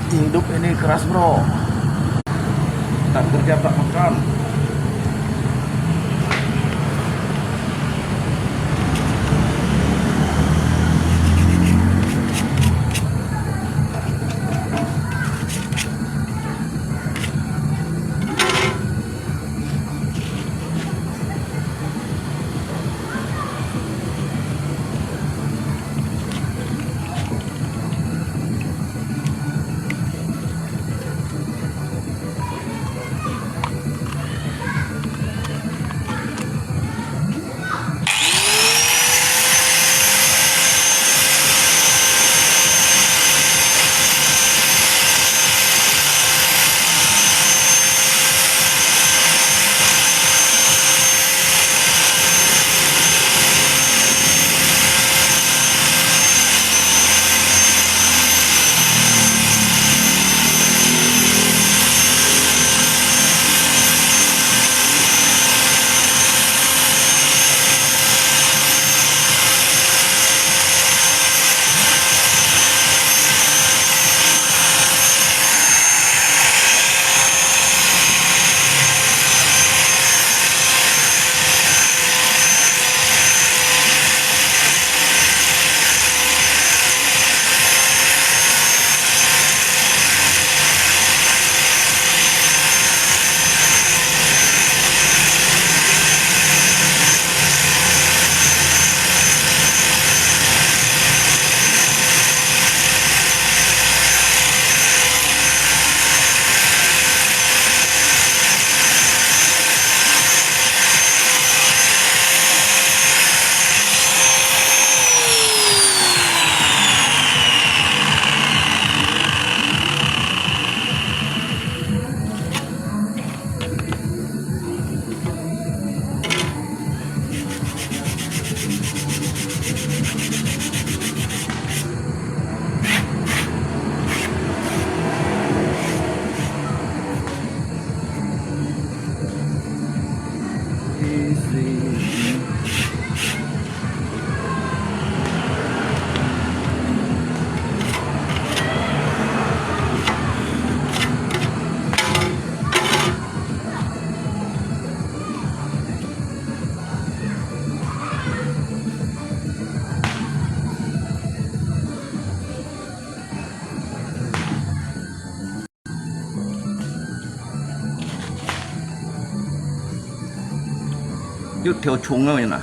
Hidup ini keras bro, tak kerja tak makan. Yuk theo chung rồi nè.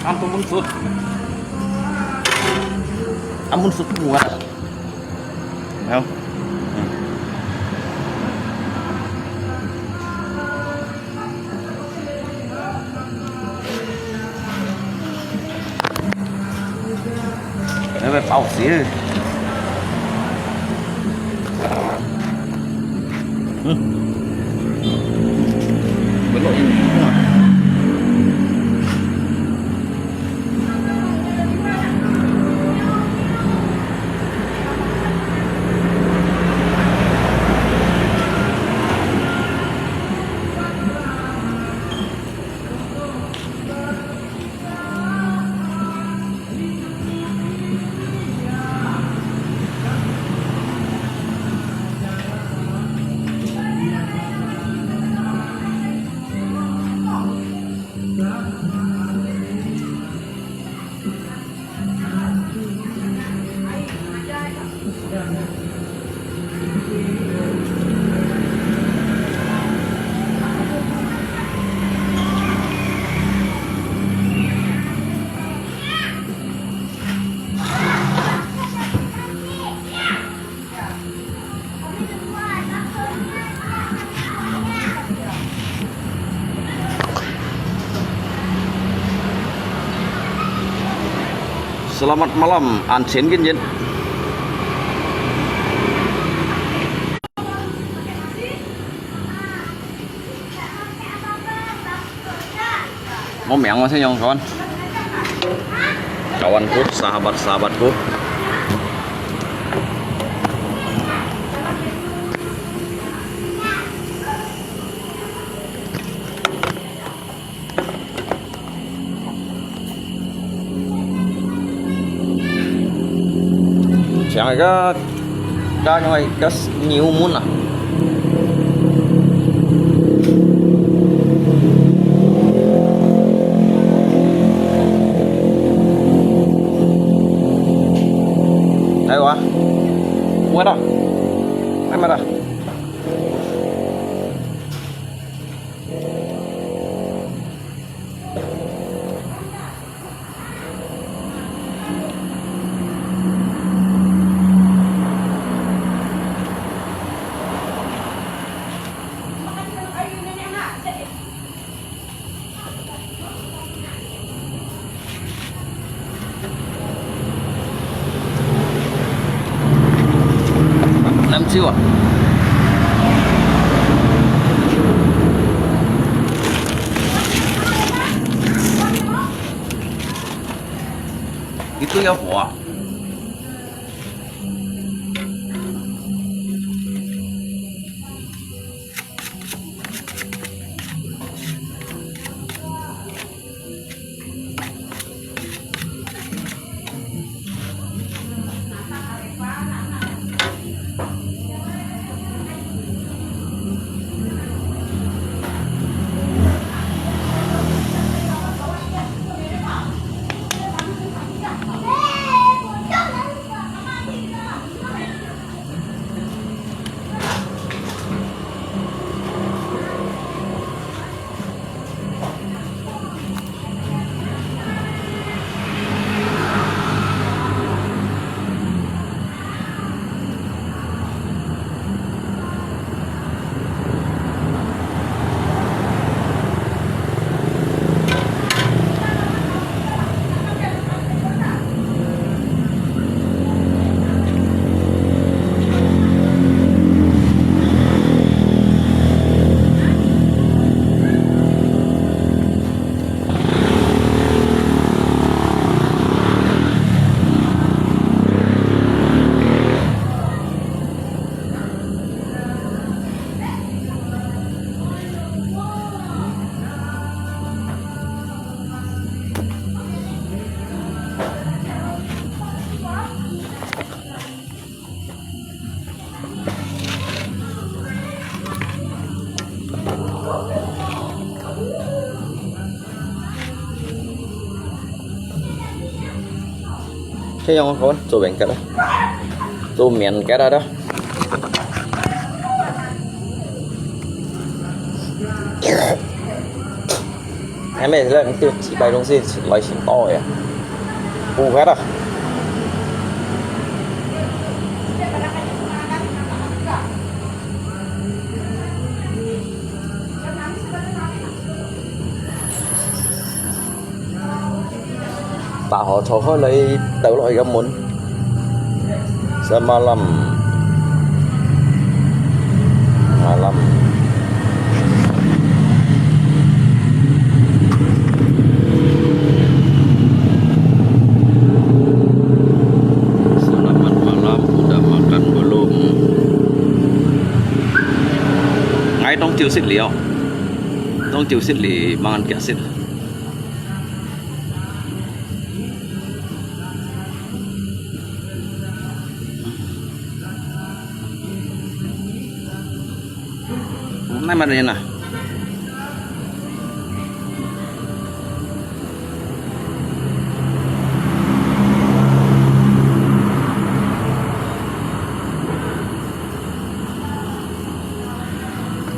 Ampun sud. Ampun sud muat. Không? Nó phải bao xí. Với lỗi gì nữa. Selamat malam, Anjen Ginjen. Mau miang masih nyong kawan. Kawanku, sahabat-sahabatku. Chẳng cái ca như vậy có nhiều muốn à. Đây quá. Mua đâu? Em mà đâu? Siêu à? Itu ya buah. Thấy không kawan, cobain cái đó, tuh mian cái đó đó. Em mày lên tiêu chỉ bài đông xin lấy xin to à. Bù hết à. Bà họ thổi hơi lấy đầu loại găm muốn. Semalam. Malam. Selamat malam, udah makan belum? Ngay trong chiều xích liễu. Trong chiều xích lì mang ăn kẹo xích. Hôm nay mà đây nè.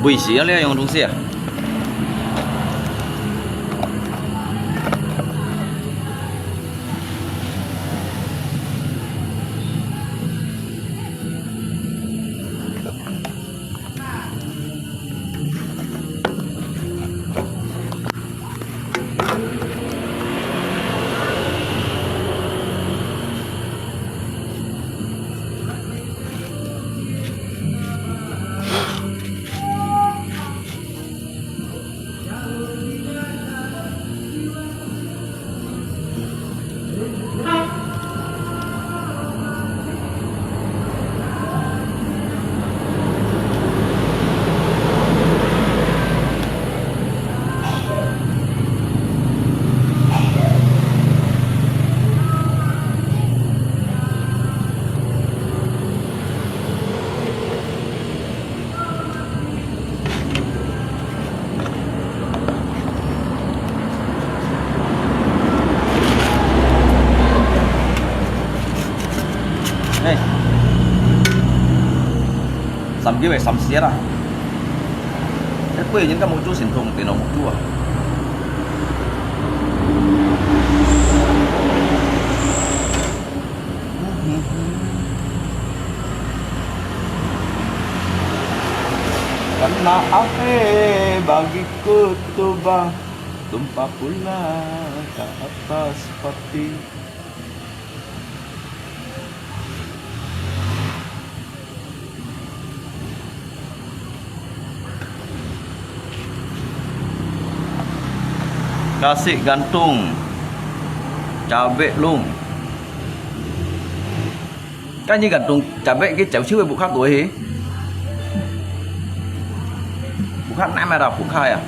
Buổi sáng lên用东西。Hey, sắm cái về sắm xiết à? Thế quê những cái một chú xin thùng thì nó một chú à? Karena bagiku tuba tumpah pula ke atas peti. Kasih gantung cabe luôn. Cái như gantung cabe cái chảo trước với bụng khác tuổi hí. Bụng khác nãy mà đọc bụng khai à?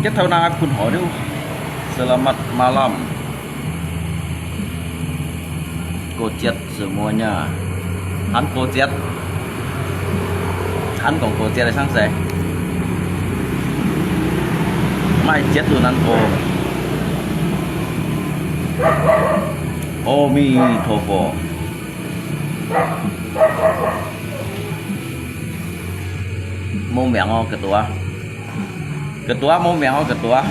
Kết thâu na kun hỏi đâu. Selamat malam. Gojek semuanya. Hắn Gojek. Hắn còn Gojek là sáng sớm. Mai chết luôn hắn cô. Omi Thopo. Mau miệng không ketua? Ketua mau miang ketua,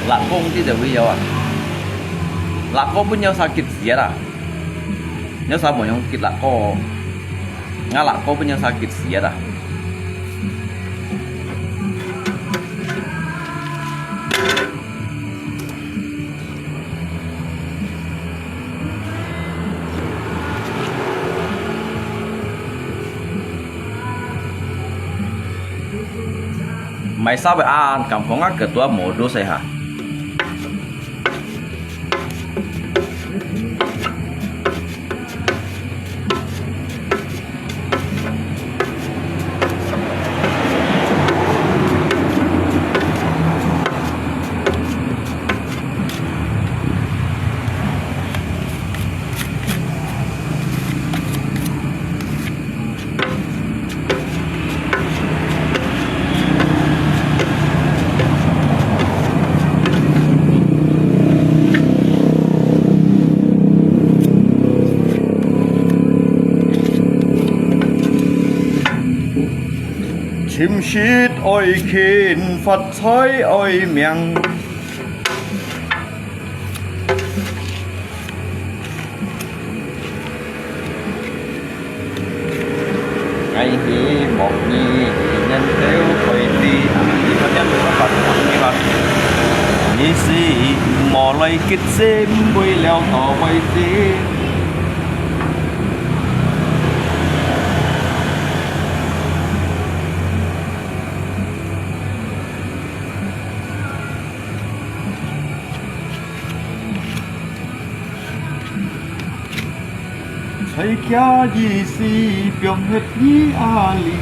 lakong tidak beliau ah. Lakong pun yang sakit dia lah. Yang sama yang sakit lakong, nggak lakong pun yang sakit dia dah. Mày sao vậy à? Cảm không á cái tua mổ đua xe hả? Chim shít ôi khiên Phật thói ôi miệng Ngày khi một nhi nhân theo khởi đi đi phát nhân của Phật như vậy Nhi si mò lấy kết xem Bùi leo tỏ quay đi Thầy kia gì si Biông hết nhí a lì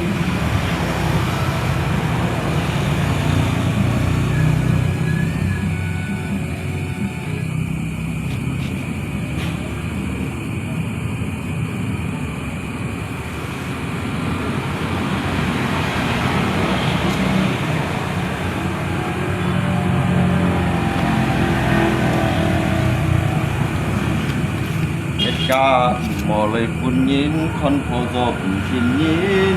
Cả mò lấy phun nhìn con phố gió cũng thiên nhìn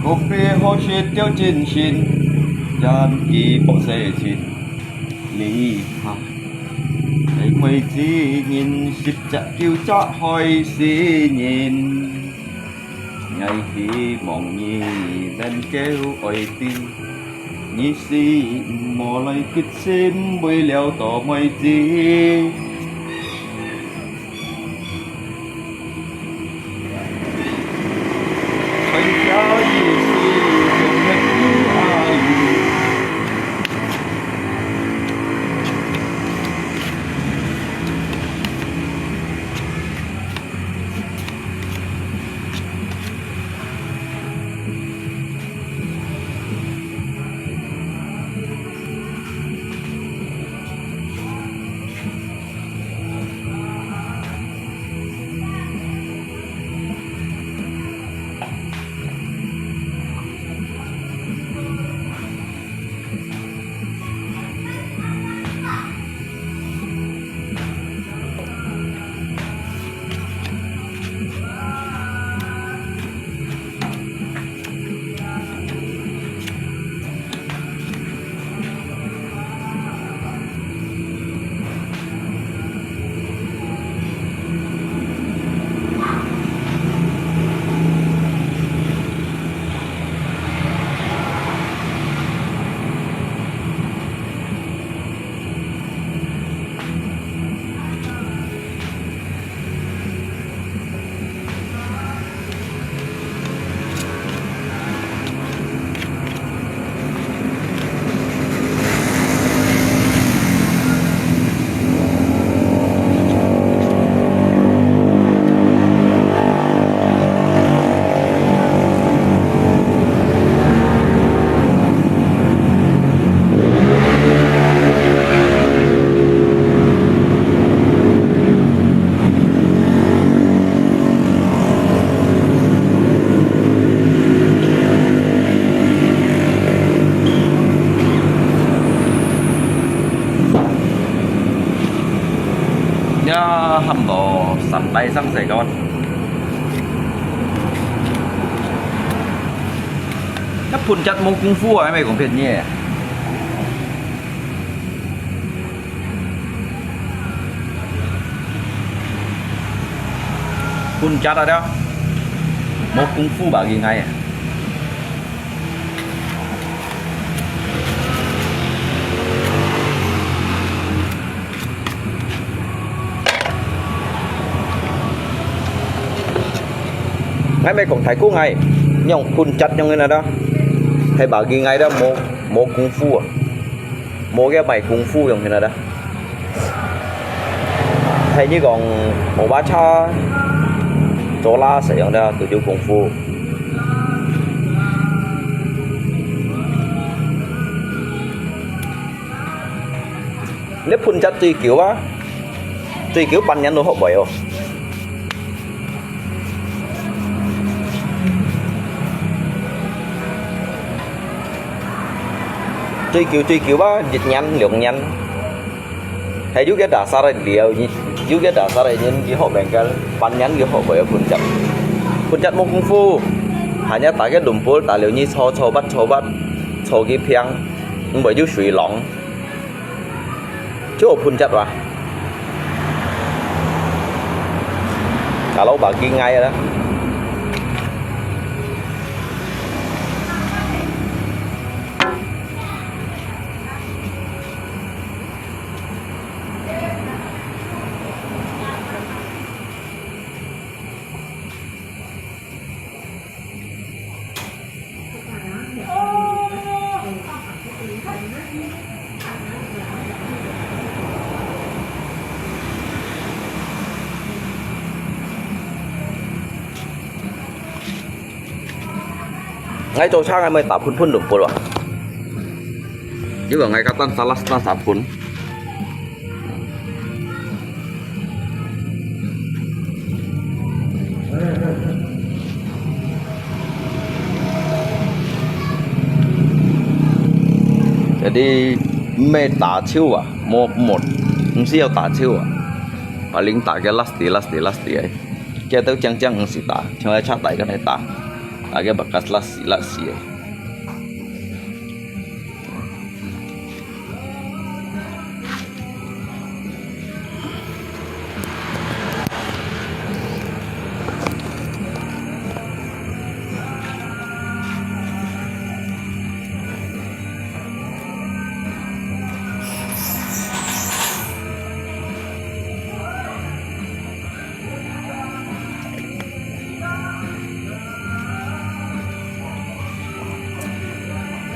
Cô phê hô shê tiêu trên xin Giàn kỳ bộ xe xin Lý hạ Hãy quay gì nhìn Xịp chạ kêu chạ hỏi gì nhìn Ngày khi mong nhì lên kêu ôi ti Nhì si mò lấy kết xem Bùi leo tỏ mây gì Thầy kia gì si Biông hết nhí a lì nhớ hầm bộ sẵn bay sang Sài Gòn Các phun chất môn cung phu ấy mày cũng biết nhỉ Phun chất ở đó Một cung phu bảo gì ngay à ngay mấy còn thấy cú ngay nhông phun chặt nhông cái này đó hay bảo ghi ngay đó mô kung fu à mô cái bài kung fu giống thế này đó hay như còn một bá cha chỗ la sử dụng đó từ chỗ kung fu nếu phun chặt tùy kiểu á tùy kiểu bắn nhắn nó hậu bảy không truy cứu ba dịch nhanh lượng nhanh hay giúp cái đà xa ra liệu giúp cái đà xa ra nhân cái họ bèn cái bắn nhắn cái họ bởi phun chặt một công phu hanya tại cái đùm bố tại liệu như cho bắt cho cái phiang nhưng bởi giúp suy lỏng chứ phun chặt vào cả lâu bà ghi ngay rồi đó ngay chỗ sang ngay mới tập phun đụng bột rồi chứ vào ngay các tan salad tan sạp phun jadi mê tả chiêu à một không siêu tả chiêu à và lính tả cái lasti ấy kia tới chăng không xì tả cho ai chắc tại cái này tả agak bekas lasi ya.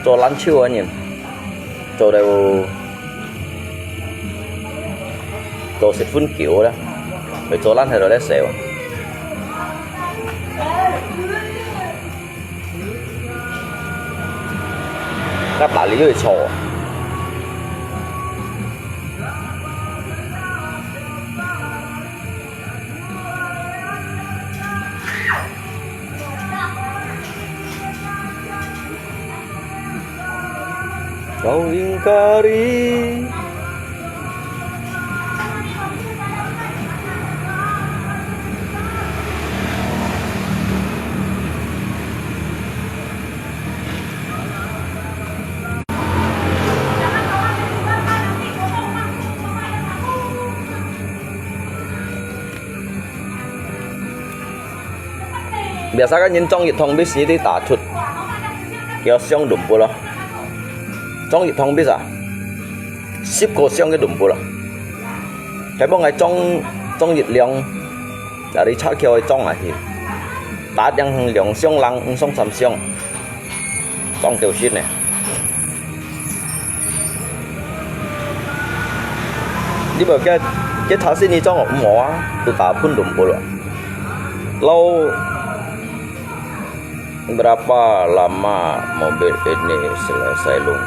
Chỗ lăn chiêu anh nhìn chỗ đều chỗ sẽ phun kiểu đó với chỗ lăn thì rồi đấy xẻo các bạn lý rồi sổ kau ingkari biasa kan nhìn trong nhiệt thông biết gì thì tả chút kéo xong đụng bùa trong nhiệt thông biết à ship cổ xong cái đụng bùa cái bọn ngày trong nhiệt lượng đã đi chắc kéo trong này thì đã đang lượng xong lăng xong sầm xong trong kiểu ship này đi vào cái tháo xin đi trong ổ mỏ từ tả phun đụng bùa lâu berapa lama mobil ini selesai lung?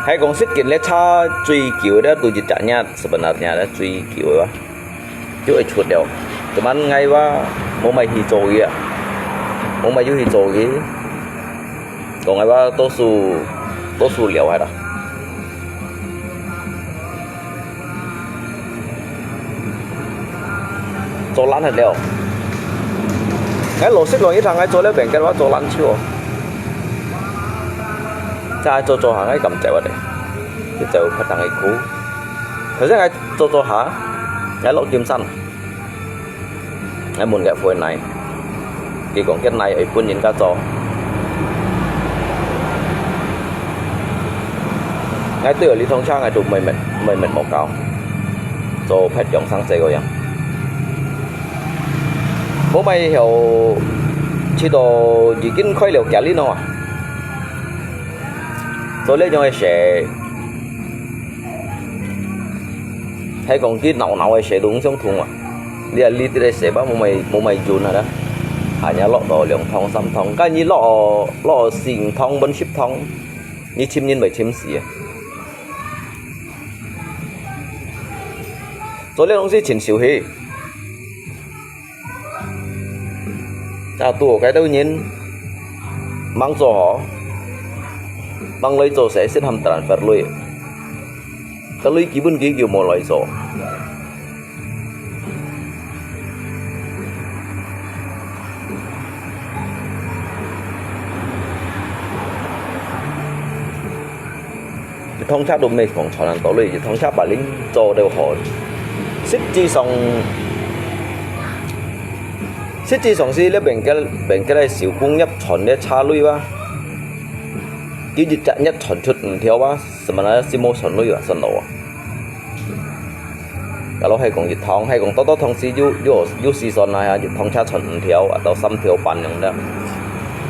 Hai kong sức kiện lẽ cha truy cứu đó tụi dịch trả sebenarnya đã truy cứu đó chứ ai chuột đều teman ngay wa mau mày hi rồi à mau mày hi rồi còn ngay wa tô su liều hay đó chỗ lăn hết liều cái lỗ xích lỗ ít thằng ấy chỗ lấy biển cái đó chỗ lăn chưa cha chỗ hàng ấy cầm chạy vào đây cái chạy phát thằng ấy cú thời gian ấy chỗ hả cái lỗ kim xanh cái muốn cái phôi này thì còn cái này ấy phun nhìn cá trò ngay từ lý thông trang ngày chụp mình màu cao chỗ phát dòng sang xe rồi à bố mày hiểu chỉ đồ chỉ kinh khơi liệu cả lý nào à tôi lấy cho mày sẽ hay còn cái nấu nấu sẽ đúng trong thùng à đi là đi tới sẽ bắt một mày chun rồi đó hanya lọ đồ lượng thong xăm thong cái như lọ xỉn thong bên ship thong như chim nhìn bởi chim xỉ tôi lấy东西请小气à tụ cái đâu nhìn mang cho họ mang lấy cho sẽ xin hầm tàn phật lui cái lui kỹ bên kia kiểu một loại cho thông chắc đúng này còn chọn ăn tổ lui thông chắc bà lính cho đều hỏi xích chi xong xích chi xong si lấy bên cái này xỉu cung nhấp chọn để cha lui ba cái dịch trận nhất chọn chút theo ba mà nó xí mô chọn lui à sân đầu à cái đó hay còn dịch thông hay còn tốt thông si du si son này dịch thông cha chọn theo à tàu xăm theo bànอย่างđó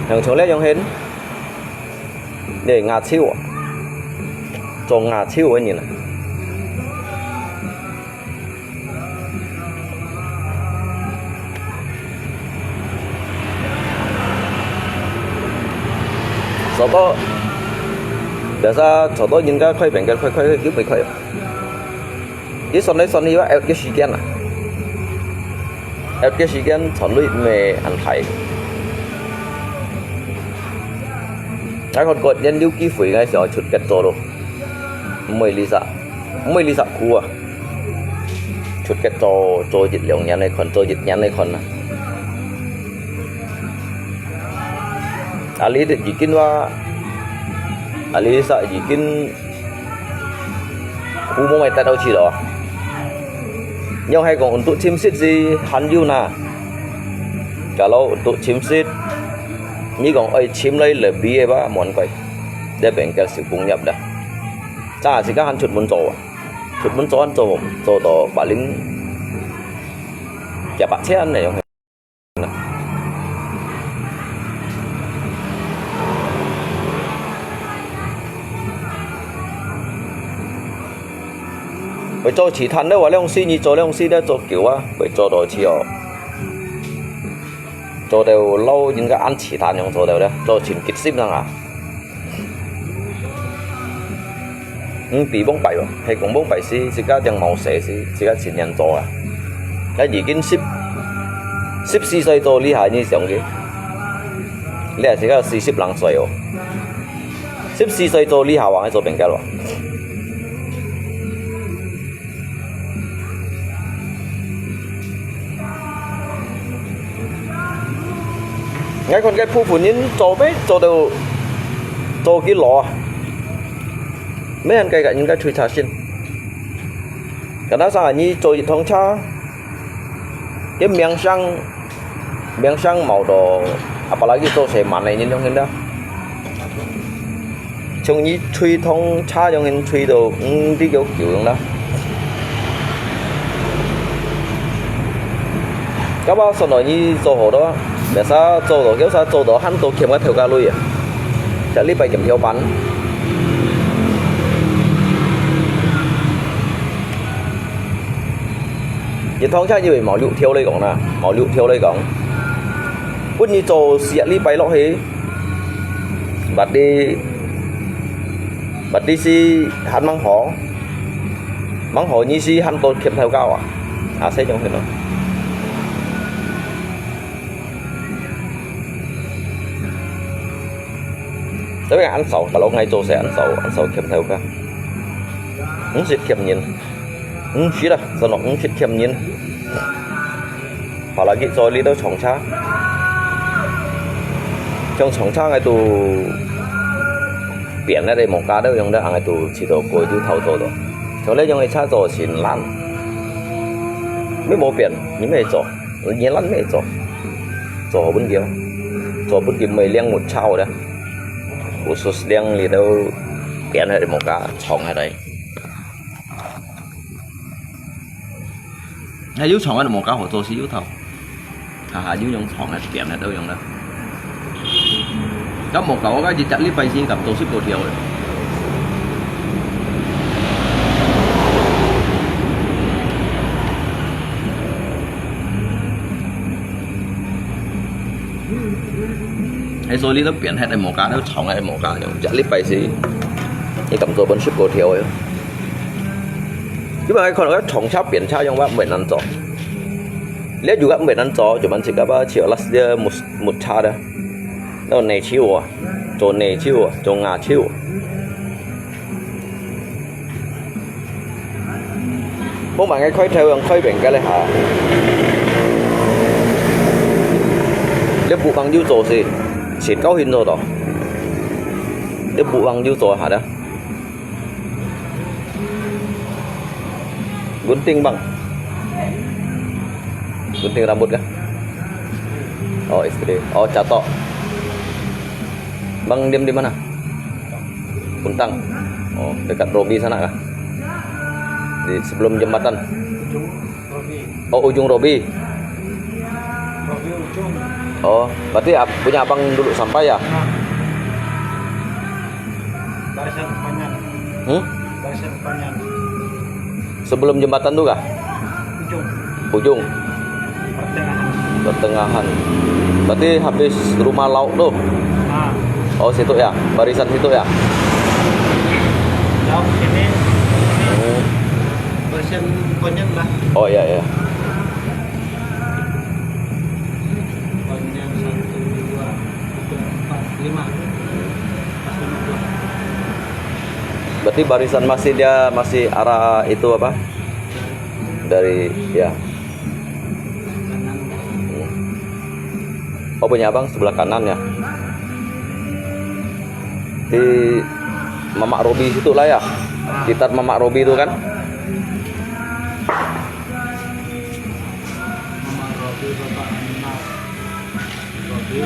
อย่างchỗ lấyอย่างhết để ngà chiêu à cho ngà chiêu ấy nhìn này sau đó để ra sau đó những cái khoai biển cái khoai kiểu mấy khoai cái son này á cái時間啊cái時間從裏面ăn thấy cái con cột nhân lưu ký phủi ngay giờ chụp kết rồi mấy lý sa khu à chụp kết cho dịch lượng nhân này còn cho dịch nhân này còn Ali itu jikin wa Ali sa jikin khu mày ta đâu chỉ đó nhưng hay còn untuk chim sít gì hắn yêu na kalau untuk chim sít như còn ai chim lấy là bia ba món quay để bên cái sự cùng nhập đó cha chỉ các hắn chuột muốn trổ ăn trổ đó bà lính chả bạn chết ăn này không bởi cho chỉ thành đó và long si như cho long si đó cho kiểu á bởi cho đồ chi ở cho đều lâu những cái ăn chỉ thành trong cho đều đó cho chỉnh kịch ship rằng à bị bóng bảy hay cũng bóng bảy si cái chẳng màu sẽ si cái chỉnh nhận cho à cái gì cái ship si xoay cho lý hại như giống cái lý hại cái si ship lăng xoay哦ship si xoay cho lý hại hoàng cho bên cái rồi ngay còn cái phu phụ nhân cho đều cho cái lọ mấy anh cái những cái chui trà xin cái đó sao như cho thông cha cái miếng xăng màu đồ apalagi cho sẽ mặn này như trong hình đó trong như chui thông cha trong hình chui đồ đi kiểu trong đó các bác sau đó như cho hồ đó để sao做到叫啥做到很多kiếm cái theo ca lui à sẽ lấy bài kiếm theo bắn những thông cha như vậy máu lựu theo đây còn nè máu lựu theo đây còn quân như trò sẽ lấy bài lọ hết bắt đi si hắn măng hổ như si hắn tôi kiếm theo cao à sẽ trong hình đó tới ăn sầu cả lúc ngay tôi sẽ ăn sầu kèm theo cả xịt kèm nhìn xịt à sao nó xịt kèm nhìn hoặc là cái rồi đi đâu trồng cha trong trồng cha ngay tụ biển ở đây một cá đâu trong đó ngay tụ chỉ đồ cối tụ thầu rồi cho nên trong cái cha rồi xin lăn mấy bộ biển những mấy chỗ nhớ lăn mấy chỗ bên kia mày liang một trâu đấy khusus liang thì đâu biển ở đây một cá trồng ở đây hay yếu trồng ở đây một cá hồ tô xí yếu thầu dưới trong phòng này kiện này đâu trong đó có một cậu cái gì chặt lít bay xin gặp tổ chức cổ thiểu rồi hay rồi nó biển hay là một cá nó trọng hay một cá nhưng chặt lít bay xin như cầm tổ bên sức cổ thiểu rồi nhưng mà cái con cái trọng sao biển sao trong bác biển ăn gió lihat juga benan to cuman sih apa ciolas dia mutar dah nó này chiu à chỗ này chiu à chỗ ngà chiu bố bạn cái khói theo khói biển cái này hả lihat bu bang jiu gì chỉ cao hình rồi đó lihat bu bang jiu hả đó gunting bang gunting rambut kah? Oh istri. Oh catok. Bang diam di mana? Kuntang. Oh dekat Robi sana kah? Di sebelum jembatan. Oh ujung Robi. Robi ujung. Oh berarti punya abang dulu sampai ya? Barisan panjang. Barisan panjang. Sebelum jembatan tuh kah? Ujung. Ujung. Pertengahan. Berarti habis rumah lauk tuh. Nah, Oh situ ya, barisan situ ya. lauk sini. Barisan panjang lah. Oh iya iya. Panjang 1, 2, 3, 4, 5. Pas 5. Berarti barisan masih arah itu apa? Dari ya. Oh punya abang sebelah kanan ya. Di Mamak Robi itu lah ya. Sekitar Mamak Robi itu kan. Mama Robi, Bapak Anak. Robi.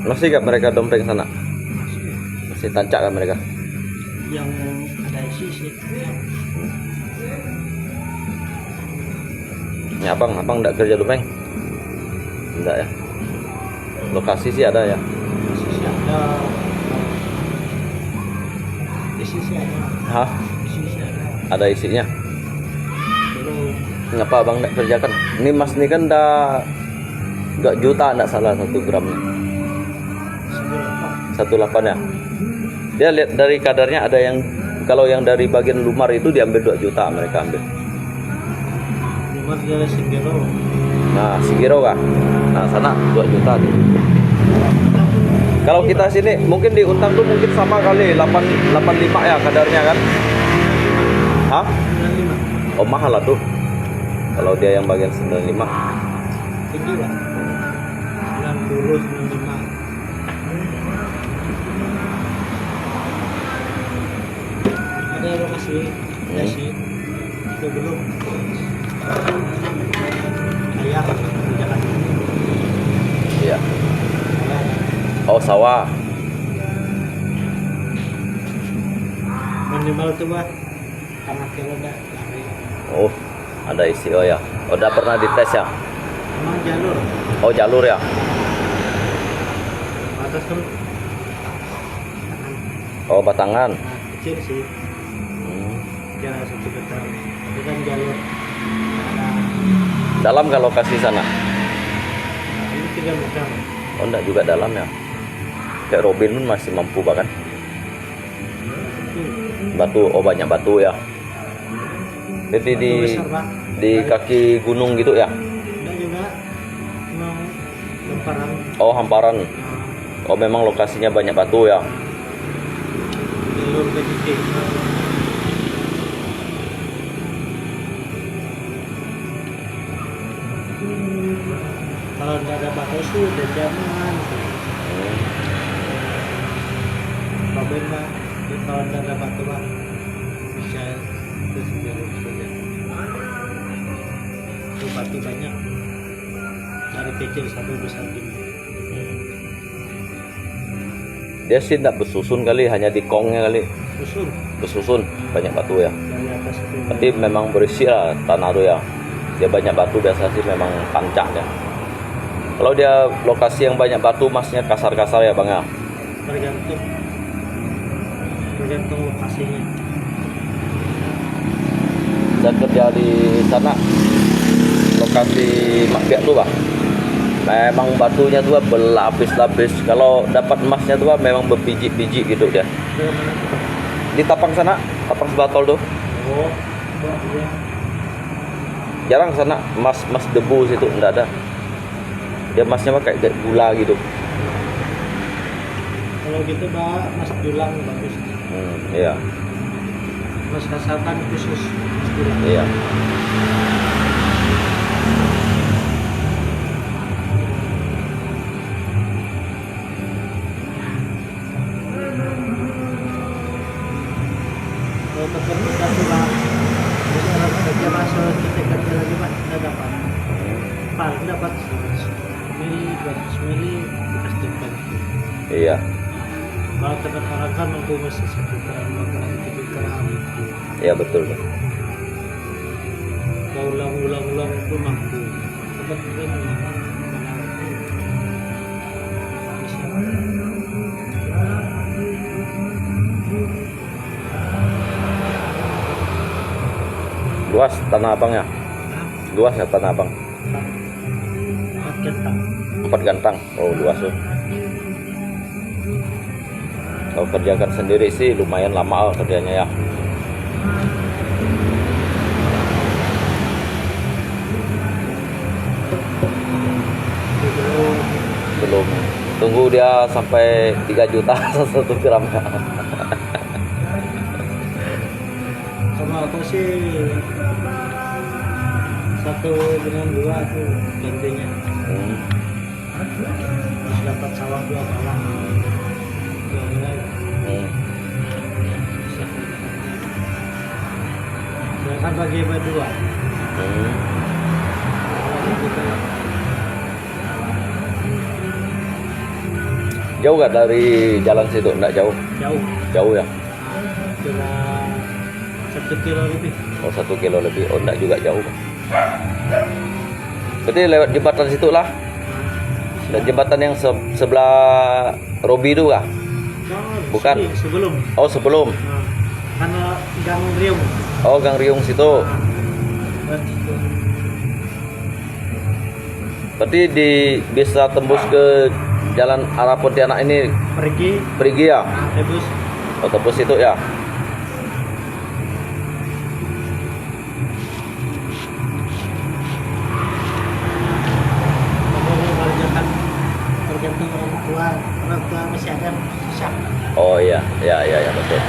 Masih gak mereka dompleng sana? Masih tancap kan mereka? Yang ada sisi. Ya abang enggak kerja dompleng? Enggak ya. Lokasi sih ada ya. Sisi ada. Di sisi ada. Hah? Di sisi ada. Ada isinya. Belum. Ngapa abang enggak kerjakan? Ini mas ini kan dah enggak juta enggak salah 1 gramnya. 18 ya. Dia lihat dari kadarnya ada yang kalau yang dari bagian lumar itu diambil 2 juta mereka ambil. Lumar dari Sigero. Nah, Sigero kah? Nah, sana 2 juta tuh. Kalau kita sini mungkin di Untang tuh mungkin sama kali 85 ya kadarnya kan? Hah? 95. Oh, mahal lah tuh. Kalau dia yang bagian 95. Tinggi lah. 90, 95. Ada lokasi sih itu belum ayah kerjakan Iya. Oh, sawah. minimal tuh bah karena kira ada lari Oh, ada isi. Oh ya. Udah pernah dites ya? emang jalur Oh, jalur ya. atas kan Oh, batangan. kecil sih jalan 1 meter itu kan jalur Dalam ke lokasi sana? ini 3 meter Oh, enggak juga dalam ya. Kayak Robin pun masih mampu bahkan. Batu, oh banyak batu ya. Jadi di kaki gunung gitu ya. ada juga memang lemparan Oh, hamparan. Oh, memang lokasinya banyak batu ya. jalur ke kalau nggak ada batu sih udah jaman Robin mah kalau nggak ada batu mah bisa itu sendiri saja itu batu banyak dari kecil sampai besar gini Dia sih tidak bersusun kali, hanya di kongnya kali. Usun Bersusun banyak batu ya. dari atas itu. Tapi memang berisi lah tanah tuh ya. Dia banyak batu biasa sih memang tancap ya. Kalau dia lokasi yang banyak batu, masnya kasar-kasar ya bang ya. Tergantung lokasinya. Saya kerja di sana, lokasi Makbiak tuh bang. Memang batunya tuh berlapis-lapis. Kalau dapat emasnya tuh memang berbiji-biji gitu dia. Di Tapang sana, Tapang Sebatol tuh. Oh, iya. Jarang sana emas debu situ enggak ada. Dia emasnya mah kayak gula gitu. Kalau gitu mas dulang bagus. Iya. Mas kasapan khusus mas dulang. Iya. Kalau tertentu kan tulang. Jadi orang kerja masuk kita kerja lagi pak tidak dapat. Paling dapat 200 mili dipastikan. Iya. Kalau tempat orang kan mampu masih 1 gram, 3 gram. Iya betul. Kalau ulang-ulang itu mampu. Tempat itu memang Luas Tanah Abang ya? Luas ya Tanah Abang? 4 gentang. 4 gantang. Oh luas tuh. Kalau kerjakan sendiri sih lumayan lama kerjanya ya. Belum. Tunggu dia sampai 3 juta 1 gram. Sama aku sih 1 dengan 2 tuh gantinya. Harus dapat sawah 2 sawah. Silakan bagi berdua. Jauh gak dari jalan situ? Enggak jauh? Jauh. Jauh ya? Cuma 1 kilo lebih. Oh 1 kilo lebih. Oh enggak juga jauh. Berarti lewat jembatan situ lah. Dan jembatan yang sebelah Robi itu kah? Bukan. Sebelum. Oh sebelum. Nah, karena Gang Riung. Oh Gang Riung situ. Berarti bisa tembus ke jalan arah Pontianak ini pergi ya? Tebus. Oh tembus itu ya? Tergantung orang tua masih ada susah. Oh iya betul.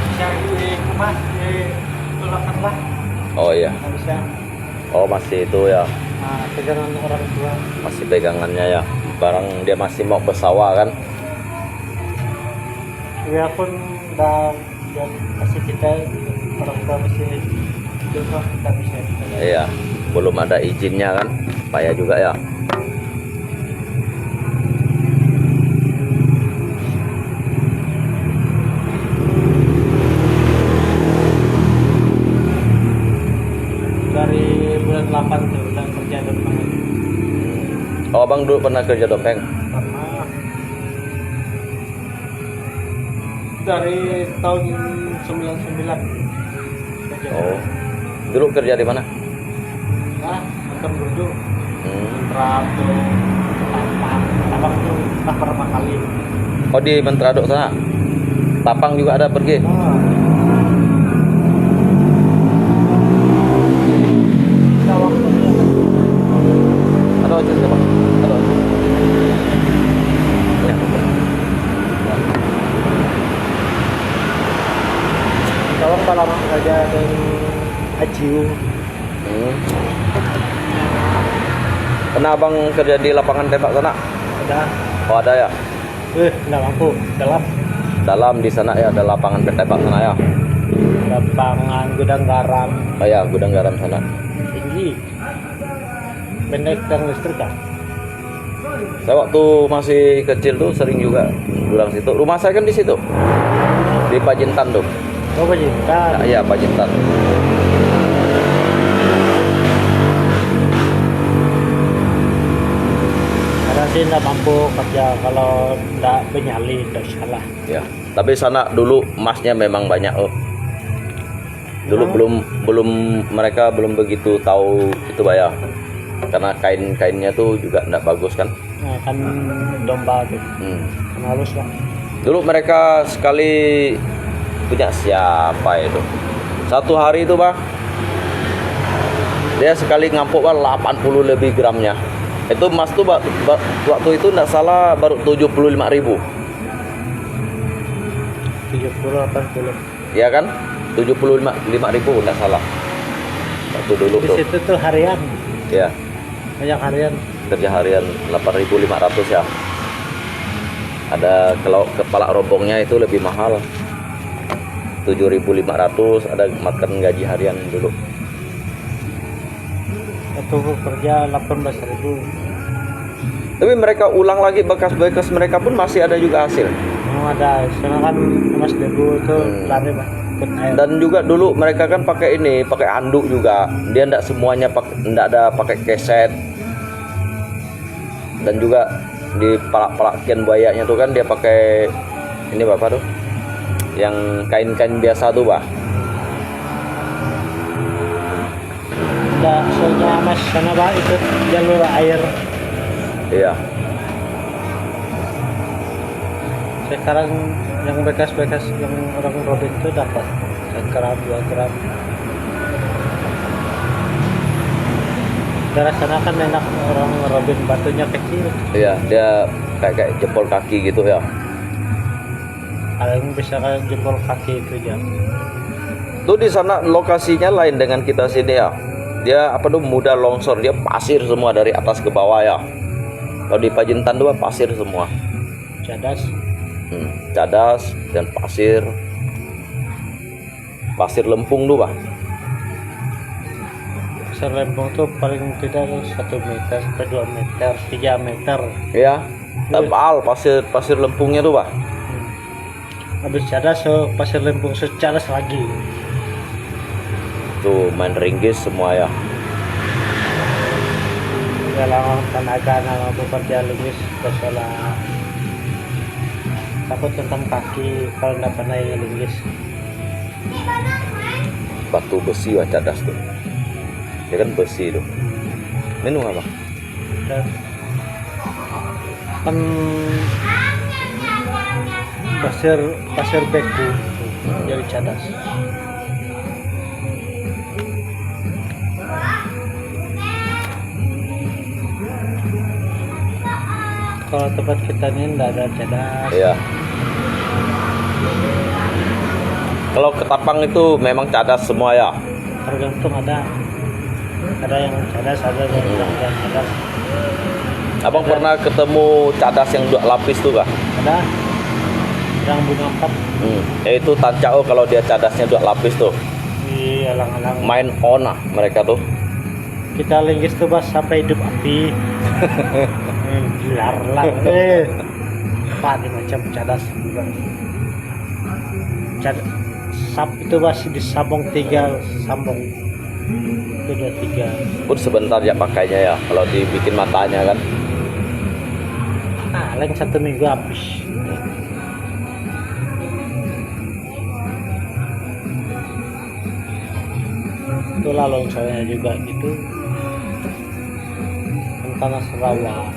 Bisa dikemas, ditolakkan lah. Oh iya. Nggak bisa. Oh masih itu ya? Nah, pegangan orang tua. Masih pegangannya ya? Barang dia masih mau bersawah kan? Ya pun dan kasih kita orang tua masih hidup kita bisa. Iya. Belum ada izinnya kan? Payah juga ya? Dari bulan 8 tuh udah kerja dompeng. Oh abang dulu pernah kerja dompeng? Pernah. Dari tahun 99 kerja. Oh. Dulu kerja di mana? Nah, antar berdu. Hmm. Tapang tuh tak pertama kali. Oh di Mentrado sana? Tapang juga ada pergi? Aduh, cerita bang. Aduh. Ya. Kalau lama kerja dan Ajiu. Pernah abang kerja di lapangan tembak sana? Ada. Oh ada ya? Nggak mampu. Dalam. Dalam di sana ya ada lapangan tembak sana ya? Lapangan gudang garam. Oh ya gudang garam sana. Tinggi. Pendek dan listrik kan? Saya waktu masih kecil tuh sering juga pulang situ. Rumah saya kan di situ. Di Pajintan tuh. Oh Pajintan. Nah, iya Pajintan. Karena sih nggak mampu kerja kalau nggak penyali nggak salah. Ya. Tapi sana dulu emasnya memang banyak. Oh. Dulu belum mereka belum begitu tahu itu bayar. Karena kain-kainnya tuh juga enggak bagus kan. Nah, kan domba tuh. Kan halus lah. Dulu mereka sekali punya siapa itu? Satu hari itu, Bang. Dia sekali ngampuk Bang 80 lebih gramnya. Itu emas tuh waktu itu enggak salah baru 75.000. 70-80. Iya kan? 75.000 enggak salah. Waktu dulu Di tuh. situ tuh harian. Ya, Banyak harian. kerja harian 8.500 ya. Ada kalau kepala rombongnya itu lebih mahal. 7.500 ada makan gaji harian dulu. Satu kerja 18.000. Tapi mereka ulang lagi bekas-bekas mereka pun masih ada juga hasil. Mau ada, soalnya kan Mas Debu itu lari Pak. Ikut air. Dan juga dulu mereka kan pakai ini, pakai anduk juga. Dia enggak semuanya enggak ada pakai keset. Dan juga di palak-palakin buayanya tuh kan dia pakai ini Bapak tuh. Yang kain-kain biasa tuh, Pak. Ada soalnya Mas sana Pak ikut jalur air. Iya. Sekarang yang bekas-bekas yang orang robin itu dapat 1 gram 2 gram. Daerah sana kan enak orang robin batunya kecil. Iya, dia kayak jempol kaki gitu ya. Paling bisa kan jempol kaki itu aja. Tuh di sana lokasinya lain dengan kita sini ya. Dia apa tuh mudah longsor, dia pasir semua dari atas ke bawah ya. Kalau di Pajintan tuh pasir semua. Cadas. Cadas dan pasir. Pasir lempung tuh, Pak. Pasir lempung tuh paling tidak 1 meter sampai 2 meter, 3 meter. Iya. Tebal pasir lempungnya tuh, Pak. Habis cadas so pasir lempung secadas lagi. Tuh main ringgis semua ya. Ya lang tenaga nama bekerja linggis bersalah. Takut tentang kaki kalau nggak pernah yang linggis. Batu besi wah cadas tuh. Dia kan besi tuh. Minum apa? Dan kan pasir beku jadi cadas. Kalau tempat kita ini enggak ada cadas. Iya. Kalau ketapang itu memang cadas semua ya. Tergantung ada yang cadas, ada yang tidak cadas. Abang pernah ketemu cadas yang 2 lapis tuh kah? Ada yang bunga 4 Yaitu tancao kalau dia cadasnya 2 lapis tuh. di alang-alang. Main ona mereka tuh. Kita linggis tuh Bas sampai hidup api. Larlang Pak macam cadas juga. Sap itu masih disambung 3 sambung. Itu udah 3. Pun sebentar ya pakainya ya. Kalau dibikin matanya kan. Lain 1 minggu habis. Itulah longsornya juga gitu. Tanah Sarawak.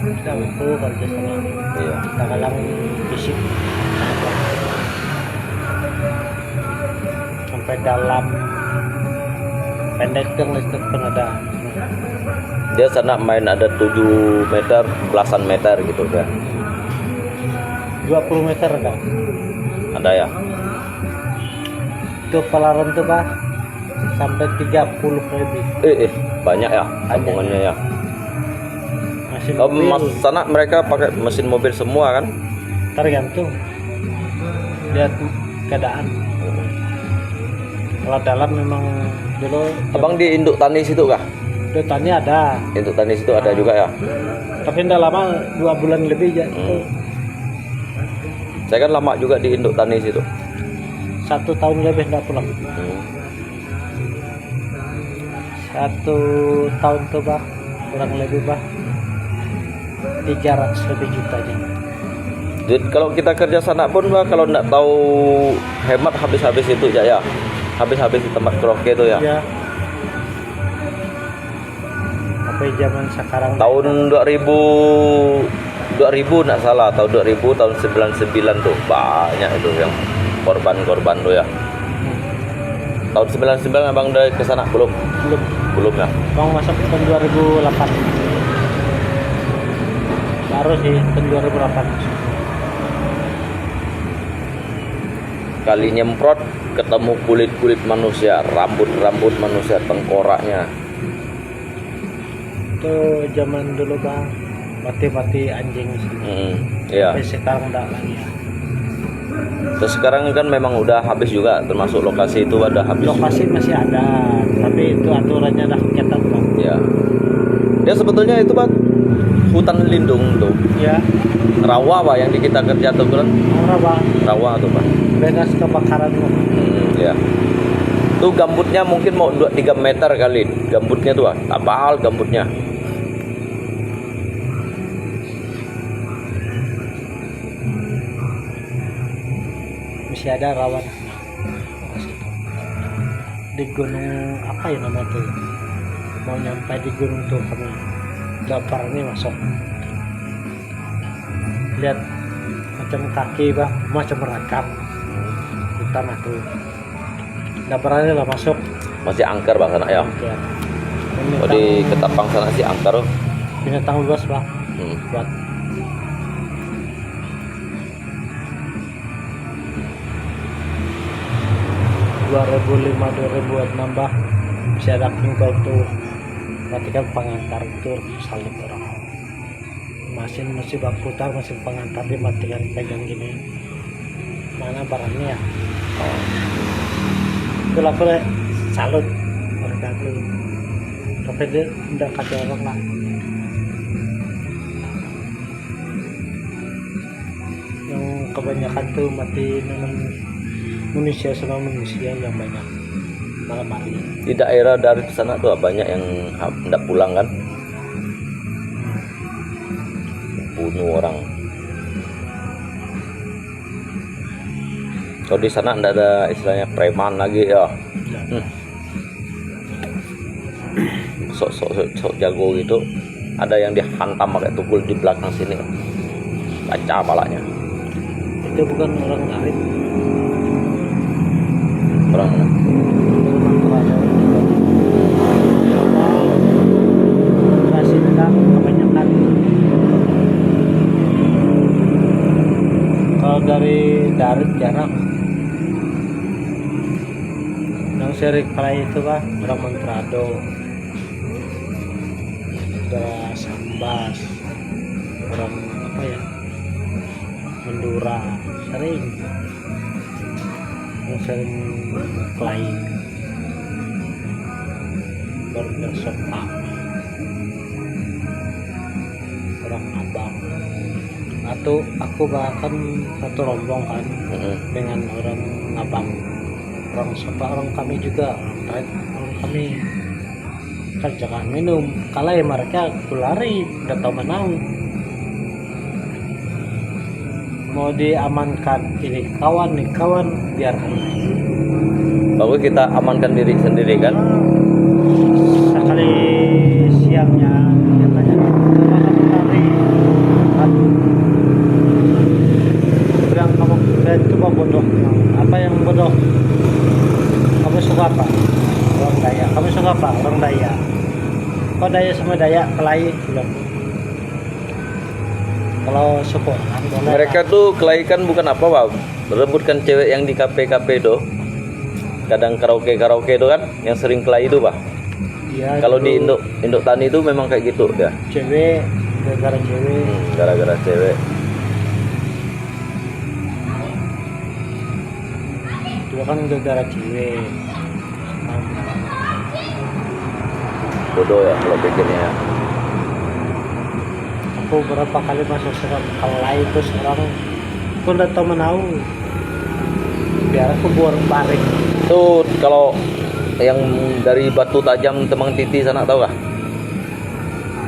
Kita itu kerja sama. Iya. Kadang fisik sampai dalam pendek yang listrik pun ada. Dia sana main ada 7 meter, belasan meter gitu kan. 20 meter ada. Ada ya. Itu pelaran tuh Pak sampai 30 lebih. Banyak ya sambungannya ya. Mesin Oh, mobil sana mereka pakai mesin mobil semua kan? tergantung lihat keadaan. Kalau dalam memang dulu Abang di induk tani situ kah? Induk Tani ada, Induk Tani situ ada juga ya. tapi tidak lama, 2 bulan lebih aja. Saya kan lama juga di Induk Tani situ. 1 tahun lebih tidak pulang. 1 tahun tuh bah, kurang lebih bah 300 lebih jutanya. Jadi kalau kita kerja sana pun bah, kalau nggak tahu hemat habis-habis itu ya, habis-habis di tempat karaoke itu ya. Ya. Tapi zaman sekarang Tahun 2000 nggak salah, tahun 2000 tahun 99 tuh banyak itu yang korban-korban tuh ya. Tahun 99 abang udah ke sana belum? Belum ya. Bang masuk tahun 2008. Baru sih tahun 2008. Kali nyemprot ketemu kulit-kulit manusia, rambut-rambut manusia, tengkoraknya. Itu zaman dulu bang, mati-mati anjing sih. Iya. Tapi sekarang enggak lagi ya. Terus sekarang kan memang udah habis juga, termasuk lokasi itu udah habis. Lokasi masih ada, tapi itu aturannya dah ketat bang. Ya. Dia sebetulnya itu Pak hutan lindung tuh. Ya, Rawa Pak yang di kita kerja tuh kan. orang bang, Rawa tuh Pak. bebas kebakaran bang. Ya. Tuh gambutnya mungkin mau 2-3 meter kali. Gambutnya tuh, tebal gambutnya. Masih ada rawan di gunung apa ya nama tuh, mau nyampe di gunung tuh kami dapur ini masuk, lihat macam kaki bah, macam rakam di tanah tuh, dapurnya lah masuk. Masih angker Bang sana ya. Ya. Oh, di Ketapang sana sih angker. Binatang luas bang, buat 2005-2006 bah bisa ada kingkol tuh, berarti kan pengantar tur salut orang masih bak putar, masih pengantar dimatikan pegang gini, mana barangnya ya. Itulah aku salut mereka tuh, tapi dia udah kacau orang lah. Yang kebanyakan tuh mati manusia sama manusia yang banyak malam hari. Di daerah dari sana tuh banyak yang hendak pulang kan, bunuh orang. Kalau di sana enggak ada istilahnya preman lagi ya. Sok jago gitu, ada yang dihantam pakai tukul di belakang sini, baca palanya. Itu bukan orang Arif, Orang mana? masih datang kebanyakan. Kalau dari Darit jarang. Yang sering play itu bah orang Mantrado, daerah Sambas, orang apa ya, Mendura, sering yang sering play baru sopa orang Abang, atau aku bahkan satu rombong kan dengan orang Abang, orang sopa, orang kami juga, orang kami kerjakan minum kalah ya mereka lari udah tahu menang, mau diamankan ini kawan nih kawan biarkan. Bagus kita amankan diri sendiri kan. Sekali siangnya dia tanya kamu lari kan, bilang kamu itu mah bodoh. Apa yang bodoh? Kamu suka apa? Orang Dayak. Kamu suka apa? Orang Dayak. Kok Dayak sama Dayak kelahi bilang. Kalau suku Mereka tuh kelahi kan bukan apa Pak, merebutkan cewek yang di kafe-kafe tuh. Kadang karaoke itu kan yang sering kelahi itu Pak. ya, Kalau di Induk Tani itu memang kayak gitu ya. cewek, gara-gara cewek. Gara-gara cewek. Itu kan gara-gara cewek. bodoh ya kalau pikirnya. Aku berapa kali masuk sekolah itu sekarang aku udah tahu menau. Biar aku buat baring. Itu kalau yang dari batu tajam Temang Titi sana tahu gak?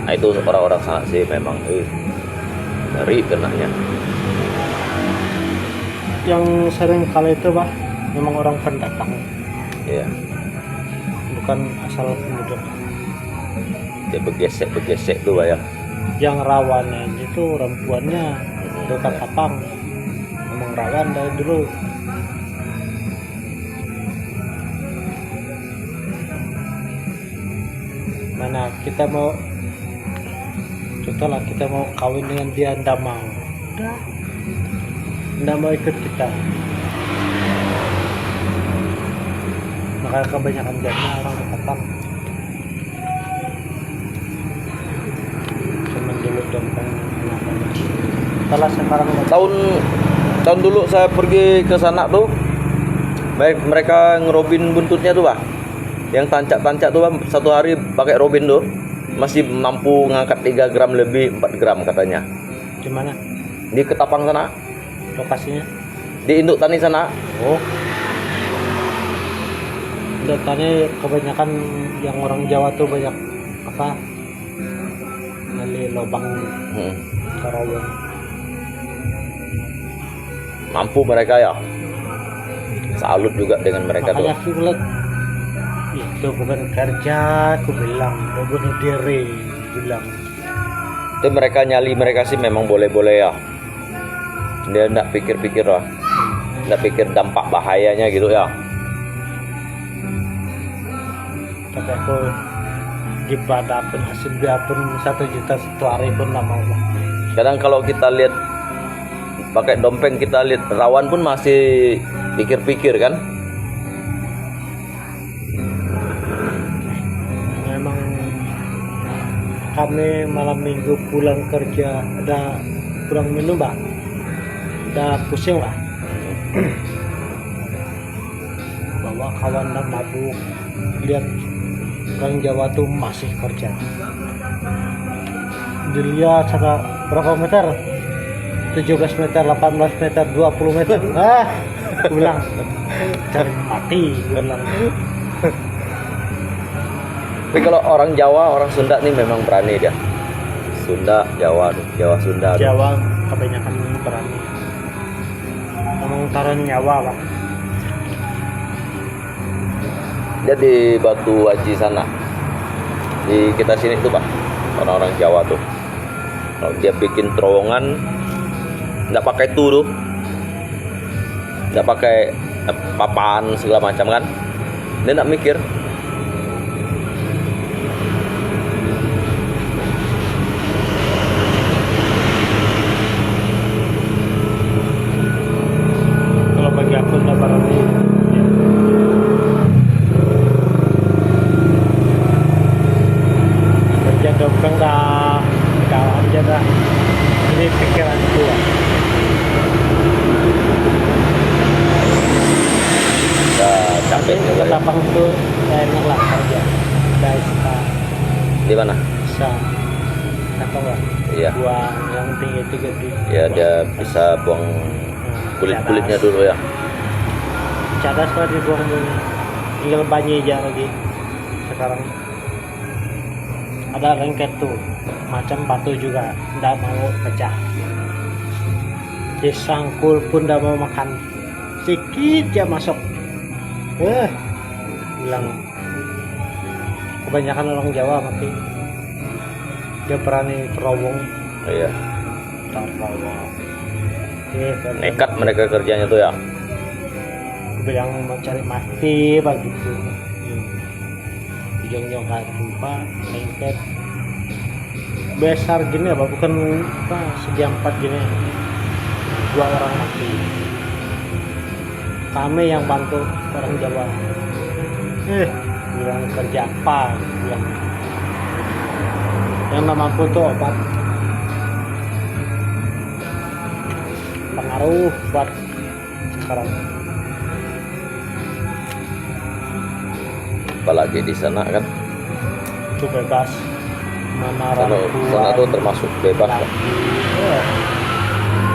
Nah itu orang-orang sana sih memang ngeri kenanya. Yang sering kali itu bah memang orang pendatang, Iya. bukan asal penduduk. Dia begesek tuh ya. Yang rawannya itu perempuannya dekat kapang, memang rawan dari dulu. Mana kita mau, contohlah kita mau kawin dengan dia, ndak mau, ndak mau ikut kita. Maka kebanyakan jadinya orang kapang. Cuman dulu dompeng setelah sekarang Tahun dulu saya pergi ke sana tuh, mereka ngerobin buntutnya tuh bah. Yang tancap-tancap tuh bah, satu hari pakai robin tuh masih mampu ngangkat 3 gram lebih, 4 gram katanya. di mana Di Ketapang sana, lokasinya? di Induk Tani sana. Oh, datanya kebanyakan yang orang Jawa tuh banyak apa? Gali lubang karowong. Mampu mereka ya. Salut juga dengan mereka tuh. Makanya aku lihat itu bukan kerja, aku bilang, bunuh diri, bilang. Itu mereka nyali mereka sih memang boleh-boleh ya. Dia enggak pikir-pikir lah. Enggak pikir dampak bahayanya gitu ya. Tapi aku ibadah pun asibia pun 1 juta satu hari pun nggak mau lah. Kadang kalau kita lihat pakai dompeng, kita lihat rawan pun masih pikir-pikir kan. Memang kami malam minggu pulang kerja ada pulang minum bah, ada pusing lah. Bawa kawan dan mabuk, lihat orang Jawa tuh masih kerja. Dilihat cara berapa meter? 17 meter, 18 meter, 20 meter. Pulang cari mati, pulang. Tapi kalau orang Jawa, orang Sunda nih memang berani dia. Sunda, Jawa, Jawa Sunda. Jawa kebanyakan berani. Memang taruh nyawa lah. Dia di Batu Haji sana. Di kita sini tuh, Pak. Orang-orang Jawa tuh. Kalau dia bikin terowongan enggak pakai tuh. Enggak pakai papan segala macam kan. Dia enggak mikir. Kalau bagi aku udah berani. Kerja dompeng dah, kawan aja dah. Ini pikiran gua. Capek juga ya. Ketapang tuh enak lah kerja. Udah Di mana? bisa apa lah? Iya. Buang yang tinggi gede. Ya dia bisa buang kulit-kulitnya dulu ya. Cadas lah dibuang dulu. Tinggal banyak aja lagi. Sekarang ada lengket tuh, macam batu juga, ndak mau pecah. Disangkul pun ndak mau makan. Sikit ya masuk. Bilang kebanyakan orang Jawa mati. Dia berani terowong, Iya. terowong. Nekat mereka kerjanya tuh ya. Bilang mau cari mati begitu. Ujung-ujung kayak lupa lengket besar gini apa bukan apa segi 4 gini, 2 orang mati. Kami yang bantu orang Jawa. Bilang kerja apa? Bilang yang nggak mampu tuh obat pengaruh buat sekarang. Apalagi di sana kan itu bebas mana Sana tuh termasuk bebas lah. Ya,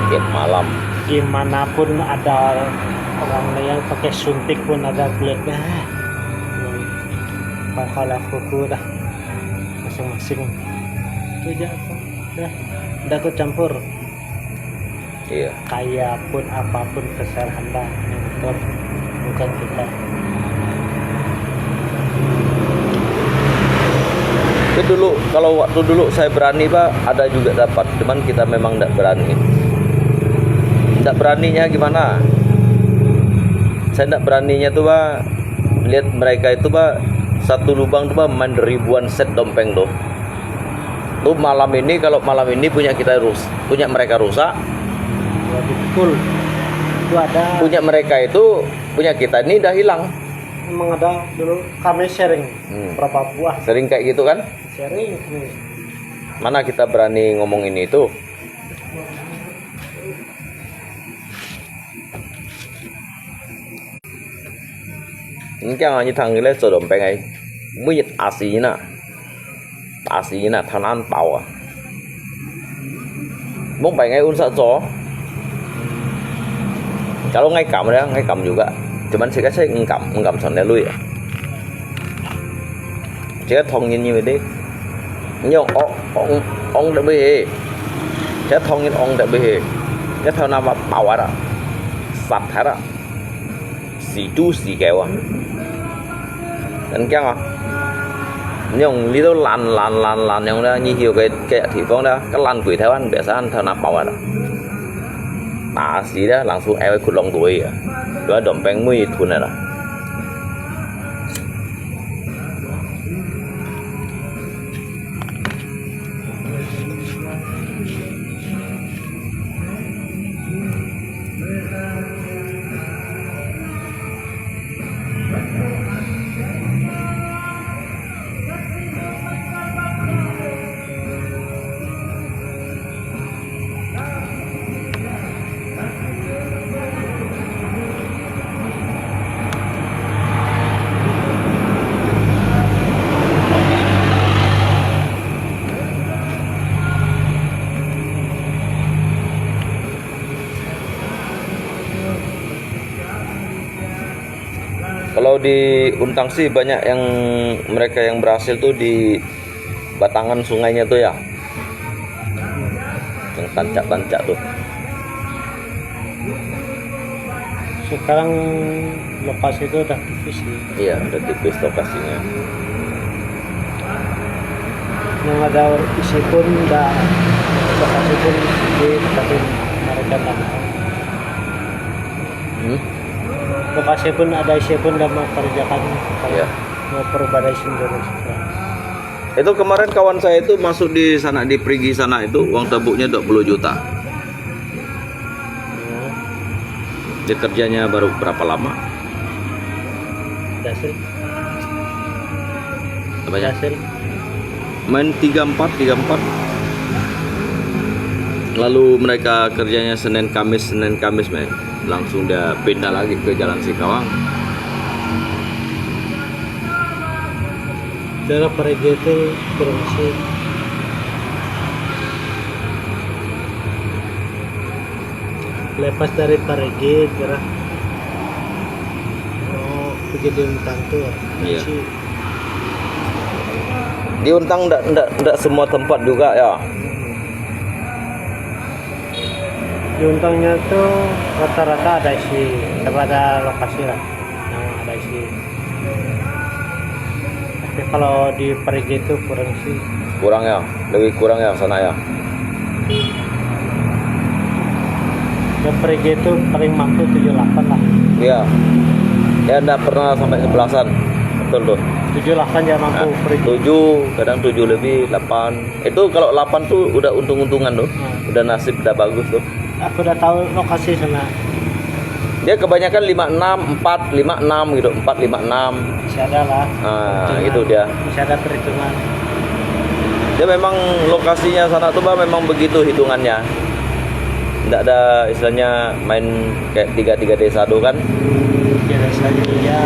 Game malam. gimana pun ada orang yang pakai suntik pun ada kulitnya. Kalau kuku dah masing-masing itu aja udah aku campur. Iya. Kaya pun apapun kesalahan Anda motor bukan kita. Tapi dulu kalau waktu dulu saya berani Pak, ada juga dapat, cuman kita memang tidak berani. Tidak beraninya gimana? Saya tidak beraninya tuh Pak, lihat mereka itu Pak, satu lubang tuh Pak main ribuan set dompeng tuh. Tuh malam ini, kalau malam ini punya mereka rusak, Ya, betul. Itu ada. punya mereka itu, punya kita ini dah hilang. Memang ada dulu kami sharing berapa buah Sering kayak gitu kan? sharing nih. Mana kita berani ngomong ini itu? Những cái như thằng cái lấy sờ đồn bên ấy mới asi nè thằng ăn bào à muốn bảy ngày uống sợ gió kalau ngay cầm juga cuman saya ngam sana lui ya saya thong như vậy đi nhưng ông đã bị saya thong như ông đã bị cái theo nama bào à sạch hết à xì chú xì kẹo à anh kêu à nhưng lý do làn yang đó như nhiều cái thị phong đó cái làn quỷ theo anh biasa anh theo nạp bảo à xí đó langsung ewe kulong tuổi à đó dompeng mui thun này lah. Kalau di Untang sih banyak yang mereka yang berhasil tuh di batangan sungainya tuh ya, yang tancap-tancap tuh. Sekarang lokasi itu udah tipis nih. Iya, udah tipis lokasinya. Yang ada isi pun udah lokasi pun ditempatin mereka tanah. Lokasi pun ada isi pun udah mau kerjakan Iya. mau perbadai sendiri. Itu kemarin kawan saya itu masuk di sana di Perigi sana itu uang tabuknya 20 juta. Dia kerjanya baru berapa lama? Hasil Banyak. hasil Main 34. Lalu mereka kerjanya Senin Kamis main. Langsung dia pindah lagi ke Jalan Sikawang. daerah Perigi itu provinsi lepas dari Perigi daerah pergi di Untang tuh Iya. sih. Di Untang enggak semua tempat juga ya. Di Untangnya tuh rata-rata ada isi ada lokasi lah yang ada isi. Tapi kalau di Perigi itu kurang sih. Kurang ya, lebih kurang ya sana ya. Dan Perigi itu paling mampu 78 lah. Iya. Ya enggak pernah sampai 11-an. Betul tuh. 78 ya mampu Perigi. 7, kadang 7 lebih, 8. Itu kalau 8 tuh udah untung-untungan tuh. Udah nasib udah bagus tuh. Aku udah tahu lokasi sana. Dia kebanyakan 56, 4, 56 gitu, 4, 56. Bisa ada lah. Nah, perhitungan. gitu dia. Bisa ada perhitungan. Dia memang lokasinya sana tuh Bang, memang begitu hitungannya. Enggak ada istilahnya main kayak 3 desa tuh kan. Biasanya ya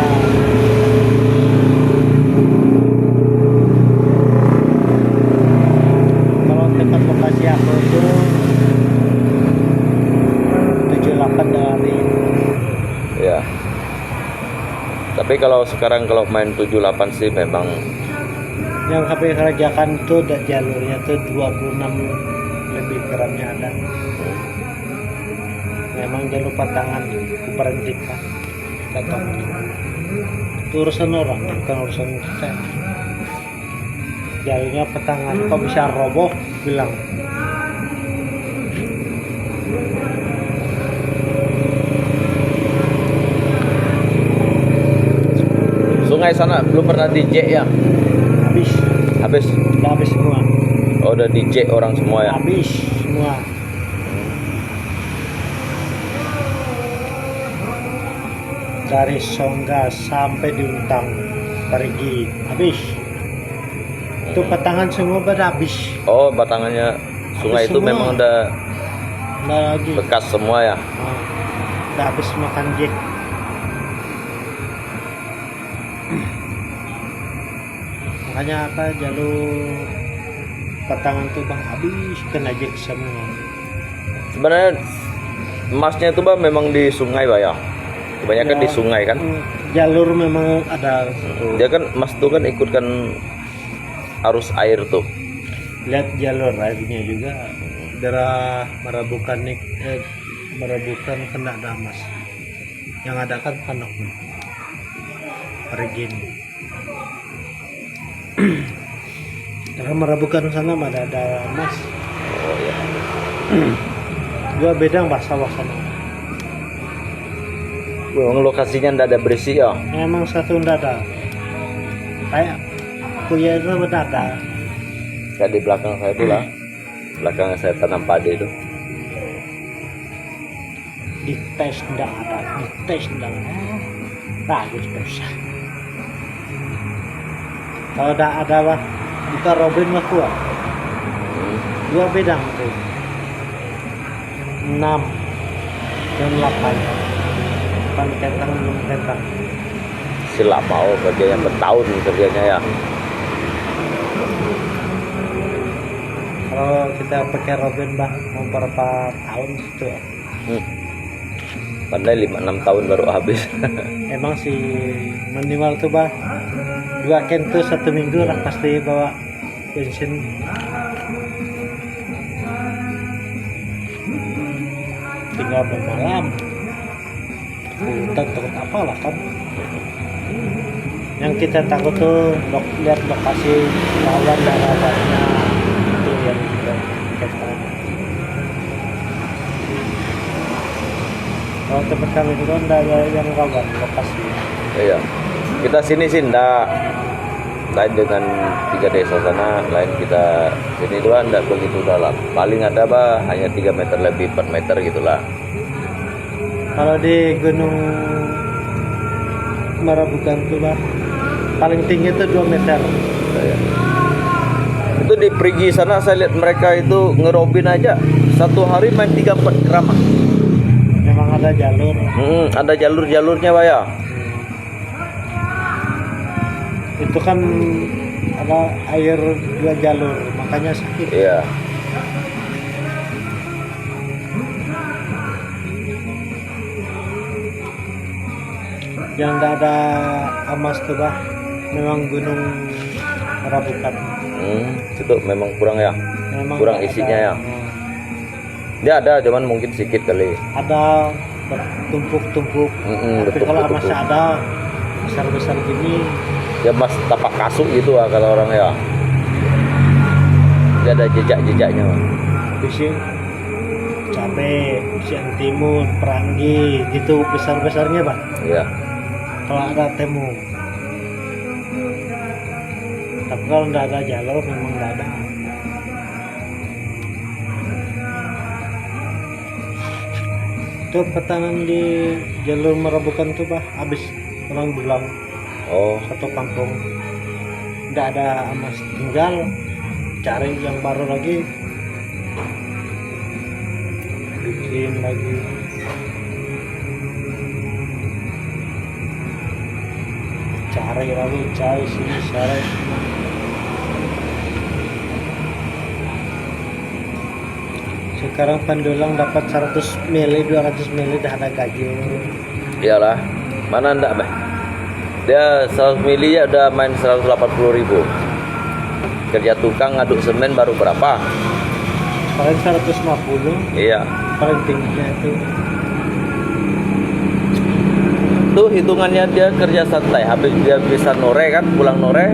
Tapi kalau sekarang kalau main 78 sih memang Yang kami kerjakan itu jalurnya tuh 26 lebih gramnya ada. Memang jalur patangan diberhentikan. Datang. Itu urusan orang, bukan urusan kita. Jalurnya patangan, kok bisa roboh? Bilang. sungai sana belum pernah dijek ya. Habis, Habis. udah habis semua. Oh, udah dijek orang semua ya. Habis semua. Dari Songga sampai di Untang pergi habis. Itu patangan semua pada habis. Oh, batangannya sungai Habis itu semua. memang udah Nggak lagi. bekas semua ya. Nah, udah habis makan jack. Makanya apa jalur patangan tuh bang habis kena jack semua. Sebenarnya emasnya itu Bang memang di sungai Bang ya. Kebanyakan Ya, di sungai kan. Jalur memang ada. Dia kan emas tuh kan ikutkan arus air tuh. Lihat jalur airnya juga daerah Marabukan kena damas. Yang ada kan Panok pergi ini. Daerah Marabukan sana ada emas. Oh ya. Dua bedang bawah sana. Memang lokasinya ndak ada bersih ya. Memang satu ndak ada. Kayak kuya itu ada. Kayak di belakang saya itu lah. Belakang saya tanam padi itu. Di tes ndak ada. Di tes ndak ada. Bagus dosa. Kalau ndak ada lah, buka Robin mah kuat. Dua bedang tuh. 6 dan 8. Pan ketang belum ketang. Sila mau kerjanya bertahun kerjanya ya. Kalau kita pakai Robin bah mau berapa tahun situ ya? Pandai 5-6 tahun baru habis. Emang sih minimal tuh bah 2 ken tuh 1 minggu lah pasti bawa bensin. Tinggal bermalam. Takut apalah kan? Yang kita takut tuh lihat lokasi lawan darahnya itu yang kita. Kalau tempat kami itu kan ada yang rawan lokasi. Iya. Kita sini sih ndak. Lain dengan 3 desa sana, lain kita sini dulu ndak begitu dalam. Paling ada bah hanya 3 meter lebih 4 meter gitulah. Kalau di Gunung Marabukan tuh bah paling tinggi itu 2 meter. Iya. Itu di Perigi sana saya lihat mereka itu ngerobin aja 1 hari main 3-4 gram. Memang ada jalur. Ada jalur-jalurnya Pak ya. Itu kan ada air 2 jalur, makanya sakit. Iya. Yang nggak ada amas tuh bah, memang Gunung Marabukan. Itu memang kurang ya. Memang Kurang nggak isinya ada. ya. Dia ada, cuman mungkin sedikit kali. Ada bertumpuk-tumpuk. Tapi kalau bertumpuk-tumpuk. masih ada besar-besar gini, Ya mas tapak kasuk gitu kata orang ya. Dia ada jejak-jejaknya. Bang. bisa cabai, bisa timun, peranggi, gitu besar-besarnya bah. Iya. Kalau ada temu. Tapi kalau nggak ada jalur memang nggak ada. Itu petangan di jalur Marabukan tuh bah habis orang bilang Oh, satu kampung nggak ada amas, tinggal cari yang baru lagi, bikin lagi. Cari lagi, cari sini, cari. Sekarang pendulang dapat 100 mili, 200 mili dah ada gaji. iyalah. Mana ndak, Beh? Dia 100 mili ya udah main 180.000. Kerja tukang ngaduk semen baru berapa? Paling 150. Iya. Paling tingginya itu. Tuh hitungannya dia kerja santai, habis dia bisa nore kan, pulang nore,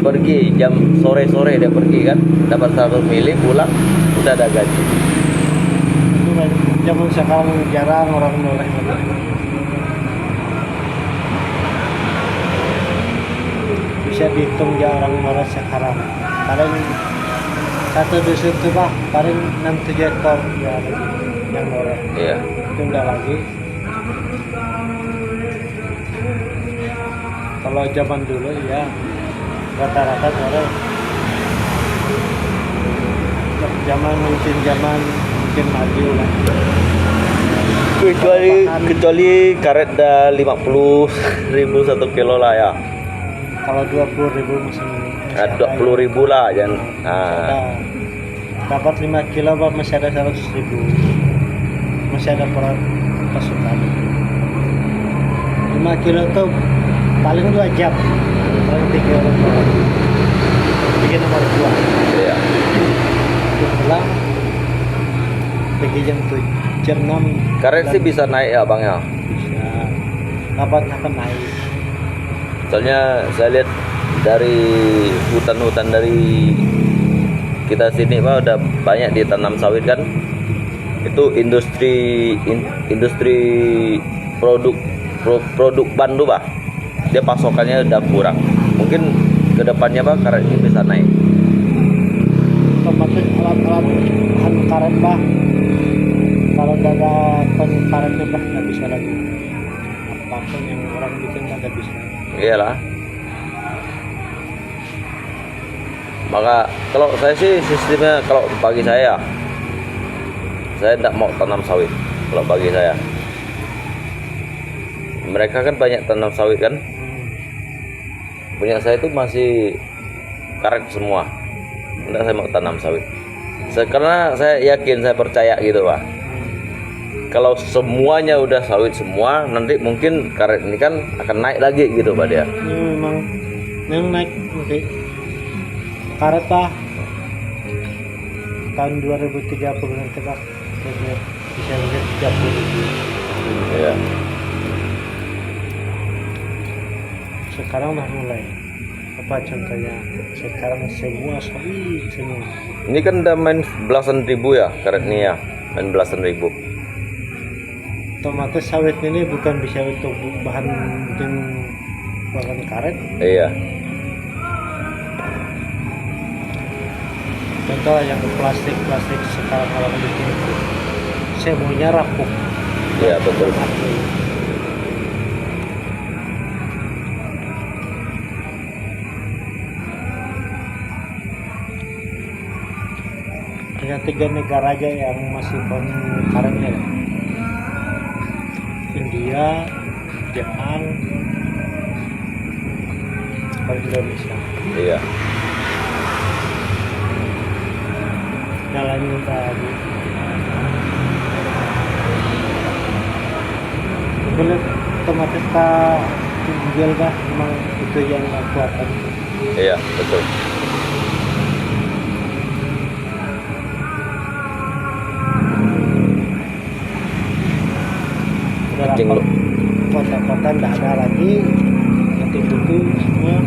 pergi jam sore-sore dia pergi kan, dapat 100 mili pulang, udah ada gaji. Itu kan zaman sekarang jarang orang noleh. Bisa dihitung ya orang noleh sekarang. Paling satu dusun tuh bah, paling 6-7 ekor ya yang noleh. Iya. Itu enggak lagi. Kalau zaman dulu ya rata-rata orang zaman mungkin maju lah. Kecuali karet dah 50.000 1 kilo lah ya. Kalau 20.000 masih 20.000 lah jangan. ada. Dapat 5 kilo bah, masih ada 100.000. Masih ada pasukan. 5 kilo tuh paling 2 jam. Paling 3 orang bikin nomor 2. Iya. Pulang pergi jam 6. Karet sih bisa naik ya bang ya. Bisa. Kapan naik. Soalnya saya lihat dari hutan-hutan dari kita sini pak udah banyak ditanam sawit kan. Itu industri produk ban tuh pak. Dia pasokannya udah kurang. Mungkin kedepannya pak karet ini bisa naik. Otomatis alat-alat bahan karet bah. Kalau ada bahan karetnya bah nggak bisa lagi. Apapun yang orang bikin nggak bisa. Iyalah. Maka kalau saya sih sistemnya kalau bagi saya tidak mau tanam sawit kalau bagi saya. Mereka kan banyak tanam sawit kan. Punya saya itu masih karet semua. Tidak saya mau tanam sawit. Karena saya yakin, saya percaya gitu pak. Kalau semuanya udah sawit semua, nanti mungkin karet ini kan akan naik lagi gitu pak dia. Ini memang naik nanti. Karet pak tahun 2030 nanti pak bisa lebih 30.000. Iya. Sekarang udah mulai. Apa contohnya? Sekarang semua sawit semua. Ini kan udah main belasan ribu ya karet ini ya, main belasan ribu. Otomatis sawit ini bukan bisa untuk bahan bikin bahan karet. Iya. Contoh yang plastik sekarang orang bikin semuanya rapuh. Iya betul. Hanya 3 negara aja yang masih bahan karetnya. India, Jepang, dan Indonesia. Iya. Yang lain minta lagi. Boleh otomatis tak jual bah, memang itu yang kuatan. Iya betul. Kencing lu. Kota-kota tidak ada lagi, nanti butuh semua.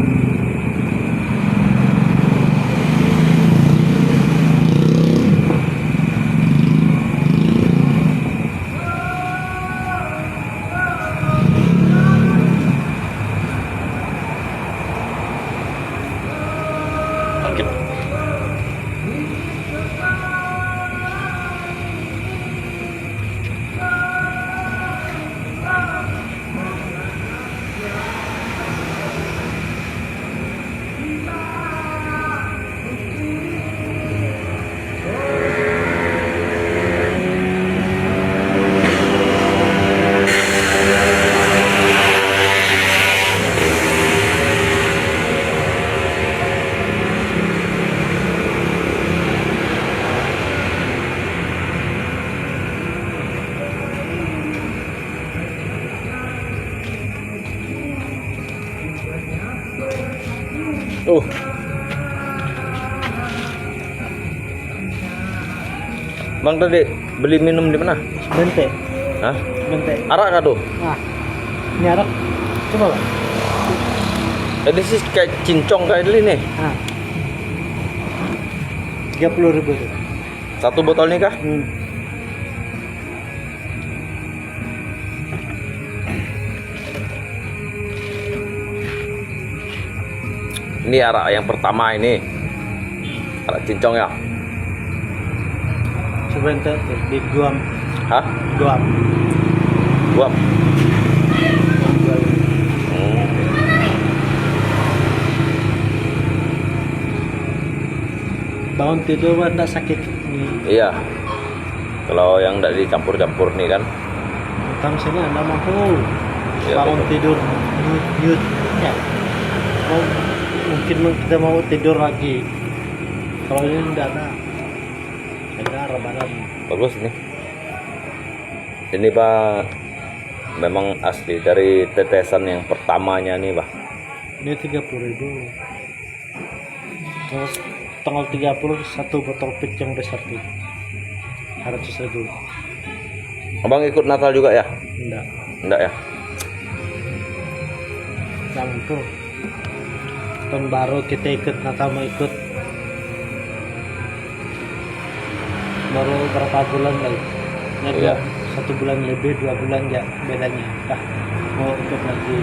Bang tadi beli minum di mana? Bente. Hah? Bente. Arak kah tuh? Nah, ini arak. Coba lah. Ini sih kayak cincong kayak ini nih. Nah. 30.000 tuh. Satu botol nih kah? Ini arak yang pertama ini. Arak cincong ya. Sebentar tuh di Guam. Hah? Guam. Guam. Bangun tidur mah enggak sakit nih. Iya. Kalau yang tidak dicampur-campur nih kan. Kamu sini anda mampu Iya, bangun betul. tidur nyut ya. Mungkin kita mau tidur lagi. Kalau ini enggak ada. Ada rebahan. Bagus nih. Ini Pak memang asli dari tetesan yang pertamanya nih Pak. Ini 30.000. Terus tanggal 30 satu botol pit yang besar tuh 100.000. Abang ikut Natal juga ya? Enggak. Enggak ya? Yang itu tahun baru kita ikut, Natal mau ikut. Baru berapa bulan lagi? Ya, Iya. 1 bulan lebih, 2 bulan ya bedanya. Mau ikut lagi.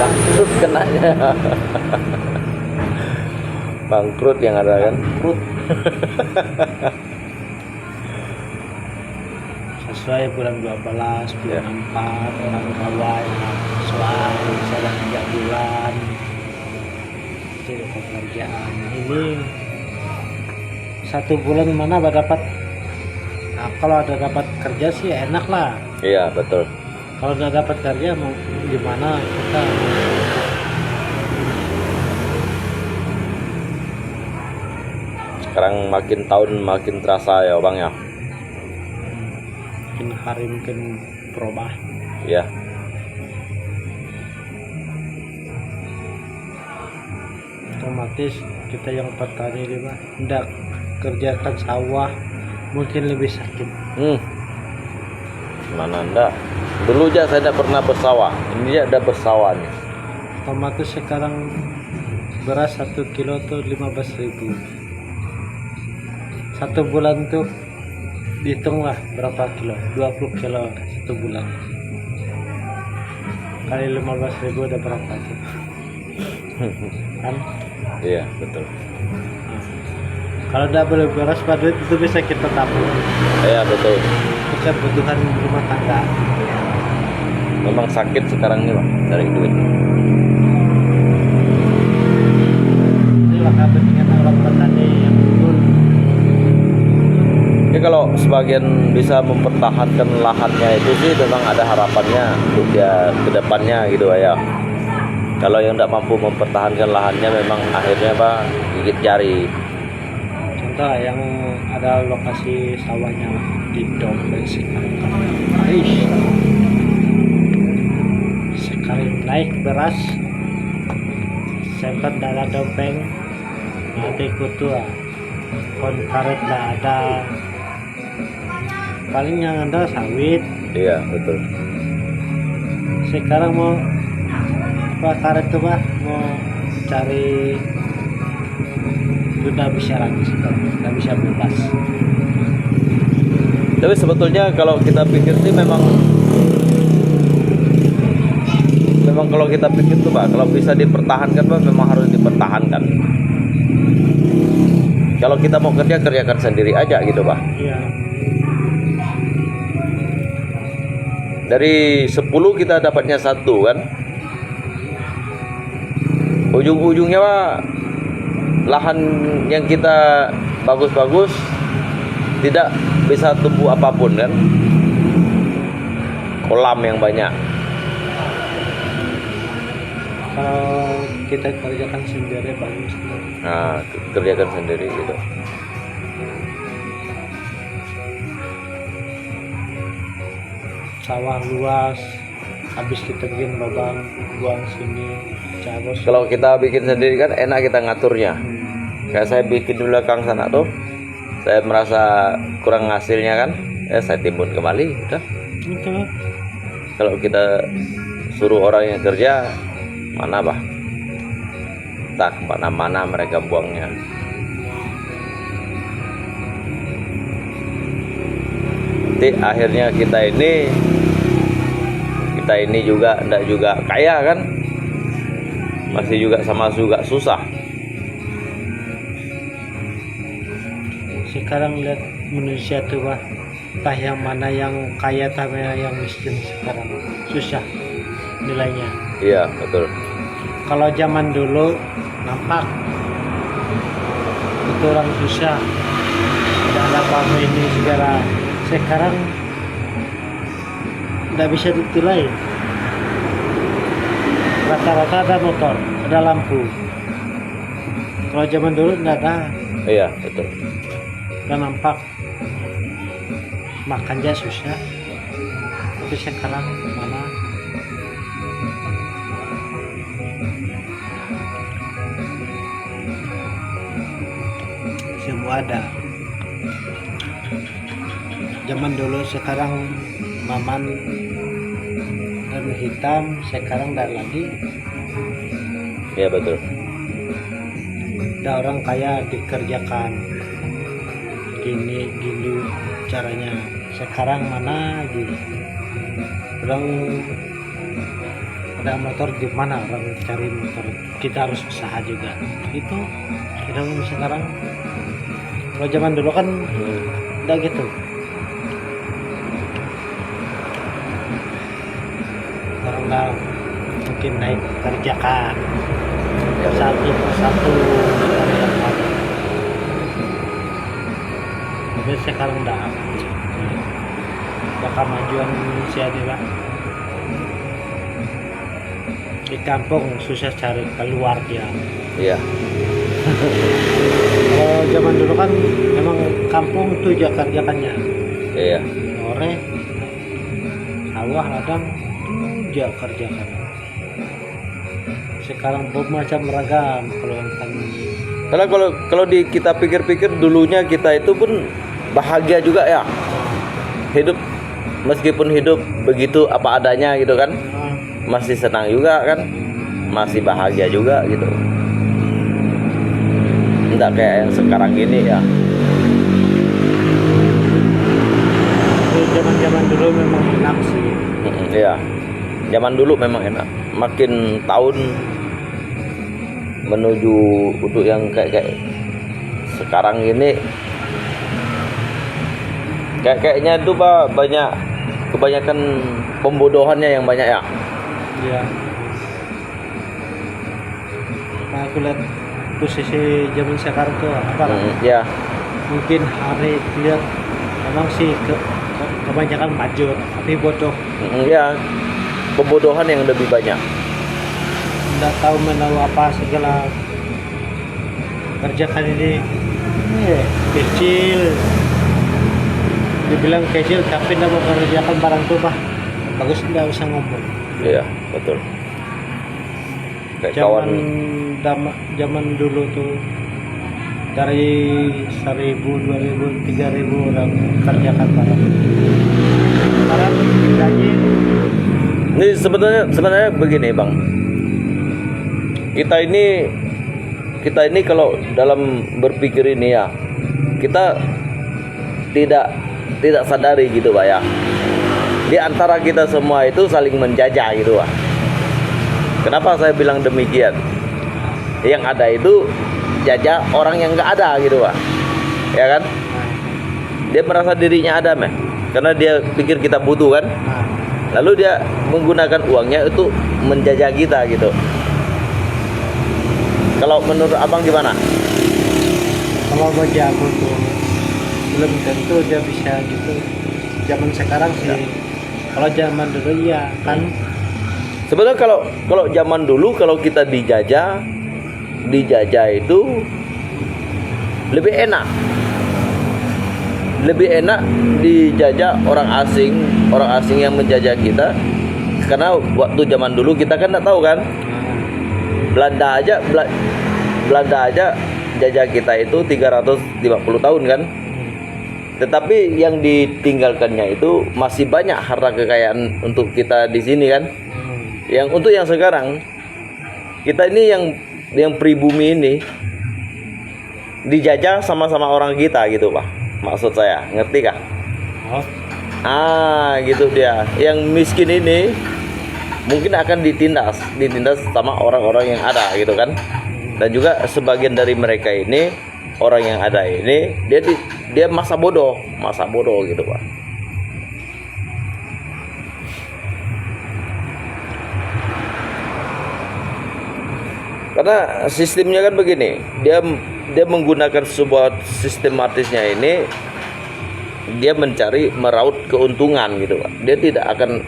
Bangkrut kenanya. Bangkrut yang ada kan? Perut. Sesuai bulan 12, bulan 4 orang kawai soal misalnya 3 bulan tidak pekerjaan ini 1 bulan mana dapat. Nah, kalau ada dapat kerja sih enak lah. Iya betul. Kalau nggak dapat kerja mau gimana kita. Sekarang makin tahun makin terasa ya Bang ya. Mungkin hari mungkin berubah. Iya. Otomatis kita yang petani ini mah hendak kerjakan sawah mungkin lebih sakit. Mana enggak? Dulu aja saya tidak pernah bersawah. Ini ada bersawah nih. Otomatis sekarang beras 1 kilo tuh 15.000. 1 bulan tuh dihitunglah berapa kilo, 20 kilo 1 bulan kali 15.000 udah berapa tuh kan. Iya betul. Kalau udah beli beras pada duit itu bisa kita tabung. Iya betul. Itu kebutuhan rumah tangga. Memang sakit sekarang nih Bang dari duit. Ini lah kepentingan orang petani yang betul. Ya kalau sebagian bisa mempertahankan lahannya itu sih memang ada harapannya untuk dia ke depannya gitu ya. Kalau yang tidak mampu mempertahankan lahannya memang akhirnya Pak gigit jari. Contoh yang ada lokasi sawahnya di Dompeng sekali naik beras sempat dalam Dompeng nanti kutu kon karet dah ada paling yang ada sawit. Iya betul. Sekarang mau apa karet tuh Pak mau cari udah bisa lagi sekarang udah bisa bebas. Tapi sebetulnya kalau kita pikir sih memang kalau kita pikir tuh Pak, kalau bisa dipertahankan Pak memang harus dipertahankan. Kalau kita mau kerja kerjakan sendiri aja gitu Pak. Iya. Dari 10 kita dapatnya 1 kan. Ujung-ujungnya Pak lahan yang kita bagus-bagus tidak bisa tumbuh apapun kan. Kolam yang banyak. Kalau kita kerjakan sendiri bagus. Nah, kerjakan sendiri gitu. Sawah luas habis kita bikin lubang buang sini cabut. Kalau kita bikin sendiri kan enak kita ngaturnya. Kayak saya bikin di belakang sana tuh, saya merasa kurang hasilnya kan, saya timbun kembali, udah. Itu Kalau kita suruh orang yang kerja, mana bah? Tak mana-mana mereka buangnya. Nanti akhirnya kita ini juga enggak juga kaya kan, masih juga sama juga susah. sekarang lihat manusia tuh bah, entah yang mana yang kaya, entah mana yang miskin sekarang susah nilainya. Iya betul. Kalau zaman dulu nampak itu orang susah, tidak ada apa ini segala. Sekarang tidak bisa ditilai. Rata-rata ada motor, ada lampu. Kalau zaman dulu tidak ada. Iya betul. Dan nampak makan aja susah, tapi sekarang mana semua ada. Zaman dulu sekarang maman dan hitam, sekarang tidak lagi. Iya betul. Ada orang kaya dikerjakan gini caranya. Sekarang mana lagi orang ada motor, di mana orang cari motor? Kita harus usaha juga. Itu kita sekarang. Kalau zaman dulu kan udah gitu. Orang udah mungkin naik kerjakan satu persatu. Tapi sekarang enggak. Kemajuan Indonesia ini lah. Di kampung susah cari keluar dia. Iya. Kalau zaman dulu kan memang kampung tuh kerjakannya. Iya. Sore sawah ladang tuh kerjakan. Sekarang bermacam ragam keluarkan. Karena kalau kita pikir-pikir dulunya kita itu pun bahagia juga ya. Hidup meskipun hidup begitu apa adanya gitu kan. Masih senang juga kan. Masih bahagia juga gitu. Enggak kayak yang sekarang gini ya. Zaman-zaman dulu memang enak sih. Iya. Zaman dulu memang enak. Makin tahun menuju untuk yang kayak sekarang ini kayaknya itu banyak kebanyakan pembodohannya yang banyak ya. Iya. Nah, aku lihat posisi zaman sekarang tuh apa? Ya. Mungkin hari lihat memang sih kebanyakan maju tapi bodoh. Ya. Pembodohan yang lebih banyak. Tidak tahu menahu apa segala kerjakan ini kecil, dibilang kecil tapi tidak mau kerjakan barang tuh bah bagus, tidak usah ngomong. Iya betul. Kayak kawan Zaman dulu tuh dari 1.000, 2.000, 3.000 orang kerjakan barang. Sekarang gaji. Ini sebenarnya begini bang. Kita ini kalau dalam berpikir ini ya, kita tidak sadari gitu Pak ya. Di antara kita semua itu saling menjajah gitu Pak. Kenapa saya bilang demikian? Yang ada itu jajah orang yang nggak ada gitu Pak. Ya kan? Dia merasa dirinya ada meh, karena dia pikir kita butuh kan. Lalu dia menggunakan uangnya itu menjajah kita gitu. Kalau menurut abang gimana? Kalau bagi aku tuh belum tentu dia bisa gitu. Zaman sekarang sih. Kalau zaman dulu ya kan. Sebenarnya kalau zaman dulu kalau kita dijajah itu lebih enak. Lebih enak dijajah orang asing yang menjajah kita karena waktu zaman dulu kita kan nggak tahu kan, Belanda aja jajah kita itu 350 tahun kan. Tetapi yang ditinggalkannya itu masih banyak harta kekayaan untuk kita di sini kan. Yang untuk yang sekarang kita ini yang pribumi ini dijajah sama-sama orang kita gitu Pak. Maksud saya, ngerti kah? Oh, Gitu dia. Yang miskin ini mungkin akan ditindas sama orang-orang yang ada gitu kan. Dan juga sebagian dari mereka ini, orang yang ada ini, dia masa bodoh gitu Pak. Karena sistemnya kan begini, dia menggunakan sebuah sistematisnya ini, dia meraup keuntungan gitu Pak. Dia tidak akan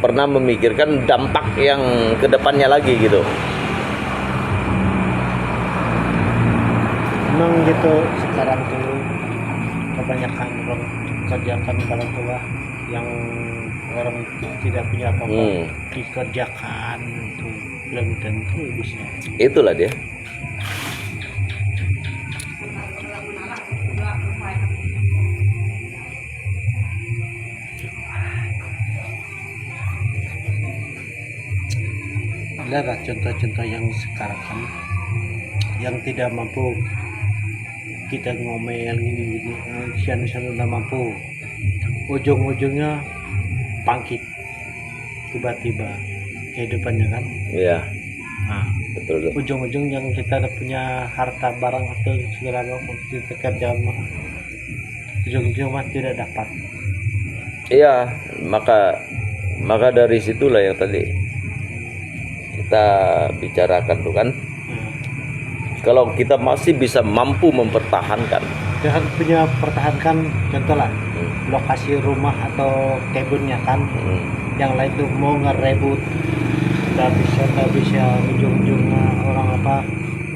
pernah memikirkan dampak yang kedepannya lagi gitu. memang gitu sekarang tuh kebanyakan orang kerjakan orang tua yang orang tidak punya apa-apa dikerjakan itu belum tentu bisa. Itulah dia. Adalah contoh-contoh yang sekarang kan yang tidak mampu kita ngomel gini-gini, sian-sian udah mampu, ujung-ujungnya bangkit tiba-tiba kehidupannya kan. Iya. Nah, Betul. ujung-ujung yang kita ada punya harta barang atau segala macam kita kerja mah ujung-ujung mah tidak dapat. Iya, maka dari situlah yang tadi kita bicarakan tuh kan. Kalau kita masih bisa mampu mempertahankan, Jangan punya pertahankan contoh lah lokasi rumah atau kebunnya kan. Yang lain tuh mau ngerebut nggak bisa ujung-ujungnya orang apa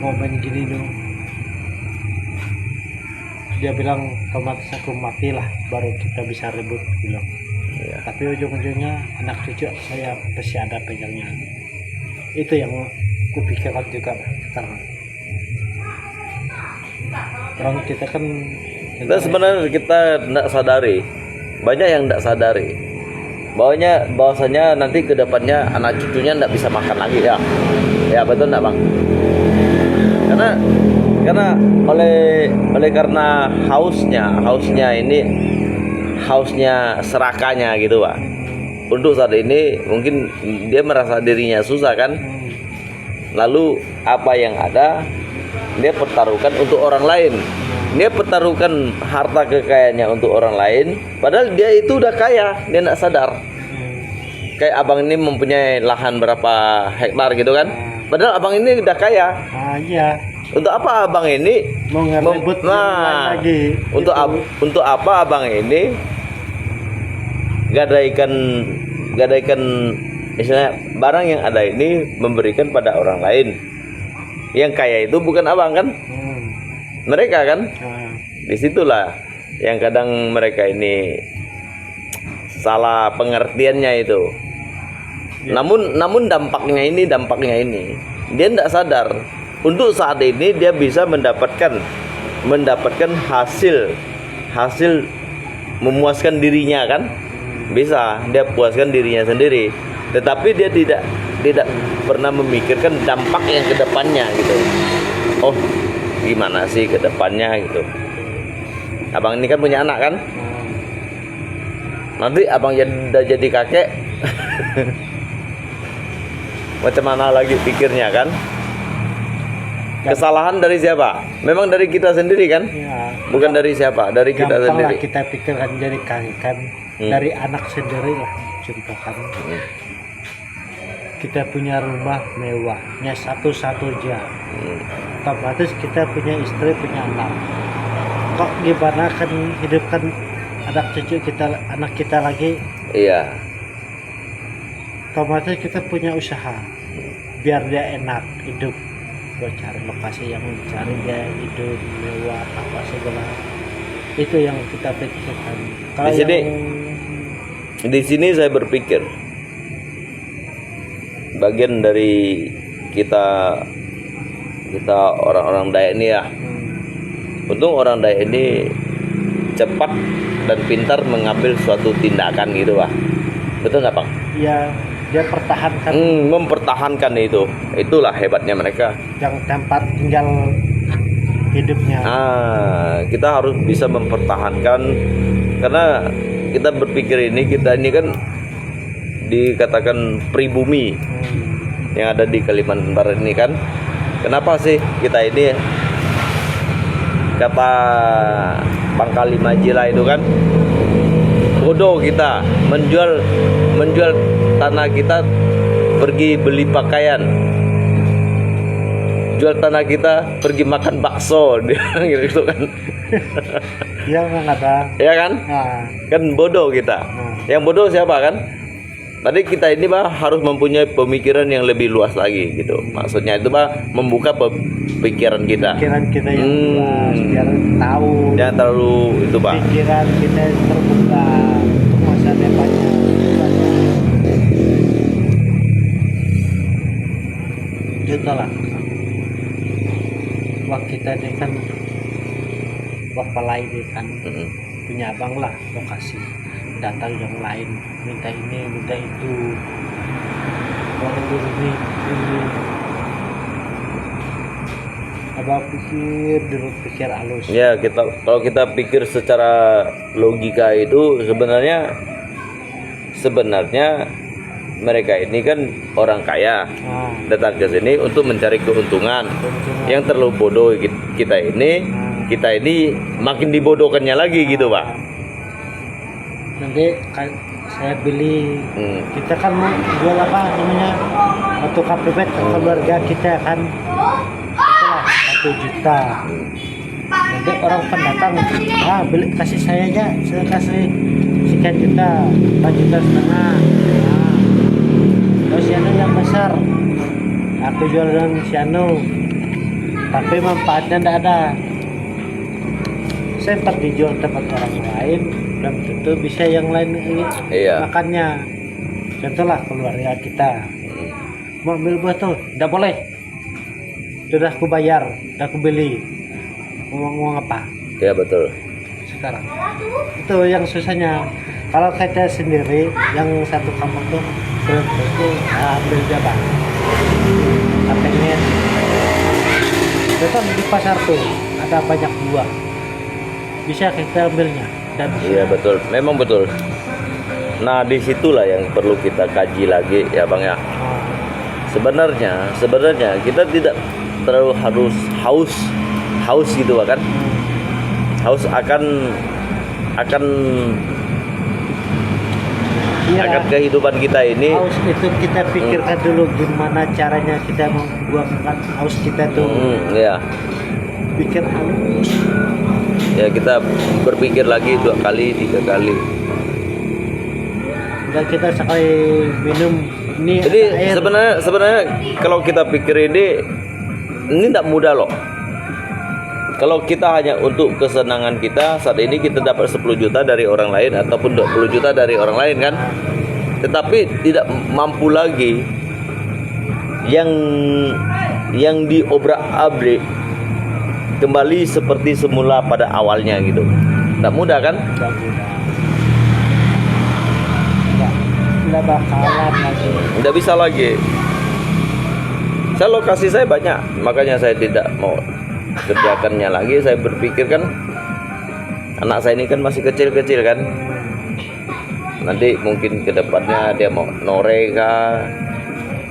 ngomongin gini tuh dia bilang otomatis aku mati lah baru kita bisa rebut bilang. ya. Tapi ujung-ujungnya anak cucu saya pasti ada pegangnya. Itu yang kupikirkan juga sekarang. Orang kita kan Kita sebenarnya kita tidak sadari, banyak yang tidak sadari, bahwasanya nanti kedepannya anak cucunya tidak bisa makan lagi ya, ya betul tidak bang? Karena karena hausnya serakanya gitu pak. Untuk saat ini mungkin dia merasa dirinya susah kan, lalu apa yang ada dia pertaruhkan untuk orang lain. Dia pertaruhkan harta kekayaannya untuk orang lain, padahal dia itu udah kaya, dia tidak sadar. Kayak abang ini mempunyai lahan berapa hektar gitu kan, padahal abang ini udah kaya. iya. Untuk apa abang ini Mau ngerebut lagi. Untuk apa abang ini gadaikan misalnya barang yang ada ini memberikan pada orang lain. Yang kaya itu bukan abang kan, mereka kan. Disitulah yang kadang mereka ini salah pengertiannya itu. Namun dampaknya ini dia tidak sadar. Untuk saat ini dia bisa mendapatkan hasil memuaskan dirinya kan, bisa dia puaskan dirinya sendiri. Tetapi dia tidak pernah memikirkan dampak yang kedepannya gitu. Oh, gimana sih kedepannya gitu. Abang ini kan punya anak kan, nanti abang jadi kakek, macam mana lagi pikirnya kan? Kesalahan dari siapa? Memang dari kita sendiri kan? Ya, bukan dari siapa? Dari kita gampang sendiri. lah kita pikirkan jadi kakek kan dari anak sendiri lah contohkan. Kita punya rumah mewahnya satu-satunya, otomatis kita punya istri, punya anak. Kok gimana kan hidupkan anak cucu kita, anak kita lagi? Iya. Otomatis kita punya usaha biar dia enak hidup. Buat cari lokasi yang cari dia hidup mewah apa segala. Itu yang kita pikirkan. Di sini saya berpikir bagian dari kita orang-orang Dayak ini ya. Untung orang Dayak ini cepat dan pintar mengambil suatu tindakan gitu Pak. Betul nggak Bang? Ya, dia pertahankan Mempertahankan itu. Itulah hebatnya mereka. yang tempat tinggal hidupnya. Kita harus bisa mempertahankan, karena kita berpikir kita ini kan dikatakan pribumi yang ada di Kalimantan Barat ini kan. Kenapa sih kita ini, kata Bang Kalimajila itu kan, bodoh kita menjual tanah kita pergi beli pakaian, jual tanah kita pergi makan bakso gitu kan. Dia nggak ada. Ya kan? Nah, Kan bodoh kita. Yang bodoh siapa kan? Tadi kita ini harus mempunyai pemikiran yang lebih luas lagi gitu. Maksudnya itu membuka pikiran kita. pikiran kita yang luas, biar tahu. Jangan terlalu itu Pikiran kita terbuka untuk masa depannya. Contoh lah, wah kita ini kan Palai ini kan punya abang lah, lokasi datang yang lain minta ini minta itu, orang ini abang pikir halus. Ya, kalau kita pikir secara logika itu sebenarnya mereka ini kan orang kaya datang ke sini untuk mencari keuntungan. Yang terlalu bodoh kita ini makin dibodohkannya lagi gitu Pak. Nanti kan saya beli, kita kan mau jual apa namanya atau KPP ke keluarga kita kan, itulah 1 juta. Nanti orang pendatang beli kasih saya aja, saya kasih sekian juta, 4,5 juta. Terus siano yang besar aku jual dengan siano, tapi manfaatnya tidak ada. Saya pergi jual tempat orang lain, belum tentu bisa yang lain makannya. Contohlah keluarga kita mau ambil buah tuh, tidak boleh. Sudah aku bayar, sudah aku beli. Ngomong apa? Ya betul. Sekarang itu yang susahnya. Kalau kita sendiri, yang satu kampung tuh belum tentu ambil jabat. Pengen. Kita di pasar tuh ada banyak buah. Bisa kita ambilnya dan Iya betul, memang betul. Nah disitulah yang perlu kita kaji lagi ya Bang ya. Sebenarnya kita tidak terlalu harus haus gitu kan. Haus akan kehidupan kita ini. Haus itu kita pikirkan dulu gimana caranya kita membuangkan haus kita tuh. Ya. Pikir halus. Ya kita berpikir lagi 2 kali 3 kali. Dan kita sekali minum ini. Jadi sebenarnya kalau kita pikir ini tidak mudah loh. Kalau kita hanya untuk kesenangan kita, saat ini kita dapat 10 juta dari orang lain ataupun 20 juta dari orang lain kan, tetapi tidak mampu lagi yang diobrak-abrik kembali seperti semula pada awalnya gitu. Tak mudah kan? Tidak mudah. Tidak bakalan lagi. Tidak bisa lagi. Lokasi saya banyak, makanya saya tidak mau kerjakannya lagi. Saya berpikir kan anak saya ini kan masih kecil-kecil kan. Nanti mungkin kedepannya dia mau nore kah,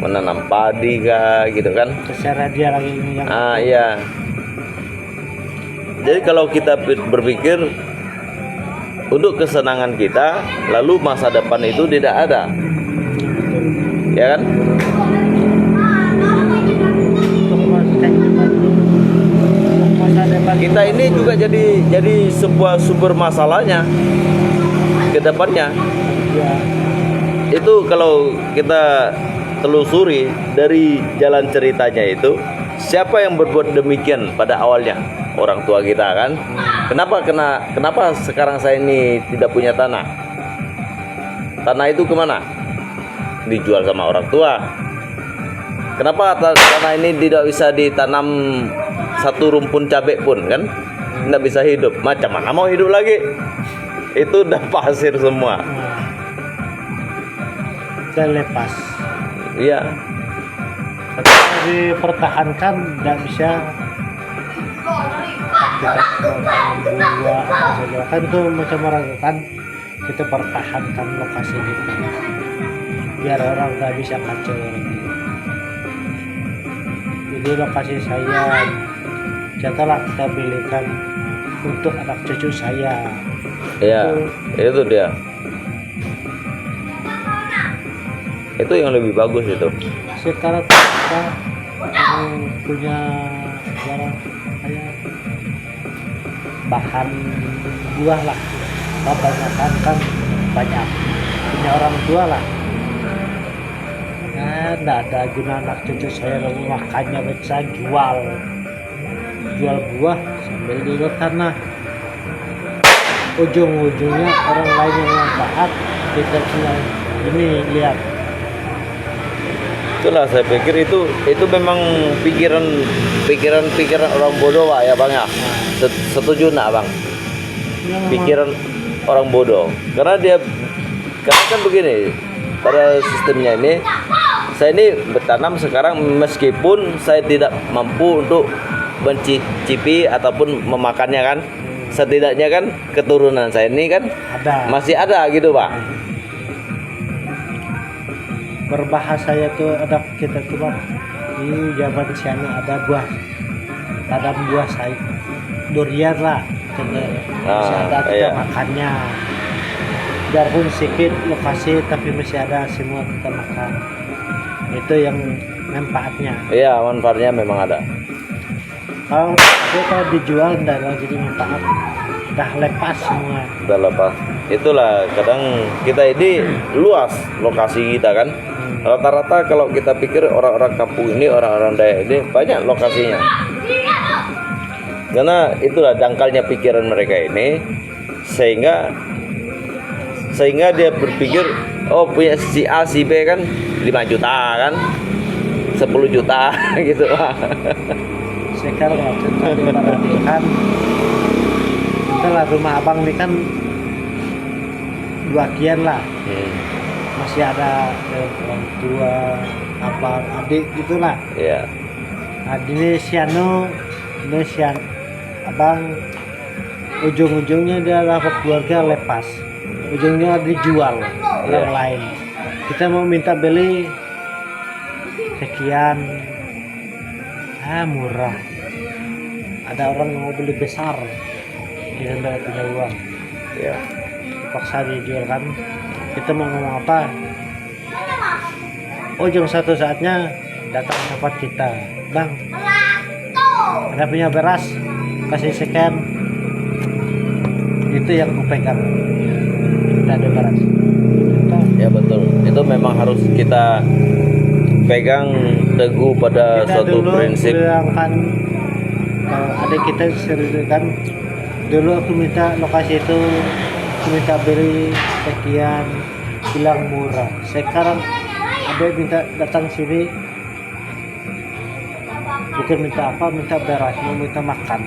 menanam padi kah gitu kan. Terserah dia lagi ini yang Iya. Jadi kalau kita berpikir untuk kesenangan kita, lalu masa depan itu tidak ada, ya kan? Kita ini juga jadi sebuah sumber masalahnya ke depannya. Itu kalau kita telusuri dari jalan ceritanya itu, siapa yang berbuat demikian pada awalnya? Orang tua kita kan. Kenapa sekarang saya ini tidak punya tanah? Tanah itu kemana? Dijual sama orang tua. Kenapa tanah ini tidak bisa ditanam satu rumpun cabai pun kan? Tidak bisa hidup. Macam mana mau hidup lagi? Itu udah pasir semua. Dan lepas. Iya. Tapi dipertahankan tidak bisa. Kita tanam buah apa saja kan itu macam orang kan kita pertahankan lokasi kita biar orang nggak bisa kacau lagi. Jadi lokasi saya jatahlah kita belikan untuk anak cucu saya. Iya, itu dia. Itu yang lebih bagus itu. Sekarang kita punya barang kayak bahan buah lah, kebanyakan kan banyak punya orang tua lah. Nah, enggak ada guna anak cucu saya lalu makannya bisa jual buah sambil di tanah. Ujung-ujungnya orang lain yang manfaat kita punya ini lihat. Itulah saya pikir itu memang pikiran orang bodoh Pak ya Bang ya. Setuju nak Bang? Pikiran orang bodoh. Karena kan begini, pada sistemnya ini saya ini bertanam sekarang meskipun saya tidak mampu untuk mencicipi ataupun memakannya kan, setidaknya kan keturunan saya ini kan masih ada gitu Pak. Berbahasa itu ada kita coba di zaman siang ada buah saya durian lah masih ada kita makannya biarpun sedikit lokasi tapi masih ada semua kita makan itu yang manfaatnya. Iya manfaatnya memang ada. Kalau kita dijual tidak lagi jadi manfaat udah lepas semua. Udah lepas. Itulah kadang kita ini luas lokasi kita kan. Rata-rata kalau kita pikir orang-orang kampung ini, orang-orang daerah ini banyak lokasinya. Karena itulah dangkalnya pikiran mereka ini sehingga dia berpikir oh punya si A si B kan 5 juta kan 10 juta gitu Pak. Sekarang waktu itu diperhatikan itulah rumah abang ini kan 2 kian lah. Masih ada orang tua, abang, adik gitulah. Iya. Nah, ini siano, abang ujung-ujungnya dia adalah keluarga lepas. Ujungnya dijual orang lain. Kita mau minta beli sekian, murah. Ada orang mau beli besar, kita tidak punya uang. Iya. Paksa dijual kan. Kita mau ngomong apa? Ujung satu saatnya datang tempat kita, Bang. Ada punya beras, kasih sekian. Itu yang kupegang. Kita ada beras. Ya betul. Itu memang harus kita pegang teguh pada kita suatu dulu prinsip. Kan, ada kita kan. Dulu aku minta lokasi itu, aku minta beli sekian, bilang murah. Sekarang ada minta datang sini, bukan minta apa, minta beras, mau minta makan.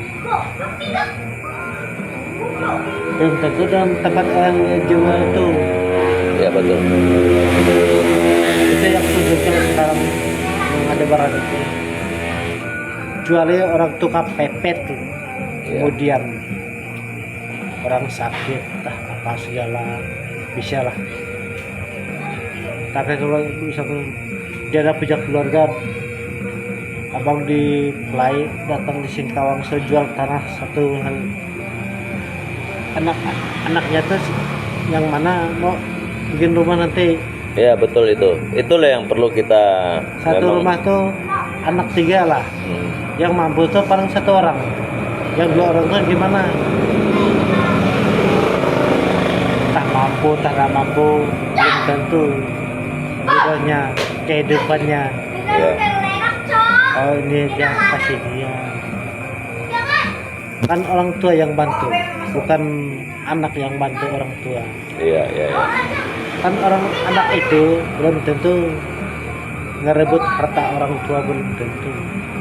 Belum tentu dalam tempat orang jual itu. Ya betul. Itu yang tunjukkan sekarang yang ada barang itu. Jualnya orang tukang pepet tuh. Kemudian orang sakit, apa segala bisa lah. Tapi kalau misalnya dia ada punya keluarga, abang di Play datang di Singkawang sejual tanah satu anaknya tuh yang mana mau bikin rumah nanti. Ya betul itu. Itulah yang perlu kita. Satu rumah tuh anak 3 lah. Yang mampu tuh paling 1 orang. Yang 2 orang tuh gimana? Tak mampu, tak mampu, belum tentu. Bedanya kehidupannya. Ya. Oh ini dia kasih dia. Kan orang tua yang bantu, bukan anak yang bantu orang tua. Iya. Kan anak itu belum tentu ngerebut harta orang tua belum tentu.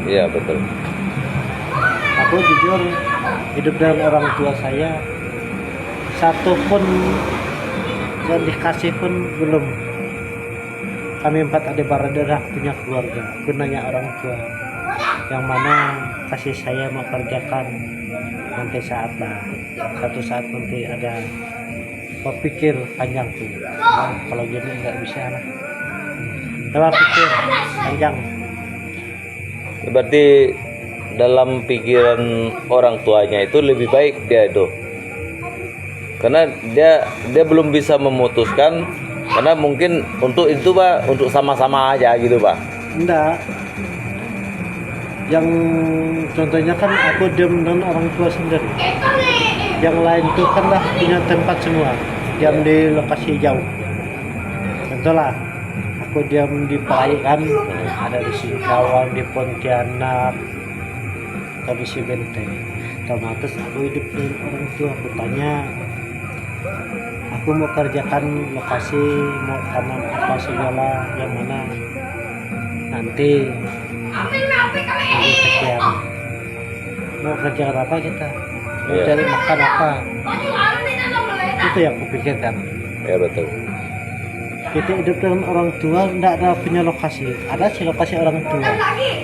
Iya betul. Aku jujur hidup dengan orang tua saya satu pun yang dikasih pun belum. Kami 4 adik beradik punya keluarga. Aku nanya orang tua yang mana kasih saya mau kerjakan nanti satu saat nanti ada berpikir panjang tuh. Nah, kalau gini nggak bisa lah. Coba pikir panjang. Berarti dalam pikiran orang tuanya itu lebih baik dia itu. Karena dia belum bisa memutuskan karena mungkin untuk itu Pak, untuk sama-sama aja gitu Pak. Enggak. Yang contohnya kan aku diam dengan orang tua sendiri. Yang lain tuh kan lah punya tempat semua. Diam di lokasi jauh. Contohlah, aku diam di Pelayan, ada di Singkawang, di Pontianak, atau di Cibenteng. Otomatis aku hidup dengan orang tua. Aku tanya, aku mau kerjakan lokasi, mau tanam apa segala, yang mana nanti sekian. Mau kerjakan apa kita? Mau cari makan apa? Itu yang kupikirkan. Ya betul. Kita hidup dengan orang tua, tidak ada punya lokasi. Ada sih lokasi orang tua,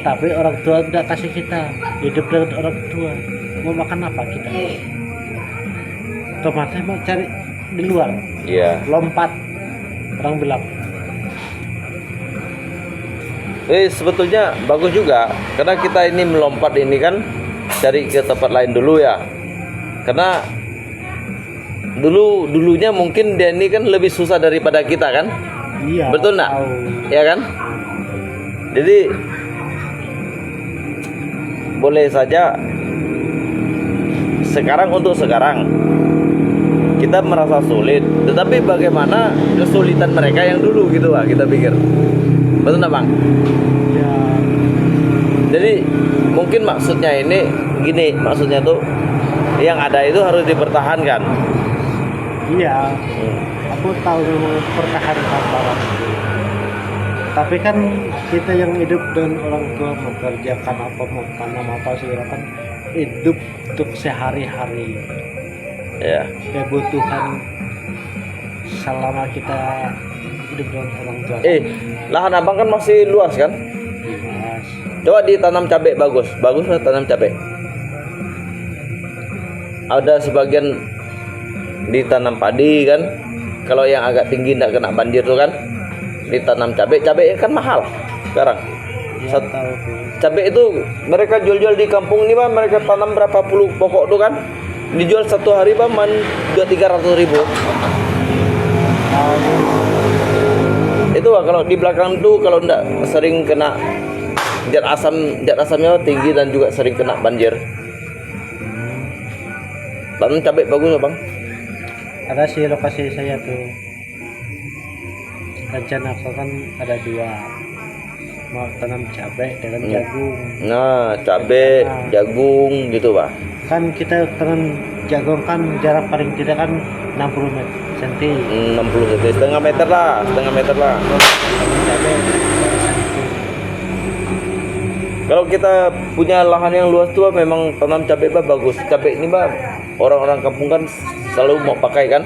tapi orang tua tidak kasih kita. Hidup dengan orang tua, mau makan apa kita? Otomatis mau cari di luar. Iya. Lompat, orang bilang. Sebetulnya bagus juga karena kita ini melompat ini kan cari ke tempat lain dulu ya. Karena dulunya mungkin dia ini kan lebih susah daripada kita kan? Iya. Betul nggak? Tahu. Ya kan? Jadi boleh saja sekarang untuk sekarang kita merasa sulit, tetapi bagaimana kesulitan mereka yang dulu gitu Pak, kita pikir. Betul nggak Bang? Ya. Jadi mungkin maksudnya ini gini, maksudnya tuh yang ada itu harus dipertahankan. Iya. Aku tahu pertahankan barang. Tapi kan kita yang hidup dengan orang tua mengerjakan apa, mau tanam apa segala kan hidup untuk sehari-hari. Ya. Kebutuhan selama kita hidup dengan orang tua. Lahan abang kan masih luas kan? Mas. Coba ditanam cabai bagus lah tanam cabai. Ada sebagian ditanam padi kan. Kalau yang agak tinggi tidak kena banjir tuh kan, ditanam cabai kan mahal sekarang. Ya, tahu tuh. Cabai itu mereka jual-jual di kampung ini Pak, mereka tanam berapa puluh pokok tuh kan, dijual satu hari Pak, 300.000. Itu Pak, kalau di belakang tuh kalau enggak sering kena zat asamnya tinggi dan juga sering kena banjir. Tanam cabai bagus Bang. Ada sih lokasi saya tuh. Rencana aku kan ada 2. Mau tanam cabai dengan jagung. Nah, cabai, jagung gitu Pak. Kan kita tanam jagung kan jarak paling tidak kan 60 cm. 60 cm, setengah meter lah. Cabai Kalau kita punya lahan yang luas tuh memang tanam cabai Pak bagus. Cabai ini Pak, orang-orang kampung kan selalu mau pakai kan.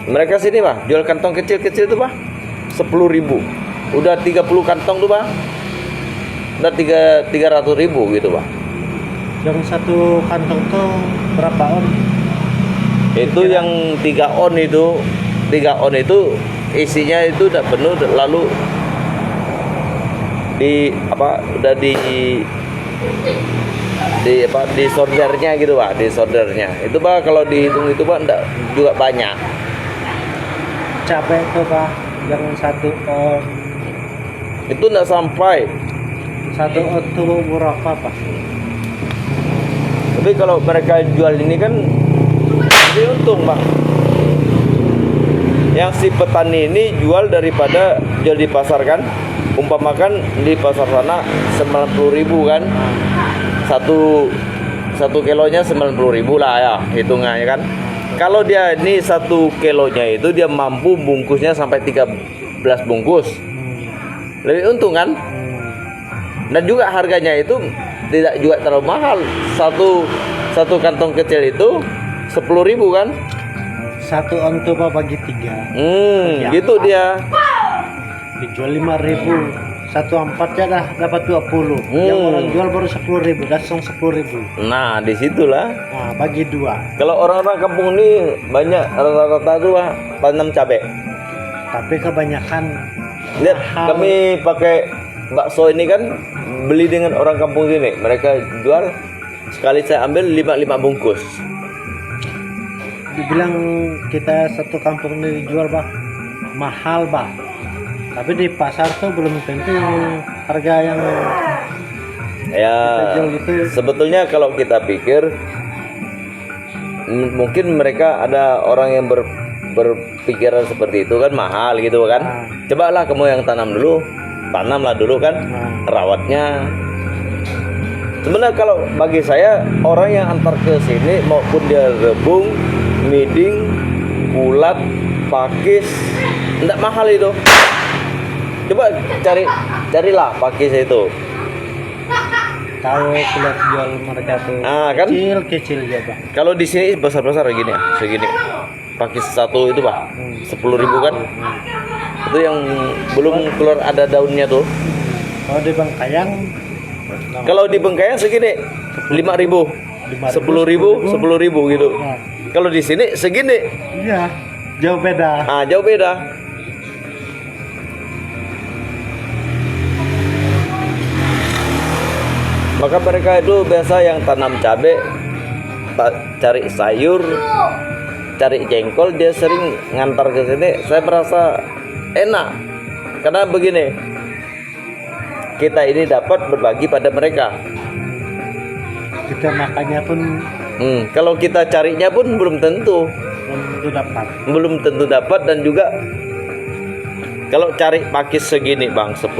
Mereka sini Pak, jual kantong kecil-kecil tuh Pak, 10.000. Udah 30 kantong tuh Pak, udah 300.000 gitu Pak. yang satu kantong tuh berapa on? Itu yang 3 on itu, 3 on itu isinya itu udah penuh, lalu udah di sordernya gitu Pak, di sordernya. Itu Pak kalau dihitung itu Pak enggak juga banyak. Cabai tuh Pak, yang 1 on. Itu enggak sampai. 1 on tuh berapa Pak? Tapi kalau mereka jual ini kan lebih untung Pak. Yang si petani ini jual daripada jual di pasar kan, umpamakan di pasar sana 90.000 kan, satu kilonya 90.000 lah ya hitungannya kan. Kalau dia ini 1 kilonya itu dia mampu bungkusnya sampai 13 bungkus. Lebih untung kan? Dan juga harganya itu tidak juga terlalu mahal. Satu kantong kecil itu 10.000 kan? Satu on coba bagi 3. Gitu dia. Dijual 5.000. Satu 4 ya dah dapat 20. Yang orang jual baru 10.000, langsung 10.000. Nah, disitulah. Nah, bagi 2. Kalau orang-orang kampung ini banyak rata-rata tuh tanam cabai. Tapi kebanyakan Lihat, mahal. kami pakai bakso ini kan beli dengan orang kampung sini. Mereka jual sekali saya ambil 5 bungkus. Dibilang kita satu kampung ini dijual bah mahal bah, tapi di pasar tuh belum tentu yang harga yang Ya, kita jual gitu. sebetulnya kalau kita pikir mungkin mereka ada orang yang berpikiran seperti itu kan mahal gitu kan. Cobalah kamu yang tanamlah dulu kan, rawatnya. Sebenarnya kalau bagi saya orang yang antar ke sini maupun dia rebung, miding, bulat, pakis, tidak mahal itu. Coba carilah pakis itu. Kalau kulit jual mereka tuh Kan? kecil ya bah. Kalau di sini besar-besar gini ya, segini. Pakis satu itu Pak, 10.000 kan? Itu yang belum keluar ada daunnya tuh. Kalau di Bangkayang, Kalau di Bengkayang segini 5.000, 10.000, 10.000 gitu. nah, Kalau di sini segini, iya jauh beda. jauh beda. Maka mereka itu biasa yang tanam cabai, cari sayur, cari jengkol, dia sering ngantar ke sini. Saya merasa enak karena begini, kita ini dapat berbagi pada mereka. Kita makannya pun Kalau kita carinya pun belum tentu dapat, dan juga kalau cari pakis segini bang 10.000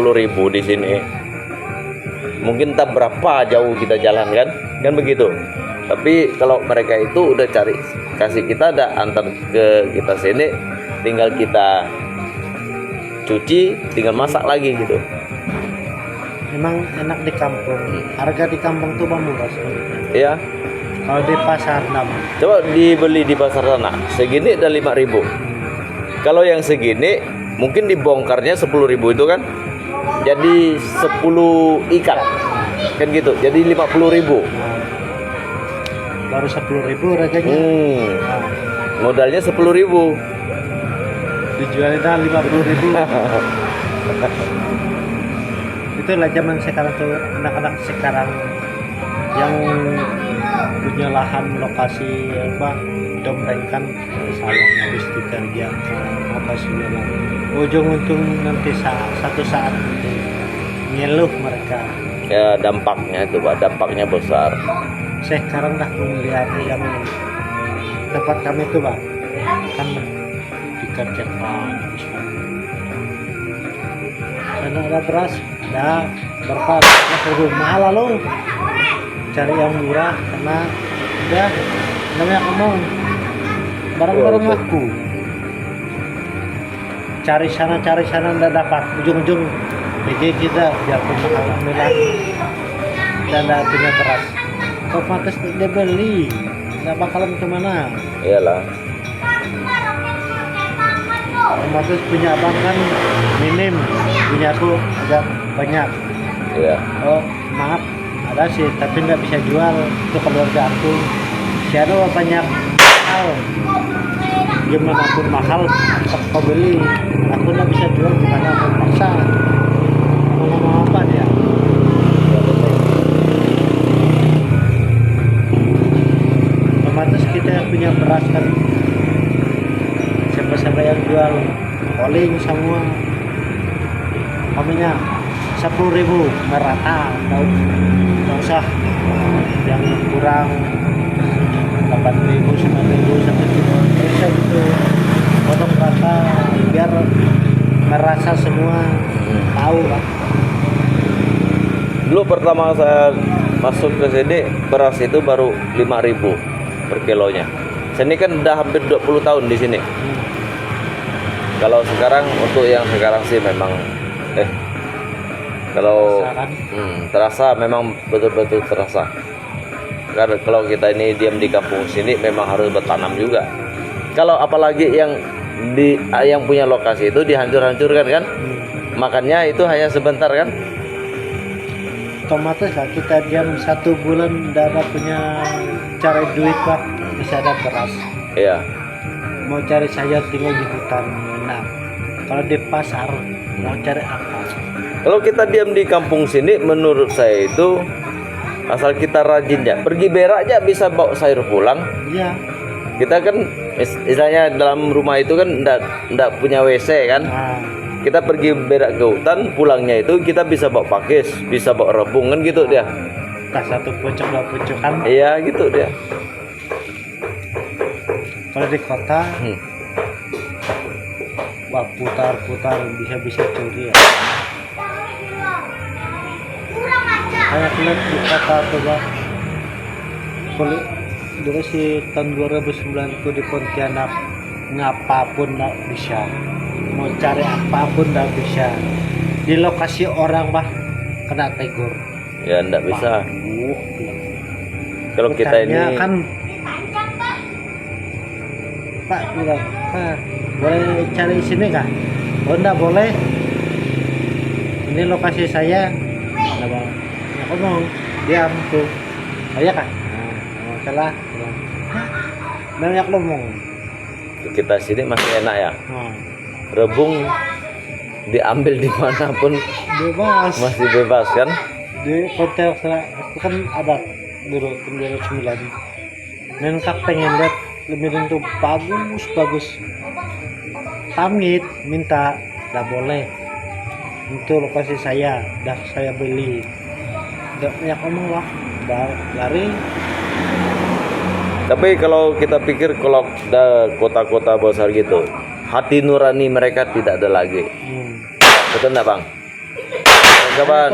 di sini, mungkin tak berapa jauh kita jalan kan begitu. Tapi kalau mereka itu udah kasih kita, ada antar ke kita sini, tinggal kita cuci, tinggal masak lagi gitu. memang enak di kampung. Harga di kampung tuh bang murah sebenarnya. Ya, Kalau di pasar nama coba dibeli di pasar sana segini udah 5.000. Kalau yang segini mungkin dibongkarnya 10.000 itu kan, jadi 10 ikat kan gitu, jadi 50.000. baru 10.000 harganya. Nah, Modalnya 10.000. dijualnya 50.000. Itulah zaman sekarang tuh, anak-anak sekarang yang punya lahan lokasi apa domrengkan sayang habis dikerja apa segala, ujung-ujung nanti satu saat nanti ngeluh mereka. Ya dampaknya itu Pak, dampaknya besar. Sekarang dah melihat yang tempat kami itu Pak, kan dikerjakan karena ada beras, ada berapa mahal lalu cari yang murah karena udah namanya ngomong barang-barang laku, cari sana udah dapat, ujung-ujung BG kita biarpun alhamdulillah dan ada punya beras otomatis dia beli, nggak bakalan kemana. Iyalah. Otomatis punya abang kan minim, punya aku agak banyak. Iya. Oh maaf, ada sih tapi nggak bisa jual untuk keluarga aku. Siapa banyak mahal, gimana pun mahal tetap kau beli. Aku nggak bisa jual, gimana pun paksa. Mau apa dia? Otomatis kita punya beras kan, siapa yang jual calling semua kaminya 10.000 merata, nggak usah yang kurang 8.000, 9.000, 1 juta gitu, potong rata biar merasa semua tahu lah. Dulu pertama saya masuk ke sini beras itu baru 5.000 per kilonya. Sini kan udah hampir 20 tahun di sini. Kalau sekarang, untuk yang sekarang sih memang Kalau Rasakan. terasa memang betul-betul terasa. Karena kalau kita ini diam di kampung sini memang harus bertanam juga. Kalau apalagi yang punya lokasi itu dihancur-hancurkan kan, makannya itu hanya sebentar kan. Otomatis lah kita diam 1 bulan tidak ada punya cari duit pak, bisa ada beras. Iya. Mau cari sayur tinggal di hutan enak. Kalau di pasar mau cari apa? Kalau kita diam di kampung sini, menurut saya itu asal kita rajin ya, pergi berak aja bisa bawa sayur pulang. Iya. Kita kan misalnya dalam rumah itu kan ndak punya WC kan. Nah, Kita pergi berak ke hutan, pulangnya itu kita bisa bawa pakis, bisa bawa rebung kan gitu dia. tak 1 pucuk 2 pucuk kan. Iya gitu dia. Kalau di kota, Hmm. wah putar-putar bisa curi ya. Kayak lihat di kota tuh bang, kulit dulu sih tahun 2009 tuh di Pontianak ngapapun nggak bisa, mau cari apapun nggak bisa. Di lokasi orang bah kena tegur. Ya ndak bisa. Kalau kita Hutannya ini kan Pak bilang, Pak boleh cari sini kah? Oh enggak boleh, ini lokasi saya. Nah, bang, ya, ngomong diam tuh, oh ya kah? Nah, salah. Banyak ngomong. kita sini masih enak ya. Nah, Rebung diambil dimanapun bebas. masih bebas kan. Di hotel saya, aku kan ada dulu 2009. Dan kak pengen lihat lebih itu bagus. Pamit minta, dah boleh. Itu lokasi saya, dah saya beli. Dah banyak omong lah, dah lari. Tapi kalau kita pikir kalau kota-kota besar gitu, hati nurani mereka tidak ada lagi. Betul enggak, Bang? Kawan,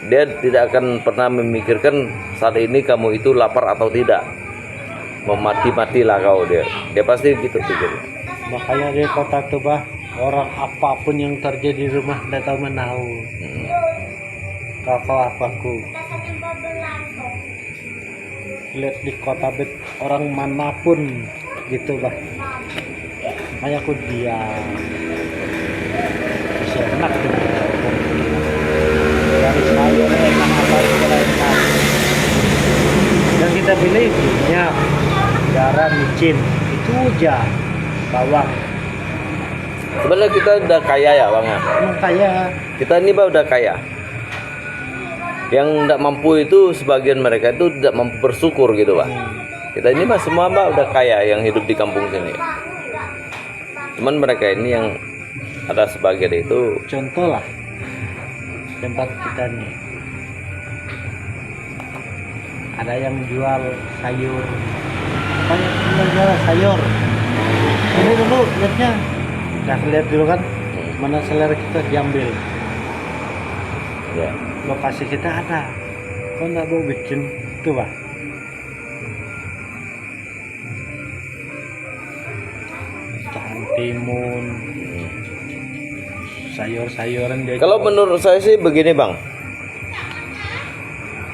dia tidak akan pernah memikirkan saat ini kamu itu lapar atau tidak. Mau mati-matilah kau dia. Dia pasti gitu pikir. Makanya di kota tuh bah, orang apapun yang terjadi di rumah tidak tahu menahu. Kau apaku. Lihat di kota bet orang manapun gitu bah. Makanya aku diam. Bisa enak tuh. Dari sayur enak apa juga enak. Yang kita pilih minyak, garam, micin, itu aja. Bawang. Sebenarnya kita udah kaya ya, Bang ya. Emang kaya. Kita ini Bang udah kaya. Yang tidak mampu itu sebagian mereka itu tidak mampu bersyukur gitu, Pak. Kita ini mah semua Mbak udah kaya yang hidup di kampung sini. Cuman mereka ini yang ada sebagian itu Contoh lah tempat kita nih. Ada yang jual sayur. Banyak yang jual sayur. Ini dulu lihatnya. Udah lihat dulu kan. Mana selera kita diambil. ya. Lokasi kita ada. Kok nggak mau bikin tuh Pak? Tahan timun. Sayur-sayuran dia. Kalau menurut saya sih begini Bang.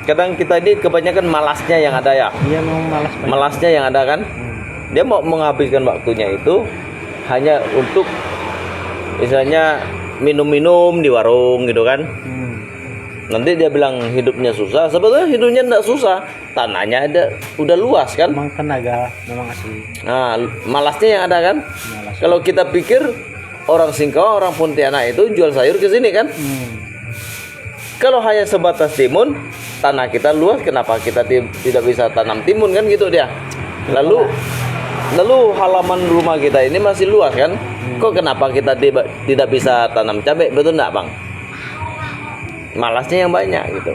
Kadang kita ini kebanyakan malasnya yang ada ya. Dia mau malas banyak. Malasnya yang ada kan. Dia mau menghabiskan waktunya itu hanya untuk misalnya minum-minum di warung gitu kan. Nanti dia bilang hidupnya susah. Sebetulnya hidupnya tidak susah. Tanahnya ada udah luas kan. Memang tenaga, memang asli. Nah, malasnya yang ada kan. Malas. Kalau kita pikir orang Singkawang, orang Pontianak itu jual sayur ke sini kan. Kalau hanya sebatas timun, tanah kita luas, kenapa kita tidak bisa tanam timun kan gitu dia. Lalu halaman rumah kita ini masih luas kan. Kok kenapa kita tidak bisa tanam cabai? Betul enggak, Bang? Malasnya yang banyak gitu.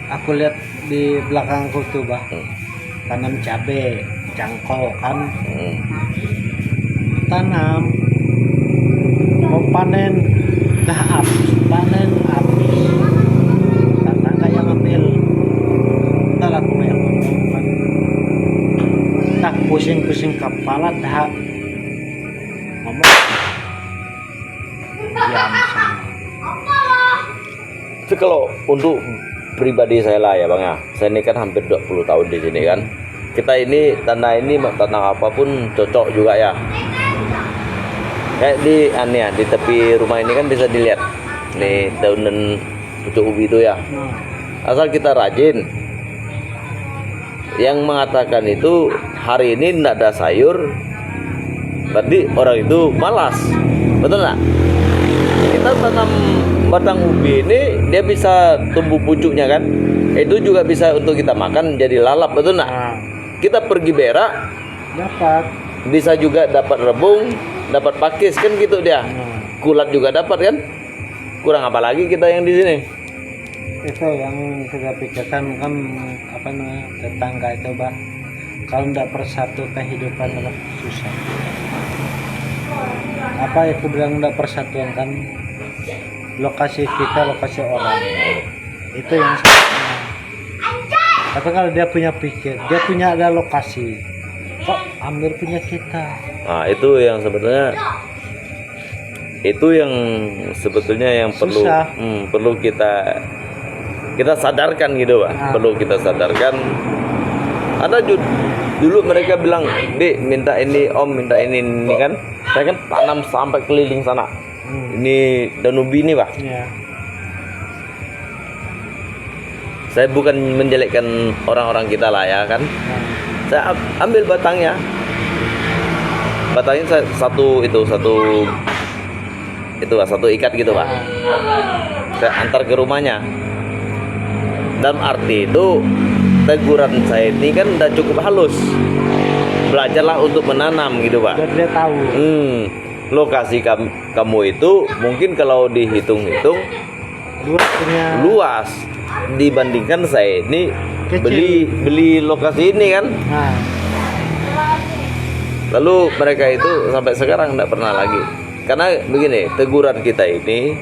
Aku lihat di belakangku tuh, Bah. Tanam cabai, cangkol kan. Tanam. Mau panen dah habis, panen habis. Karena kayak ngambil. Entar aku yang ngomong kan. Tak pusing-pusing kepala dah ngomong. Diam semua. Itu kalau untuk pribadi saya lah ya Bang ya. Saya ini kan hampir 20 tahun di sini kan. Kita ini tanah apapun cocok juga ya. Kayak di tepi rumah ini kan bisa dilihat. Nih daunan pucuk ubi itu ya. Asal kita rajin. Yang mengatakan itu hari ini tidak ada sayur, berarti orang itu malas. Betul nggak? Kita tanam batang ubi ini dia bisa tumbuh pucuknya kan, itu juga bisa untuk kita makan jadi lalap. Betul nggak? Kita pergi berak dapat, bisa juga dapat rebung, dapat pakis kan gitu dia. Kulat juga dapat kan. Kurang apa lagi kita yang di sini? Itu yang kita pikirkan kan apa namanya, tetangga itu bah, kalau tidak bersatu kehidupan adalah susah. Apa aku bilang tidak persatuan kan, lokasi kita, lokasi orang itu yang sebenarnya. Tapi kalau dia punya pikir, dia punya ada lokasi, kok ambil punya kita. Nah itu yang sebetulnya yang perlu kita sadarkan gitu Pak. Perlu kita sadarkan. Ada dulu mereka bilang, "Dek, minta ini, Om, minta ini kan." Saya kan tanam sampai keliling sana. Ini daun ubi ini, Pak. Ya. Saya bukan menjelekkan orang-orang kita lah ya kan. Saya ambil batangnya. Batangnya saya satu ikat gitu, Pak. Saya antar ke rumahnya. Dalam arti itu teguran saya ini kan udah cukup halus. Belajarlah untuk menanam gitu Pak. Biar dia tahu. Lokasi kamu itu mungkin kalau dihitung-hitung luas dibandingkan saya ini beli lokasi ini kan. Lalu mereka itu sampai sekarang tidak pernah lagi. Karena begini, teguran kita ini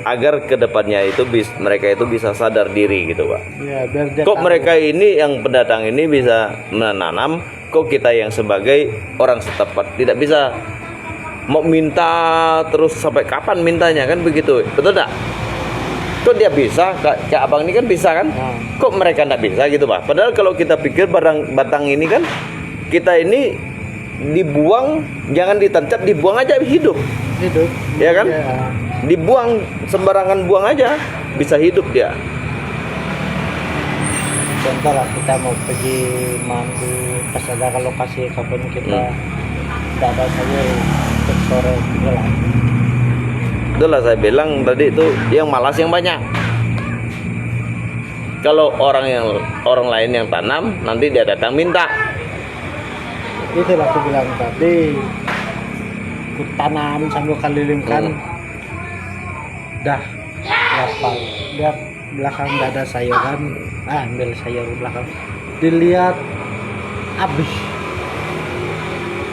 agar kedepannya itu mereka itu bisa sadar diri gitu Pak. Ya, kok tahu. Mereka ini yang pendatang ini bisa menanam, kok kita yang sebagai orang setempat tidak bisa, mau minta terus sampai kapan mintanya kan begitu, betul tak? Kok dia bisa, kayak abang ini kan bisa kan? Kok mereka tidak bisa gitu Pak? Padahal kalau kita pikir batang ini kan kita ini dibuang, jangan ditancap, dibuang aja hidup, ya kan? Ya. Dibuang sembarangan buang aja bisa hidup dia. Contoh lah kita mau pergi mandi pas ada ke lokasi kapan kita tidak ada sayur untuk sore lah. Itulah saya bilang tadi itu yang malas yang banyak. Kalau orang lain yang tanam nanti dia datang minta. Itulah aku bilang tadi, ku tanam sambil kelilingkan. Dah lapar, lihat belakang tidak ada sayuran, ambil sayur belakang, dilihat habis,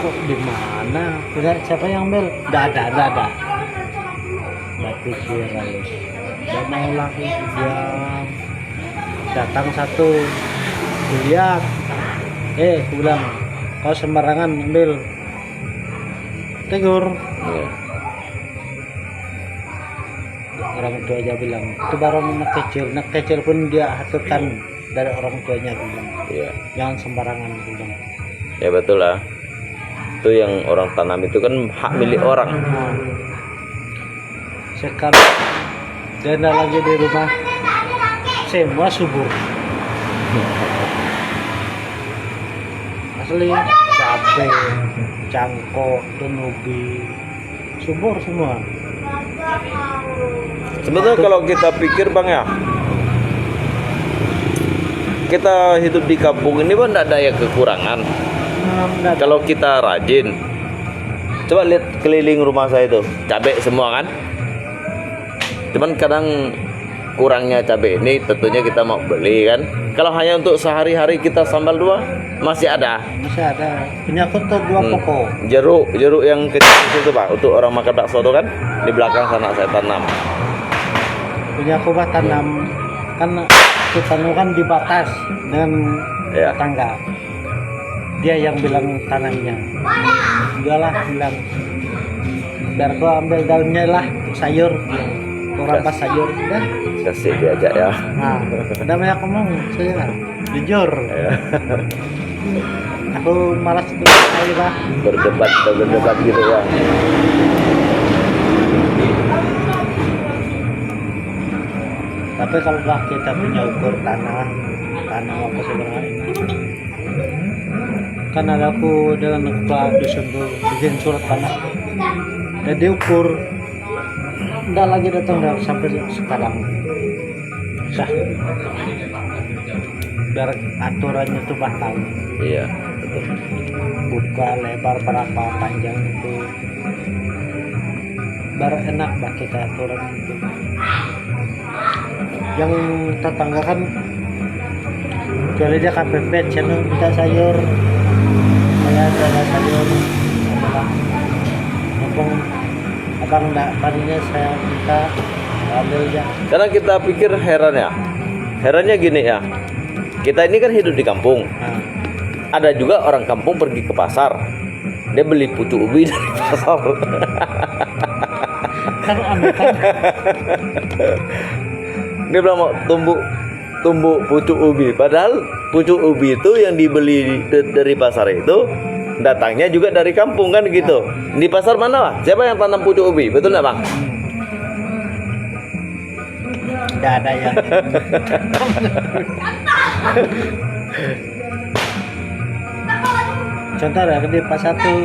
kok di mana? Siapa yang ambil? Tidak ada. Tidak pikir lalu, tidak mau lagi diam. Datang satu, dilihat, aku bilang, kau sembarangan ambil, tegur. Orang tua aja bilang itu baru anak kecil pun dia hasilkan dari orang tuanya bilang. Iya. Jangan sembarangan bilang. Ya betul lah. Itu yang orang tanam itu kan hak milik orang. Sekarang dia lagi di rumah semua subur. Asli cabai, cangkok, dan ubi subur semua. Sebetulnya kalau kita pikir Bang ya, kita hidup di kampung ini pun tidak ada yang kekurangan. Kalau kita rajin, coba lihat keliling rumah saya itu, cabai semua kan. Cuman kadang kurangnya cabai ini tentunya kita mau beli kan. Kalau hanya untuk sehari-hari kita sambal dua masih ada. Punya foto 2 pokok. Jeruk yang kecil itu Pak, untuk orang makan bakso itu kan di belakang sana saya tanam. Punya aku tanam kan kita kan di batas dengan tangga. Dia yang bilang tanamnya. Udahlah bilang, biar gua ambil daunnya lah sayur. orang pas sayur udah. Kasih diajak ya. Nah, udah banyak ngomong saya jujur. Ya. Aku malas sekali lah. Berdebat gitu ya. Tapi kalau lah kita punya ukur tanah apa sebenarnya kan ada aku dengan kepala dusun tuh bikin surat tanah dan diukur enggak lagi datang dari sampai sekarang sah biar aturannya tuh batal. Iya, betul. Buka lebar berapa panjang itu biar enak bah kita aturan itu. Yang tetangga kan kecuali dia KPP channel minta sayur saya ada sayur ngomong abang enggak tadinya saya minta ambil aja. Karena kita pikir herannya gini ya, kita ini kan hidup di kampung. Nah, Ada juga orang kampung pergi ke pasar, dia beli pucuk ubi dari pasar. kan aneh kan. Dia bilang mau tumbuk pucuk ubi, padahal pucuk ubi itu yang dibeli dari pasar itu datangnya juga dari kampung kan gitu. Di pasar mana Pak? Siapa yang tanam pucuk ubi? Betul nggak Bang? Nggak ada yang contoh ada di pasar tuh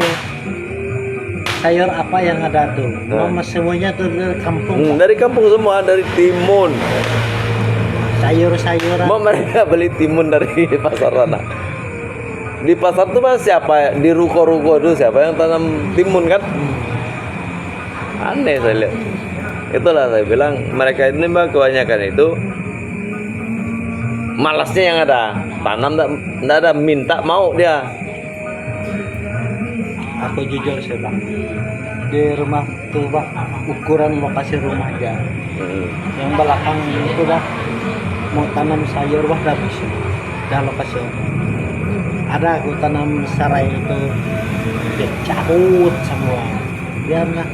sayur apa yang ada tuh mama semuanya tuh dari kampung. Dari kampung semua, dari timun. Sayur-sayuran Mau mereka beli timun dari pasar sana. Di pasar tuh Mas siapa? Di ruko-ruko itu siapa yang tanam timun kan? Aneh saya lihat. Itulah saya bilang mereka ini mah kebanyakan itu malasnya yang ada. Tanam enggak ada, minta mau dia. aku jujur sih bang di rumah tuh bang ukuran lokasi rumah aja yang belakang itu bang mau tanam sayur bang udah bisa udah lokasi ada aku tanam serai itu dia cabut semua biarlah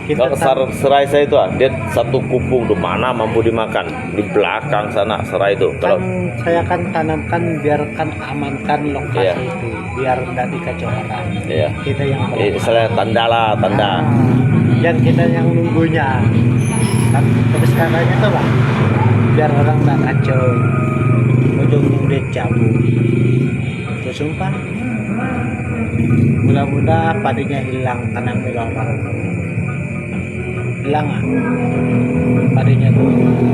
Kalau serai saya itu dia satu kupung tuh mana mampu dimakan di belakang sana serai itu. Kalau saya kan tanamkan biarkan amankan lokasi Iya. itu biar tidak dikacau orang. iya, Kita yang istilahnya tanda lah, tanda. yang kita yang nunggunya kan terus katanya tuh lah biar orang tidak kacau ujung-ujung dia cabut terus sumpah mudah-mudahan padinya hilang karena hilang padinya tuh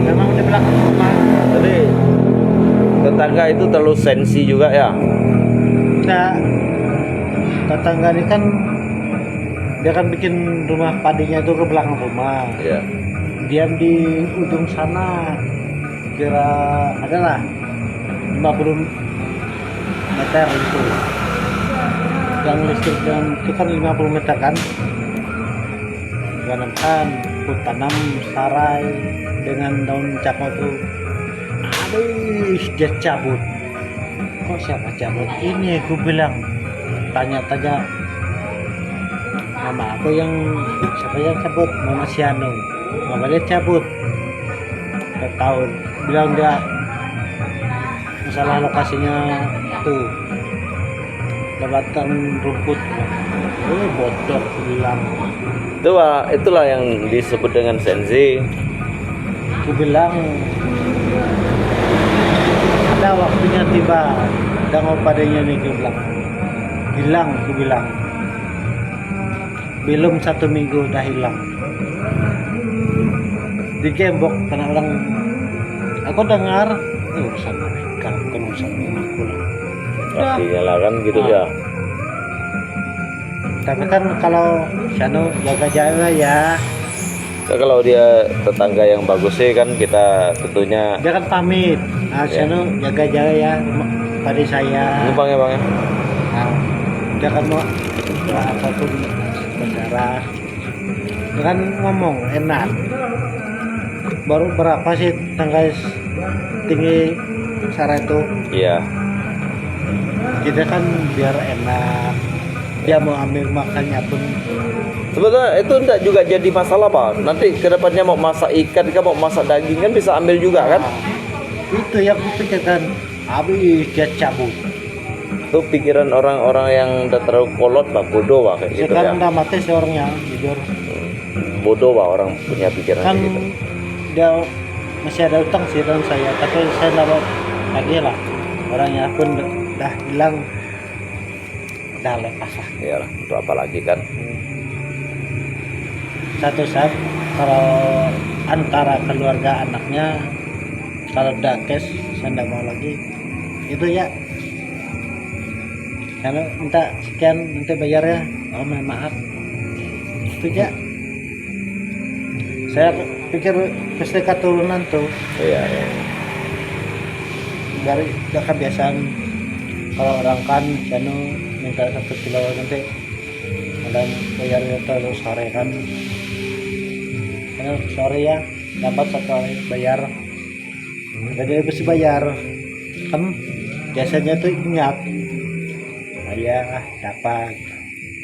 memang di belakang rumah. Jadi tetangga itu terlalu sensi juga ya. Nah, tetangga ini kan dia kan bikin rumah padinya itu ke belakang rumah. Iya. Diam di ujung sana kira adalah 50 meter itu. Yang listrik dan itu kan 50 meter kan. Tanamkan, tanam sarai dengan daun cakau tuh. Habis dia cabut. Kok siapa cabut? Ini aku bilang tanya-tanya mama aku yang siapa yang cabut, mama Siano. Mama dia cabut. Udah tahu bilang dia masalah lokasinya tuh jabatan rumput. Bodoh bilang. Itulah yang disebut dengan sensi. Aku bilang ada waktunya tiba dan mau padanya nih aku bilang hilang aku bilang belum 1 minggu udah hilang digembok karena orang aku dengar urusan mereka bukan urusan aku lah. Artinya lah kan gitu ya. Tapi kan kalau Shano jaga-jaga ya. Nah, kalau dia tetangga yang bagus sih kan kita tentunya. Dia kan pamit. Nah, Shano jaga-jaga ya pada saya. Ini bang ya. Nah, dia kan mau apapun saudara. Dia kan ngomong enak. Baru berapa sih tangga tinggi Sarah itu? Iya. Kita kan biar enak. Dia mau ambil makannya pun Sebetulnya itu enggak juga jadi masalah Pak. Nanti kedepannya mau masak ikan, kan mau masak daging kan bisa ambil juga kan? Itu yang kupikirkan. Habis dia cabut. Itu pikiran orang-orang yang udah terlalu kolot Pak, bodoh Pak kayak gitu ya. Sekarang udah mati seorangnya, jujur. Bodoh Pak orang punya pikiran Kan kayak gitu. dia masih ada utang sih dan saya, tapi saya nggak mau lagi lah. Orangnya pun udah bilang udah lepas lah. Iyalah, untuk apa lagi kan? Satu saat kalau antara keluarga anaknya kalau udah cash saya nggak mau lagi itu ya, kalau minta sekian nanti bayarnya, oh maaf itu ya. Saya pikir pasti keturunan tuh Iya, iya. dari udah kebiasaan kalau orang kan janu minta 1 kilo nanti dan bayarnya terus sore kan, karena sore ya dapat 1 hari bayar, jadi mesti bayar kan, biasanya tuh ingat ya dapat.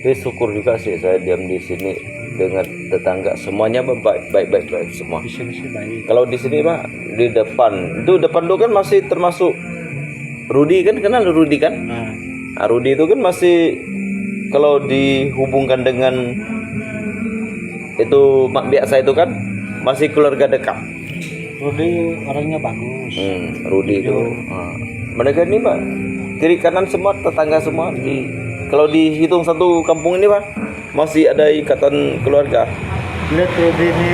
Tapi syukur juga sih saya diam di sini dengan tetangga semuanya baik semua. Bisa baik. Kalau di sini Pak, di depan tuh kan masih termasuk Rudi, kan kenal Rudi kan? Nah, Rudi itu kan masih, kalau dihubungkan dengan itu mak biasa itu kan masih keluarga dekat. Rudi orangnya bagus. Rudi itu. Nah, mereka ini Pak, kiri kanan semua tetangga semua kalau dihitung satu kampung ini Pak, masih ada ikatan keluarga. Lihat Rudi ini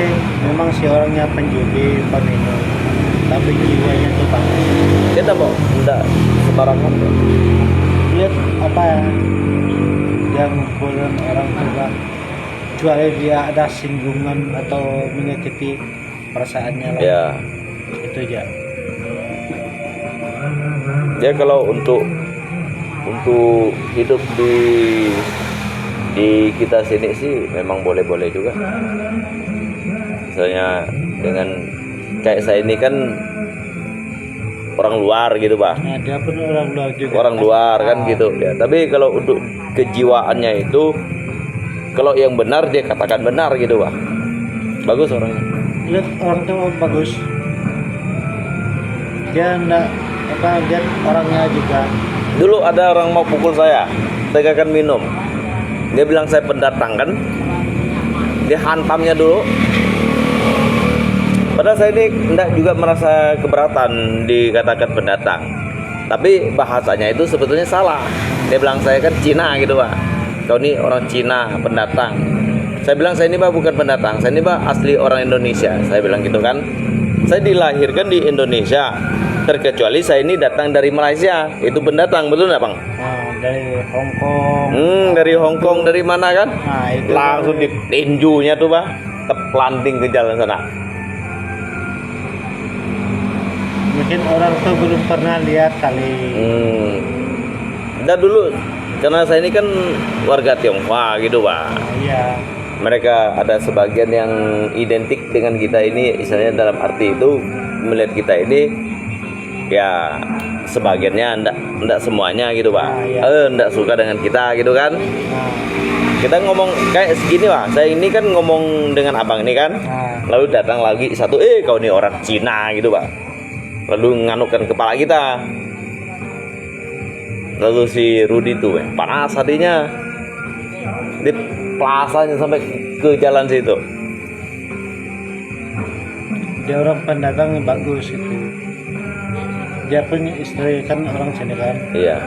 memang si orangnya penjudi, peminum, tapi jiwanya tuh bagus. Kita mau enggak sembarangan Pak. Lihat apa ya, dia ngumpulin orang tua, kecuali dia ada singgungan atau menyakiti perasaannya lah. Ya. Itu aja. Ya kalau untuk hidup di kita sini sih memang boleh-boleh juga. Misalnya dengan kayak saya ini kan orang luar gitu Pak. Nah, dia pun orang luar juga. Orang luar kan gitu ya. Tapi kalau untuk kejiwaannya itu, kalau yang benar dia katakan benar gitu Pak. Bagus orangnya. Lihat orang tua bagus. Dia enggak lihat orangnya juga. Dulu ada orang mau pukul saya akan minum. Dia bilang saya pendatang kan. Dia hantamnya dulu. Padahal saya ini enggak juga merasa keberatan dikatakan pendatang. Tapi bahasanya itu sebetulnya salah. Dia bilang saya kan Cina gitu Pak. Kau ini orang Cina pendatang. Saya bilang saya ini Pak bukan pendatang. Saya ini Pak asli orang Indonesia. Saya bilang gitu kan. Saya dilahirkan di Indonesia. Terkecuali saya ini datang dari Malaysia, itu pendatang, betul nggak Bang? Nah, dari Hong Kong. Dari Hong Kong, dari mana kan? Nah, itu langsung ditinjunya tuh Bang, terpelanting ke jalan sana. Mungkin orang tuh belum pernah lihat kali. Nah dulu, karena saya ini kan warga Tionghoa gitu Pak. Iya. Mereka ada sebagian yang identik dengan kita ini, misalnya dalam arti itu melihat kita ini. Ya sebagiannya enggak semuanya gitu Pak. Enggak suka dengan kita gitu kan. Kita ngomong kayak segini Pak. Saya ini kan ngomong dengan abang ini kan. Lalu datang lagi satu, kau ini orang Cina gitu Pak. Lalu nganukkan kepala kita. Lalu si Rudi tuh panas hatinya. Di plasanya sampai ke jalan situ. Dia orang pendatang yang bagus itu. Dia punya istri kan orang sini kan. Iya.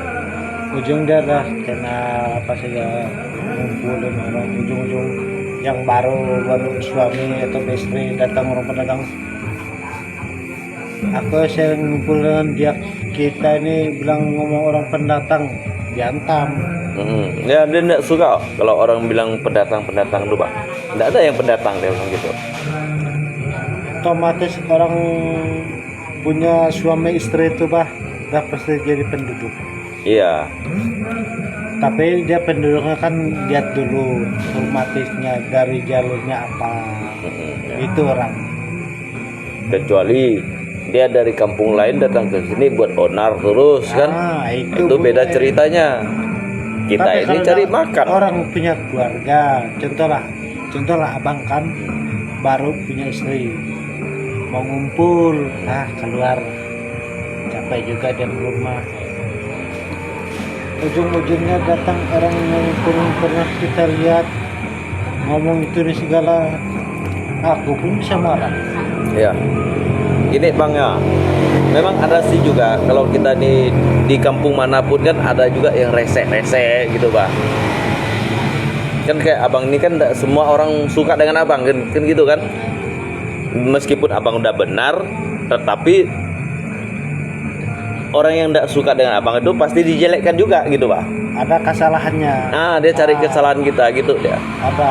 Ujung dia dah kena apa saja, ngumpulin orang ujung-ujung yang baru suami atau istri datang orang pendatang. Aku saya ngumpulin dia, kita ini bilang ngomong orang pendatang diantam. Ya dia tidak suka kalau orang bilang pendatang tuh Pak. Tidak ada yang pendatang dia bilang gitu. Otomatis orang punya suami istri itu Pak, dah pasti jadi penduduk. Iya. Tapi dia penduduknya kan lihat dulu normatifnya dari jalurnya apa. Itu orang. Kecuali dia dari kampung lain datang ke sini buat onar terus kan. Itu beda ceritanya. Kita tapi ini cari makan. Orang punya keluarga, contohlah contoh lah abang kan baru punya istri, mau ngumpul, keluar capek juga di rumah. Ujung-ujungnya datang orang yang pernah kita lihat ngomong itu ini segala, aku pun bisa marah. Ya. Gini Bang ya. Memang ada sih juga kalau kita di kampung manapun kan ada juga yang rese-rese gitu Bang. Kan kayak abang ini kan semua orang suka dengan abang kan gitu kan. Meskipun abang udah benar, tetapi orang yang tidak suka dengan abang itu pasti dijelekkan juga gitu Pak. Ada kesalahannya. Dia cari kesalahan kita gitu dia. Ada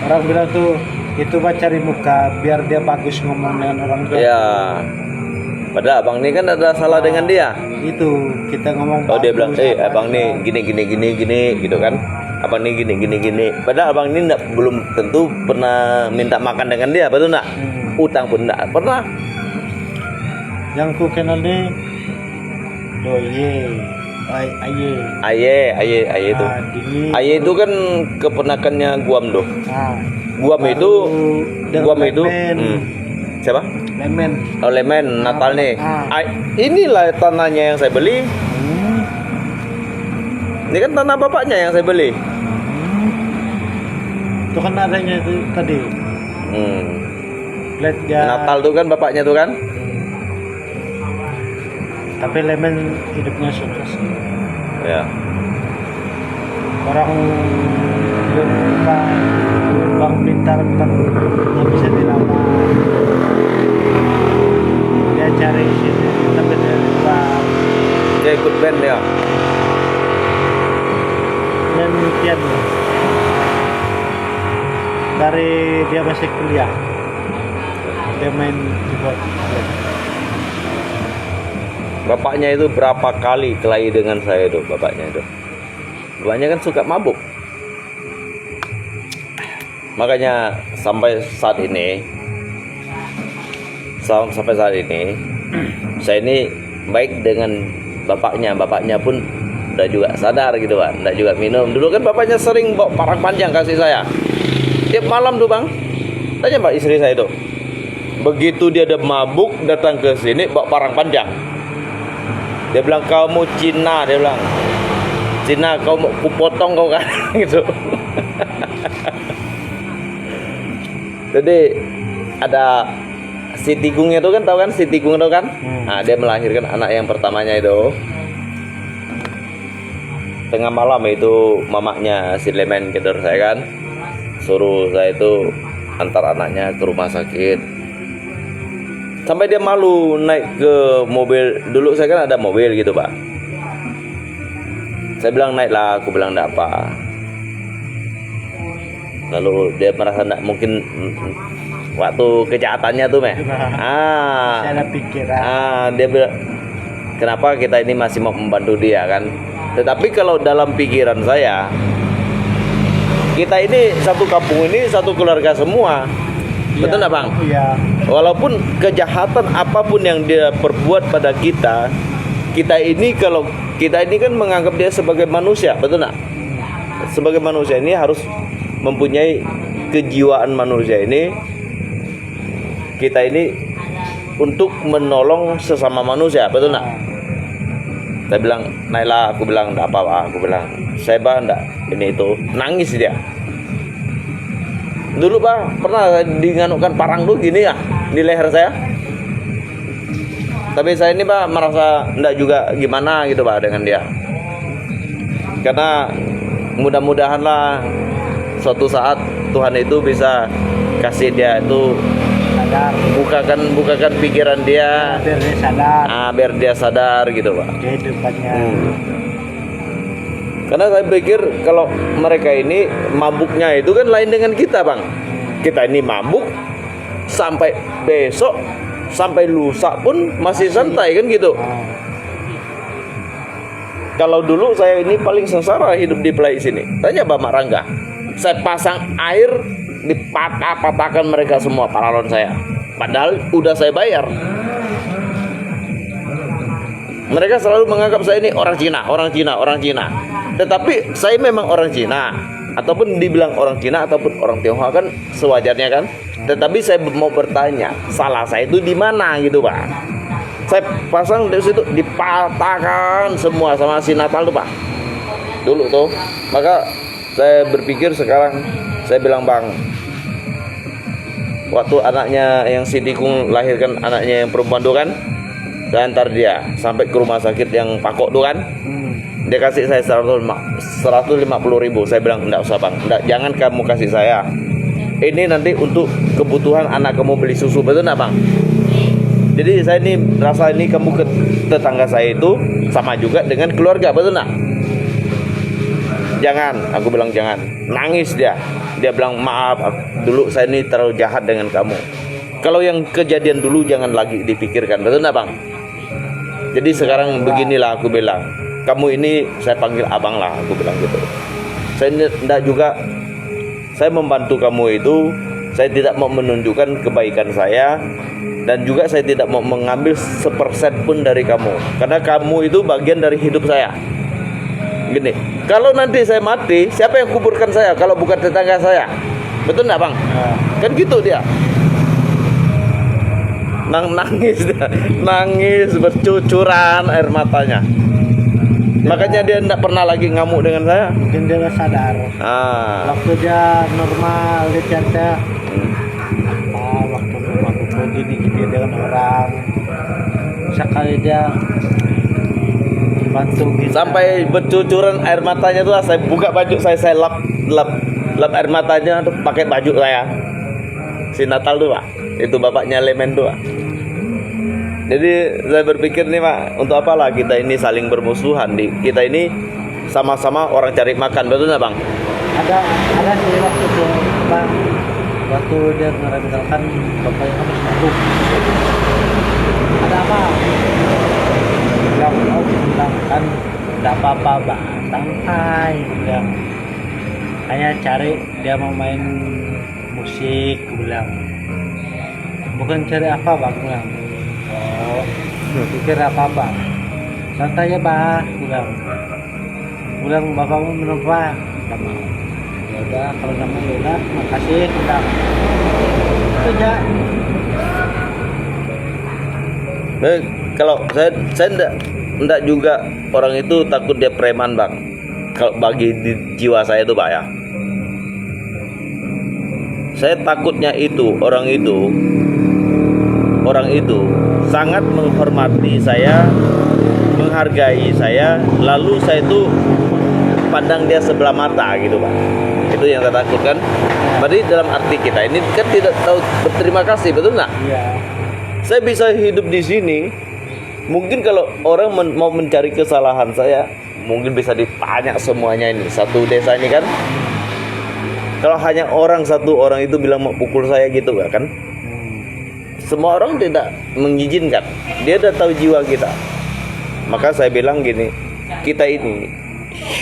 orang bilang tuh itu cari muka biar dia bagus ngomong dengan orang tua. Ya. Padahal abang ini kan ada salah dengan dia. Itu kita ngomong. Oh dia bilang, abang nih gini gitu kan. Abang nih gini. Padahal abang ini belum tentu pernah minta makan dengan dia, betul nggak? Utang pun nggak pernah. Yang ku kenal nih, Aye itu. Aye itu kan keponakannya Guam tuh. Guam itu. Siapa? Lemen. Oh Lemen, Natal nih. Inilah tanahnya yang saya beli. Ini kan tanah bapaknya yang saya beli. Itu kan adanya itu tadi. Lihat ya. Natal tuh kan bapaknya tuh kan. Tapi Lemen hidupnya sukses. Ya. Orang bang pintar nggak bisa dilawan. Dia cari itu tapi dia bang. Dia ikut band ya. Demikian dari dia masih kuliah dia main keyboard. Bapaknya itu berapa kali kelahi dengan saya itu bapaknya itu. Bapaknya kan suka mabuk. Makanya sampai saat ini saya ini baik dengan bapaknya pun udah juga sadar gitu Pak, enggak juga minum. Dulu kan bapaknya sering bawa parang panjang kasih saya. Tiap malam tuh Bang. Tanya Pak istri saya itu. Begitu dia ada mabuk datang ke sini bawa parang panjang. Dia bilang kamu Cina, dia bilang. Cina kau mau kupotong kau kan gitu. Jadi ada si Tigungnya itu kan tahu kan si Tigung itu kan? Nah, dia melahirkan anak yang pertamanya itu. Tengah malam itu mamanya si Lemen gedor saya kan suruh saya itu antar anaknya ke rumah sakit. Sampai dia malu naik ke mobil. Dulu saya kan ada mobil gitu Pak. Saya bilang naiklah, aku bilang enggak apa. Lalu dia merasa enggak mungkin waktu kejahatannya tuh meh. Saya ada pikiran. Dia bilang kenapa kita ini masih mau membantu dia kan? Tetapi kalau dalam pikiran saya, kita ini satu kampung ini satu keluarga semua, betul nggak Bang? Iya. Walaupun kejahatan apapun yang dia perbuat pada kita ini kalau kita ini kan menganggap dia sebagai manusia, betul nggak? Sebagai manusia ini harus mempunyai kejiwaan manusia ini. Kita ini untuk menolong sesama manusia, betul nggak? Saya bilang naiklah, aku bilang enggak apa-apa, aku bilang saya enggak ini itu nangis dia. Dulu Pak pernah diganukkan parang tuh gini ya di leher saya. Tapi saya ini Pak merasa enggak juga gimana gitu Pak dengan dia. Karena mudah-mudahanlah suatu saat Tuhan itu bisa kasih dia itu Sadar. bukakan pikiran dia Biar dia sadar. Biar dia sadar gitu Pak Kehidupannya. Karena saya pikir kalau mereka ini mabuknya itu kan lain dengan kita Bang. Kita ini mabuk sampai besok sampai lusa pun masih santai kan gitu. Kalau dulu saya ini paling sengsara hidup di Pelai sini. Tanya Bapak Rangga. Saya pasang air dipatah-patahkan mereka semua paralon saya. Padahal udah saya bayar. Mereka selalu menganggap saya ini orang Cina. Tetapi saya memang orang Cina. ataupun dibilang orang Cina ataupun orang Tionghoa kan sewajarnya kan. Tetapi saya mau bertanya, salah saya itu di mana gitu Pak? Saya pasang di situ dipatahkan semua sama si Natal tuh Pak. Dulu tuh, maka saya berpikir sekarang, saya bilang Bang, waktu anaknya yang si Tikung lahirkan anaknya yang perempuan tuh kan, saya antar dia sampai ke rumah sakit yang Pakok tuh kan. Dia kasih saya 150.000. Saya bilang enggak usah Bang, enggak, jangan kamu kasih saya. Ini nanti untuk kebutuhan anak kamu beli susu, betul enggak Bang? Jadi saya ini rasa ini kamu ke tetangga saya itu sama juga dengan keluarga, betul enggak? Jangan, aku bilang jangan. Nangis dia. Dia bilang maaf, dulu saya ini terlalu jahat dengan kamu. Kalau yang kejadian dulu jangan lagi dipikirkan, betul enggak Bang? Jadi sekarang beginilah aku bilang, kamu ini saya panggil abang lah, aku bilang gitu. Saya tidak juga, saya membantu kamu itu, saya tidak mau menunjukkan kebaikan saya, dan juga saya tidak mau mengambil 1% pun dari kamu, karena kamu itu bagian dari hidup saya. Gini, kalau nanti saya mati, siapa yang kuburkan saya kalau bukan tetangga saya? Betul nggak Bang? Kan gitu dia. Nangis dia, nangis bercucuran air matanya. Makanya dia tidak pernah lagi ngamuk dengan saya. Mungkin dia nggak sadar. Waktu dia normal, dia cerita waktu aku gini dengan orang, sekali dia bantu kita. Sampai bercucuran air matanya tuh, saya buka baju saya lap air matanya tuh pakai baju saya. Si Natal tuh Pak, itu bapaknya Lemen tuh Pak. Jadi saya berpikir nih Pak, untuk apalah kita ini saling bermusuhan, kita ini sama-sama orang cari makan, betul nggak Bang? Ada sih waktu itu Bang, waktu dia merendahkan bapaknya harus masuk. Ada apa? Bilang kan tidak apa-apa Bang, santai. Bilang hanya cari dia mau main musik, bilang bukan cari apa Bang, bilang pikir apa santai ya Bah, bilang bapakmu minum apa, nggak mau. Ya udah, kalau nggak mau ya udah, makasih, bilang itu aja. Baik, kalau saya enggak juga orang itu takut dia preman Bang. Kalau bagi di jiwa saya itu Pak ya, saya takutnya itu orang itu sangat menghormati saya, menghargai saya, lalu saya itu pandang dia sebelah mata gitu Pak. Itu yang saya takutkan. Berarti dalam arti kita ini kan tidak tahu berterima kasih, betul nggak? Iya. Saya bisa hidup di sini. Mungkin kalau orang mau mencari kesalahan saya, mungkin bisa ditanya semuanya ini satu desa ini kan. Kalau hanya satu orang itu bilang mau pukul saya gitu kan, semua orang tidak mengizinkan. Dia udah tahu jiwa kita. Maka saya bilang gini, kita ini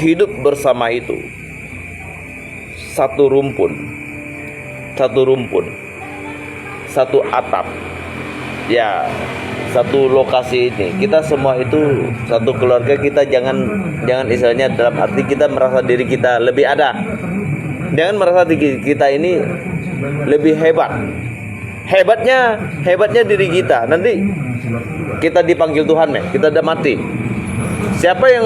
hidup bersama itu satu rumpun, satu atap, ya satu lokasi ini. Kita semua itu satu keluarga. Kita jangan istilahnya dalam arti kita merasa diri kita lebih ada. Jangan merasa diri kita ini lebih hebat. Hebatnya diri kita. Nanti kita dipanggil Tuhan, kita udah mati. Siapa yang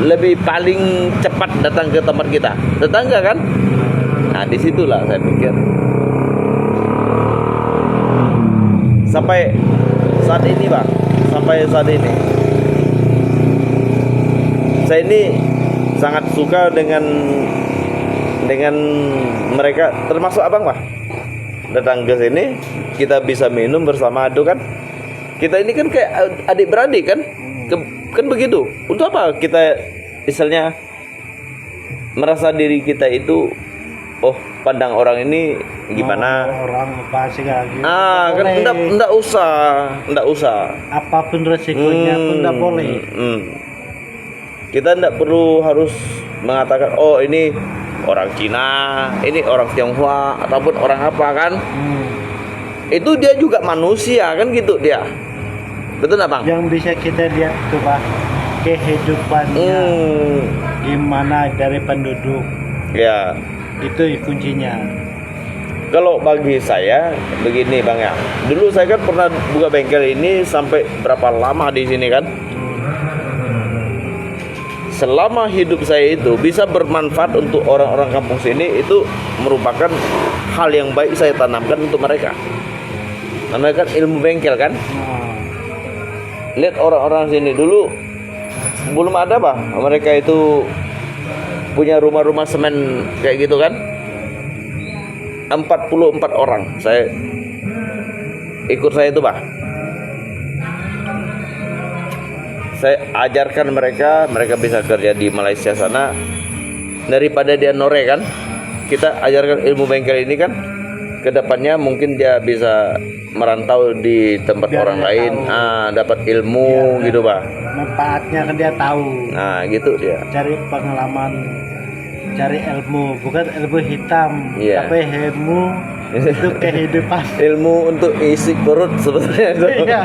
lebih paling cepat datang ke tempat kita? Tetangga kan? Nah, disitulah saya pikir. Sampai saat ini, Bang. Saya ini sangat suka dengan mereka, termasuk Abang, Pak. Datang ke sini, kita bisa minum bersama itu kan. Kita ini kan kayak adik-beradik kan? Kan begitu. Untuk apa kita misalnya merasa diri kita itu pandang orang ini gimana? Orang apa sih lagi? Kan enggak usah. Apapun resikonya pun enggak boleh. Kita enggak perlu harus mengatakan ini orang Cina, ini orang Tionghoa ataupun orang apa kan? Itu dia juga manusia kan gitu dia. Betul nggak Bang? Yang bisa kita lihat tuh Pak, kehidupannya gimana dari penduduk. Ya, Itu kuncinya. kalau bagi saya begini Bang ya. Dulu saya kan pernah buka bengkel ini sampai berapa lama di sini kan? Selama hidup saya itu bisa bermanfaat untuk orang-orang kampung sini, itu merupakan hal yang baik saya tanamkan untuk mereka. Namanya kan ilmu bengkel kan. Nah, Lihat orang-orang sini dulu belum ada mereka itu punya rumah-rumah semen kayak gitu kan. 44 orang saya ikut saya itu saya ajarkan mereka bisa kerja di Malaysia sana. Daripada dia nore kan, kita ajarkan ilmu bengkel ini kan, kedepannya mungkin dia bisa merantau di tempat Biar orang dia lain, tahu. dapat ilmu Biar gitu manfaatnya kan dia tahu. nah gitu dia. Cari pengalaman, cari ilmu, bukan ilmu hitam, Iya. tapi ilmu itu kehidupan. Ilmu untuk isi perut sebenarnya itu. Iya.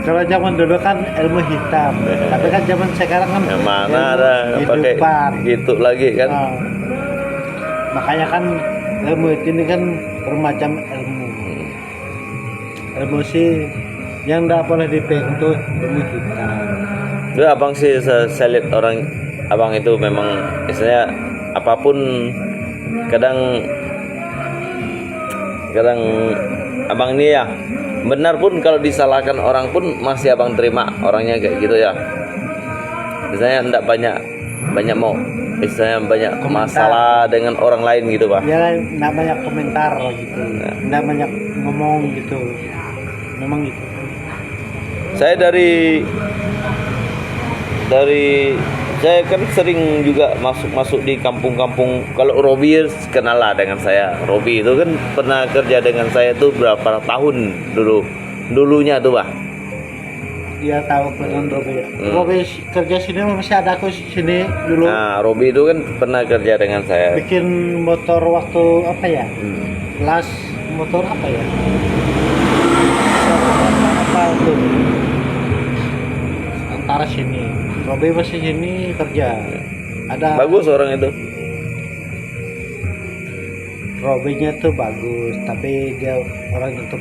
Kalau zaman dulu kan ilmu hitam, tapi kan zaman sekarang kan Yang mana ilmu ada pakai kehidupan. gitu lagi kan. Nah, makanya kan ilmu ini kan bermacam ilmu. Ilmu sih yang tidak boleh dipegang tuh ilmu hitam. Udah abang sih saya lihat orang abang itu memang istilahnya apapun kadang abang ini ya benar pun kalau disalahkan orang pun masih abang terima orangnya kayak gitu ya. Misalnya enggak banyak mau istilahnya banyak masalah dengan orang lain gitu Ya tidak banyak komentar gitu, tidak banyak ngomong gitu, memang gitu. Saya dari saya kan sering juga masuk di kampung-kampung. Kalau Robi kenal lah dengan saya. Robi itu kan pernah kerja dengan saya tuh berapa tahun dulunya tuh Dia tahu dengan Robi. Robi kerja sini masih ada aku sini dulu. Nah, Robi itu kan pernah kerja dengan saya. Bikin motor waktu apa ya? Las motor apa ya? Apa itu? Antara sini. Robi masih sini kerja. Ada Bagus orang itu. Robinya tuh bagus, tapi dia orang itu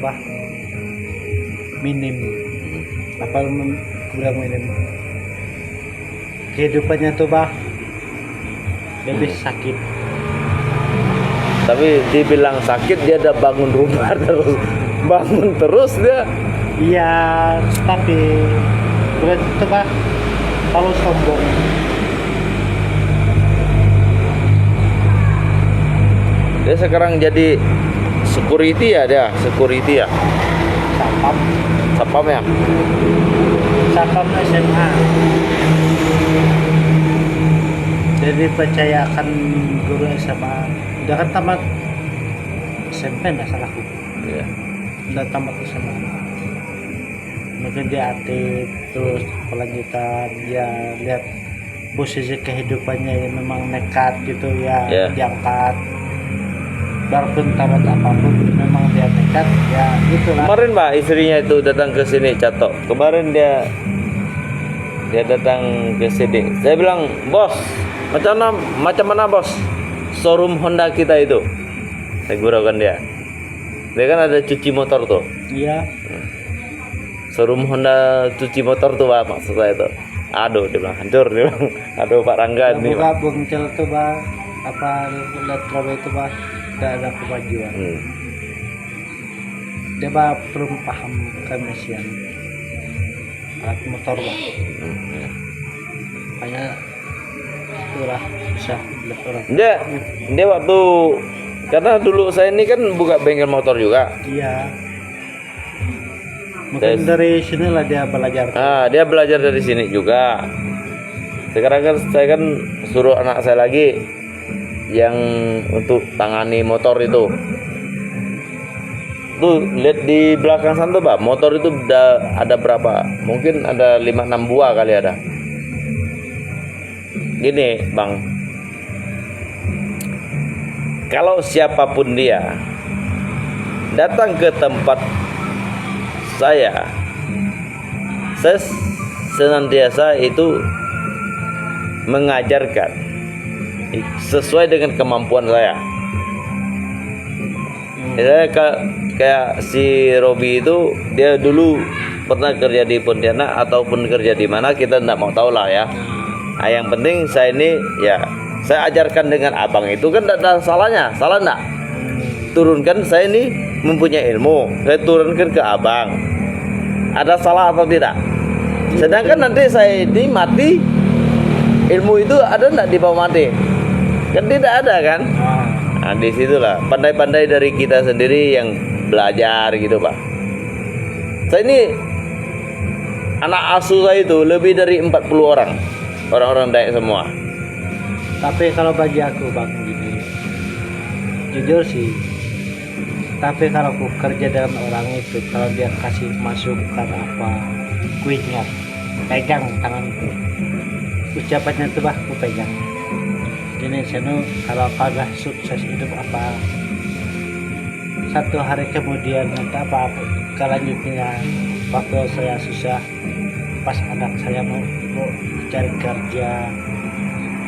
minim. Apa bilang minim? Kehidupannya tuh lebih sakit. Tapi dibilang sakit dia ada bangun rumah terus dia. Iya, tapi bukan itu kalau sombong. Dia sekarang jadi security ya Sapam ya. Sapam SMA. Jadi percayakan guru SMA. Udah kan tamat SMP nggak salahku. Iya. Udah tamat SMA. Mungkin dia aktif terus kelanjutan ya, lihat posisi kehidupannya yang memang nekat gitu ya, Yeah. diangkat. Walaupun tamat apapun memang dia nekat ya gitulah. Kemarin istrinya itu datang ke sini Catok. Kemarin dia datang ke sini. Saya bilang, "Bos, macam mana bos? Showroom Honda kita itu." Saya guraukan dia. Dia kan ada cuci motor tuh. Iya. Showroom Honda cuci motor tuh maksud saya itu. Aduh, dia bilang hancur, dia bilang. Aduh Pak Rangga nih. Buka bengkel tuh apa lihat Robi itu tidak ada kemajuan. Dia belum paham kemesian alat motor makanya itulah bisa lihat orang. Dia waktu karena dulu saya ini kan buka bengkel motor juga. Iya. Mungkin dari sinilah dia belajar. Dia belajar dari sini juga. Sekarang kan saya suruh anak saya lagi yang untuk tangani motor itu. Tuh lihat di belakang sana tuh, motor itu udah ada berapa? Mungkin ada 5-6 buah kali ada. Gini, Bang. Kalau siapapun dia datang ke tempat saya senantiasa itu mengajarkan sesuai dengan kemampuan saya. Saya kayak si Robi itu, dia dulu pernah kerja di Pontianak ataupun kerja di mana, kita tidak mau tahu lah ya. Nah, yang penting saya ini ya, saya ajarkan dengan abang itu kan tidak ada salahnya. Salah enggak? Turunkan, saya ini mempunyai ilmu, saya turunkan ke abang. Ada salah atau tidak? Sedangkan nanti saya ini mati, ilmu itu ada enggak di bawah mati? Kan tidak ada kan? Nah, disitulah pandai-pandai dari kita sendiri yang belajar gitu Pak. Saya ini anak asuh saya itu lebih dari 40 orang. Orang-orang Dayak semua. Tapi kalau bagi aku Bang gini, jujur sih, tapi kalau aku kerja dengan orang itu, kalau dia kasih masukan apa, ku ingat, pegang tanganku, ucapannya tuh bah, aku pegang. Gini Seno, kalau kau dah sukses hidup apa, satu hari kemudian nanti apa kelanjutnya, waktu saya susah, pas anak saya mau cari kerja,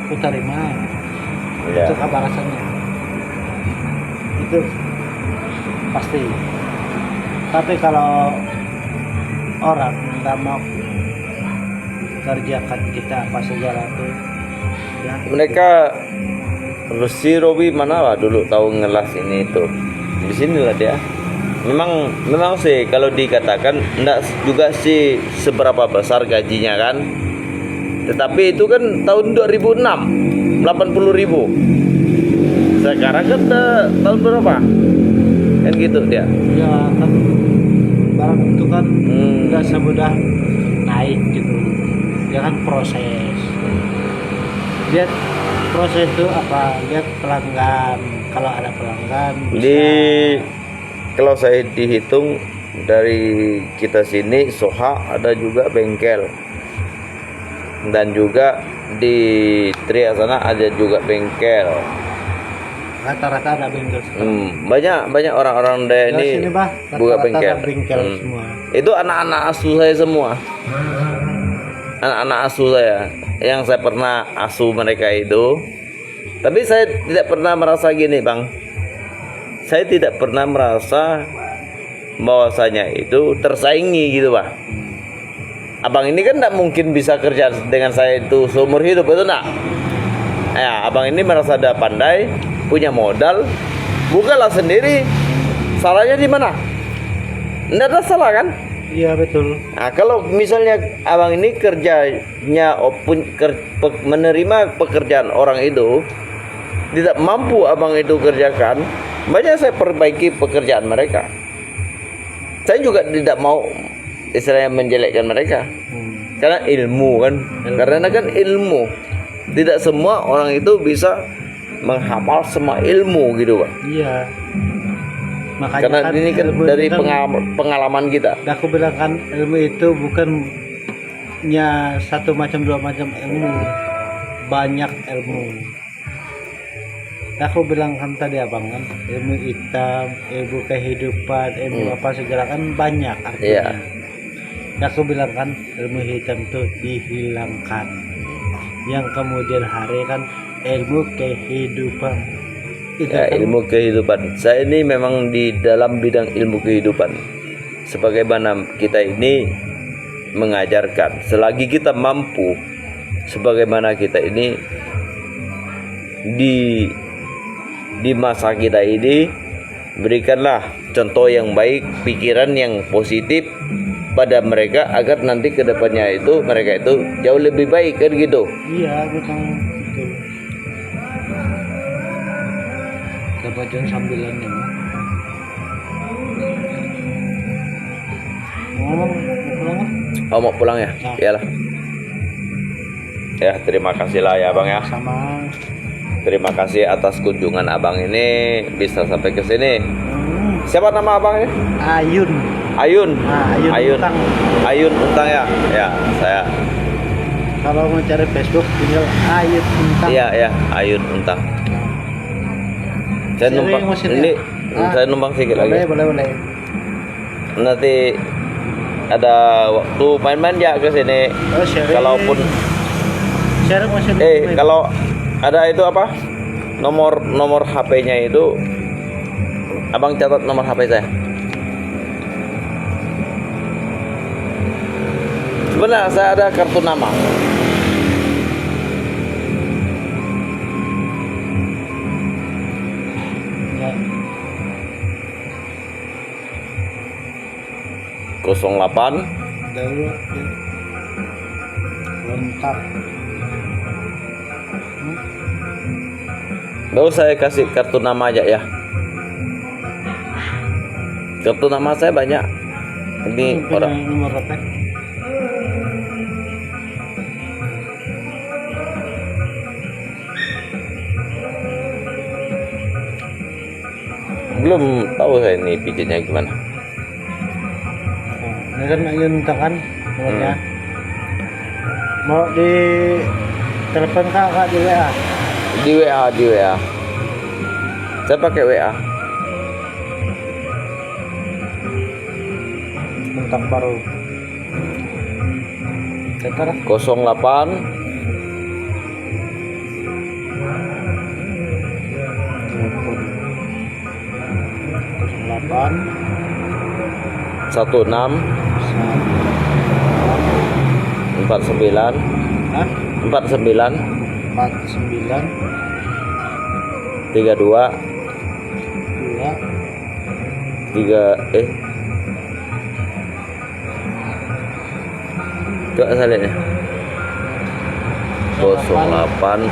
aku terima. Ya. Itu apa rasanya? Itu pasti. Tapi kalau orang nggak mau kerjakan kita apa segala itu, ya. Mereka si Robi mana lah dulu tahu ngelas ini itu. Di sinilah dia. Memang sih kalau dikatakan enggak juga sih seberapa besar gajinya kan. Tetapi itu kan tahun 2006 80.000. Sekarang kan tahun berapa? Kan gitu dia. Ya kan barang itu kan nggak semudah naik gitu. Dia kan proses. Lihat proses itu apa? Lihat pelanggan. Kalau ada pelanggan bisa. Kalau saya dihitung dari kita sini Soha ada juga bengkel, dan juga di Tria sana ada juga bengkel. Rata-rata ada bengkel. Banyak orang-orang Dayak ini sini, bah, buka rata-rata bengkel. ada bengkel semua. Itu anak-anak asuh saya semua. Anak-anak asuh saya yang saya pernah asuh mereka itu. Tapi saya tidak pernah merasa gini Bang. Saya tidak pernah merasa bahwasanya itu tersaingi gitu Pak. Abang ini kan tidak mungkin bisa kerja dengan saya itu seumur hidup, betul nak? Ya, abang ini merasa ada pandai, punya modal, bukalah sendiri. Salahnya di mana? Tidak ada salah kan? Iya betul. Nah, kalau misalnya abang ini kerjanya menerima pekerjaan orang itu tidak mampu abang itu kerjakan, banyak saya perbaiki pekerjaan mereka. Saya juga tidak mau istilahnya menjelekkan mereka, karena ilmu kan, karena kan ilmu. Tidak semua orang itu bisa menghafal semua ilmu gitu Pak. Iya. Makanya Karena kan ini kan ilmu dari itu kan, pengalaman kita. aku bilang kan ilmu itu bukannya satu macam dua macam ilmu, banyak ilmu. Aku bilang kan tadi abang kan ilmu hitam, ilmu kehidupan, ilmu apa segala kan banyak artinya. Aku bilang kan ilmu hitam itu dihilangkan. Yang kemudian hari kan ilmu kehidupan. Itu Ya, kan, ilmu kehidupan. Saya ini memang di dalam bidang ilmu kehidupan. Sebagaimana kita ini mengajarkan, selagi kita mampu, sebagaimana kita ini di masa kita ini, berikanlah contoh yang baik, pikiran yang positif pada mereka agar nanti kedepannya itu mereka itu jauh lebih baik kan gitu. iya betul. Kebajuan sambilannya mah. Mau pulang ya? Nah. Iyalah. Ya, terima kasih lah ya Bang ya. Sama. Terima kasih atas kunjungan abang ini bisa sampai ke sini. Siapa nama abangnya? Ayun. Ayun. Nah, Ayun Untang. Ayun Untang ya. Ya, saya. Kalau mau cari Facebook tinggal Ayun Untang. Iya, Ayun Untang. Saya numpang ini, saya numpang sedikit lagi. Boleh. Nanti ada waktu main-main ya ke sini. Oh, sharing. Kalaupun Share masih Kalau ada itu apa? Nomor HP-nya itu Abang catat nomor HP saya. Sebenarnya saya ada kartu nama. ya. 08 Dulu lengkap. Baru saya kasih kartu nama aja ya. Kartu nama saya banyak. Ini orang Nomor apa? belum tahu saya ini pijitnya gimana. Ini kan yun kan nomornya. Mau di telepon kakak di WA. Di WA. Saya pakai WA. Kontak baru. Tetar 08 8 16 49 Hah? 49 49 32 2 Coba saya lihat ya. 08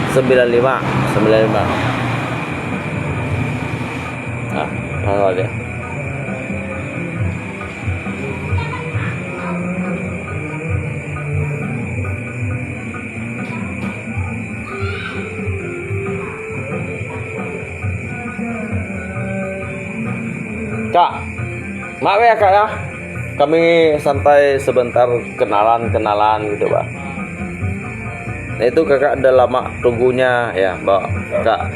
95 Nah, salah dia. Kak, maaf ya kak ya, kami santai sebentar kenalan gitu pak. Nah itu kakak udah lama tunggunya ya mbak kak.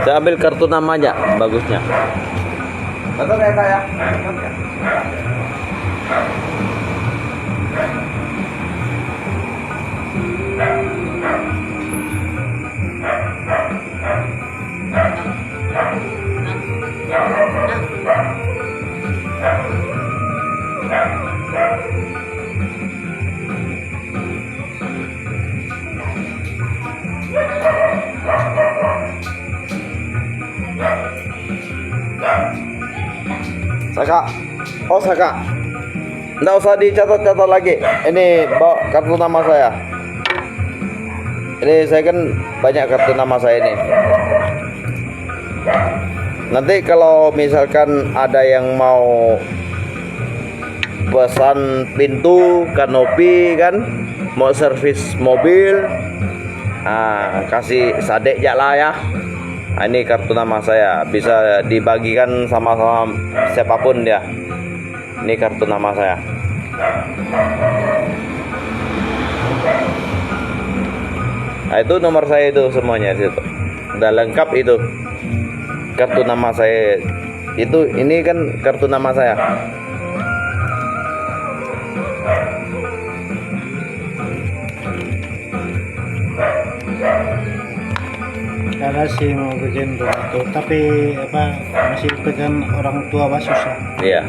Saya ambil kartu nama aja, bagusnya. Betul ya kak ya? Saka, Saka, nggak usah dicatat-catat lagi. Ini bawa kartu nama saya. Ini saya kan banyak kartu nama saya ini. Nanti kalau misalkan ada yang mau pesan pintu, kanopi kan, mau servis mobil, kasih sadek lah ya. Nah, ini kartu nama saya, bisa dibagikan sama-sama siapapun dia. Ini kartu nama saya. Nah, itu nomor saya itu semuanya di situ. Udah lengkap itu. Kartu nama saya itu, ini kan kartu nama saya. Karena sih mau bikin rumah tuh, tapi masih pegang orang tua susah. Iya.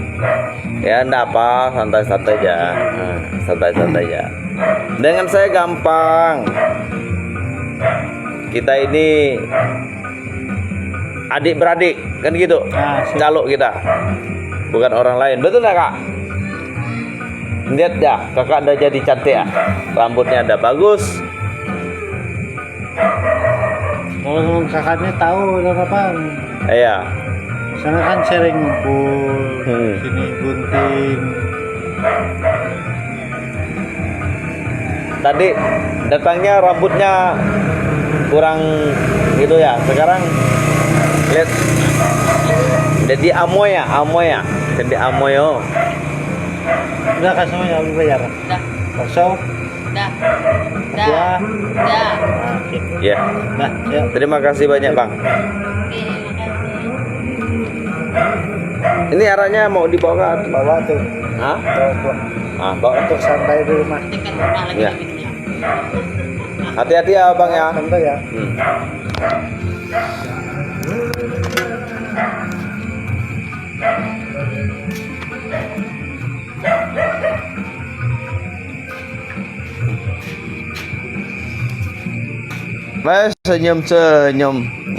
Ya enggak apa, santai-santai aja. Santai-santai aja. Dengan saya gampang. Kita ini adik-beradik, kan gitu. Kalau kita bukan orang lain. Betul enggak, Kak? Lihat ya, kakak udah jadi cantik ya. Rambutnya udah bagus. Kalau kakaknya tahu udah apa? Iya. Sana kan sering ngumpul, sini gunting. Tadi datangnya rambutnya kurang gitu ya. Sekarang Lihat. Jadi amoy ya, jadi amoy oh. Udah kan semuanya udah bayar. Dah. Kosong. Dah. Dua. Dah. Dah. Nah, oke. Ya. Nah, ya. Terima kasih banyak bang. Oke, makasih. Ini arahnya mau dibawa ke Bawa tuh. Hah? Bawa. Ah, bawa. Untuk santai di rumah. Tinggal rumah lagi Ya. gitu ya. Hati-hati ya bang ya. Santai ya. Senyum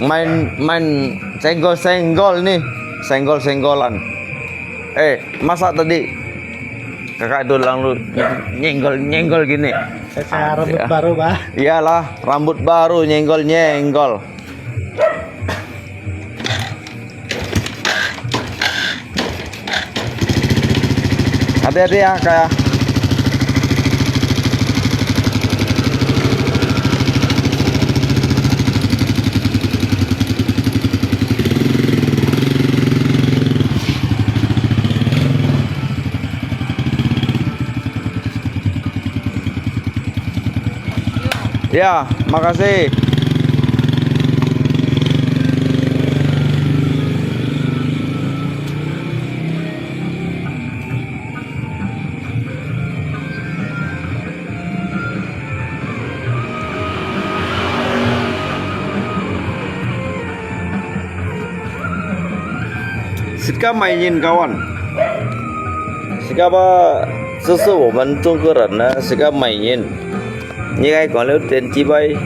main senggol nih, senggolan. Masa tadi kakak itu lalu nyenggol gini? Saya rambut baru, Bah. Iyalah, rambut baru nyenggol. Hati-hati ya kayak. Ya, makasih. Sika mainin kawan. Sika ba, 这是我们中国人呢，是个美人。你爱讲了点几杯？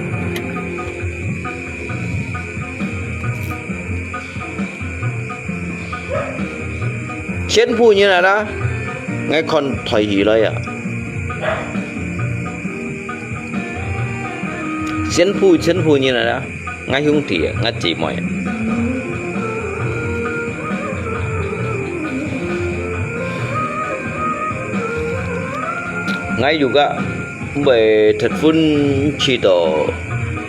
先พูnhư này đó, ngay con thầy gì đây à?先พูnhư này đó, ngay không thì ngay chỉ mày. Ngay juga telepon Cito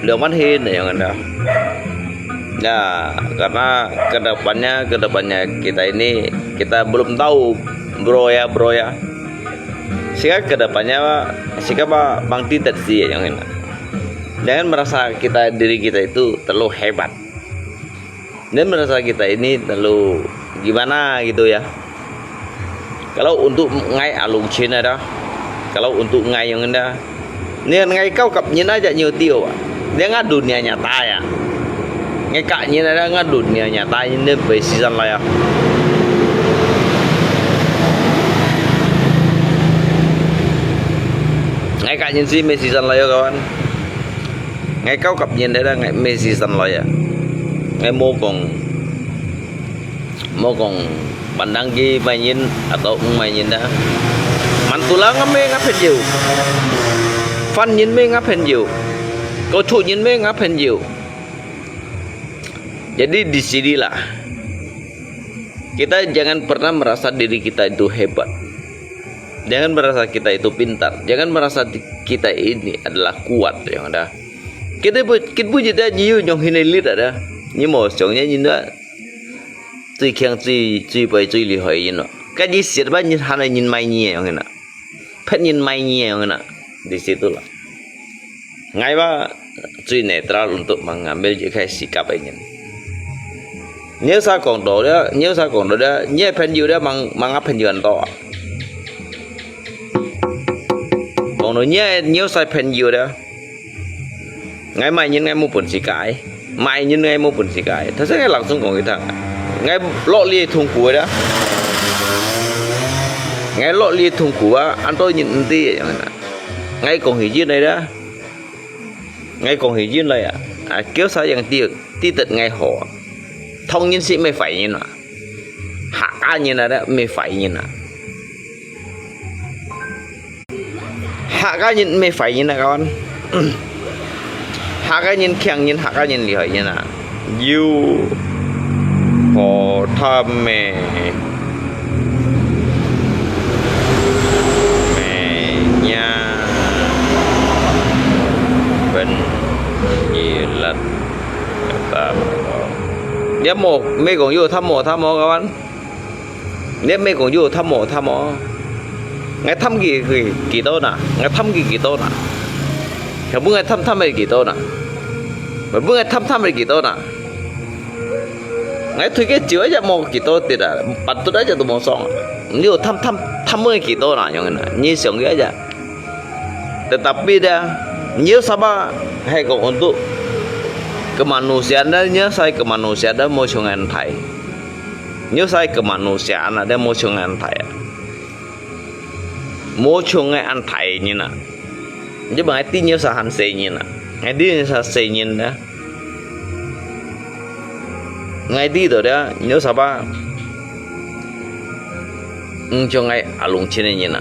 lewat ini yang ada. Nah, karena kedepannya kita ini kita belum tahu bro ya. Sehingga kedepannya Bang Titet sih yang ini. Jangan merasa diri kita itu terlalu hebat. Dan merasa kita ini terlalu gimana gitu ya. Kalau untuk ngai alung Cina dah. Kalau untuk ngai yang anda, ini ngai kau kapnya aja nyutio, dia nggak dunia nyata ya. Ngai kaknya ada nggak dunia nyata ini basisan lah ya. Ngai kaknya sih basisan lah ya kawan. Ngai kau kapnya ada ngai basisan lah ya. Ngai mau kong pandang gi mainin atau mainin dah. Mantulang ngap penjiu, fan nhìn ngap penjiu, kau cu nhìn ngap penjiu. Jadi di sinilah kita jangan pernah merasa diri kita itu hebat, jangan merasa kita itu pintar, jangan merasa kita ini adalah kuat yang ada. Kita punya dah nyiu yang hinilit ada, ni mau songnya nhìn đó, 最强最白最厉害nhìn đó, cái gì xịt bao nhiêu hắn nhìn mai nhiều yang đó. Pengen mainnya yang nak di situlah. Ngai ba cuy netral untuk mengambil juga sikap ini. Nếu sao còn đó, nhé penju đó mang penjuan to. Còn nó nhé sai penju đó. Ngai mai nhìn ngai mua bún xì cái, mai nhìn ngai mua bún xì cái. Thật sự ngai langsung của kita. Ngai lọ lia thùng cuối đó. Ngay lọ lia thùng của anh tôi nhìn tí ngay còn hình dưới này đó, ngay còn hình dưới này kéo sao dạng tí tật ngay họ thông nhân sĩ mới phải như nào hạ ca như nào đó mới phải như nào hạ ca nhìn mới phải như nào các bạn hạ ca nhìn khen nhìn hạ ca nhìn lì hỏi như nào yêu họ tham mẹ penjilat kata Nếu mấy con vô thăm mộ các bạn. Nếu mấy con vô thăm mộ ngay thăm kỳ tốt nè, ngay thăm kỳ tốt nè, không muốn ngay thăm mấy kỳ tốt nè, mà muốn ngay thăm mấy kỳ tốt nè, ngay thôi cái chữa cho một kỳ tốt thì là bắt tôi đã cho tôi một xong, nếu thăm mấy kỳ tốt nè, như sống cái aja, tetapi dah, nhiều sabah hay còn untuk kemanusiaan dah, nhiều saya kemanusiaan dah mau sungai Thai. Nếu sai kemanusiaan ada mau sungai Thai, mau sungai Thai như nè, chứ bằng ai tin nhiều sao hành xây như nè, ngày đi sao xây như đó, ngày đi rồi đó, nếu sao ba, cho ngày ở lùng trên này như nè,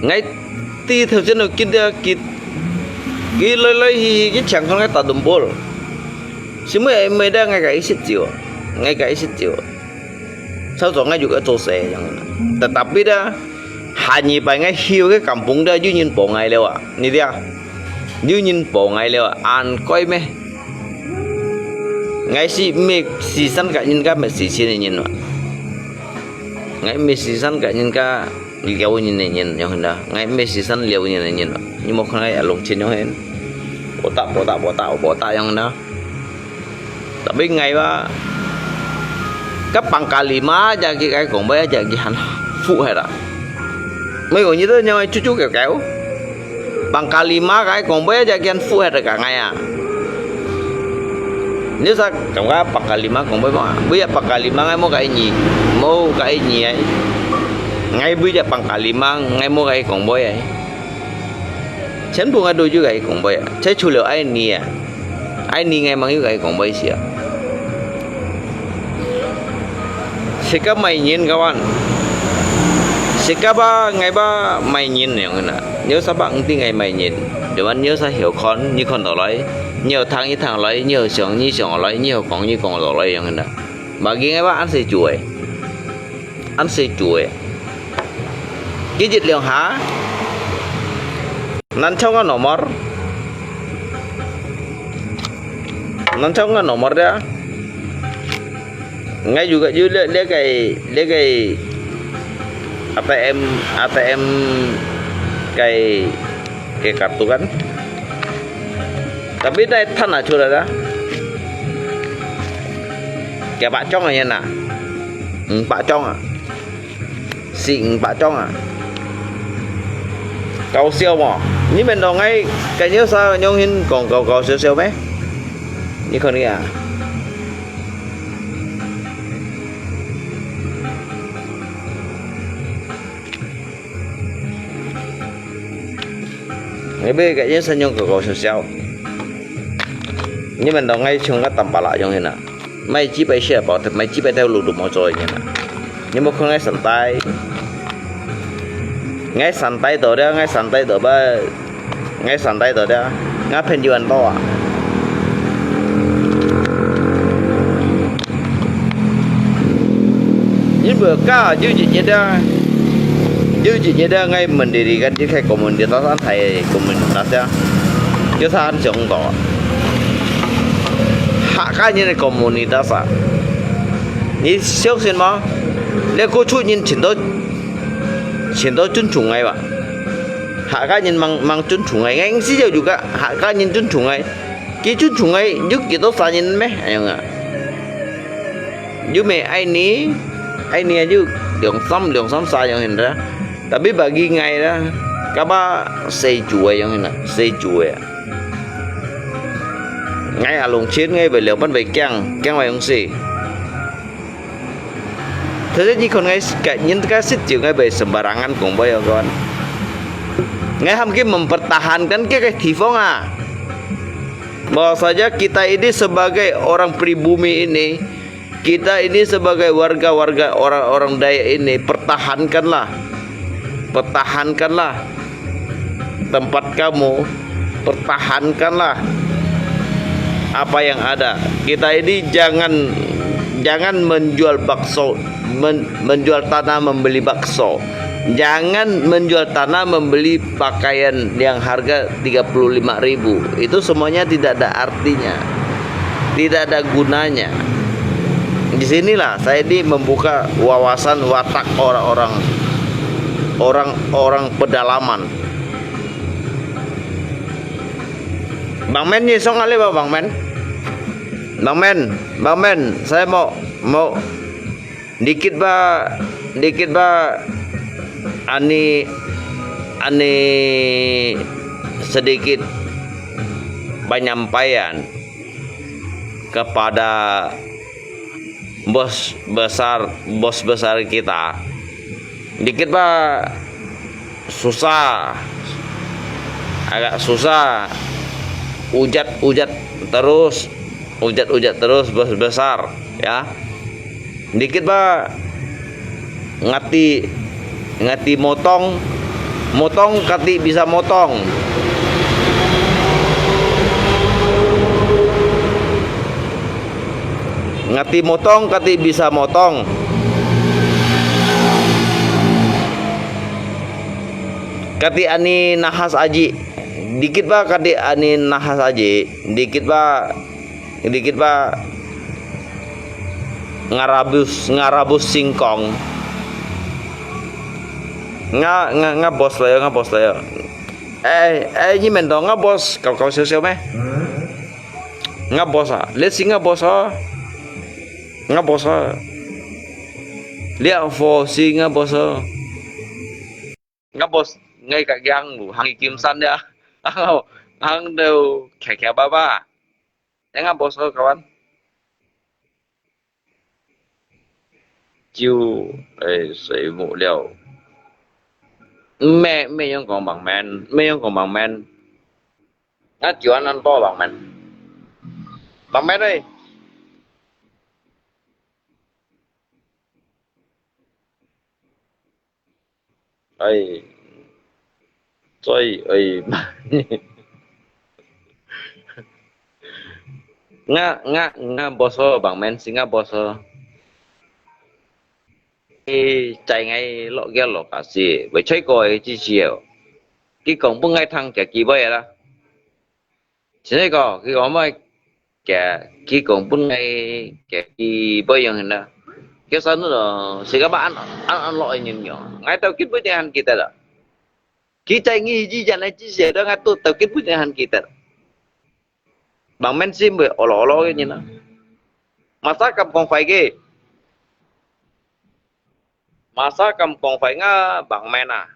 ngày đi theo chân nó kia cái lấy cái chẳng con cái tàu đùm bol, xin mấy đang ngay cái ít chiều, sau đó ngay juga chỗ xe chẳng hạn, tetapi dah hanya bài ngay hiu cái kampung dah duy nhìn bộ ngay leo à, ni dia, duy nhìn bộ ngay leo à, an coi me, ngay si san cả nhìn cả mà si này nhìn mà, ngay si san cả nhìn cả liều nhìn này nhìn nhau hơn đó, ngay si san liều nhìn này nhìn mà, nhưng mà không ai ở lồng trên nhau hết. Bộ tạ yang đó. Tapi ngày ba các bằng kalima jadi cái còn bé jadi hành phụ hay là mấy người như thế nhau chú kéo bằng kalima cái còn bé jadi hành phụ hay là cả ngày à, nếu sao cảm giác bằng kalima còn bé mà bây giờ bằng kalima ngay mua cái gì ấy ngay bây giờ bằng kalima ngay mua cái còn bé ấy chén buông đôi chứ gậy cũng vậy, chế chủ liệu ai ni ngay mang cái gậy cũng vậy xíu. Sẽ các mày nhìn các bạn, sẽ các ngày ba mày nhìn này người nè, nhớ sao bạn tin ngày mày nhìn, để bạn nhớ sao hiểu con như con đỏ lấy, nhiều thằng như thằng lấy, nhiều sòng như sòng lấy, nhiều con như con đỏ lấy người nè. Bà kia ngày ba ăn xì chuối, cái dịch liệu há. Nancau kan nomor dia ngay juga dia kayak ATM kayak kartu kan, tapi đây thân là chưa đó kẻ bạn trong này nè, bạn trong à, xịn bạn trong à, cầu siêu mà như mình đồ ngay cái nhớ sao nhau hin còn cầu siêu bé như con đi à, ngay bây cái nhớ sao nhau cầu siêu như mình đồ ngay chung cái tầm bà lại trong hình à, mấy chỉ bay xe bảo thật mấy chỉ bay theo lùi đủ mọi rồi như nè, nhưng mà không ngay sẵn tay ngay sàn tay đó ngay sàn tay đó ngay pen yuan to à, những bữa cá dư gì đó ngay mình đi cái chiếc xe của mình thì nó thầy của mình đặt ra chứ sao anh chọn tỏ hạ cá như này komunitas à, ni siêu xin mà lấy cô chú nhìn chuyển tới chân chủ ngay bạn, hạ cá nhân mang chân chủ ngay anh xí juga hạ cá nhân chân chủ ngay, cái chân chủ ngay giúp kita tốt sao nhìn mấy anh ạ, giúp mẹ anh ní giúp đường xóm xa như hình ra, tapi bagi ngay đó các ba xây chùa như hình này xây chùa ngay ở lồng chiến ngay về liệu bắt về keng ngoài ông xì. Thế nhưng còn ngay cả những cái xích chịu ngay về sembarangan cũng bây giờ kawan. Ngay hamki mempertahankan cái tifong à. Bahwa saja kita ini sebagai orang pribumi ini, kita ini sebagai warga-warga orang-orang Dayak ini pertahankanlah tempat kamu, pertahankanlah apa yang ada. Kita ini jangan menjual bakso, menjual tanah membeli bakso, Jangan menjual tanah membeli pakaian yang harga 35.000. Itu semuanya tidak ada artinya. Tidak ada gunanya. Disinilah saya membuka wawasan watak orang-orang pedalaman. Bang Men nyisong kali Bang Men. Bang Men, saya mau dikit ba ani sedikit penyampaian kepada bos besar kita. Dikit susah, agak susah, ujat terus bos besar ya. Dikit ngati motong kati bisa motong. Ngati motong kati bisa motong. Kati ani nahas aji. Dikit kati ani nahas aji. Dikit ngarabus singkong. Nga bos lah. Ini mendong nga bos. Kau siêu meh. Nga bos Lihat sih nga bos Nga bos Lihat phô si nga bos Nga bos ngay cả cái hàng kim săn đấy hàng đều khẻ ba. Đấy nga bos kawan. Chiều水母料咩樣講bằng men á chịu ăn to bằng men đây ấy chơi nga boso bằng men sing nga boso chạy ngay lọ ghé lọ cả gì với chơi coi chi chiều cái cổng bưng ngay thằng kẻ kỳ bây là chỉ thấy có cái cổng mà cái cổng bưng ngay kẻ kỳ bây giờ là cái sân đó sẽ các bạn ăn loại nhìn nhỏ ngay tao kết với anh kita đó cái chạy nghi gì chẳng này chi sẻ đó ngay tôi tao kết với anh kita bằng men sim với olo cái gì đó masa cầm còn phải cái masa cầm còn phải ngã bằng men à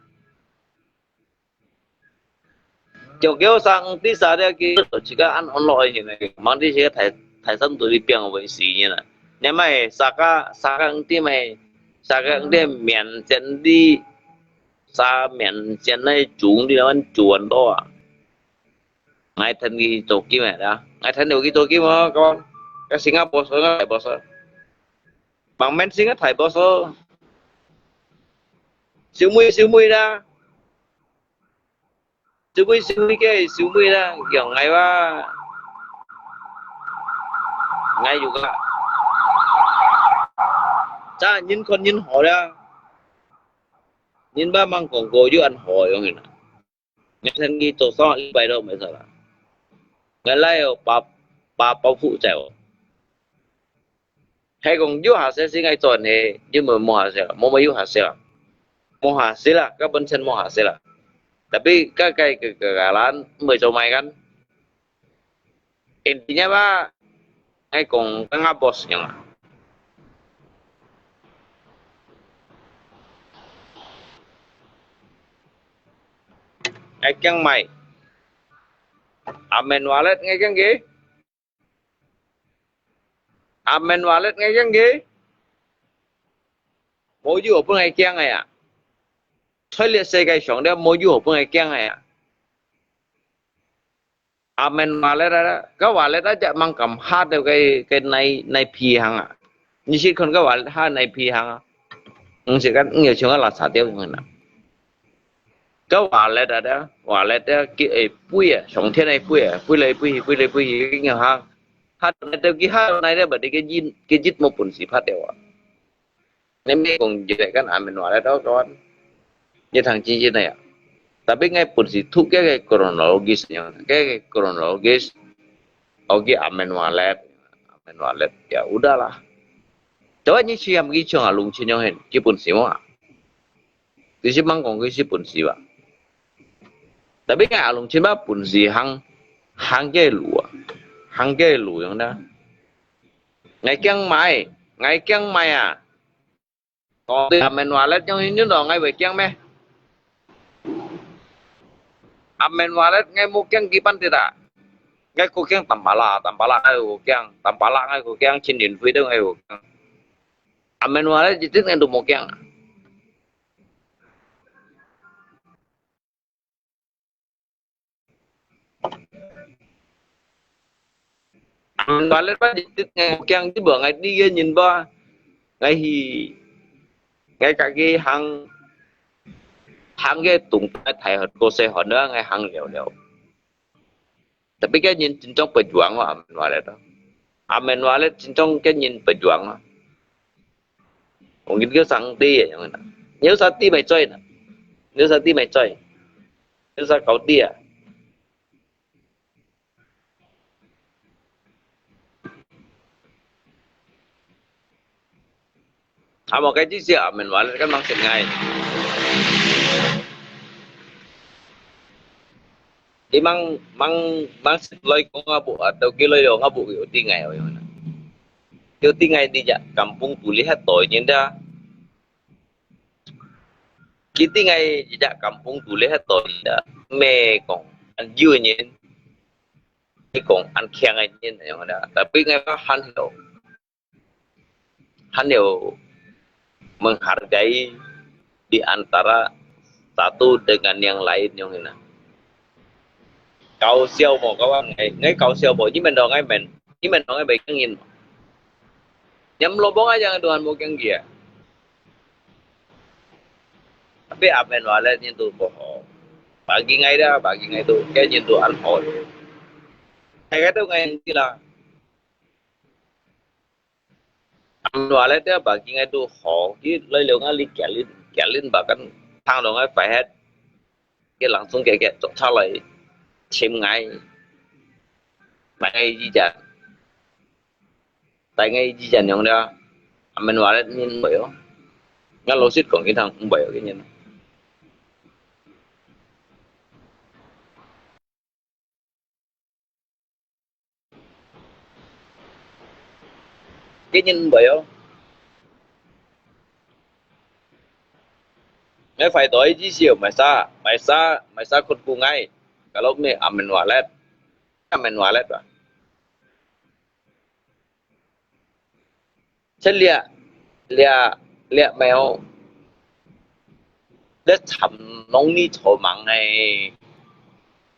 kiểu kiểu sang tí sao đấy cái chỉ có ăn loại như này mang đi sẽ thay sân tôi đi biển với xí như này nhưng mà saka tí mày saka tí miền chân đi sa miền chân này chúng đi ăn chuồn đó ngay thân cái tổ kim này đó ngay thân điều cái tổ kim mà con cái Singapore nó thải boss bằng men Singapore thải boss siêu mui ra siêu mui ra kiểu ngày juga cha nhìn con nhìn hỏi ra nhìn ba mang còn cô chứ ăn hỏi không hiểu nghe thân cái tổ so đi bài đâu mấy giờ là ngày nay bà phụ chèo hay còn yêu hạ sẽ ngay tuần này nhưng mà mua hạ sẽ mua yêu hạ sẽ là các bên chân mua hạ sẽ là tapi các cái lan 10 chỗ mày kan intinya ngay còn tengah bos yang ngay chăng mày amen wallet ngay chăng gì amen wallet ngay chăng gì mỗi du học ngay chăng này à thôi liệt xe cái sòng đó mỗi du học ngay chăng này à amen wallet đó cái wallet đóจะmang cầm hát theo cái này phi hàng à như chỉ còn cái wallet hát này phi hàng à chỉ cái nhiều trường là xả tiêu như nào cái wallet đó cái bùi à sòng thiên này bùi cái nhiều hàng hát này theo cái hát này đó bởi cái dít một bún xì phát đều à nên mấy cùng vậy cái amen wallet đó con như thằng cincin này ya. Tapi ngai pun si thu cái kronologisnya, cái kronologis, oke amen walet, ya udahlah. Coba ni siam gi chong alung chin yang hen, ki pun si mo. Di si mang kong ki si pun si ba. Tapi ngai alung chin ba pun si hang ke lu yang da. Ngai kiang mai à. Còn thì amen walet yang ini dong ngai be kiang me. Amen walet ngay một kiang gipan tidak, ngay cô kiang tampala ngay cô kiang trên điện phi đâu ngay cô kiang. Amen walet chỉ ngay đủ một kiang. Amen walet pas chỉ ngay một kiang chứ bữa ngay đi nghe nhìn ba, ngay cả cái hàng cái tụng thầy họ cô sẽ họ nữa ngay hàng liều. Tapi cái nhìn chính trong perjuangan amen walet đó. Amen walet chính trong cái nhìn perjuangan. Mungkin cái sang ti ya yang mana. Nếu sa ti mày chơi nè. Nếu sa ti mày chơi. Nếu sa kau ti à. Một cái chiếc xe amen walet kan mang sen ngay. Di mang loi ko nga bu atau kiloi yo nga bu yo tingay yo na. Yo tingay di ja kampung tulihat toy nyenda. Kita ngay di ja kampung tulihat toy da me kong an yu nyen. Ni kong an khiang ay nyen yo na. Tapi ngay pa han yo menghargai di antara satu dengan yang lain yo na. Cầu siêu một các bạn ngay cầu siêu bộ với mình đòn ngay bị cái nhìn nhắm lô bóng aja dengan một cái gì tapi amen walet nhìn tu bohong bagi ngay tu cái nhìn tu ăn hồi hay cái tu ngay gì là amen walet dia bagi ngay tu họ chứ lấy liệu ngay li kẻ linh bahkan thang dong ngay phải hết cái langsung kayak chok salai xem ngay tại ngay di dàn yang dia amen walet nhìn bậy đó ngay lô xít còn cái thằng cũng bậy cái nhìn bậy đó ngay phải tối chỉ siêu mày sa khôn cùng ngay kalau ni amen walet lah. Saya lihat mèo, dia chăm nông ni chầu măng này,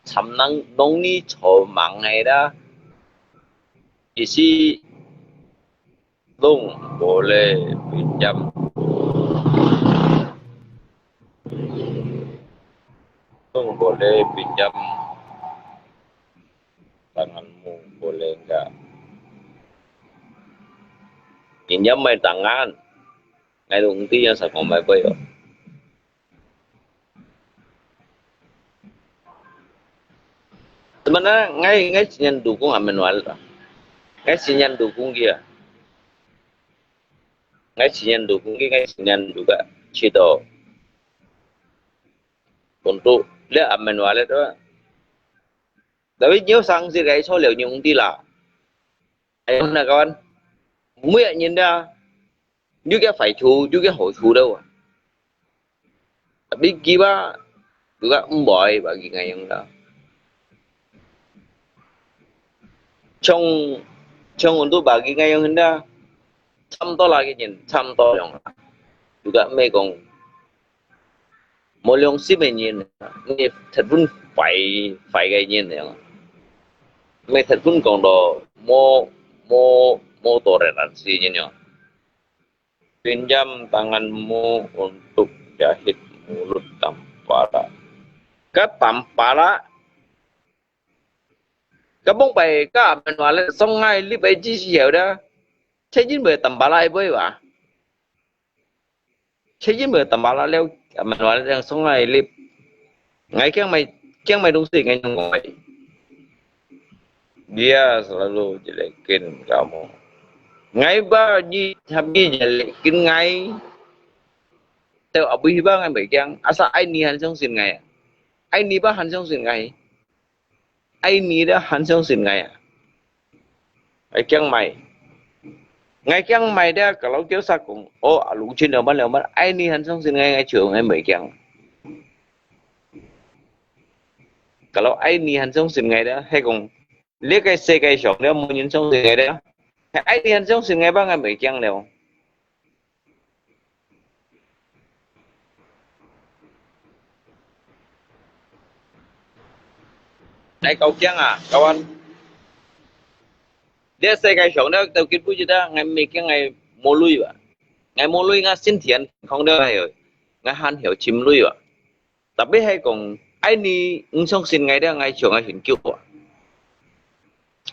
chăm nông ni chầu măng này đó, isi dong boleh pinjam. Boleh pinjam tanganmu, boleh enggak? Pinjam main tangan, ngay công ty yang saya ngomong apa yo. Sebenarnya ngay sinyan dukung amen walet, ngay sinyan dukung dia, ngay sinyan juga cito untuk lihat amen walet đó. Tapi nếu sang gì cái số liệu nhiều công ty là anh là con mới nhìn ra như cái phải chú như cái hội chú đâu à. Tapi kita juga boy bagi ngayang đó. Trong untuk bagi ngayang đó, chăm to lagi nhìn, chăm to yang juga mấy con một lượng ship mình nhìn, nghe thật vun phải cái nhìn này, mấy thật vun còn đồ mo toleransi nhìn nhá. Pinjam tanganmu untuk jahit mulut tampara. Cái tampara, cái bông bày cái mình nói là xong ngay lúc ấy chỉ hiểu đó, thế nhưng mà tampara ấy với bà, thế nhưng mà tampara leo Manual yang sungai lip. Ngai kiang mai dong sih ngai ngai. Dia selalu jelekin kamu. Ngai ba ji habis jelekin ngai. Teo abu hiba ngai baik yang asa ai ni han song sin ngai. Ai ni ba han song sin ngai. Ai ni dah han song sin ngai. Ai kiang mai. Ngai kiang mai dia kalau kêu sa cũng lu trên đầu mắt ai ni han song sin ngai trường ngai baik yang. Kalau ai ni han song sin ngai dah hay cũng lihat cái xe cái sọc đó mua những song sin ngai dah. Ai ni han song sin ngai ba ngai baik yang đâu. Này cậu Kiang à, kawan. Dia saya kai song đó tao kít bui dah ngày mấy cái ngày mua lui vậy. Ngày mua lui ngay xin tiền không được hay rồi. Ngay han hiểu chim lui vậy. Tapi hay còn ai ni song xin ngày đó ngày chiều ngày xin kêu à.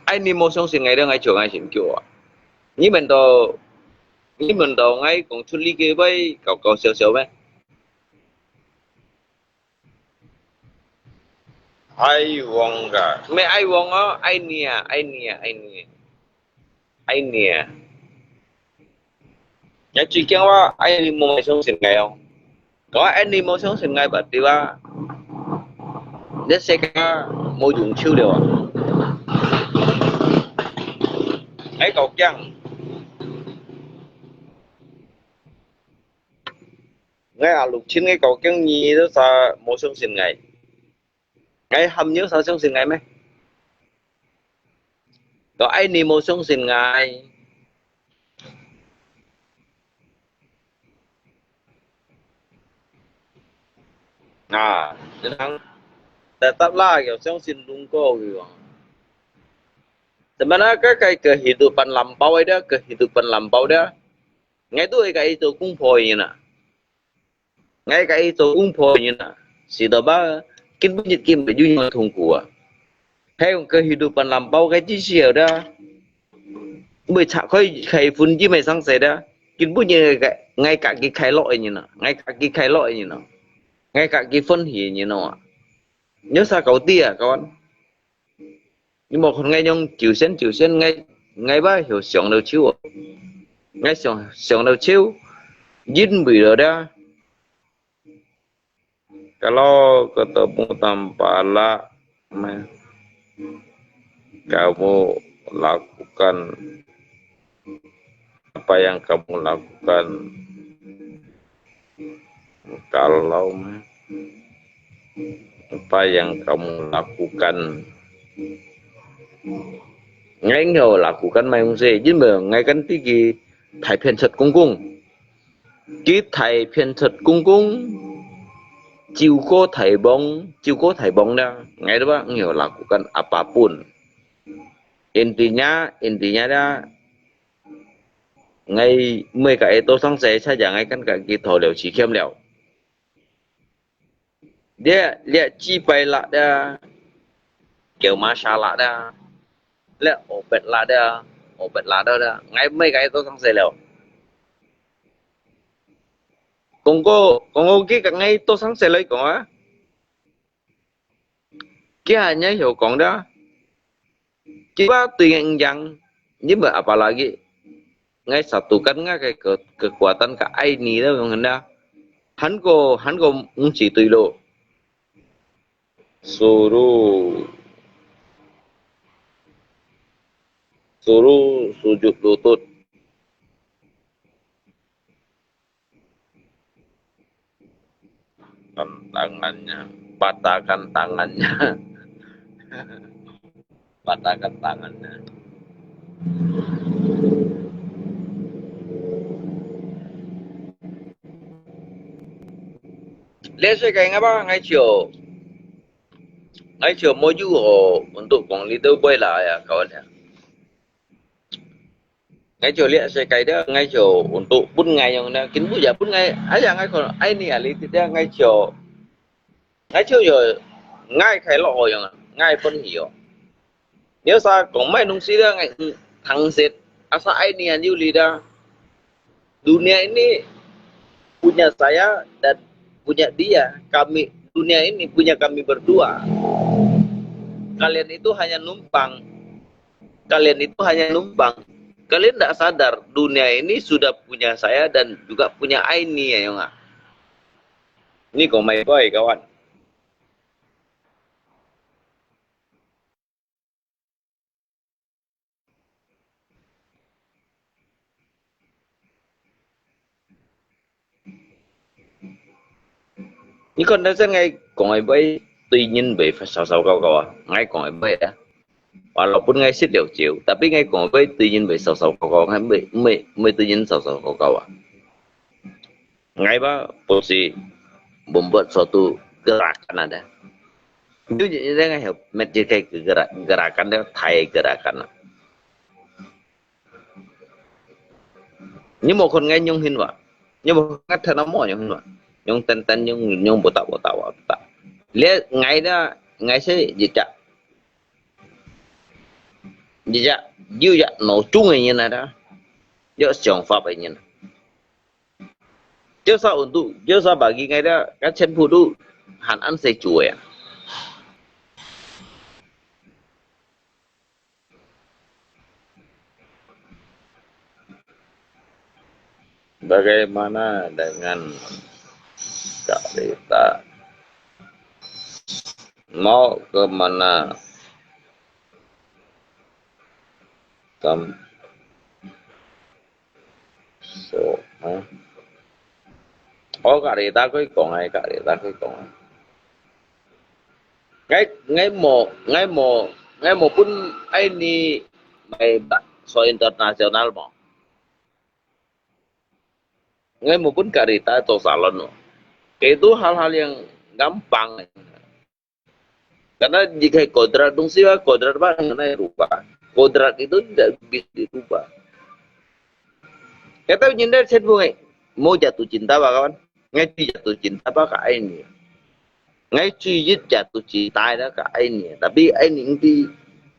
Ai ni mua song xin ngày đó ngày chiều ngày xin kêu à. Như mình đồ ngay còn出力cái vậy cậu xíu xíu mấy. Ai wong cả, mấy ai wong á, ai nè. Nhà chị kêuว่าai đi mua song sin ngày không? Có ai đi mua song sin ngày bật đi ba. Để xe cái mua dùng chiêu đều à? Ấy cậu chăng? Ngay à lục chín cái cậu chăng nhì đó sao mua song sin ngày? Ngay hầm nhớ sao song sin ngày mấy? Có ai đi mua song sin ngày? À, nên thằng tetap lah kiểu song sin lungko gitu. Sebenarnya kayak kehidupan lampau ada, kehidupan lampau dah. Ngay tu kayak itu kumpoi na. Ngay kayak itu kumpoi na. Si doba kin bunyi kim baju yang tunggu. Hay kehidupan lampau kayak cicil dah. Bởi chả khơi khai phun chứ mày sang xe dah. Kin bunyi ngay cả cái khai lội như nào, ngay cả cái khai lội như nào. Ngay cả cái phân hỉ như nào ạ. Nhớ sao cậu tia con. Nhưng mà còn ngay nhông chịu sen ngay ba hiểu sống đầu chiếu. Ngay sống đầu chiếu. Dính bị rồi đó. Kalau ketemu tanpa la, kamu lakukan apa yang kamu lakukan. Kalau apa yang kamu lakukan, ngay ngờ lakukan mày không gì, nhưng mà ngay cái gì thầy phiền thật cung, ký thầy phiền thật cung, chiều cố thầy bóng đó, ngay đó bác ngờ lakukan apapun, intinya đó, ngay mấy cái tôi sáng sẽ saja ngay cái thổ liệu chỉ khiêm liệu. Dia lihat cipai lah dah, kêu masalah dah, lihat obat lah dah, ngay mấy cái tôi sang liao. Còn cô cái ngay tôi sang lấy còn á, cái hanya hiểu còn đó, kita tùy ngang yang, nhưng mà apalagi, ngay satukan ngay cái kekuatan cái ai ni đó con hendak, hắn ko chỉ tùy lo. Suruh sujud lutut. Patahkan tangannya. Patahkan tangannya. Lihat saya kayak apa ngay chiều mau juga untuk kong leader boy lah ya kawan ya. Ngay chiều lihat saya kayak dia ngay chiều untuk pun ngay yang na kin bu ya pun ngay aja ngay kalau ai ni ali dia ngay chiều rồi ngay khai lọ yang ngay phân hiểu. Nếu sao còn mấy nông sĩ đó ngay thằng set asa ai ni anju leader dunia ini punya saya dan punya dia. Kami, dunia ini punya kami berdua. Kalian itu hanya numpang. Kalian itu hanya numpang. Kalian tidak sadar dunia ini sudah punya saya dan juga punya Aini ya nggak? Ini kau main boy kawan. Ini kondisi ngay kau main boy tuy nhiên bị phải sầu sầu câu câu à. Ngay kau main boy ya. Walaupun ngay xích liều chiều, tapi ngay kau main boy tuy nhiên bị sầu sầu câu câu ngay mới tuy nhiên sầu sầu câu câu à. Ngay ba posisi membuat suatu gerakan ada. Itu jadi ngay help menjadi gerakan dia Thai gerakan. Nhưng một con ngay nhung hin wa, nhưng một ngắt thằng nó mò nhung hin wa, nhung ten nhung bộ tạo wa. Lihat ngay đó ngay sẽ gì chả, như vậy nổ chung như này đó, do trường pháp như này. Chứ sao bagi ngay đó các chân phụ du hẳn ăn sẽ chuối à. Bagaimana dengan Kak Rita? Mau ke mana? Oh Kak Rita có còn ai? Kak Rita có còn ai? Ngay một pun ini may so internasional mo. Ngay một pun Kak Rita atau salon mo. Itu hal-hal yang gampang. Karena jika kodrat dong sih, kodrat apa yang rubah. Kodrat itu tidak bisa dirubah. Kita menyindir sendiri mau jatuh cinta apa kawan? Ngay jatuh cinta apa Kak Aini? Ngay cuy jatuh cinta ada Kak Aini. Tapi Aini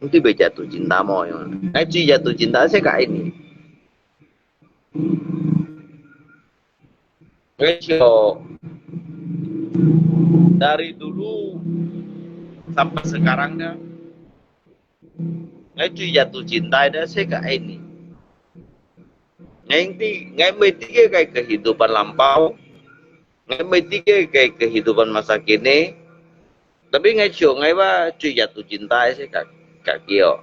nanti jatuh cinta mau yang. Ngay cuy jatuh cinta saya Kak Aini. Ngay dari dulu sampai sekarang dah, ngay cuy jatuh cinta ada saya Kak Aini. Ngay tiga kayak kehidupan lampau, ngay tiga kayak kehidupan masa kini, tapi ngay ba cuy jatuh cinta sih kak Kio.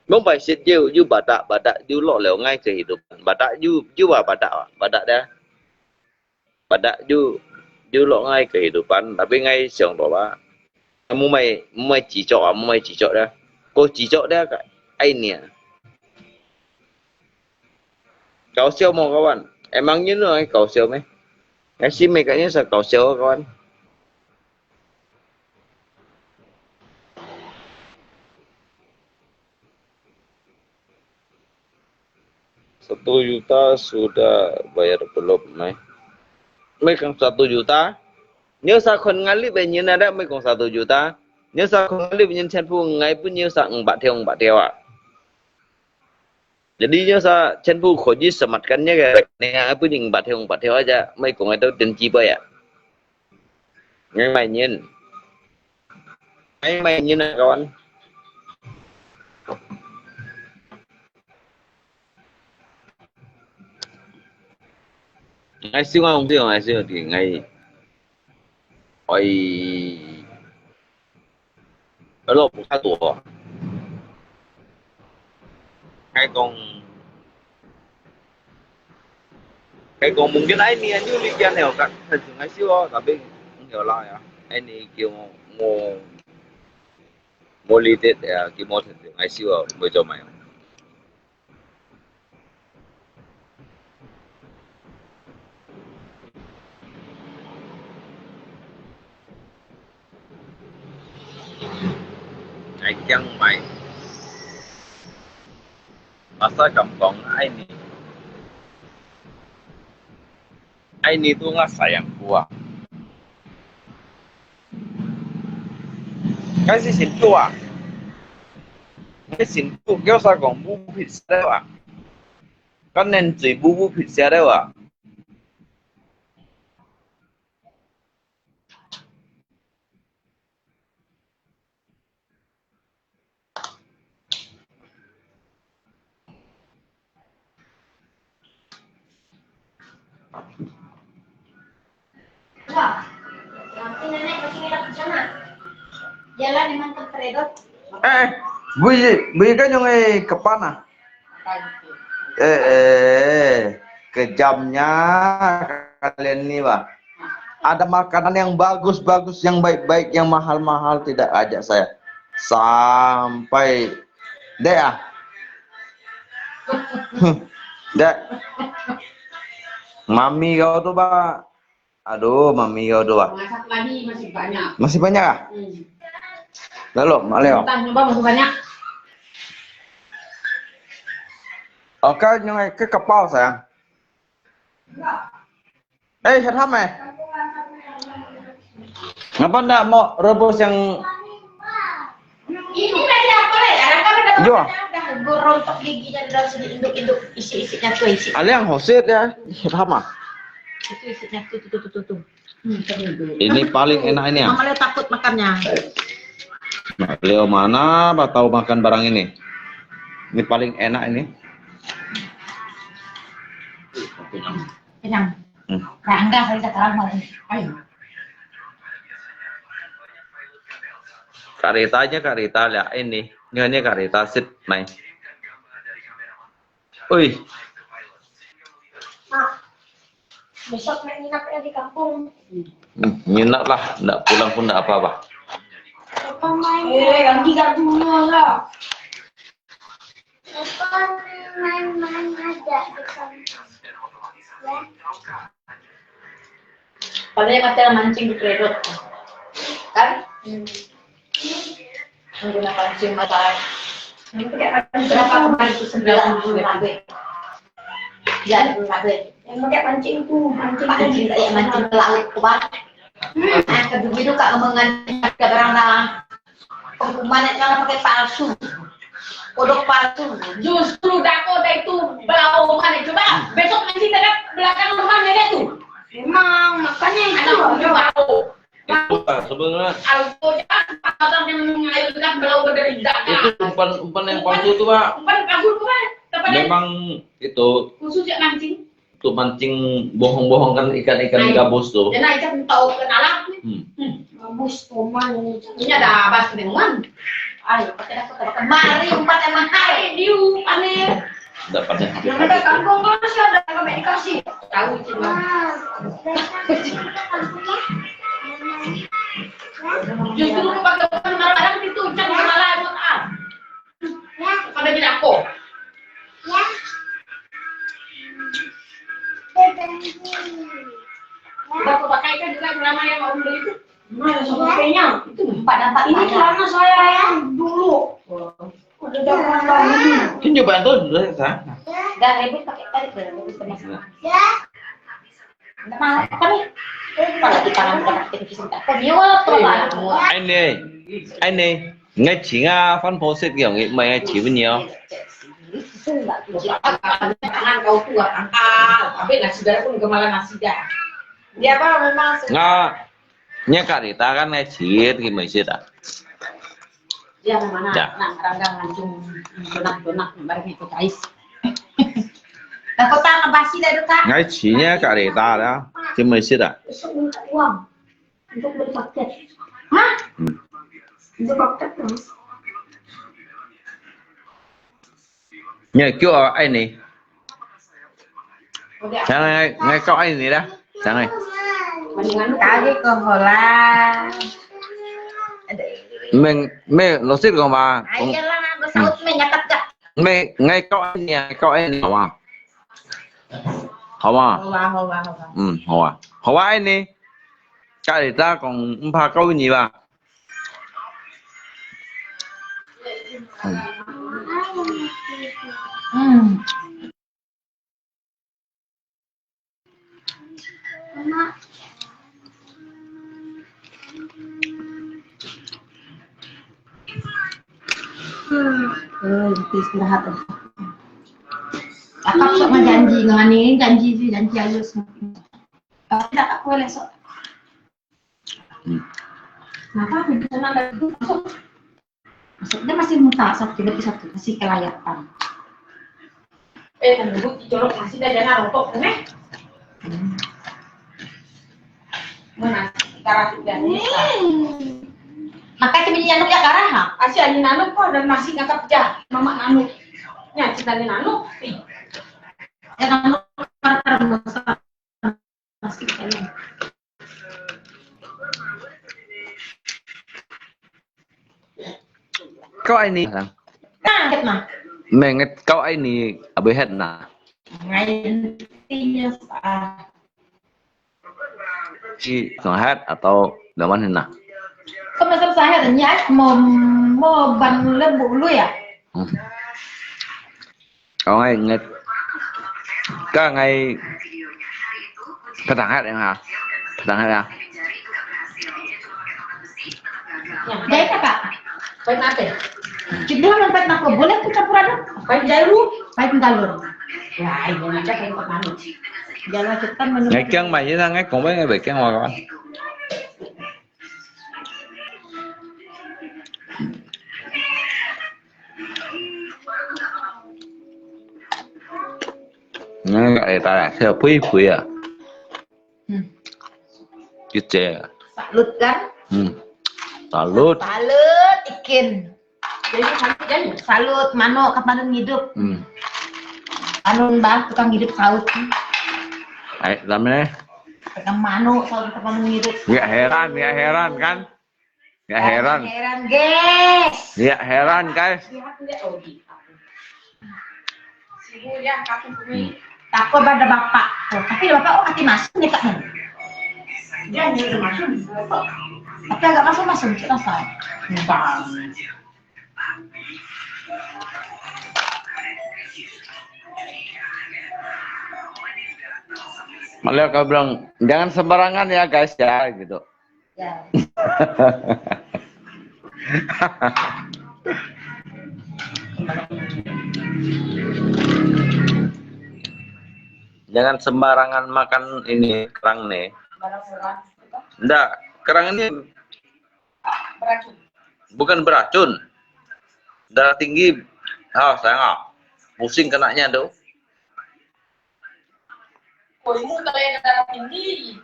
Không phải xịt diêu badak diêu lộ lèo ngay kehidupan, badak diêu badak dah, badak diêu lộ ngay kehidupan, tapi ngay siang doa, mau chỉ cok dah, kau chỉ cok dah Kak Aini ya. Kau siêu mau kawan, emangnya nu kau siêu mấy? Cái sim mấy cái sao kau siêu kawan? Rp1 juta sudah bayar belum mai? Mấy còn 1 juta? Nhớ saoคนngali về như này đó mấy còn 1 juta? Nhớ saoคนngali về như trên phu ngay pun nhớ sao bạn theo à? Jadi sa Chen Pu Khoji sematkannya kayak apa yang bateo aja, mai kong itu tenci ya. Ngay mainin kawan. Ngay siêu thì ngay oi ở lộp một hai tuổi. Cái con mungkin ini aja lihat ya kan sungai sih tapi enggak lah ya ini kêu mau lihat ya kêu mau sungai sih mau coba ya yang main masa kampung ini tuh nggak sayang gua cái gì xin chua cái xin chua kéo sao còn bu thịt xe à có nên chỉ bu thịt xe đâu à Wah, nanti nenek pasti nginep di sana. Jalan emang terpredot. Bui kan yung kepana. Kejamnya kalian nih, Pak. Ada makanan yang bagus-bagus, yang baik-baik, yang mahal-mahal tidak ajak saya. Sampai deh ah. Dek. Mami kau tuh, Pak. Aduh, mami kau tuh, Pak. Masak lagi masih banyak. Masih banyak ah? Lalu, Maleo. Entah nyoba masih banyak. Oke, nhưng mà cái kapal sayang. Head ham Ngapa ndak mau rebus yang Ini tadi apa ya? Ada kan ada Jual. udah berontok giginya di dalam sini induk-induk isi-isinya tuh isi. ada yang hosit ya? Head ham Itu isinya tuh. Ini paling enak ini ya. Mama Leo takut makannya. Nah, Leo mana tahu makan barang ini? Ini paling enak ini. Kenyang. Enggak, saya sekarang mau. Ayo. Kareta lihat ini. Ini kareta sit main. Ui, Besok main nginapnya di kampung. nginap lah, ndak pulang pun ndak apa-apa. Apa main? Yang di kampungnya lah. Apa main-main aja di kampung. Ya. Padahal materi mancing di kredot. Kan? Menggunakan mancing matahari. Berapa kemarin itu 90 ribu. Ya, yang pakai mancing itu mancing kayak mancing ke laut ke bawah. Kedua itu kak mengancam barang dalam pengumuman yang pakai palsu, kodok palsu. Justru Dakota itu bau mana coba besok nanti dekat belakang rumah nenek tuh. Memang makanya itu Anak bau. Itu sebenarnya Alto jangan pasang yang mengalir dekat bau dari itu dalam. umpan yang palsu itu, Pak. Umpan kabur kemana? Kepada Memang itu khusus yang mancing. untuk mancing bohong-bohong kan ikan-ikan gabus tuh. Dan aja tahu kenalan. Gabus toman ini. Ini ada abas dengan. Ayo, pakai aku tebakan. Mari umpat emang hari. Diu aneh. Dapatnya. Yang ada kangkung kan masih ada kami dikasih. Tahu cuma. Besok kita kampungnya. Justru pada barang itu cang malah buat ah. Ya, Pada tidak kok. ya. Berbagi. Udah aku pakai kan juga selama yang mau beli itu. Mana sebagainya? Itu Empat ini celana saya yang dulu. Udah jangan lagi. Kan coba tuh dulu ya. Dan ribut pakai tarik ribut sama. Ya. Enggak mau apa nih? Kalau kita nonton televisi tak penyuap terlalu. Anh ngay chỉ phân phố sự kiểu nghĩ mày chỉ với nhiều. tangan kau tua angkat. Tapi nasi darah pun kemalan nasi dah. Dia apa memang Nga nya karita kan ngay chỉ thì mày sẽ đã. Dia mana? Ya. Nak ranggang langsung donak barang itu guys. Takut tak basi dah duka. Ngay chỉ nya karita đó thì mày sẽ đã. Besok minta uang untuk beli paket. Hah? Untuk paket terus. Nhờ kêu anh này. Sáng ngay cậu anh này đó. Sáng này. Mendingan Kali ke hola. Mình nó xích còn mà. Ayolah aku saut menyatat gak. Mình ngay cậu anh này, cậu anh này. Hả? Hả? Hoa. Hả? Hả anh này. Karita còn pha câu gì bà? Mama. Istirahat. Kakak sama janji ngani janji halus. Tidak aku besok. Kenapa di sana ada itu masuk? Maksudnya masih muta satu satu masih kelayakan. kan dulu dicolok nasi dah jangan ropok kan Mana? Karah dan Makanya cuma nyanuk ya karah ha. Asia ni nanuk kok dan masih ngangkat jah. Mama nanuk. Nya cita ni nanuk. Ya nanuk karena masih ini. Câu ai nì thằng Nah, ket mah. mình câu ai nì ở bên hết nè Intinya si nó hết atau daman hết nè Semester saya ternyata mau ban lembu lu ya. câu ngày ngày các ngày cái thằng hết em hả thằng hết à Jahit Kak. Baik nanti. Judul lempet nako boleh aku campur aduk. Baik jahit lu. Baik galur. Ya, ini aja kayak nanuk. Jalan kita menunggu. ngày chân mày với thằng ấy cùng với ngày việc cái ngoài các bạn nó gọi ta theo quý quý à chứ chè Salut kan? salut Salut ikin. Jadi sampai jadi. Salut mano kapan hidup. ừ. Anu bang tukang hidup saut. Đấy, làm đấy Tukang mano saut kapan hidup. nggak heran kan nggak heran Heran guys. nggak heran guys Lihat lihat oh di. Sibu ya kakek bumi. Takut pada bapak. Oh, tapi bapak oh hati masuk nih kak. Dia ni udah masuk. Tapi agak masuk kita sah. Bang. malah kau bilang jangan sembarangan ya guys ya gitu Ya. jangan sembarangan makan ini kerang nih Barang-barang. enggak kerang ini Beracun. bukan beracun darah tinggi sayang pusing kenanya tuh Koimu kalau yang darah tinggi.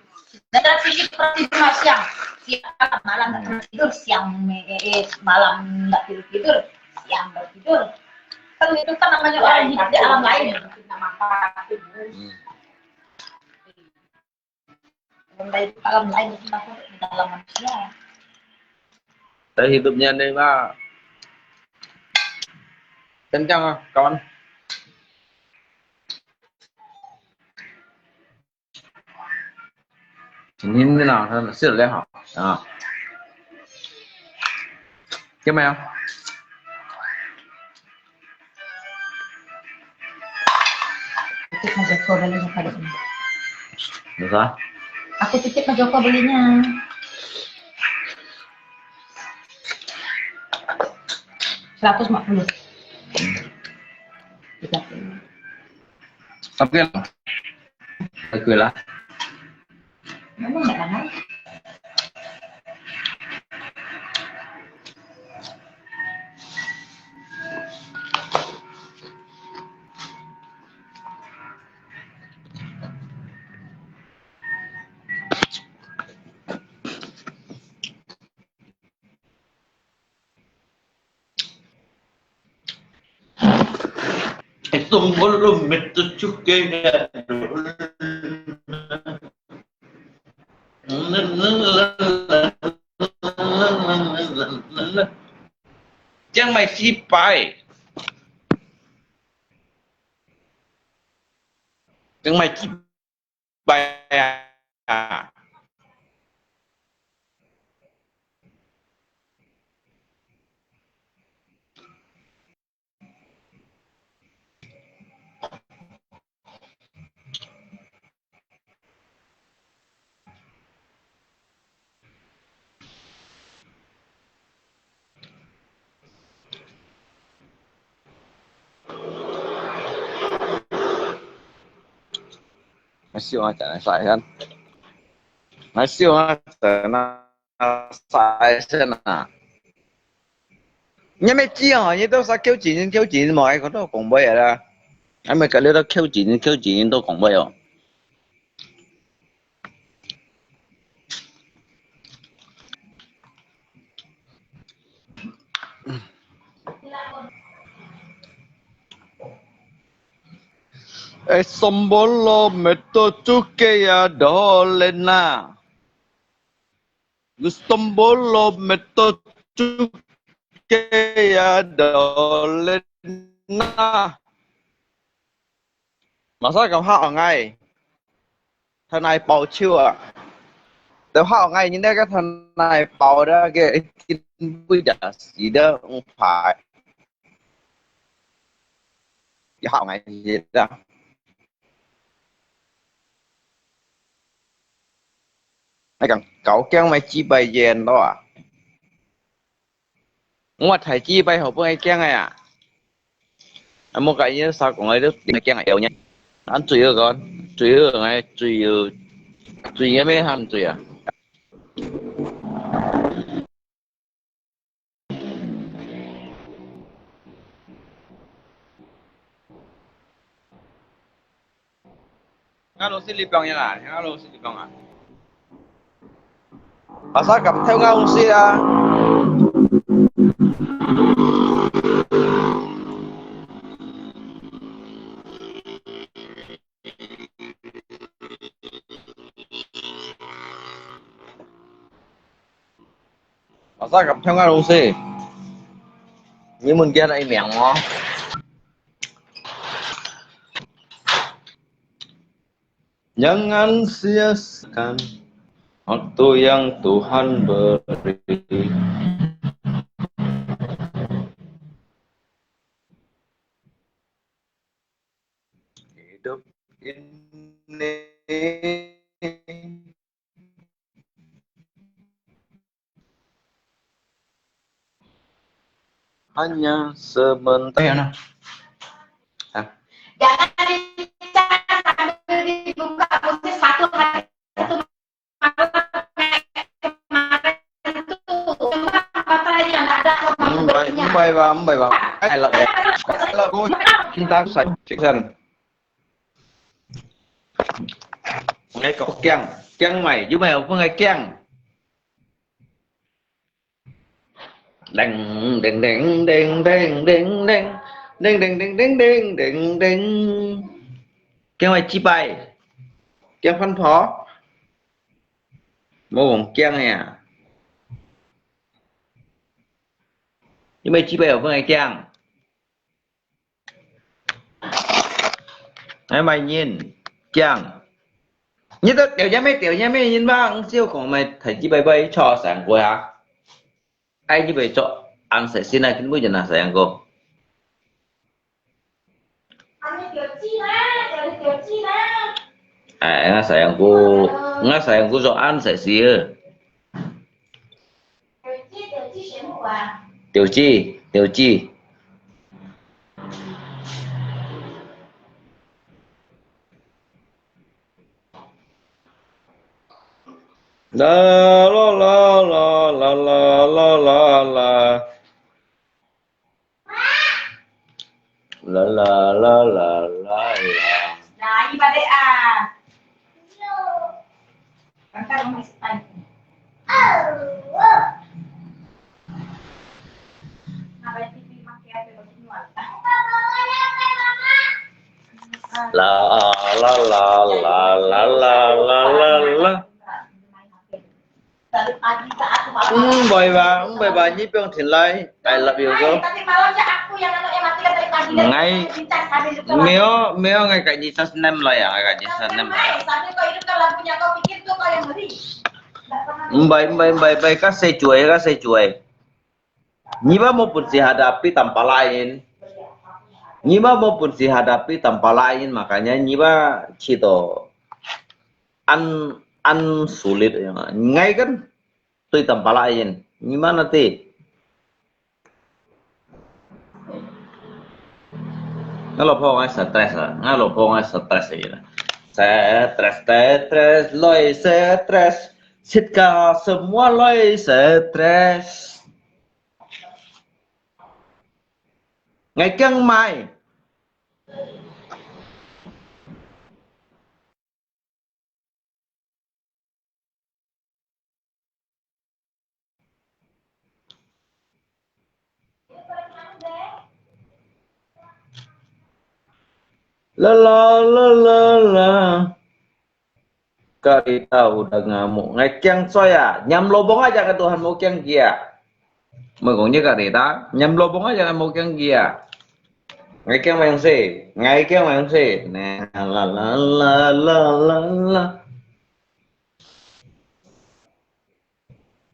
Darah tinggi seperti cuma siang malam nggak pernah tidur siang malam nggak tidur siang nggak tidur kan itu kan namanya orang hidup di alam lain alam lain itu masuk di dalam manusia. Tapi hidupnya ini mah kencang kawan nhìn thế nào nó siêu đẹp hả cái mèo Titip Mas Joko belinya pada ini. bisa Aku titip Mas Joko belinya. $150. Oke lah Memang nggak mahal. itu belum itu juga Chẳng mày chi bài Chẳng mày chi bài à Masih macam saya kan masih macam saya sana nhưng mà chỉ hả như tôi sao kêu chuyện mọi có đâu cũng bây giờ anh mày cái đó kêu chuyện tôi cũng bây giờ Esombolo metotukeya dolena. Gustombolo metotukeya dolena. Masa gặp họ ngay. Thằng này bầu chưa ạ? Tao họ ngay những cái thằng này bầu ra cái vui đã gì đó không phải. Cái họ ngay gì đó. Mày cần cậu kéo mày chi bay dền đó à? Mua thầy chi bay hộp ngay kéo ngay à? Anh mua cái như sao còn ai được đi kéo ngay yêu nhé. Anh truy ở con, truy ở ngay, truy ở mấy hắn truy à? Alo xin đi bằng như là, alo xin đi bằng à? À sao cầm theo ngao xin à? À sao cầm theo ngao xin? Nhưng mình kia đây miệng ngon. Jangan sia-siakan waktu yang Tuhan beri. Hidup ini hanya sementara. Jangan dicas sambil dibuka posisi satu hari itu kemarin itu cuma baterai yang nggak ada kompornya. Mbay vào. Cái là đẹp. Cái là vui. Chúng ta sạch chân. Ngay cọc keng mày chứ mày không có ngay keng. Đằng đằng đằng đằng đằng đằng đằng đằng đằng đằng đằng đằng đằng đằng keng mày chi bay keng phân phó mô bằng keng này à nhưng mày chi bay ở phương này keng mày nhìn keng nhất tất tiểu nhá mấy nhìn ba siêu của mày thấy chi bay cho sáng của hả ai như vậy cho ăn sẽ xin này cái mũi chân là sáng cô nga sayang ko so an sa siya tiểu chi la la la la la la la la la la la la la la Nah, ini pada ah. Angkat rumah setan. Apa TV pakai apa beginian? la la la la la la la la la Dari pagi ke aku malam. Boy ba nhíp yang thìn lai I love you girl Tadi malamnya aku yang anaknya mati kan dari pagi ngay meo ngay cạnh gì sao nem lại à ngay cạnh gì sao nem sambil kau hidupkan lampunya kau pikir tuh kau yang ngeri. Bay các xe chuối Nyiba maupun si hadapi tanpa lain Nyiba maupun si hadapi tanpa lain makanya Nyiba cito an sulit ya ngay kan tuy tanpa lain gimana ti ngalo po ngay stress vậy stress loi stress sitka semua loi stress ngày căng mai La la la la la. Karita udah ngamuk. Ngekeng soya. Nyam lobong aja ke Tuhan mau keng kia. Magungnya karita. Nyam lobong aja kan mau keng kia. Ngekeng mayang se. Ngekeng mayang se. Nah, la la la la la la.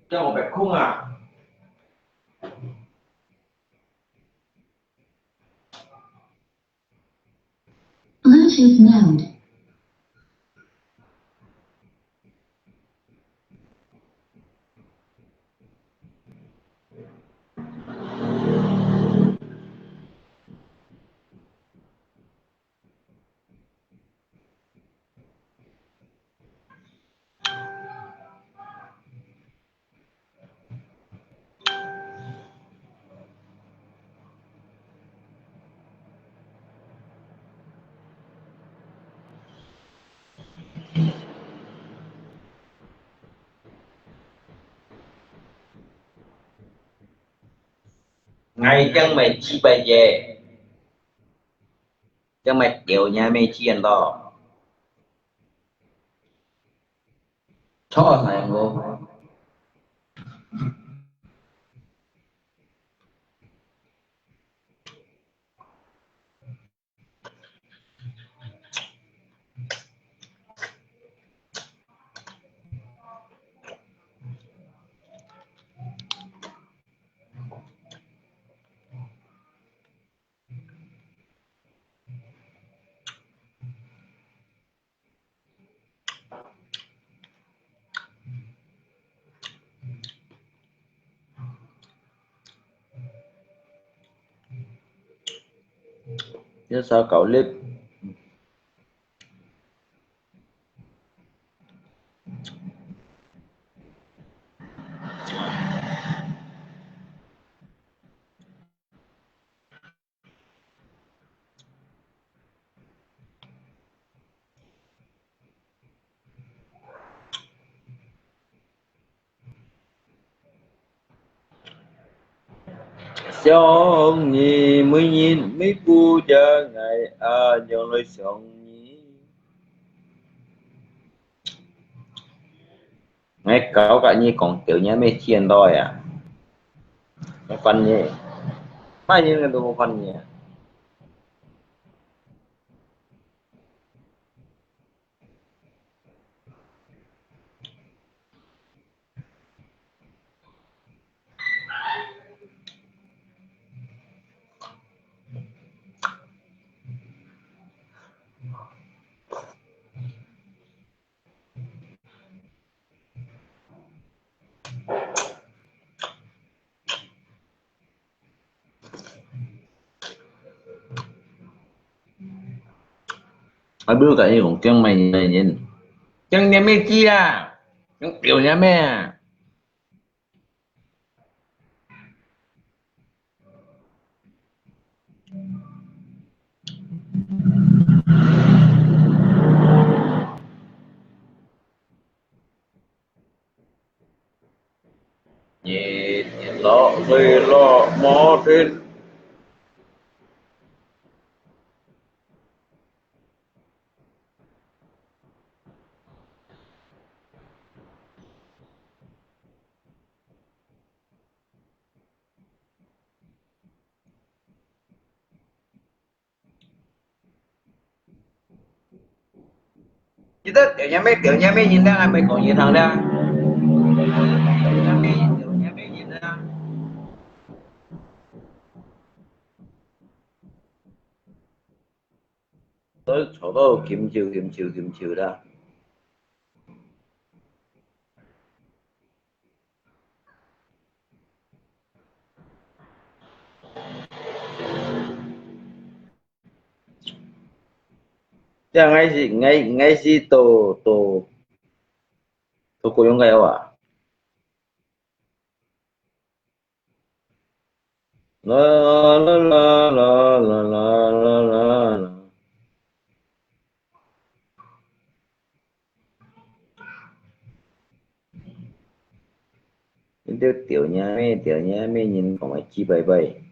Cho một bẹp khung à. Bluetooth mode. Ngày chân mày chi bài về. Chân mày kiểu nhà mày chi ăn to. Cho thằng ngô. Chứ sao cậu clip. Xong nhì mới nhìn mới bu cho ngày dòng lời xong nhì. Ngay cậu cả nhi còn tiểu nhá mê chiên đôi à. Cái phân nhỉ. Bao nhiêu người tôi phân nhỉ. Ai biết cả nhi còn chân mày nhìn. Chân nhà mê chi à. Chân tiểu nhà mê à. Nhìn lọ về lọ mò trên. Chứ tức tiểu nhà mê nhìn ra mày còn nhìn thằng ra. Tiểu nhà mê nhìn ra. Tới chỗ đó kiếm chiều ra. Chứ ngay gì tổ cô yung kayo à. La la la la la la la la. Tiểu nhà mê nhìn còn phải chi bày bày.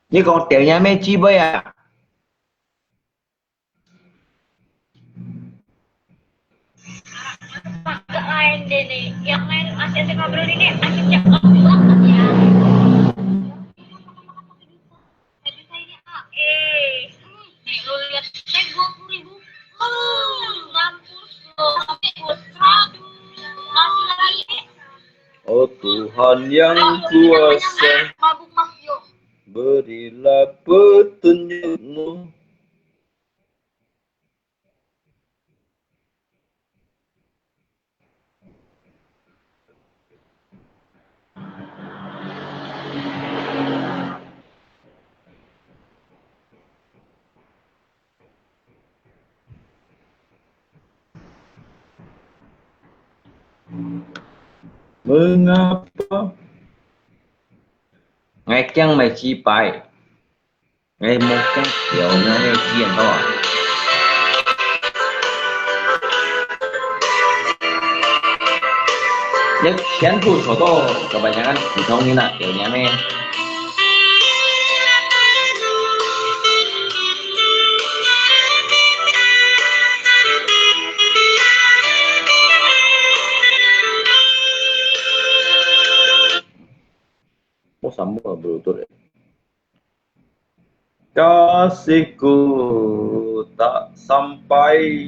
Nhưng còn tiểu nhà mê chi bày à. main Dede. Yang main masih asik ngobrol ini masih cakep banget ya. Nih lu lihat saya 20.000. Mampus lo. Masih lagi. Oh Tuhan yang kuasa, Mabuk mas yo. berilah petunjuk-Mu. Mengapa Ngày chăng mày chi bài, ngày một cái kiểu nó nghe chuyện thôi. Nhất chén phụ số to, các bạn nhắn phổ thông như là kiểu nhà mẹ. Mau sambung berutur ya. kasihku tak sampai?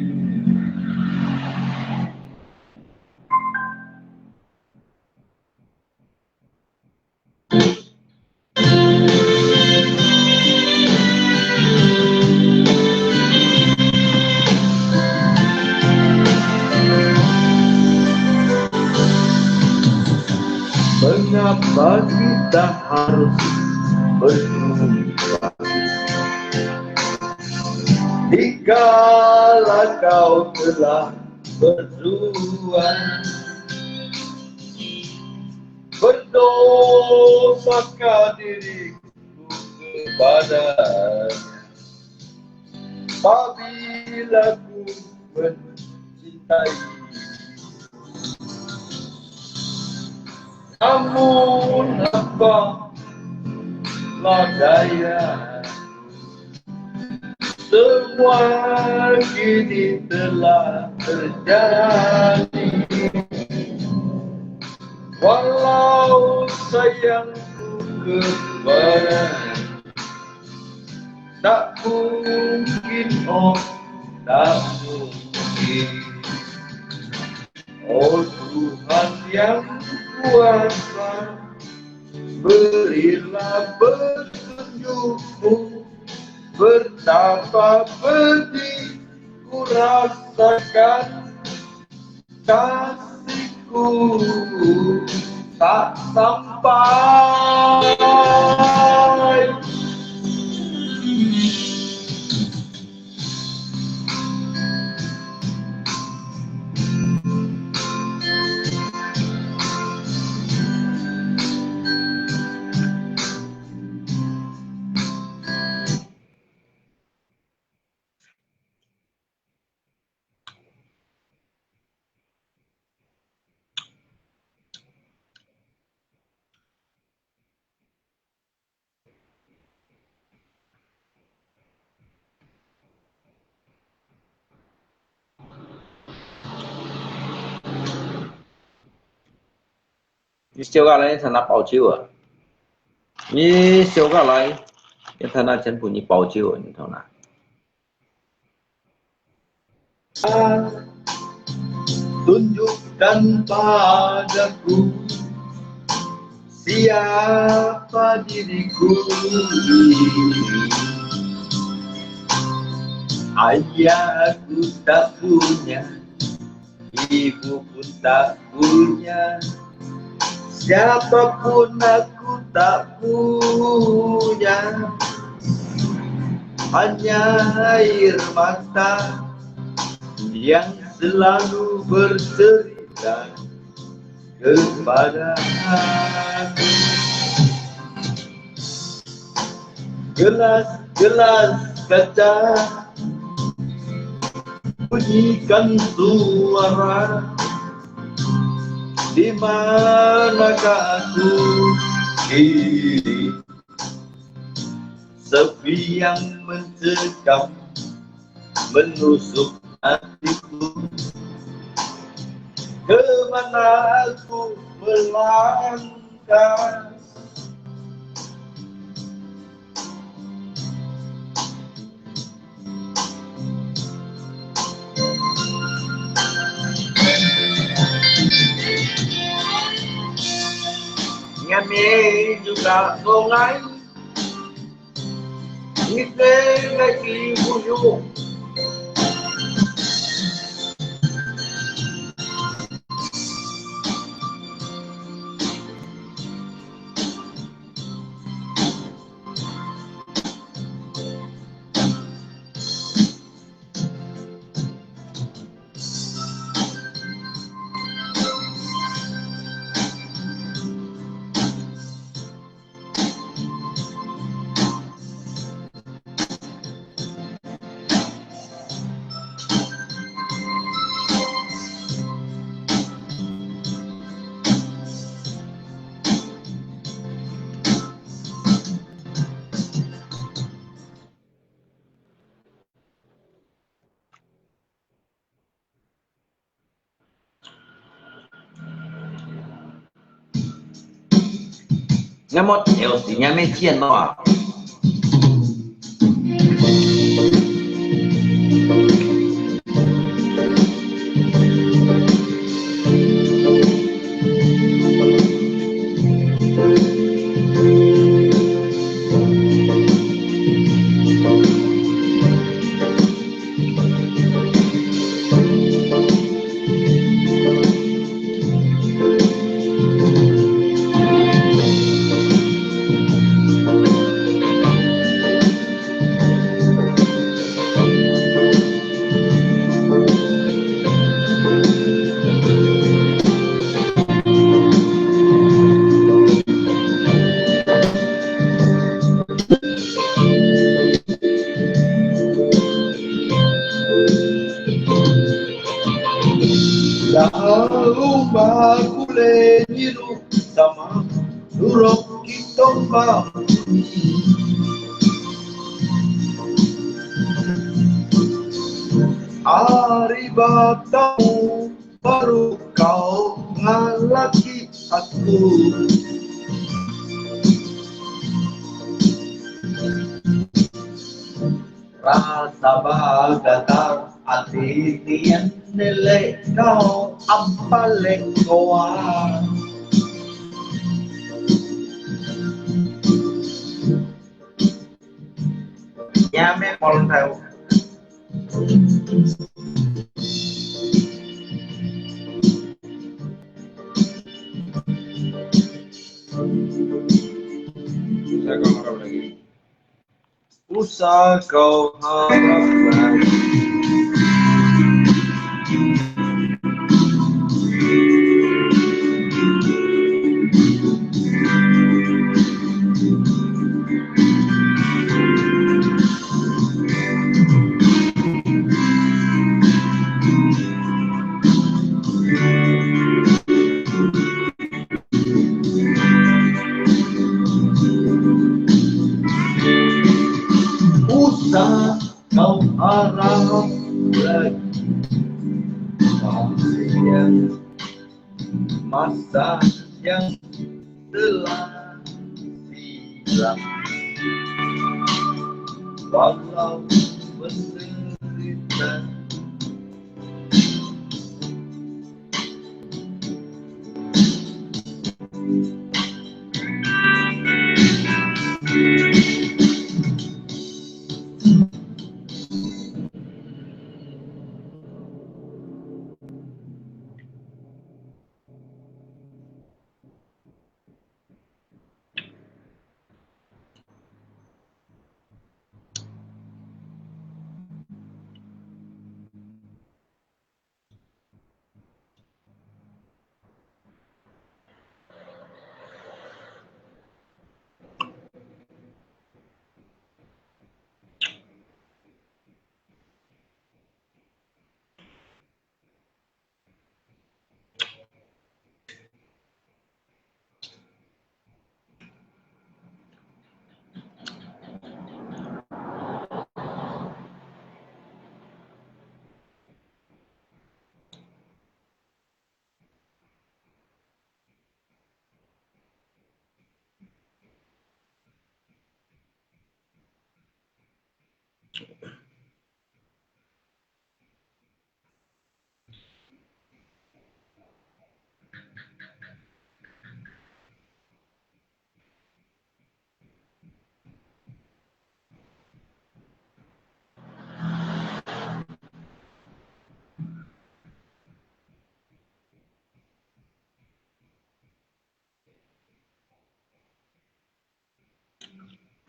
Mengapa kita harus berjumpa? Dikala kau telah berjuang, berdosakah diriku kepadanya. Apabila ku mencintai, namun apa daya, semua kini telah terjadi. Walau sayangku kepadanya, tak mungkin, oh tak mungkin. Oh Tuhan yang kuasa, berilah petunjuk-Mu. Betapa pedih ku rasakan, kasihku tak sampai.你小下来，他拿包酒啊！你小下来，他拿真不你包酒啊！你懂吗？ Tunjukkan padaku siapa diriku. Ayah aku tak punya, ibu pun tak punya, siapapun aku tak punya. Hanya air mata yang selalu bercerita kepada aku. Gelas-gelas kaca bunyikan suara, di manakah aku kini? Sepi yang mencekam menusuk hatiku. kemana aku melangkah. Ngami juga ngongai, ngite lagi buyu. Ngamot有时也没见到啊。Lumba kule niru sama durok kitomba. Hari batamu baru kau ngalaki aku. Rasa bagatar hati nian nilai kau ampalek koa. Nyame pol tahu. Saya kau harap lagi. Usah kau harapkan. Usah kau harap lagi. Masa yang telah silam, walau menderita.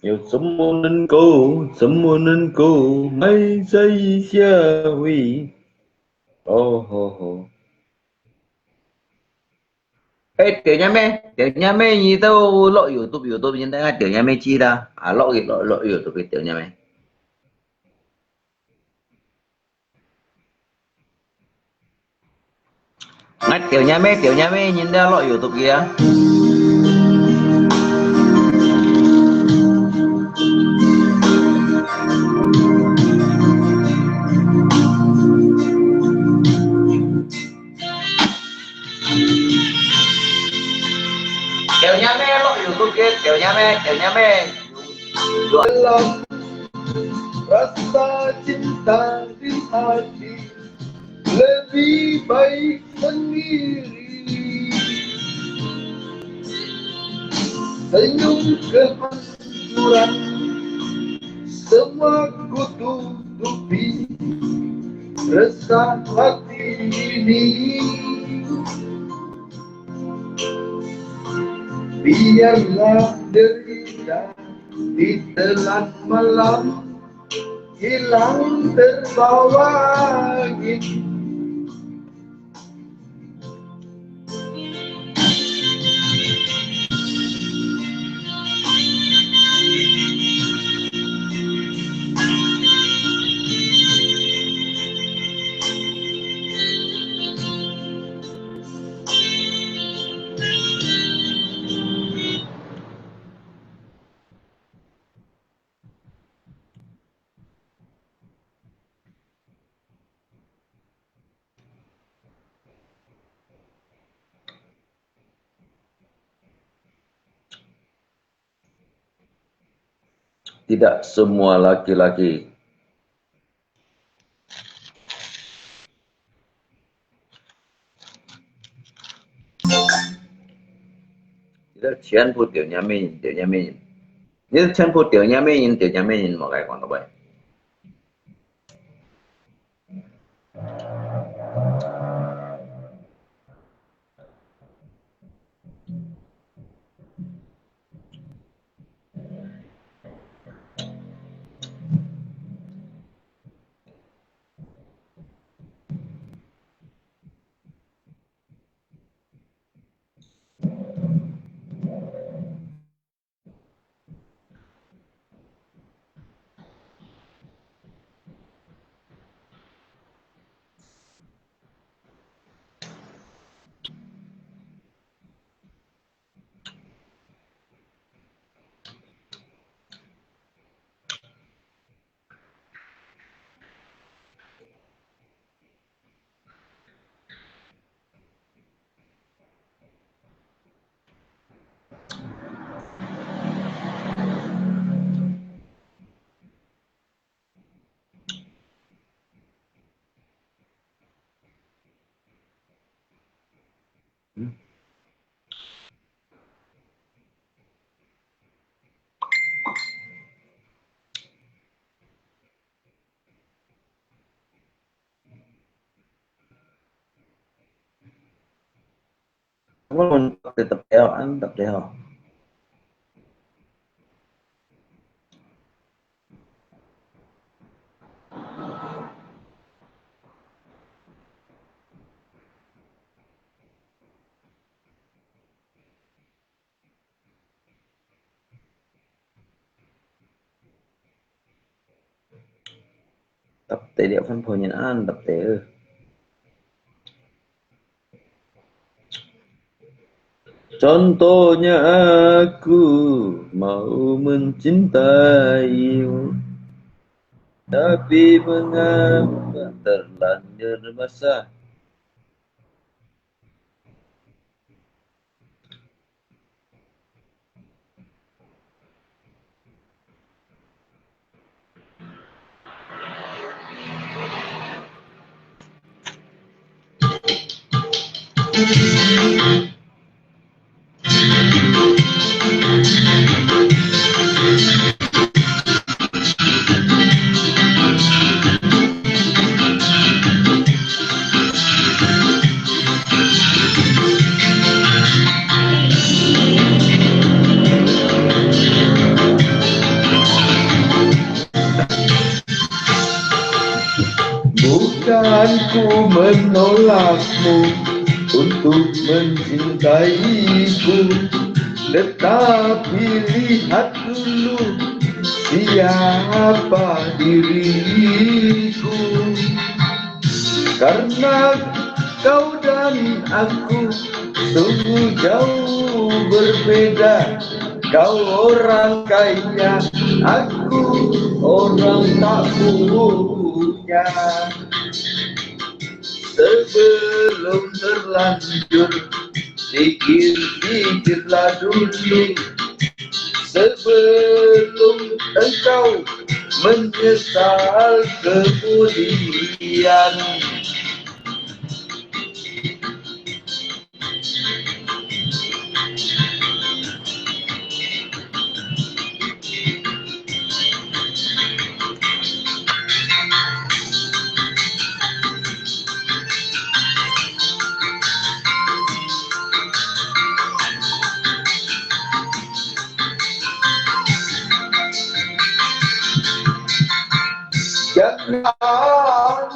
有什么能够埋在下位？哦吼吼！Eh, tiểu nha mê gì tao lộ YouTube nhưng tao tiểu nha mê chi da. À lộ YouTube tiểu nha mê. Ngay tiểu nha mê nhìn tao lộ YouTube kia. Tiểu nha mê lộ YouTube kia, tiểu nha mê. Dalam rasa cinta di hati lebih baik sendiri. Senyum kehancuran semua ku tutupi resah hati ini. Biarlah derita di telan malam hilang terbawa angin. Tidak semua laki-laki tidak全部tiểu nha mê nhìn tiểu nha mê nhìn. Nếu全部tiểu nha mê nhìn một cái còn vậy. Kamu tetap tetap theo. Tập thể điệu phân phối nhân an tập thể Contohnya aku mau mencintai, tapi mengapa terlanjur basah. Bukan ku menolakmu untuk mencintaiku, tetapi lihat dulu siapa diriku. Karena kau dan aku sungguh jauh berbeda. Kau orang kaya, aku orang tak punya. Sebelum terlanjur, pikir-pikirlah dulu. Sebelum engkau menyesal kemudian. Jangan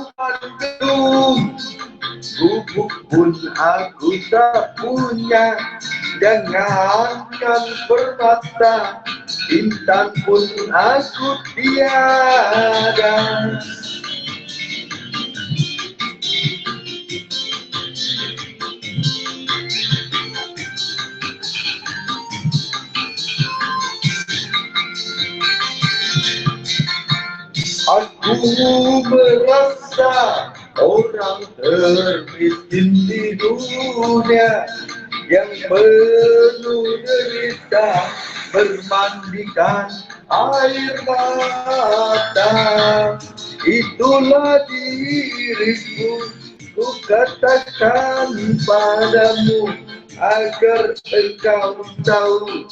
gedung, gubuk pun aku tak punya. Jangankan permata, bintang pun aku tiada. Aku merasa orang termiskin di dunia, yang penuh derita bermandikan air mata. Itulah diriku, ku katakan padamu, agar engkau tahu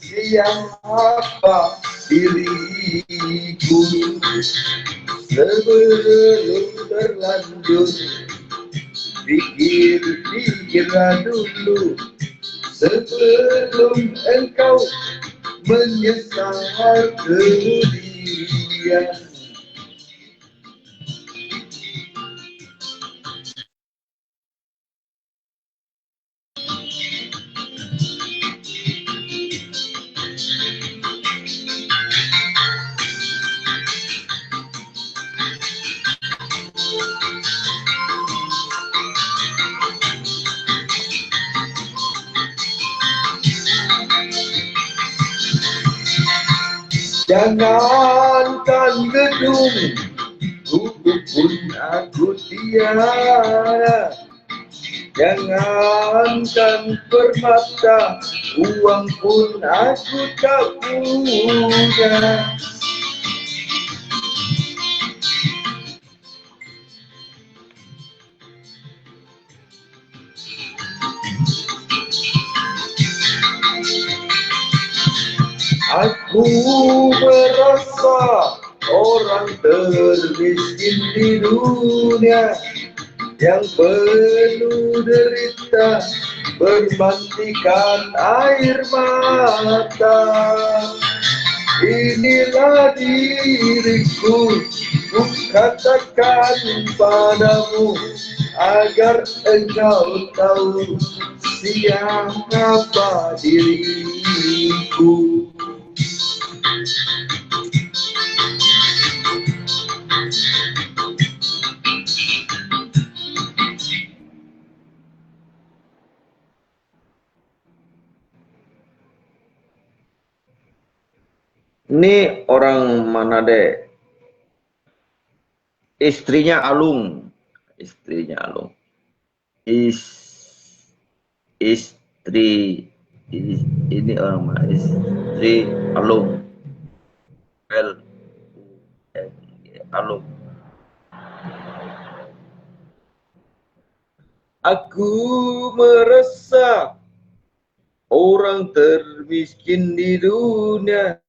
siapa diriku. Sebelum terlanjur, pikir-pikirlah dulu. Sebelum engkau menyesal kemudian. Jangankan gedung, gubuk pun aku tiada. Jangankan permata, uang pun aku tak punya. Aku merasa orang termiskin di dunia, yang penuh derita bermandikan air mata. Inilah diriku, ku katakan padamu, agar engkau tahu siapa diriku. Ini orang Manado, istrinya Alung, istri ini orang mana? Istri Alung, Alung. Aku merasa orang termiskin di dunia.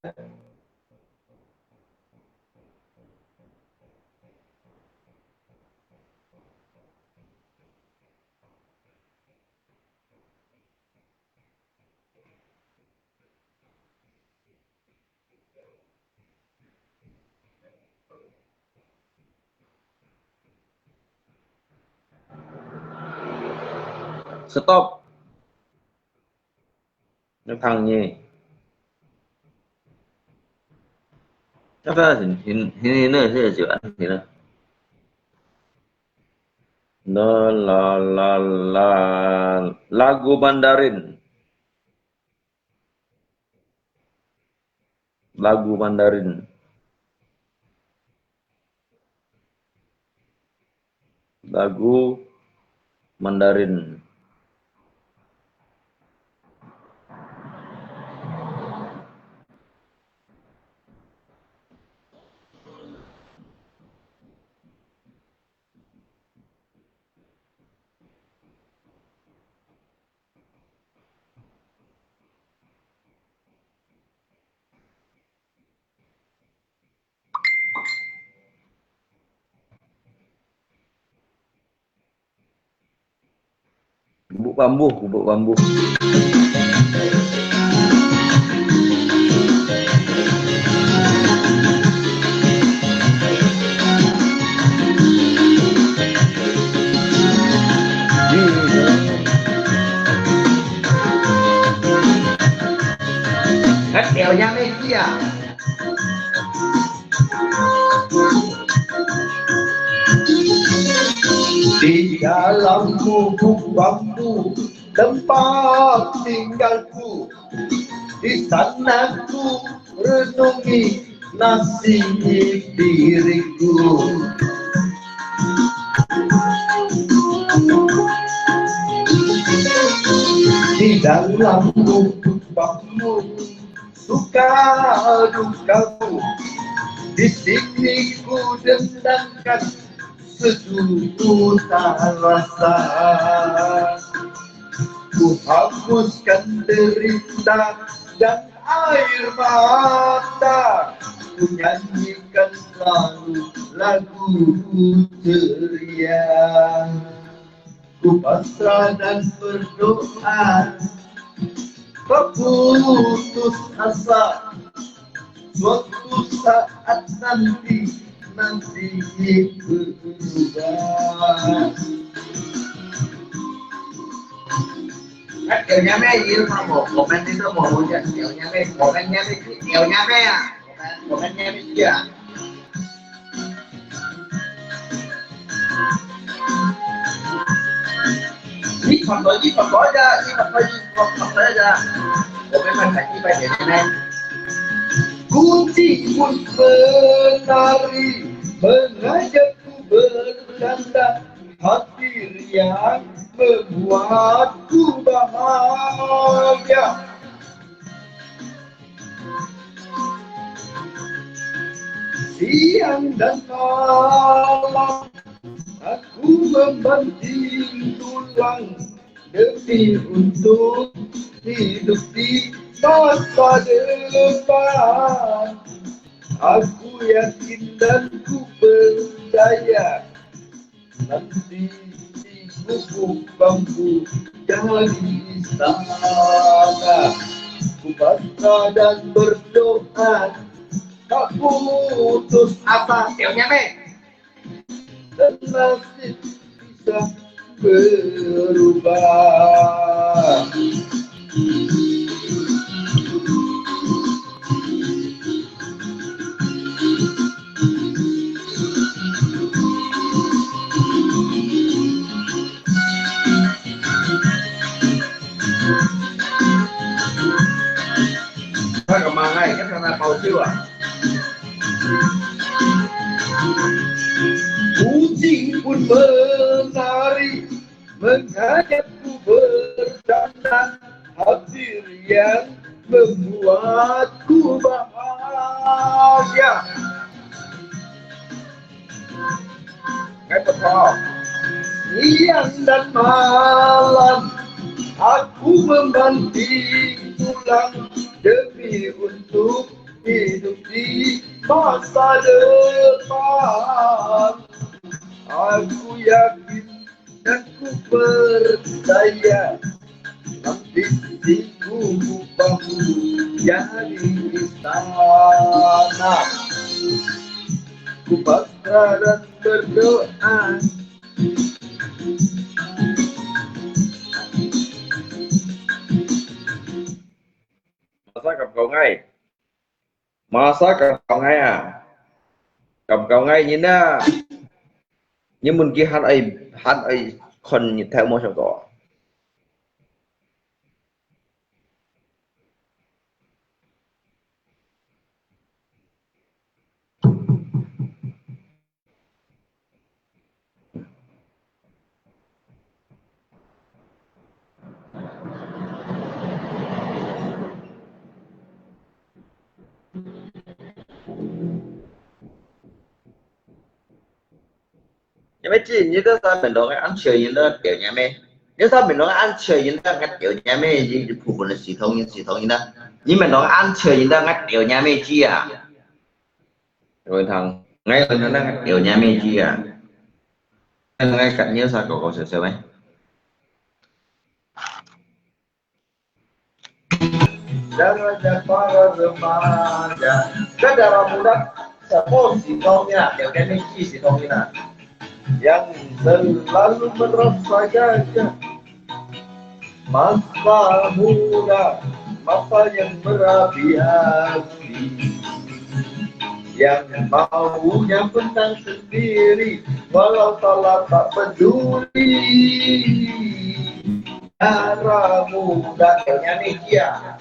Stop. Nó thằng gì? Chắc là ini saya juga ini. La lagu Mandarin. Lagu Mandarin. Lagu Mandarin. Bubuk bambu, bubuk bambu. Cách đèo nha mấy kia. Di dalam bubuk bambu tempat tinggalku, di sana ku renungi nasib diriku. Di dalam bubuk bambu suka dukaku, di sini ku dendangkan sejuta rasa. Ku hapuskan derita dan air mata, ku nyanyikan selalu lagu ceria. Ku pasrah dan berdoa, tak putus asa, suatu saat nanti berubah. Các kiểu nhà mẹ yêu mà một bên đi tôi một chân kiểu nhà mẹ một bên nhà mẹ kiểu nhà mẹ à một bên nhà mẹ kia. Ít phần có ra, ít phần có ra. Một bên mình phải đi về để này. Kunci pun menari, mengajakku bercanda, hati riang membuatku bahagia. Siang dan malam aku membanting tulang demi untuk hidup di masa depan. Aku yakin dan ku percaya nanti di bubuk bambu dari sana. Ku pasrah dan berdoa, tak putus asa. Kiểu nha mẹ. Dan nasib bisa berubah. Thôi còn mà ngay cái thằng nào bầu chưa à? Kucing pun menari, mengajakku bercanda, hati riang membuatku bahagia. Ngay bật ho. siang dan malam aku membanting tulang demi untuk hidup di masa depan. Aku yakin dan ku percaya nanti ku bangun jadi istana. Ku pasrah dan berdoa. Masa gặp cậu ngay. Masa gặp cậu ngay à? Gặp cậu ngay nhìn nè. Nhưng mình kia hát aiคนnhìn theo mô sổ cỏ. Nhưng mà chỉ như đó ta mình nói ăn chơi như đó kiểu nhà mẹ. Nếu ta mình nói ăn chơi như đó ngắt kiểu nhà mẹ gì phụ huynh là xì thông như đó. Nhưng mình nói ăn chơi như đó ngắt kiểu nhà mẹ chi à? Rồi thằng ngay lần nó ngắt kiểu nhà mẹ chi à? Ngay cạnh nhớ sao cậu sợ mấy? Daraja para remaja, kadara muda, support si Tomnya, yang kami si Tomnya, yang selalu merasa gagah, masa muda, masa yang berapi-api, yang maunya menang sendiri, walau salah tak peduli. Darah muda Indonesia.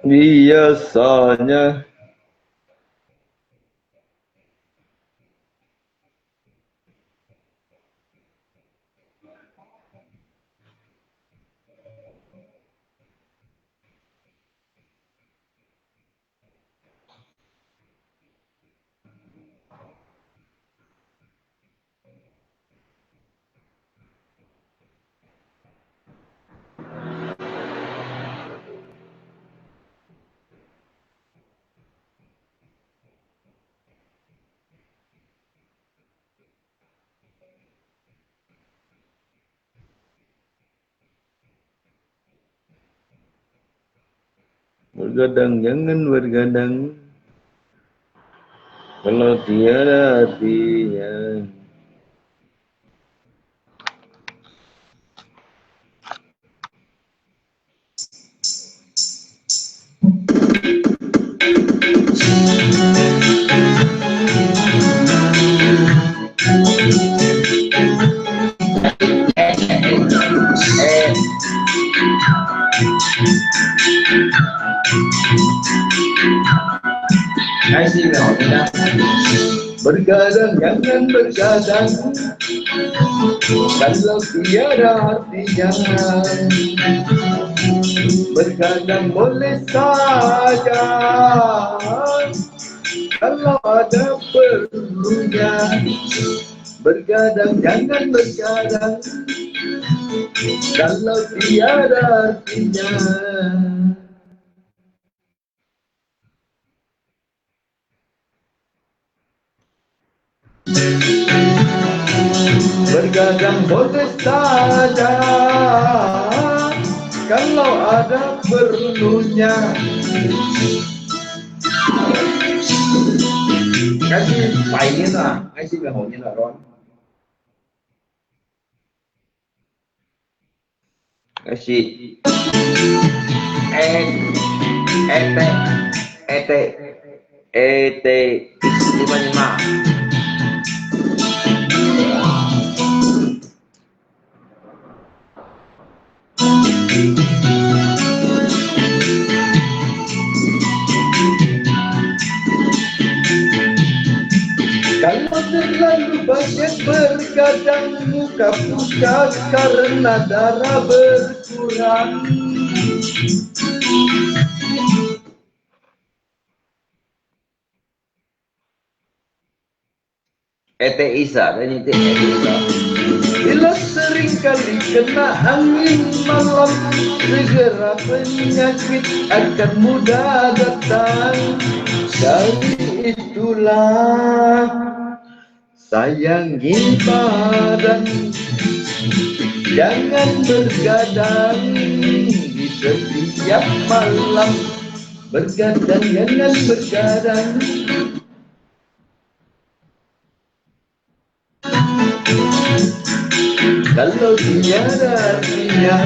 Biasanya bergadang jangan bergadang kalau tiada artinya. Bergadang jangan bergadang kalau tiada artinya. Bergadang boleh saja kalau ada perlunya. Bergadang jangan bergadang kalau tiada artinya. Bergadang boleh saja kalau ada perlunya. Cái gì phải như là cái gì là hồn như là rồi. Cái gì lima. Kalau terlalu banyak bergadang, muka pucat karena darah berkurang. Ete Isa, dan itu Ete Isa. Bila sering kali kena angin malam, segera penyakit akan mudah datang. Dari itulah sayangi badan, jangan bergadang di setiap malam. Bergadang, jangan bergadang. Kalau tiada artinya,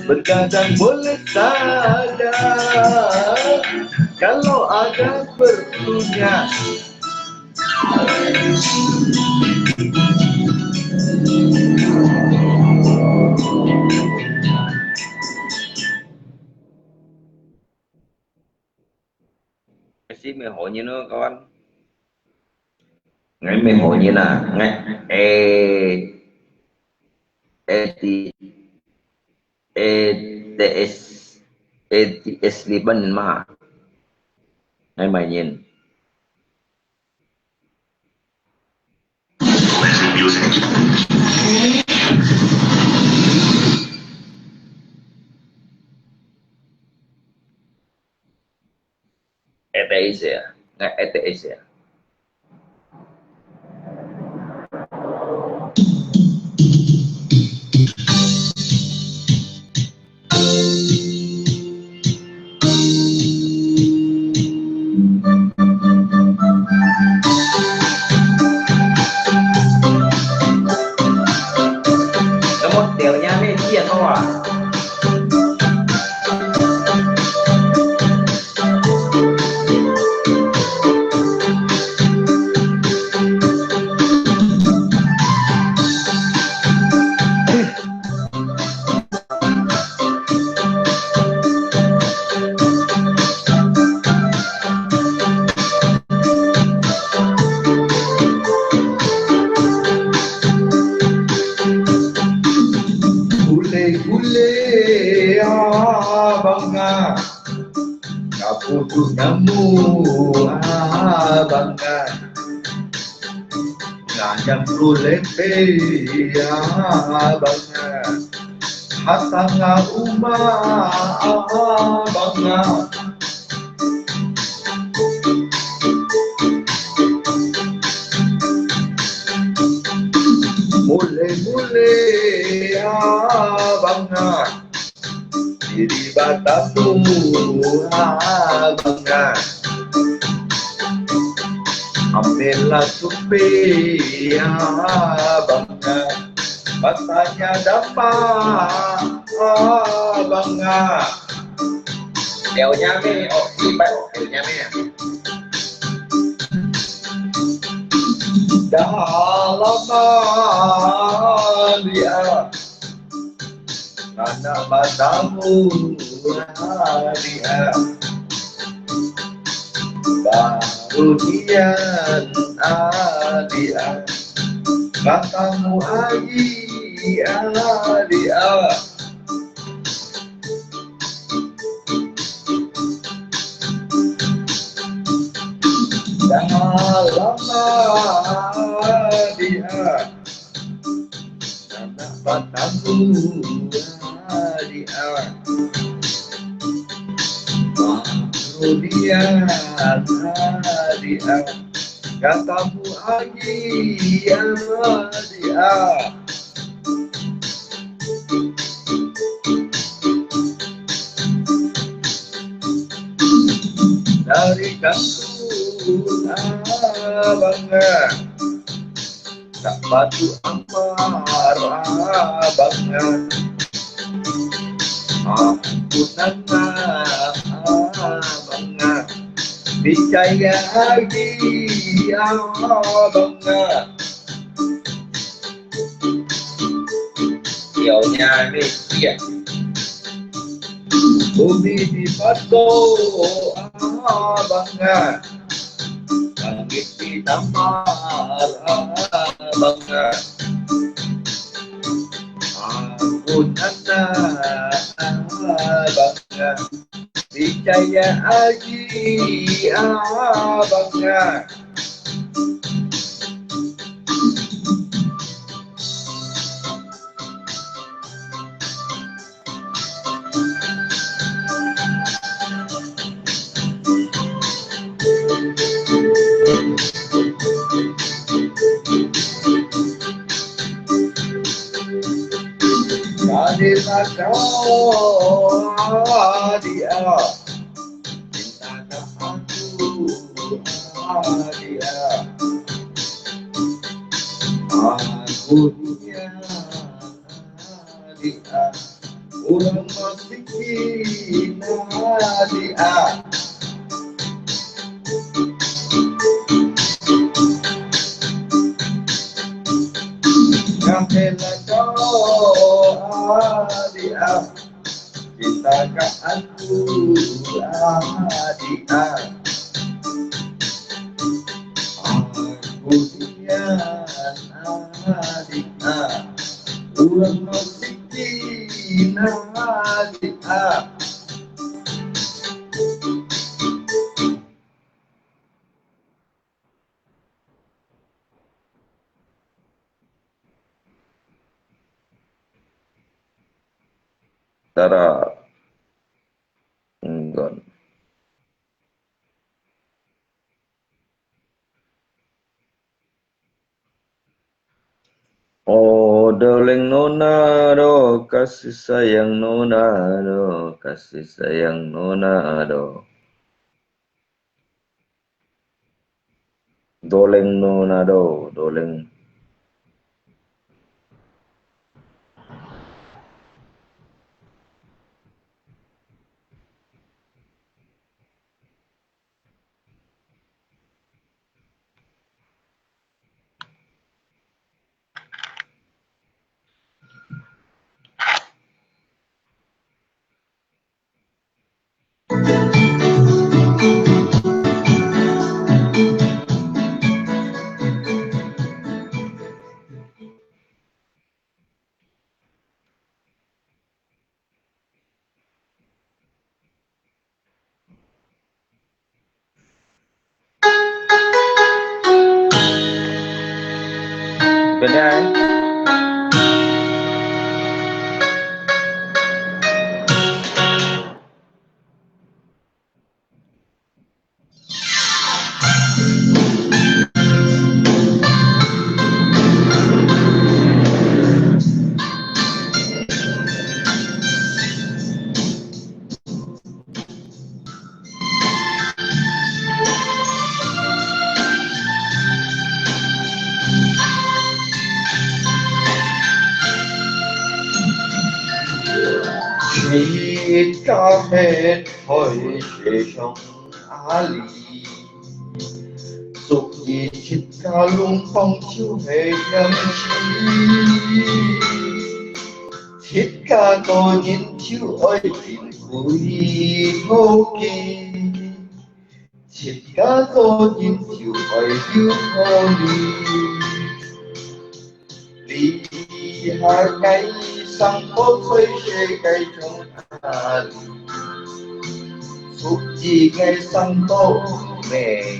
bergadang boleh saja kalau ada perlunya. Cái mê hội như nữa con. Ngay mê hội như là ngay ETS Liban mà ngay mày nhìn ETS ya, ngay ETS ya. Ngajak kulepe bangga hatanga bangga mule bangga diri batamu bangga ambillah supi bangga batanya dapat bangga Đèonya mi đèonya mi dalam dia karena batamu dia barudian dia batamu dia dalam dia karena patamu dia dia katamu lagi dia dari kantung abangnya tak batu ampar abangnya aku nana abangnya percaya lagi abangnya Yonya Mesia bumi di pato abangnya langit di tamar abangnya aku nana abangnya percaya lagi abangnya Hadirlah kau dia cintakan aku dia aku dia orang masih dia Kamelah kau dia cintakan aku dia aku dia orang masih dia Tara Enggan Oh darling Nona do kasih sayang Nona do kasih sayang Nona do Doleng Nona do doleng Benar Cha hết hồi sẽ trong Ali Dục gì chít ca lung phong chiếu hệ nhầm chi Chít ca tô nhìn chiếu ơi tình vui thô kỳ Chít ca tô nhìn chiếu ơi yêu thô đi Đi hai cây sang phố thuê xe cây trong Ali Phúc gì ngay sang phố về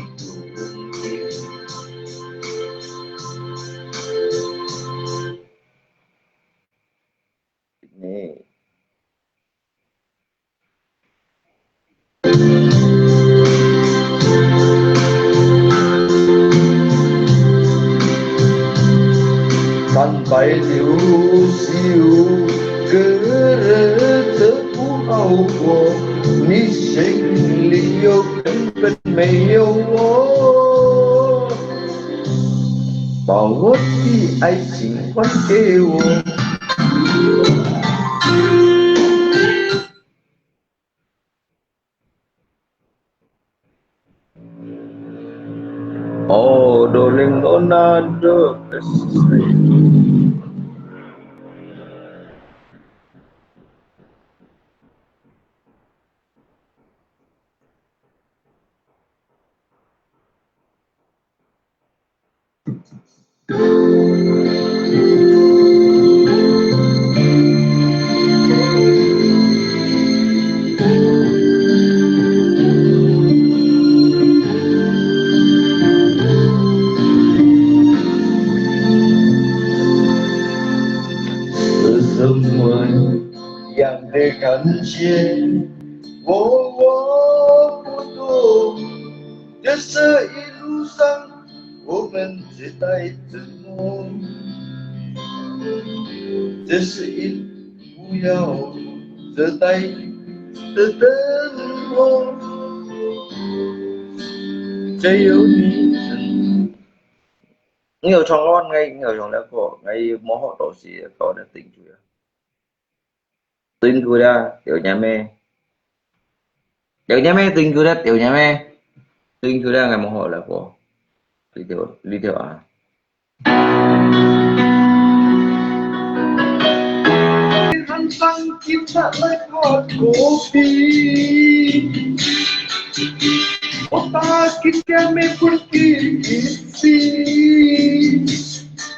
phải liều siêu cứ tự phú hậu của ni sinh liều bên mày yêu bảo hốt khi ai chính quán kêu oh darling Leonardo semua yang dikanci我不懂这是一路上我们只带着梦这是一不要只带的灯光只有你nhiều trong ngon ngay nhiều trong lẽ của ngay món họ tổ sĩ có được tình cùi ra tiểu nhà mê tình cùi ra tiểu nhà mê tình cùi ra ngày món họ là của đi theo à hắn tăng kim đã lấy hot kopi Ota kita me pergi isi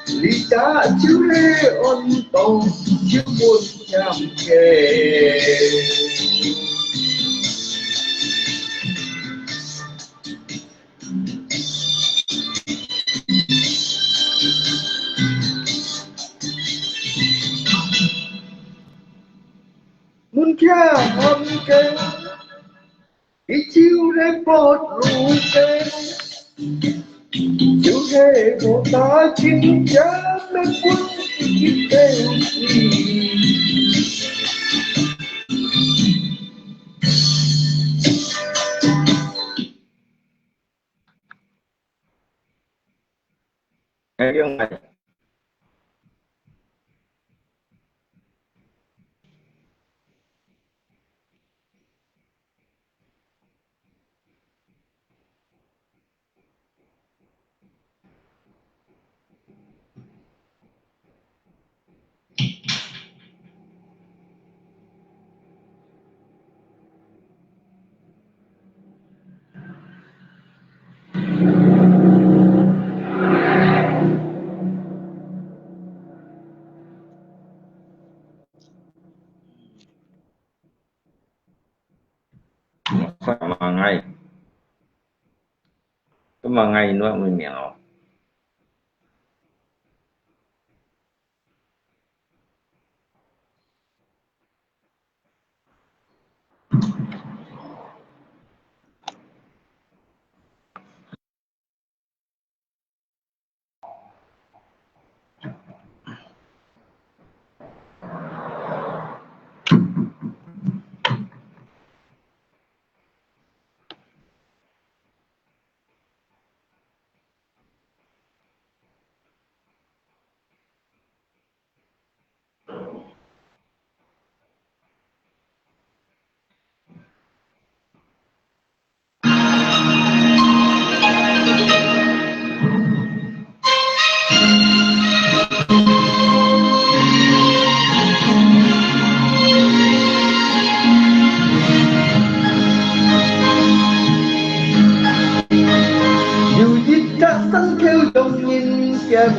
Lihat cure ontong jemput nyampe Mungkin chiều đến một lũ kê chiều hè một ta chính cha mẹ quân chỉ kêu nghe không này phải mà ngay cái mà ngay nó mình mèo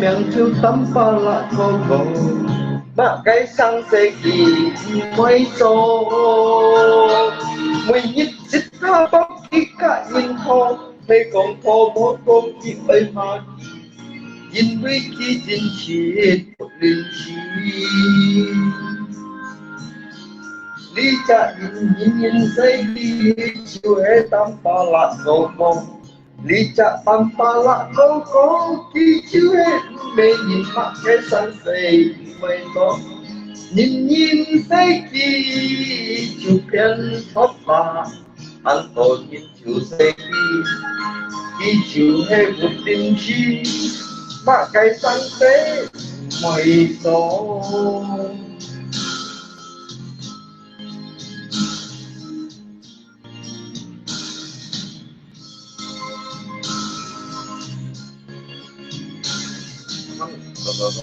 miệng chiêu tắm ba lạ thô cầu mà cái sang xe kỳ mấy số mình nhất dịch ra bóc đi cả nhìn thô hay còn thô bố con chị ấy mà nhìn với khi nhìn chỉ một linh chi đi chạy nhìn dây đi chiều hết tắm ba lạ thô cầu lý cha san pa la cô có kỳ chiếu hết mê nhìn mắt cái sáng xây mây to nhìn nhìn thấy kỳ chụp đen thoát là anh tôi nhìn chịu xây kỳ chịu hết một tình chi mà cái sáng xây mây to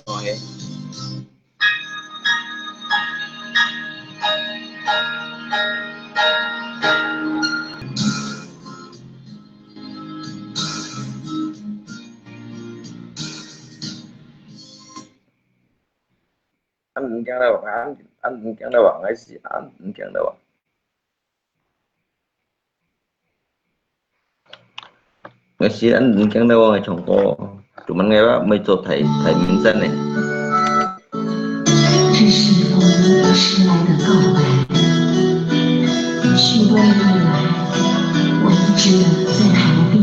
rồi anh cũng chẳng đâu anh cũng chẳng đâu bạn ấy gì anh cũng chẳng đâu ngày xưa anh cũng chẳng đâu ngày chồng cô tụi mình nghe đó mấy chỗ thầy Minh Dân này 这是一封如何迟来的告白。许多年以来，我一直在逃避。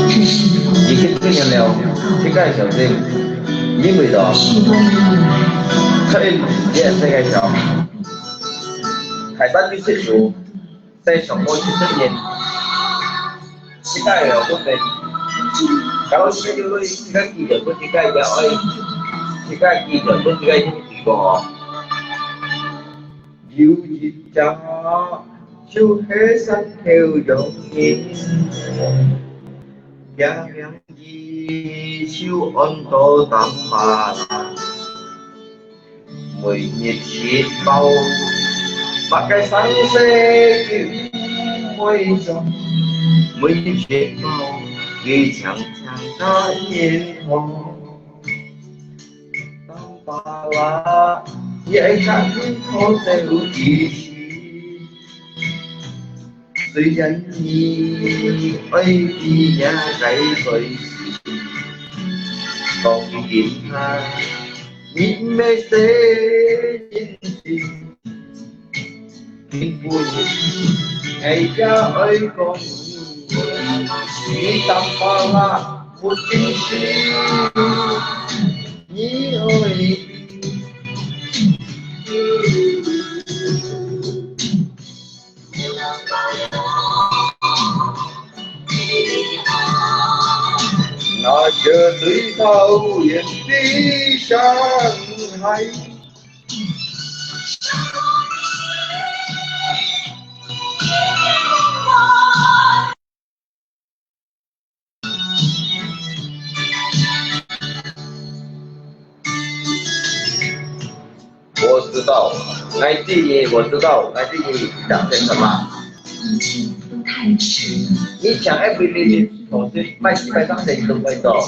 这是一封 你跟这样聊这个小子因为的 许多年以来， thấy也是个小海班的接触在生活之中期待了不对 kalau kita dulu kita tidak pun kita ya oi kita tidak pun kita ini tiga yêu dịch cha chú hết sanh theo dòng nhiên gia yang gì siêu ôn tô tam bà mười nhiệt chiết bao bắt cái sáng xe kiểu môi dòng mười nhiệt chiết bao khi chẳng chẳng có nhiên hoa tam bà là dễ khăn không theo ý tuy danh nhi ấy đi nhà cái vậy còn kiếm tha nhìn mê xế nhìn tình nhìn vui ngày cha ơi con nghĩ tâm ba la một chính sĩ nhí ơi nó chờ tươi thâu liền đi sang hay我知道，爱记忆我知道，爱记忆讲些什么。一切都太迟了。你想爱规律同时卖几百张的都会做，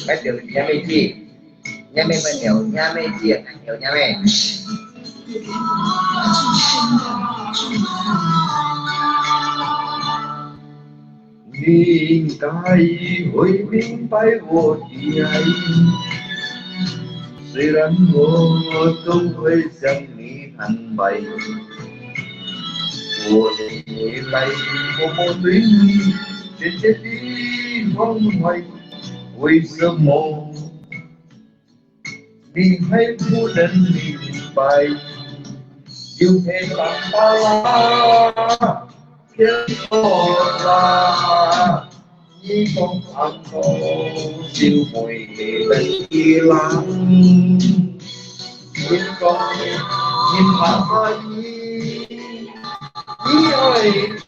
爱掉也没记，也没分了，也没记，有也没。你应该会明白我的爱，虽然我总会向你坦白。我的来默默对你渐渐的关怀，为什么你还不能明白？有天长大了，天多了，你总看到小妹的浪，天光你怕你。你爱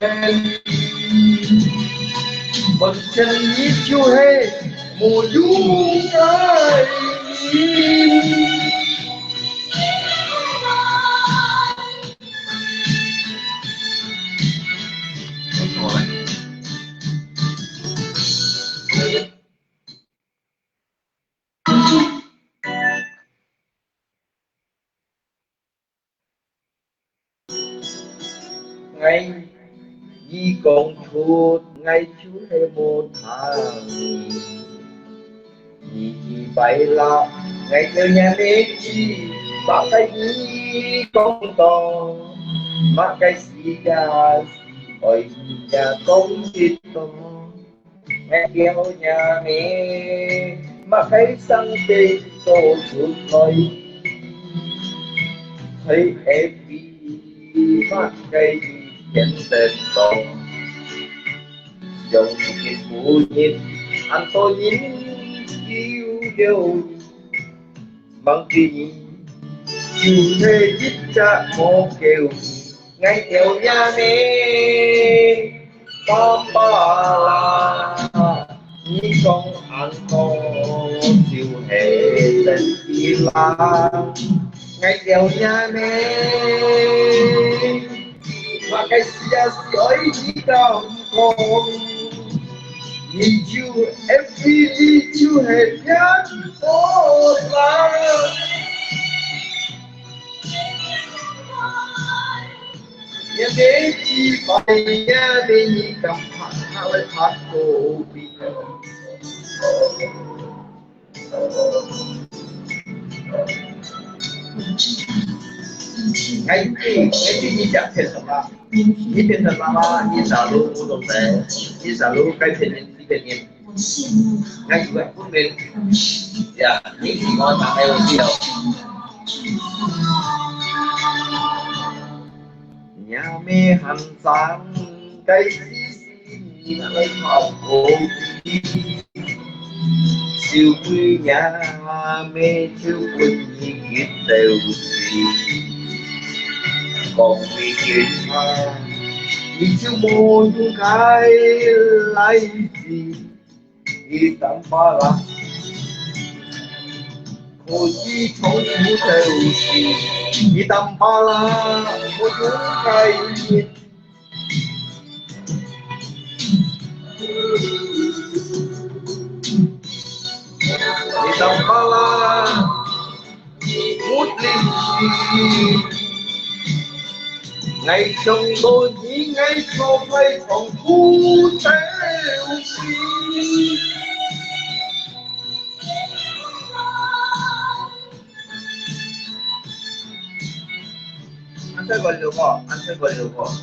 人，我真依旧是没有爱你。ngay Vì con chuột ngày chú hay một tháng Vì vậy là ngày theo nhà mẹ chi Bà cái gì con to Mà cái gì ra Ôi nhà con chết to Mẹ kéo nhà mẹ Mà cái sang tên tô chuột thôi Thấy em đi Mà cái chân tên to Dòng kiệt phụ nhìn Anh tôi nhìn yêu yêu Bằng kỳ Dù thế giúp cha một kêu Ngay theo nhà mẹ Ba là Như con ăn con Chiều hè lên đi la Ngay theo nhà mẹ Mà cái xa xôi đi đâu con Nhìn chú em đi chú hết nhát tốt lắm Nhà đế chi phải nhà đế nhị cầm hẳn hạ lại phát cổ bị Ngay khi nhị chẳng thể thật là Nhị thiên thật là nhị giả lưu vô đồng tế Nhị giả lưu cái thiên nhiên đi thiên nhiên Ngay như vậy phút mình Dạ, những gì ngon mà hay là nhiều Nhà mẹ hẳn sáng Cái xí lại học cổ Siêu quý nhà mẹ thiếu quân nhị kiết đều xì Còn vì kiết mà Vì chú mô những cái lại gì Đi tạm ba lạc Cô chỉ không chú theo gì Đi tạm ba lạc Cô những cái gì Đi tạm ba lạc Hút linh gì Ngày trong đôi nhí ngay cho play phòng khu theo gì Anh sẽ gọi được không? Anh sẽ gọi được không?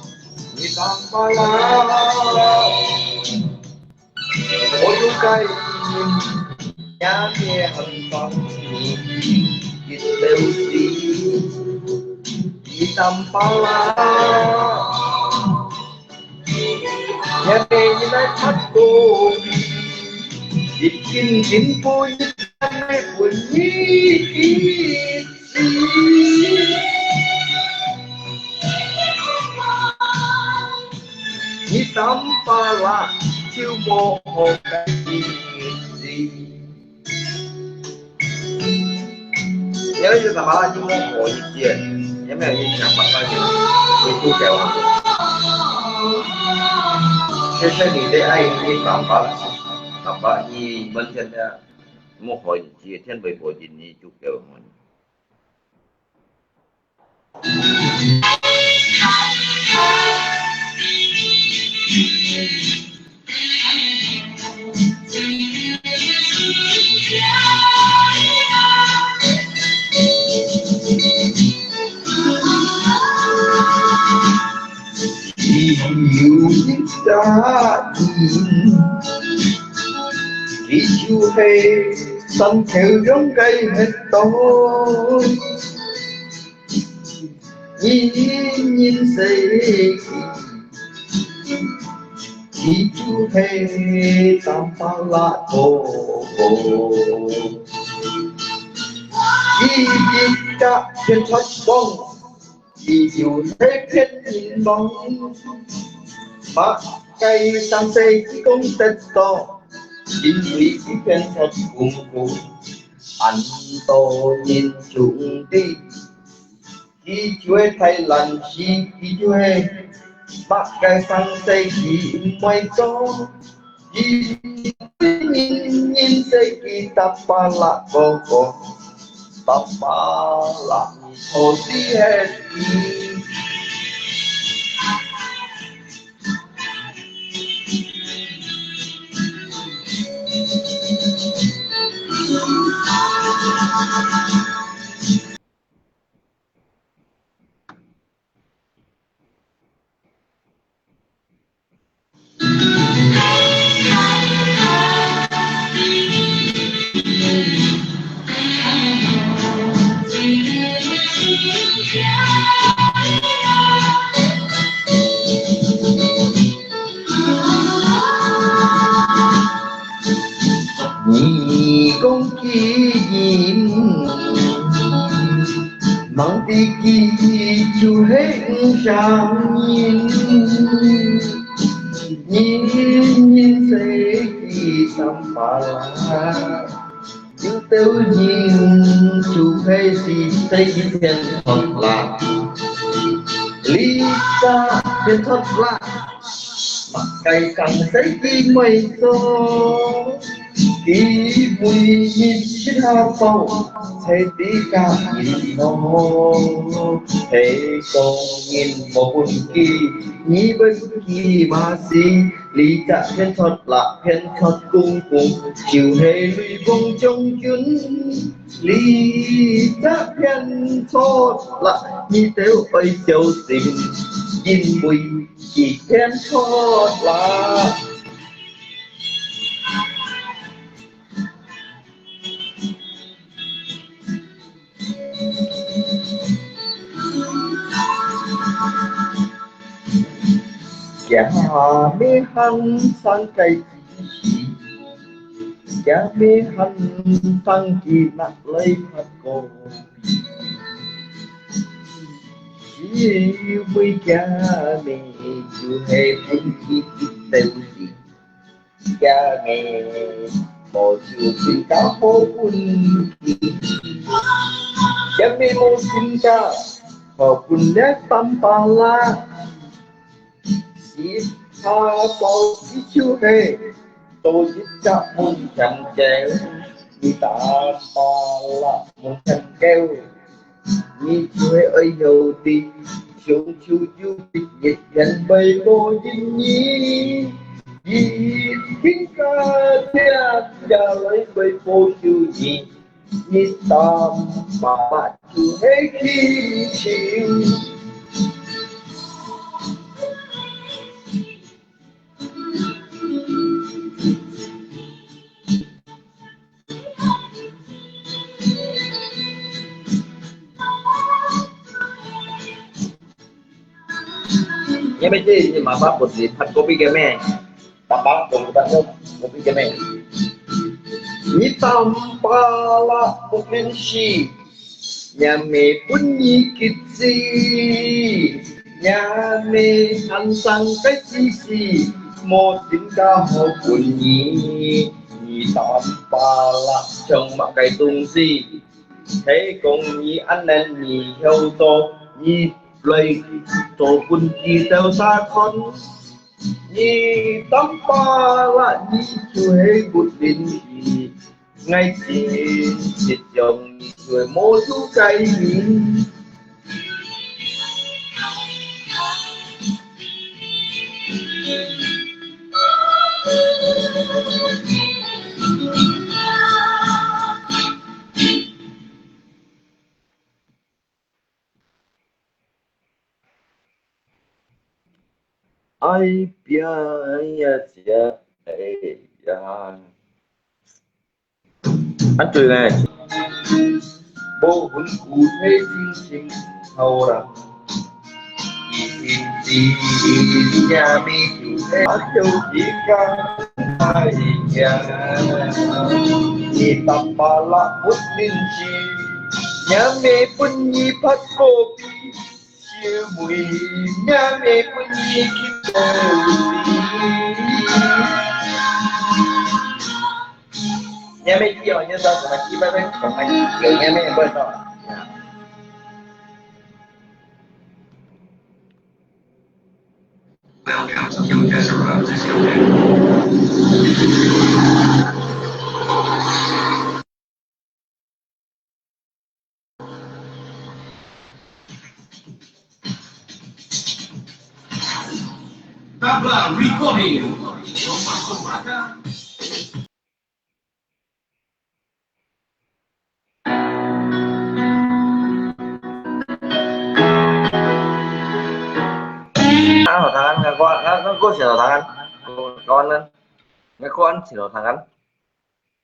Đi tạm ba lạc Mỗi lúc cây Nhà mẹ hẳn phong Kiết đều gì Đi tạm ba lạc Nhà mẹ như này phát cô Đi kinh vui Nhà mẹ của nhí kiết gì Đi tạm ba lạc Chiêu mô hồ cái gì Nhớ như là ba la chiêu mô hồ gì gì Nhớ mẹ như chẳng mặt bao nhiêu Tôi chú kéo Thế thế thì đây ai đi tạm ba lạc Tạm ba nhì bên trên mô hồ gì thiên bày hồ gì nhì chú kéo Yêu thích đã nhìn Khi chú hề săn theo giống cây hết tôi Nhìn xây Khi chú hề tạm ba lạc cô Khi dịch đã trên thất bóng Vì dù thế kết nhìn bóng Mà cây sang xây chỉ công tết to Chính vì chỉ khen thật cùng cùng Anh tôi nhìn chúng đi Khi chuối thay lần chi khi chuối Mà cây sang xây chỉ ngoài to Vì nhìn xây khi ta ba lạc cô Ta ba lạc hồ đi hết nhị con kỷ niệm mang đi kỳ chú hết sang nhìn sẽ kỳ tâm bà chú tiêu nhìn chú hay gì thấy thiên thật là lý ta thiên thật là mặt cây càng thấy kỳ mây gió kỳ mùi nhìn trên hà phong thấy tí cả nhìn nó thấy con nhìn một buồn kỳ nhí bất kỳ mà gì lý cả thiên thật là thiên thật cùng cùng chịu hệ lụy vòng trong chuyến lý cả thiên thật là như tiêu ơi châu tình nhìn mùi chỉ thiên thật là Dạ mê hân sang cây Dạ mê hân sang kỳ nặng lấy Phật cổ Chỉ với cha mẹ chú hề thanh khi tiêu gì Cha mẹ một chú xin cá hô quân Cha mẹ một xin cá hô quân nét tâm bà la Chỉ tha tôi chỉ chú hề tôi chỉ chắc muốn chẳng chéo Như ta là muốn chẳng kêu Như chú hề ơi đầu tiên Chúng chú chú thích dịch dành bầy bố dinh nhi Vì kính ca thiết ra lấy bầy bố chú nhi Như ta mà bạn chú hề khi chịu Nghe mấy gì nhưng mà bác một gì thật copy cái mẹ Bác cùng bạn không copy cái mẹ Nhí tâm ba la một linh si Nhà mẹ bún nhi kịp gì Nhà mẹ ăn sang cái gì Một tiếng ca hồ bún nhi Nhí tâm ba la chồng mà cái tung gì Thế cùng nhi ăn nên nhì hâu tô Nhi lấy tổ quân kỳ theo xa con Nhi tâm ba là nhi chú hề bụt đình gì Ngay khi dịch dòng người mô chú cây nhìn ai bia ya chia ya anh cười này bố huấn cụ thế chim hầu ra đi nhà mi chủ thế châu chỉ ca hai nhà đi tập ba la bút linh chi nhà mi pun nhi phát cô chiều mùi nhà mẹ của nhi kim nhà mẹ kia ở nhân dân của chị ba bên còn anh kiểu nhà mẹ bên đó Tabla recording. có xỉu thằng ăn con ăn nghe có ăn xỉu thằng ăn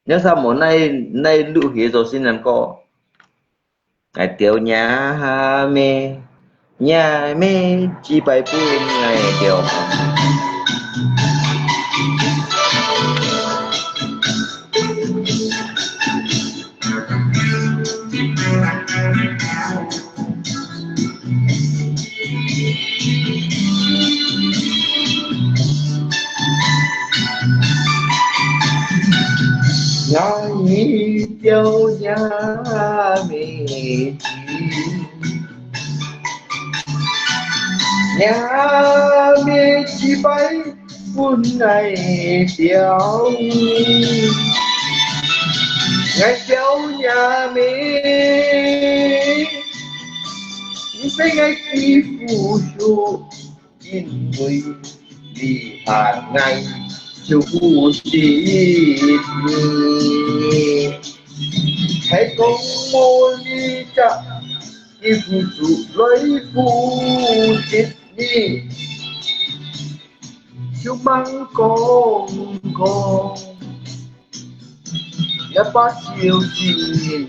nhớ sao món này này lũ hía rồi xin làm co ngày tiểu nhà mẹ chỉ bài buồn ngày tiểu nhà nhị tiêu nhà mẹ nhà mẹ chỉ bay buồn ngày tiêu ngày tiêu nhà mẹ sẽ ngày khi phù du in người đi hàng ngày chú chỉ hãy con môi đi chậm khi phụ trụ lấy phụ chết đi chú mắng con đã bắt chiều gì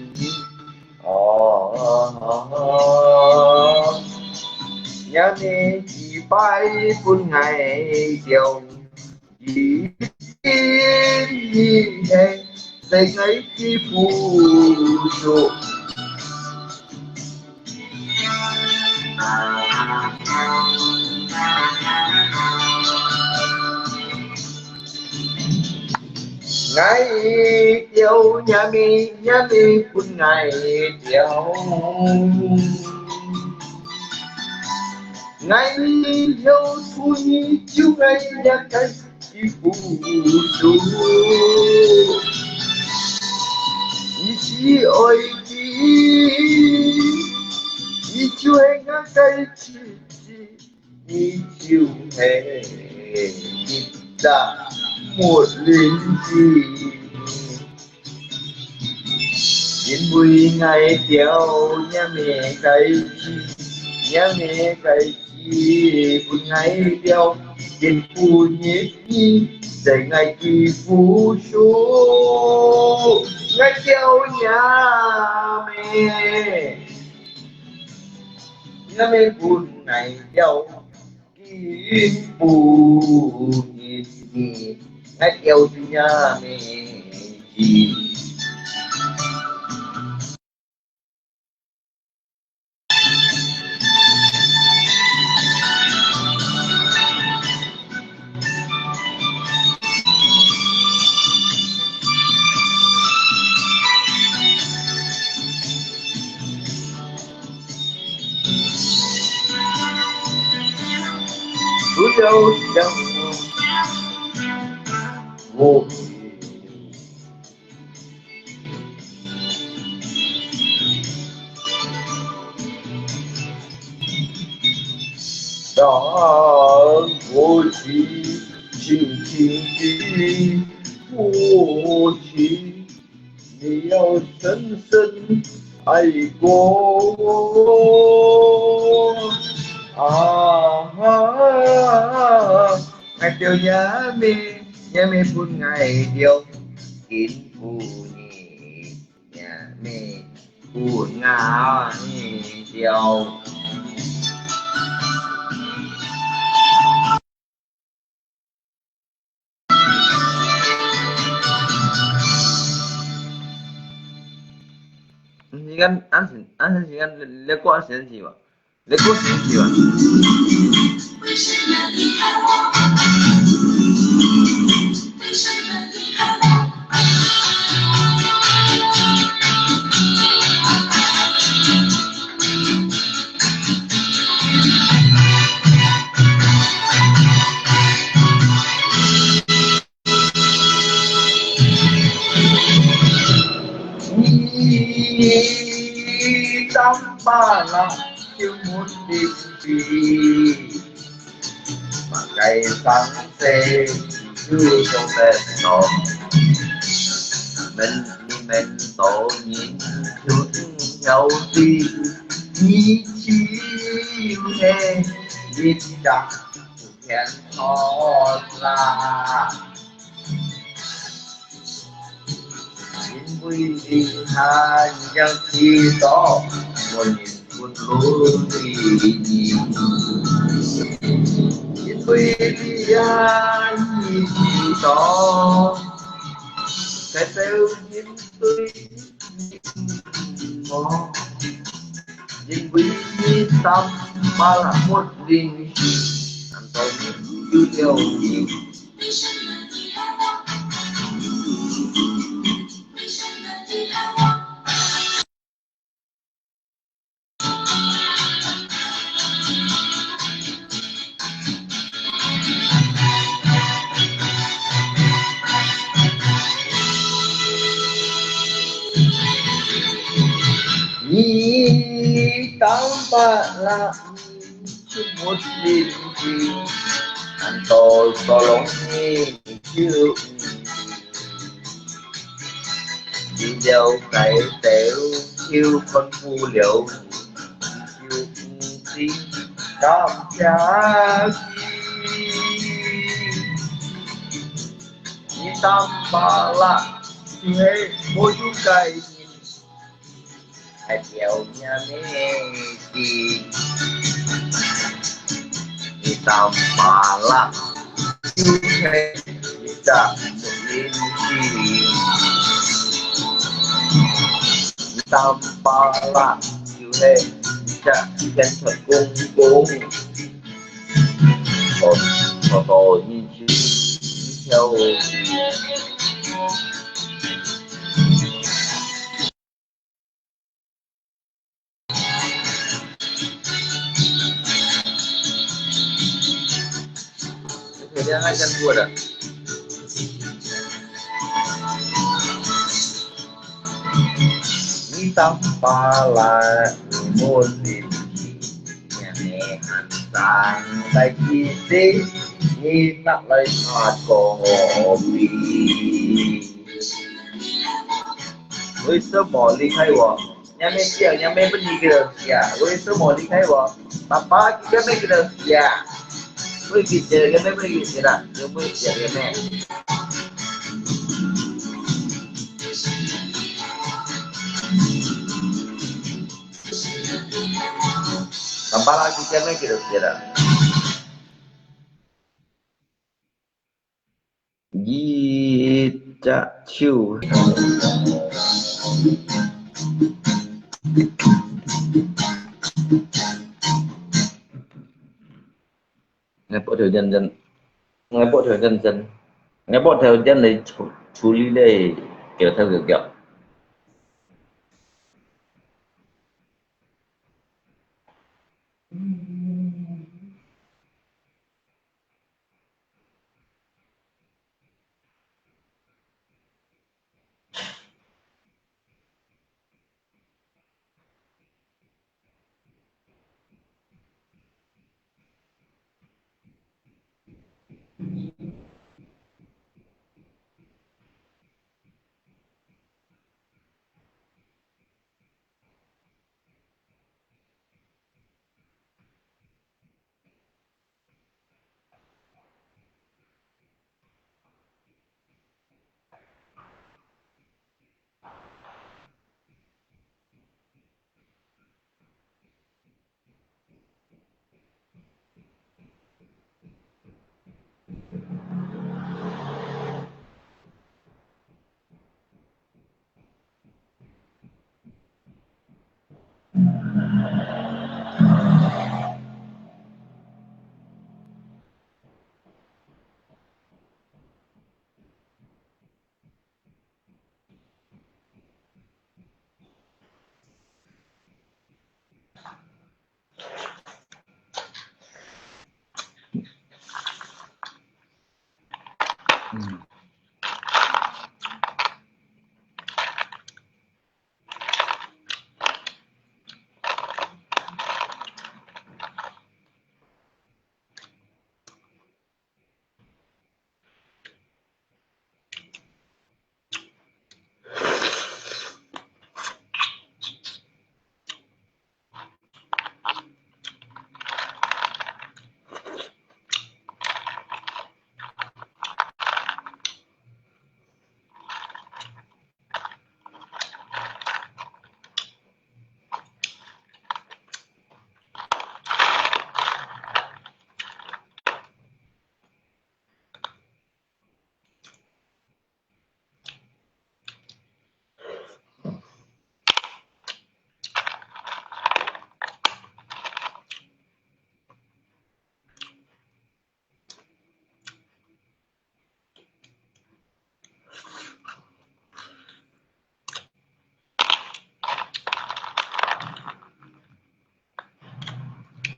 nhà mẹ chỉ bay buồn ngày chiều chỉ nhìn thấy dành ấy khi phù trụ ngày tiêu nhà mi phun ngày tiêu ngày yêu thu nhi chú ngày nhà cây chỉ phù du chỉ ơi chỉ chú anh nhà cây chỉ chiều hè đã một linh gì đến 10 ngày tiêu nhà mẹ cây chi một ngày tiêu đến phu nhiệt nhi để ngày kỳ phú số ngày tiêu nhà mẹ buồn ngày tiêu kỳ phú nhiệt nhi ngày tiêu nhà mẹ chi Hãy subscribe cho đó vô trí chinh trí vô trí yêu sân ai cô ngày tiêu nhà mẹ buồn ngày tiêu kín phù nhị nhà mẹ buồn ngào tiêu sigan an sigan leko an sigan jiwa leko sigan jiwa trong ba lòng chưa muốn đi mà ngày sáng xe chưa cho bên đó mình tổ nhìn chút nhau đi chí nghe biết chắc hẹn hò là nhìn vui đi ha nhân khi đó một nhìn buồn lối nhìn vui đi ha nhìn khi đó cái têu nhìn tôi mò nhìn vui đi tâm ba là một đình anh tôi yêu yêu nhìn ni tanpa la một đình anh tôi tolong ni chịu đi đâu cái tiểu yêu con phu liệu chịu đi đam giá ni tanpa la thế mỗi chúng cái hai chiều nhà mẹ đi đi tầm bà la chú thế đã một linh chi đi tầm bà la chú thế đã chân thật cung cung tôi nhìn chú theo dia ngajar gua dah. Ni tanpa la musim nhẹ sang tay kiri ni nak lấy hạt kopi. Oi semua lihat wa. Nyame pergi ke ya. Oi semua lihat wa. Papa kita pergi ke ya. Pergi jaga me pergi sira, yo pergi jaga me. Tambah lagi jaga kita sira. Gita chiu. Nghe bộ theo dân dân nghe bộ theo dân dân nghe bộ theo dân này chú lý đây kiểu theo kiểu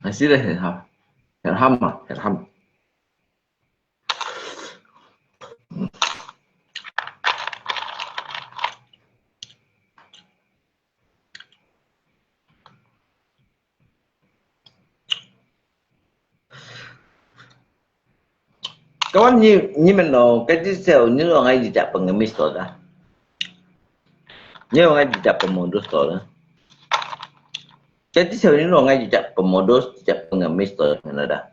Hasilnya herham. Herham mah, herham. Kawan ni meno kasi sel ni lo ngai dijak pengemis to dah. Ni lo ngai dijak pemodus to dah. Kasi sel ni lo ngai dijak pemodus, dijak pengemis to dah.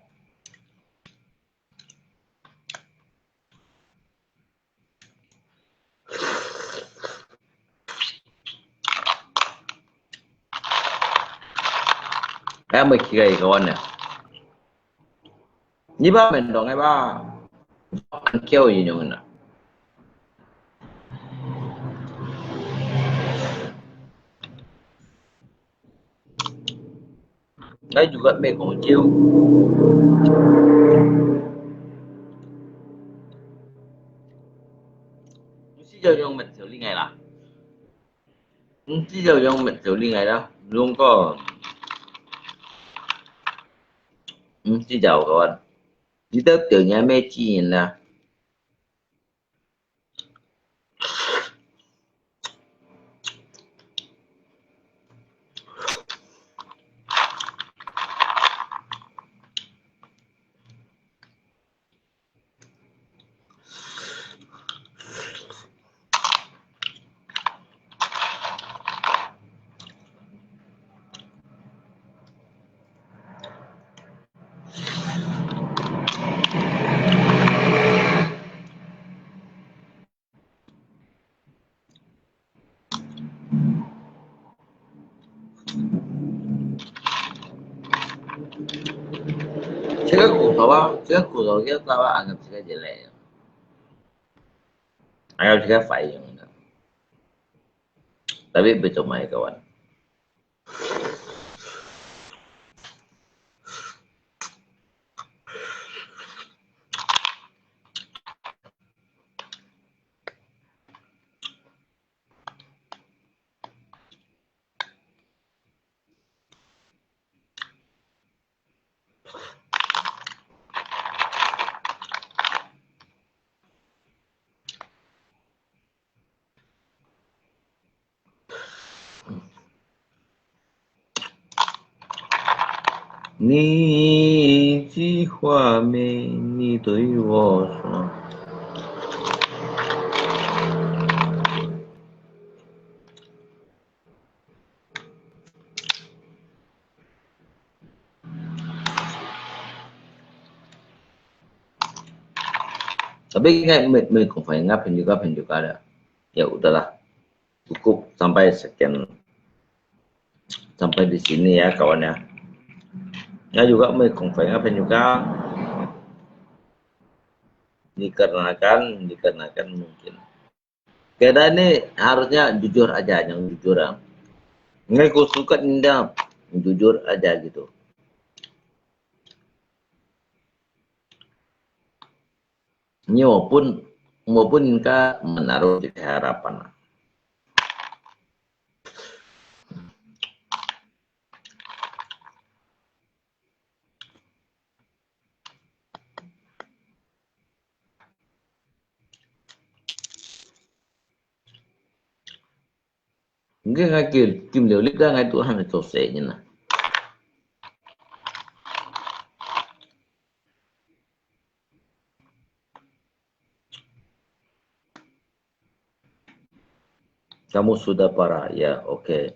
Kaya may kigay kawan ya. Ni ba meno ngai ba. Ang kyo yun yung na. Ngai juga may kong chiêu. Chỉ giờ dùng mình xử lý ngày là. Chỉ giờ dùng mình xử lý ngày đó. Luôn có. Chỉ chào các bạn. Chỉ tới từ nhà mẹ chi nhìn là. Saya kudo dia tahu anggap saya jelek. Anggap saya fail. Tapi betul mai kawan. Ni chi hoa mê ni đối wo so. Tapi ingat cũng phải ngapain juga ada. Ya udahlah, cukup sampai sekian, sampai di sini ya kawan ya. Ya juga cũng phải ngapain juga. Dikarenakan mungkin. Kita ini harusnya jujur aja, yang jujur ya. Nggak aku suka indah, jujur aja gitu. Ini maupun kita menaruh di harapan. Mungkin ngay kim liều lít ra ngay tụi hắn là trò xệ như này. Kamu sudah parah ya, oke.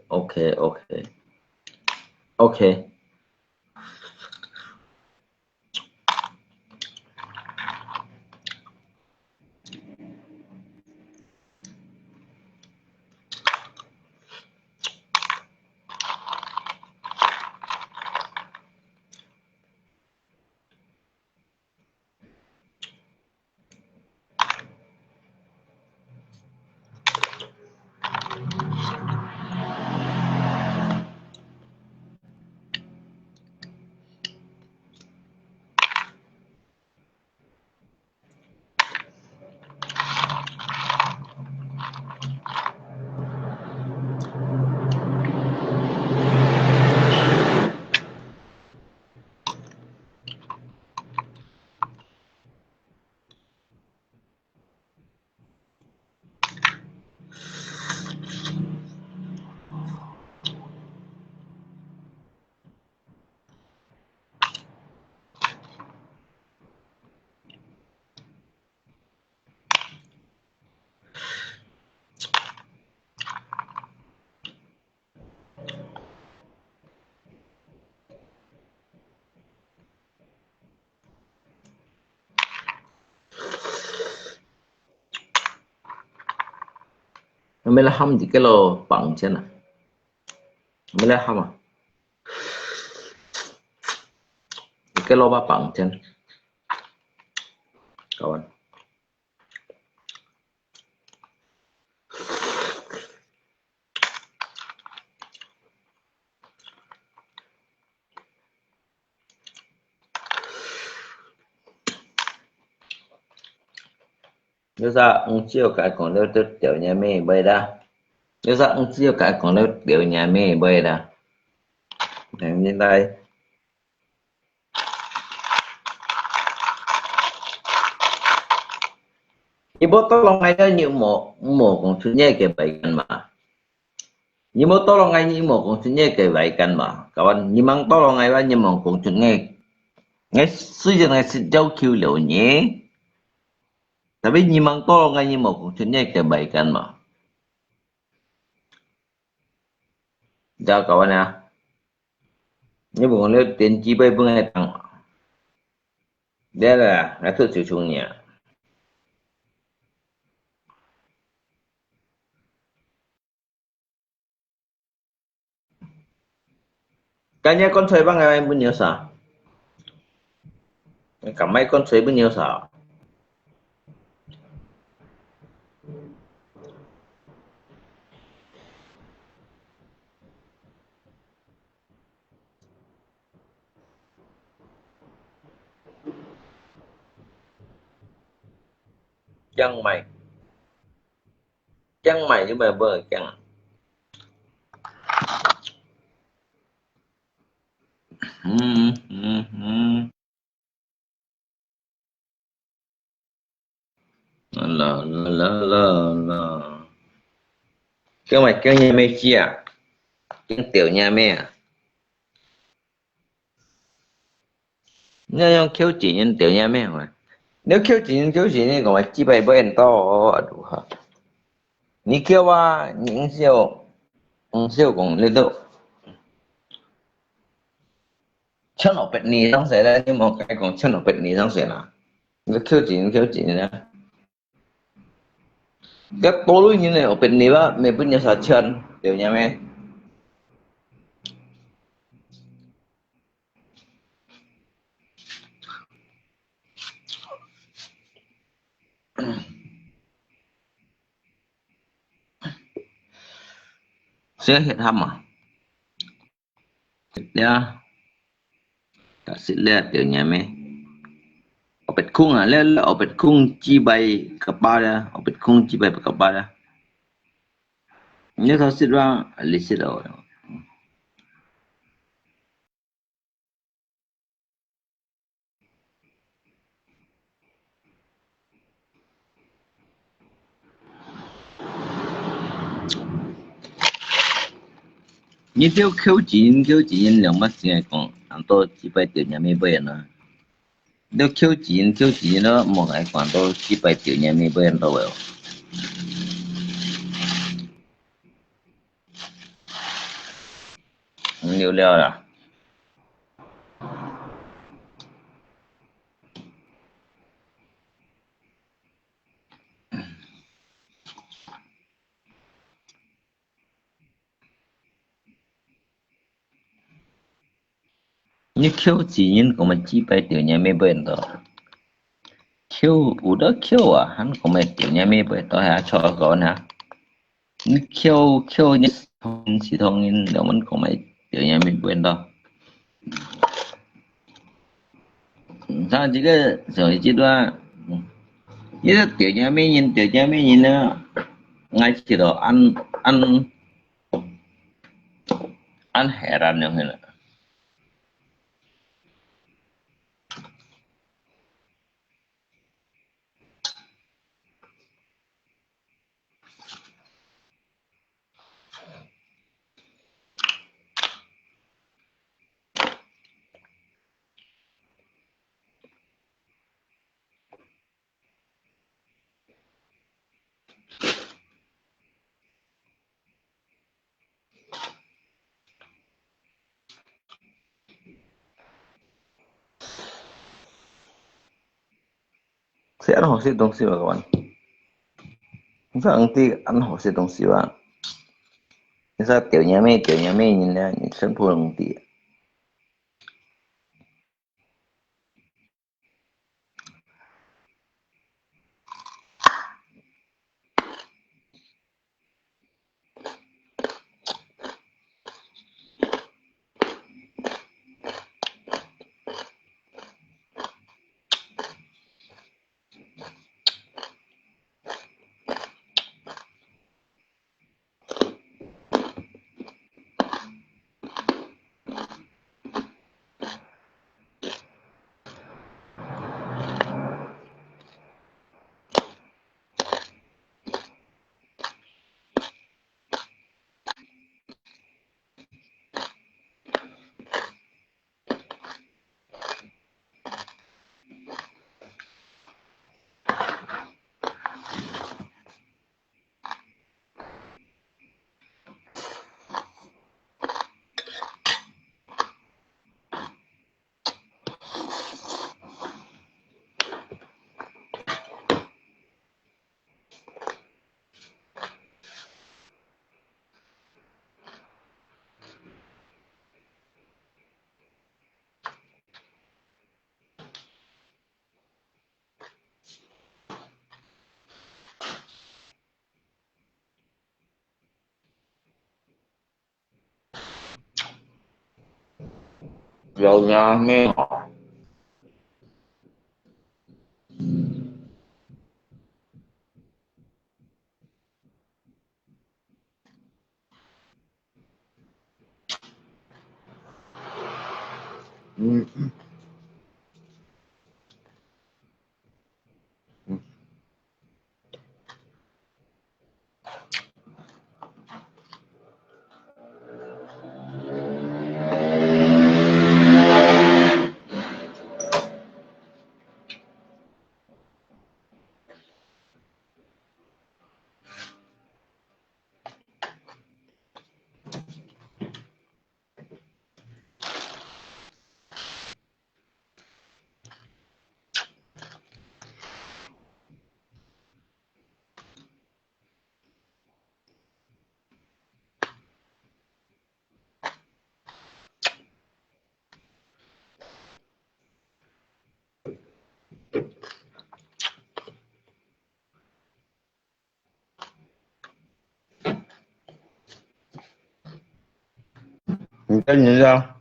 Mới là hâm thì cái lô bằng chân à. Mới là hâm à. Cái lô ba bằng chân. Kawan. Nếu ra ông chiêu cái còn đâu tôi tiểu nhà mẹ bơi ra. Nếu ra ông chiêu cái còn đâu tiểu nhà mẹ bơi ra. Em nhìn đây. Ibu tolong aja mau maksudnya kebaikan mah. Ibu tolong aja mau maksudnya kebaikan mah. Kawan, memang tolong aja mau maksudnya. Ngay suy cho ngay sejauh kiu liu nhé. Tapi memang tolong aja mau maksudnya kebaikan mah. Chào kawan ya. Nếu bukan lihat tiền chi bay bunga tăng. Đây là thứ chủ trương nhỉ. Kayaknya con suy bằng ngày bao nhiêu sao? Cả mấy con suy bao nhiêu sao? Chân mày. Chân mày với bà bơ chân. Là. Cái mày cái nhà mẹ chia. Cái tiểu nhà mẹ. Nếu kêu chỉ nhân tiểu nhà mẹ mà. Nếu kêu chỉ nhân còn mà chỉ bay bên to đủ hả? Ni kêu à những siêu cũng lên độ. Chân ở bên này đang xảy ra nhưng mà cái còn chân ở bên này đang xảy ra. Nếu kêu chỉ nè. Cái tối như này ở bên này á, mẹ bên nhà sao chân tiểu nhà mẹ. Sẽ hiện hâm à? Ya. Tak sila tiểu nhà mẹ. Opet kung à, lele opet kung chi bay kepada, opet kung chi bay kepada. Nếu thao xịt ra, lấy xịt rồi. Như kêu chỉ lượng mất gì còn anh tôi chỉ bay tiểu nhà mẹ bay nữa. Nếu kêu chỉ nó một ngày còn tôi chỉ bay tiểu nhà mẹ bay đâu vậy? Nhiều leo à? Như kêu chỉ của mình chỉ bay tiểu nhà mẹ bay đâu. Kêu udah kêu à, hắn của mình tiểu nhà mẹ bay đâu hả cho con hả? Như kêu như chỉ thông in đâu mình của mình tiểu nhà mẹ bay đâu. Sao chỉ cái rồi chỉ đoa như tiểu nhà mẹ nhìn nữa ngay chỉ đó ăn heran yang ini. Sẽ là học sinh đồng sĩ mà các bạn. 你说你对安好些东西吧？你说丢年妹人家你生不能的。有呀，没好。嗯。你跟人家，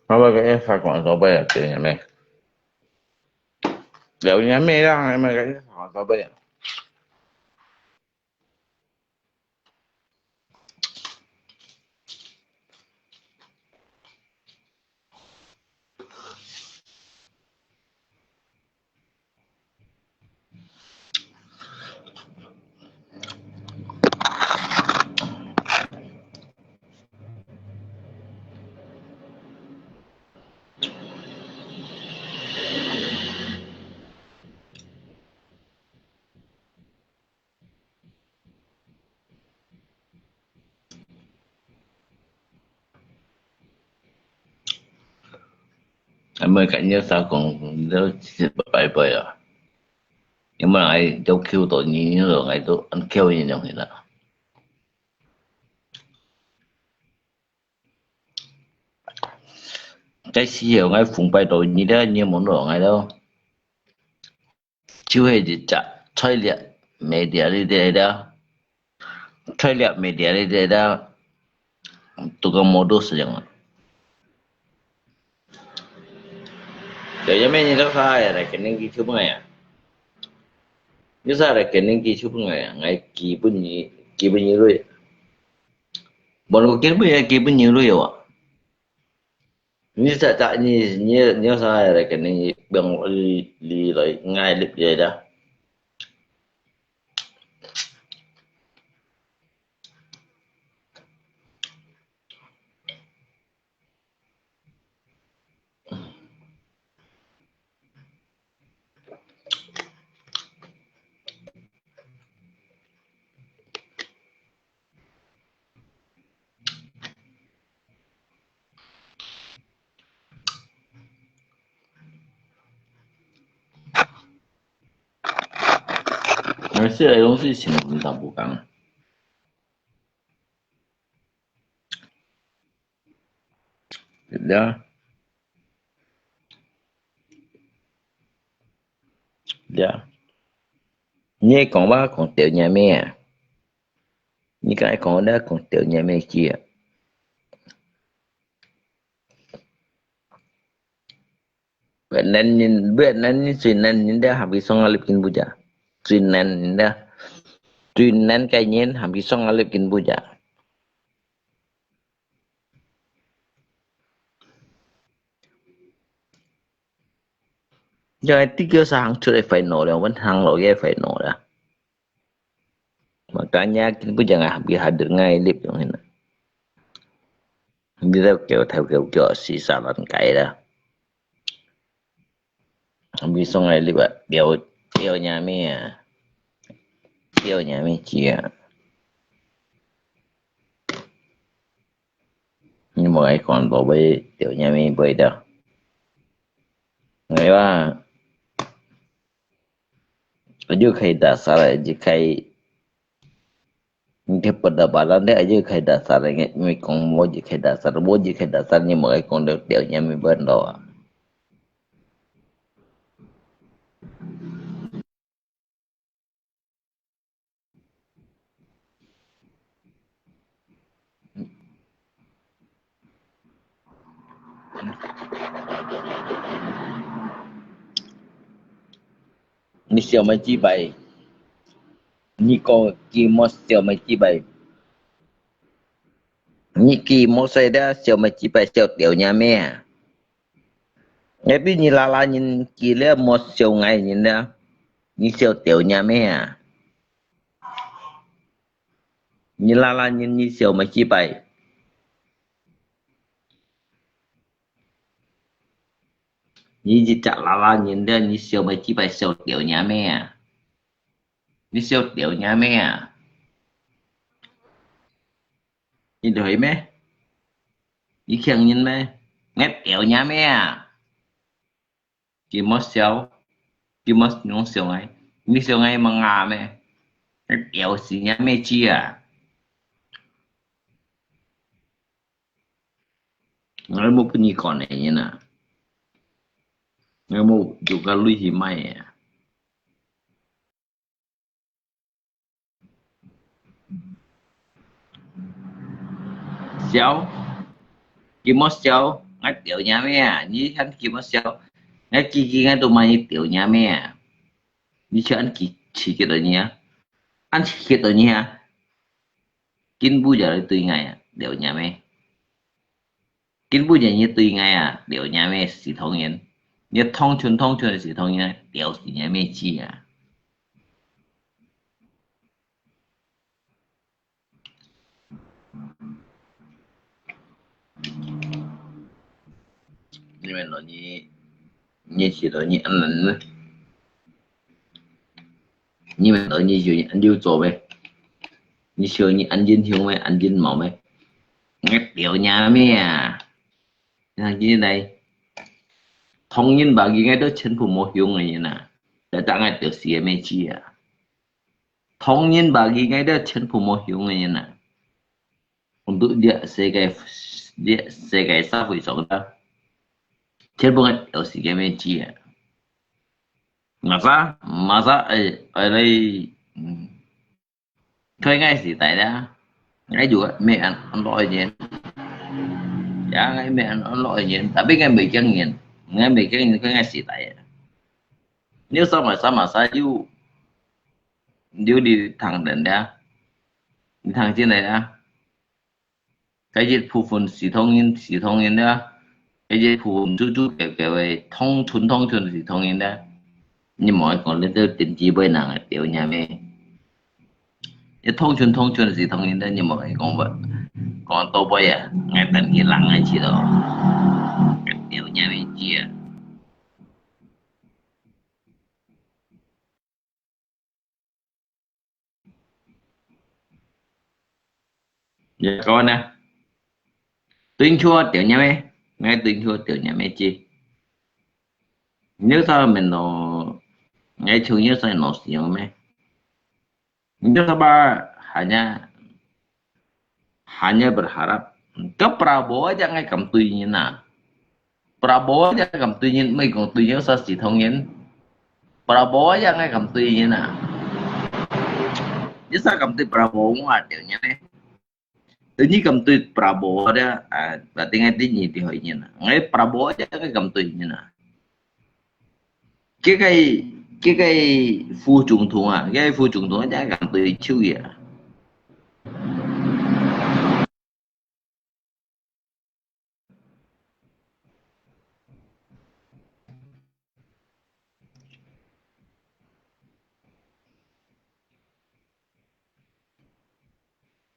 我咪给你发广告俾人丢人咩？留人咩啦？你咪给你发广告俾人。你咪緊要手工都接拜拜啊！有冇人係做 Q 到你呢度係都 Q 呢樣嘢啦？在西洋喺奉拜到你咧，你冇落係咯，就係只菜列咩啲呢啲啦，菜列咩啲呢啲啦，都個modus yang. Jadi macam ni tu saya rekening gitu pun ya. Ni saya rekening gitu pun ya. Ngai kibun ni lu ya. Baru kibun ya kibun ni lu ya wak. Ni tak ni saya rekening bang li ngai lip dia dah. 是的东西请领导不讲。对啊，对啊。你讲话讲掉nhà mẹ à? Như cái con đó còn tiểu nhà mẹ kia. Benan Sunan ninda habis song alip kin buja. Sunan ninda. Sunan kainin habis song alip kin buja. Giờ tiga sang chơi phải nổ rồi, vẫn hàng lỗi cái phải nổ ra. Makanya kin buja nggak habis hadir ngay lip yang ini. Bisa kêu theo kêu cho si salan cái đó. Habis song ngay lip biểu nhà mẹ. Biểu nhà mẹ chia. Nhưng mà ai còn bảo vệ tiểu nhà mẹ bởi đâu. Ngày ba aja kai dasar aja kai ke perdabalan dia aja kai dasar ingat mi kong mo je kai dasar ni mai kong được điều nhà mi bên đó. Ni siêu mai chi bay. Ni ko ki mo siêu mai chi bay. Ni ki mo sai da siêu mai chi bay siêu tiểu nhà mẹ. Ngay biết ni la nhìn ki le mo siêu ngay nhìn da. Ni siêu tiểu nhà mẹ. Ni la nhìn ni siêu mai chi bay. Ni chỉ chặt la nhìn da ni siêu mai chi bay siêu tiểu nhà mẹ. Ni siêu tiểu nhà mẹ. Nhìn thấy mấy? Đi khen nhìn mấy? Ngét tiểu nhà mẹ. Kì mất nông siêu ngay. Ni siêu ngay mà ngà mẹ. Ngét tiểu xí nhà mẹ chi à? Nói một cái gì còn này như nào? Nói một dù cả lui thì may à? Xéo kì mất xéo ngay tiểu nhà mẹ như hắn kì mất xéo ngay kì ngay tụi mày tiểu nhà mẹ như cho anh kì chỉ cái đó nhá anh chỉ cái đó nhá kinh bu giờ tùy ngày à tiểu nhà mẹ kinh bu giờ như tùy ngày à tiểu nhà mẹ xì thông yên như thông chuyên xì thông yên tiểu xì nhà mẹ chi à nhưng mà nó như chỉ đó như ăn lần nữa nhưng mà nó như gì anh yêu做呗như xưa như anh dính hiếu mấy anh dính màu mấy ngắt điệu nhà mấy à như thế này thông nhân bà gì ngay đó chân phụ một hiếu này như nào để tặng ngay tiểu sĩ mấy chi à thông nhân bà gì ngay đó chân phụ một hiếu này như nào untuk dia sebagai xã hội sống đó Chết bông ở sĩ cái mê chi à Masa ở đây thôi ngay sĩ tại đó ngay dù mẹ ăn lội nhiên dạ ngay mẹ ăn lội nhiên tại biết ngay bị chân nhiên ngay bị cái ngay sĩ tại nếu sao mà yêu đi thằng đến đó thằng trên này đó cái gì phụ phun sĩ thông nhiên đó cái gì phụ chú cái về thông thuần thì thông yên đó nhưng mọi còn lên tới tình chi bên nào tiểu nhà mẹ cái thông thuần thì thông yên đó nhưng mọi còn vậy còn tôi bây giờ ngày tận kia lặng hay chỉ đó tiểu nhà mẹ chia giờ coi nè tuyên chua tiểu nhà mẹ ngay tuyên chua tiểu nhà mẹ chi nếu sao mình nó ngay chung nhớ sao nó xíu mẹ Sabar hanya berharap ke Prabowo aja ngay cầm tùy như nào. Prabowo aja cầm tùy như mình còn tùy như sao chỉ thông nhân. Prabowo aja ngay cầm tùy như nào. Chứ sao cầm tùy Prabowo ngoài điều như này. Tự nhiên cầm tùy Prabowo đó berarti ngay tí gì thì hỏi như nào. Ngay Prabowo aja ngay cầm tùy như nào. Cái phu trùng thùng cái phu trùng thùng aja cầm tùy chữ gì à.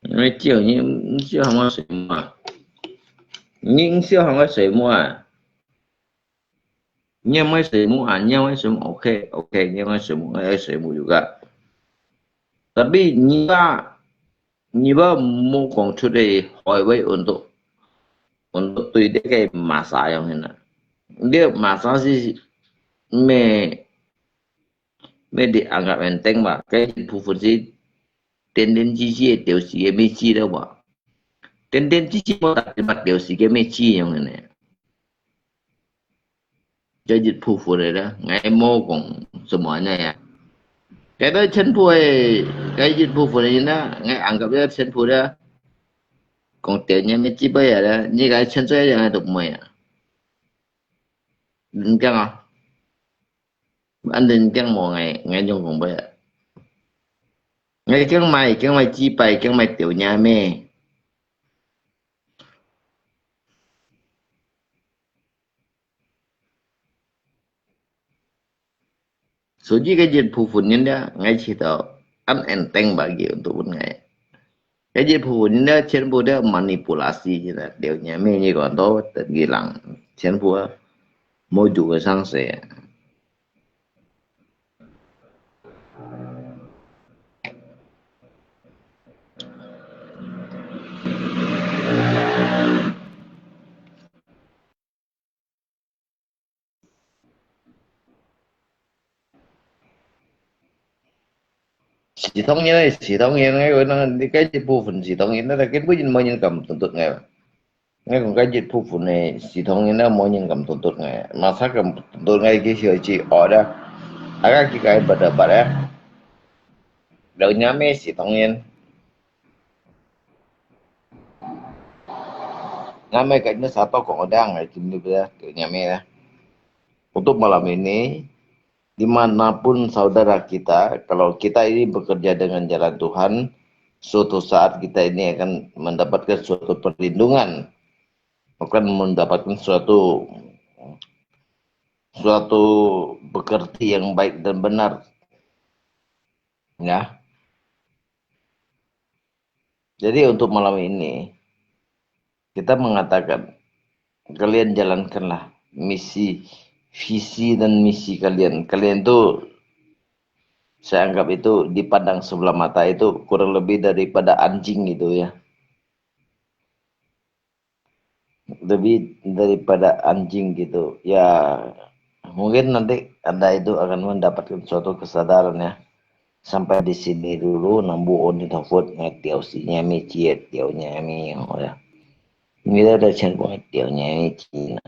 Mấy chiều nhưng chưa không có水嘛，nhưng chưa không có水嘛，nhưng mấy水嘛，nhưng mấy水嘛OK OK，nhưng mấy水嘛ada水嘛juga。Tapi Nyiba mau kong cuci highway untuk tuh dia kayak masa yang ini. Dia masa sih me dianggap enteng bah, kayak fungsi tendensi sih điều gì cái chi đâu bah. Tendensi sih mau tak dapat điều gì cái chi yang ini. Jadi fungsi đó, ngay mau kong semuanya ya. Cái đó chính phủ cái dịch vụ này nó ngay anggap dia chính phủ đó còn tiền nhà mấy chi bây giờ đó như cái chính sách là được mày à đừng căng à anh đừng căng một ngày dùng cùng bây giờ ngay căng mày chi bài căng mày tiểu nhà mẹ số cái dịch vụ phụ nhân đó ngay chỉ tao anh enteng bagi untuk pun ngay cái dịch vụ phụ nhân đó chính phủ đó manipulasi chứ là điều nhà mẹ như còn đó tergilang chính phủ mau juga sanksi Sĩ thống như này, sĩ thống như ngay gọi là cái dịch vụ phần sĩ thống như nó là cái bức nhân nhân cầm tuần tuần ngày ngay còn cái dịch vụ phần này sĩ thống như nó mỗi nhân cầm tuần tuần ngày mà sao cầm tuần ngày cái sự chỉ ở đó agak cái bật á đầu nhà mấy sĩ thống như nhà mấy cái nó satu kok đang ngày chim đi bây giờ nhà mấy đó untuk malam ini dimanapun saudara kita, kalau kita ini bekerja dengan jalan Tuhan, suatu saat kita ini akan mendapatkan suatu perlindungan, akan mendapatkan suatu bekerti yang baik dan benar, ya. Jadi untuk malam ini kita mengatakan kalian jalankanlah visi dan misi kalian. Kalian tuh saya anggap itu dipandang sebelah mata itu kurang lebih daripada anjing gitu ya. Lebih daripada anjing gitu. Ya mungkin nanti Anda itu akan mendapatkan suatu kesadaran ya. Sampai di sini dulu nambu oni tafut ngetiau si nyami ciet tiau nyami ya. Ini ada cenderung ngetiau nyami Cina.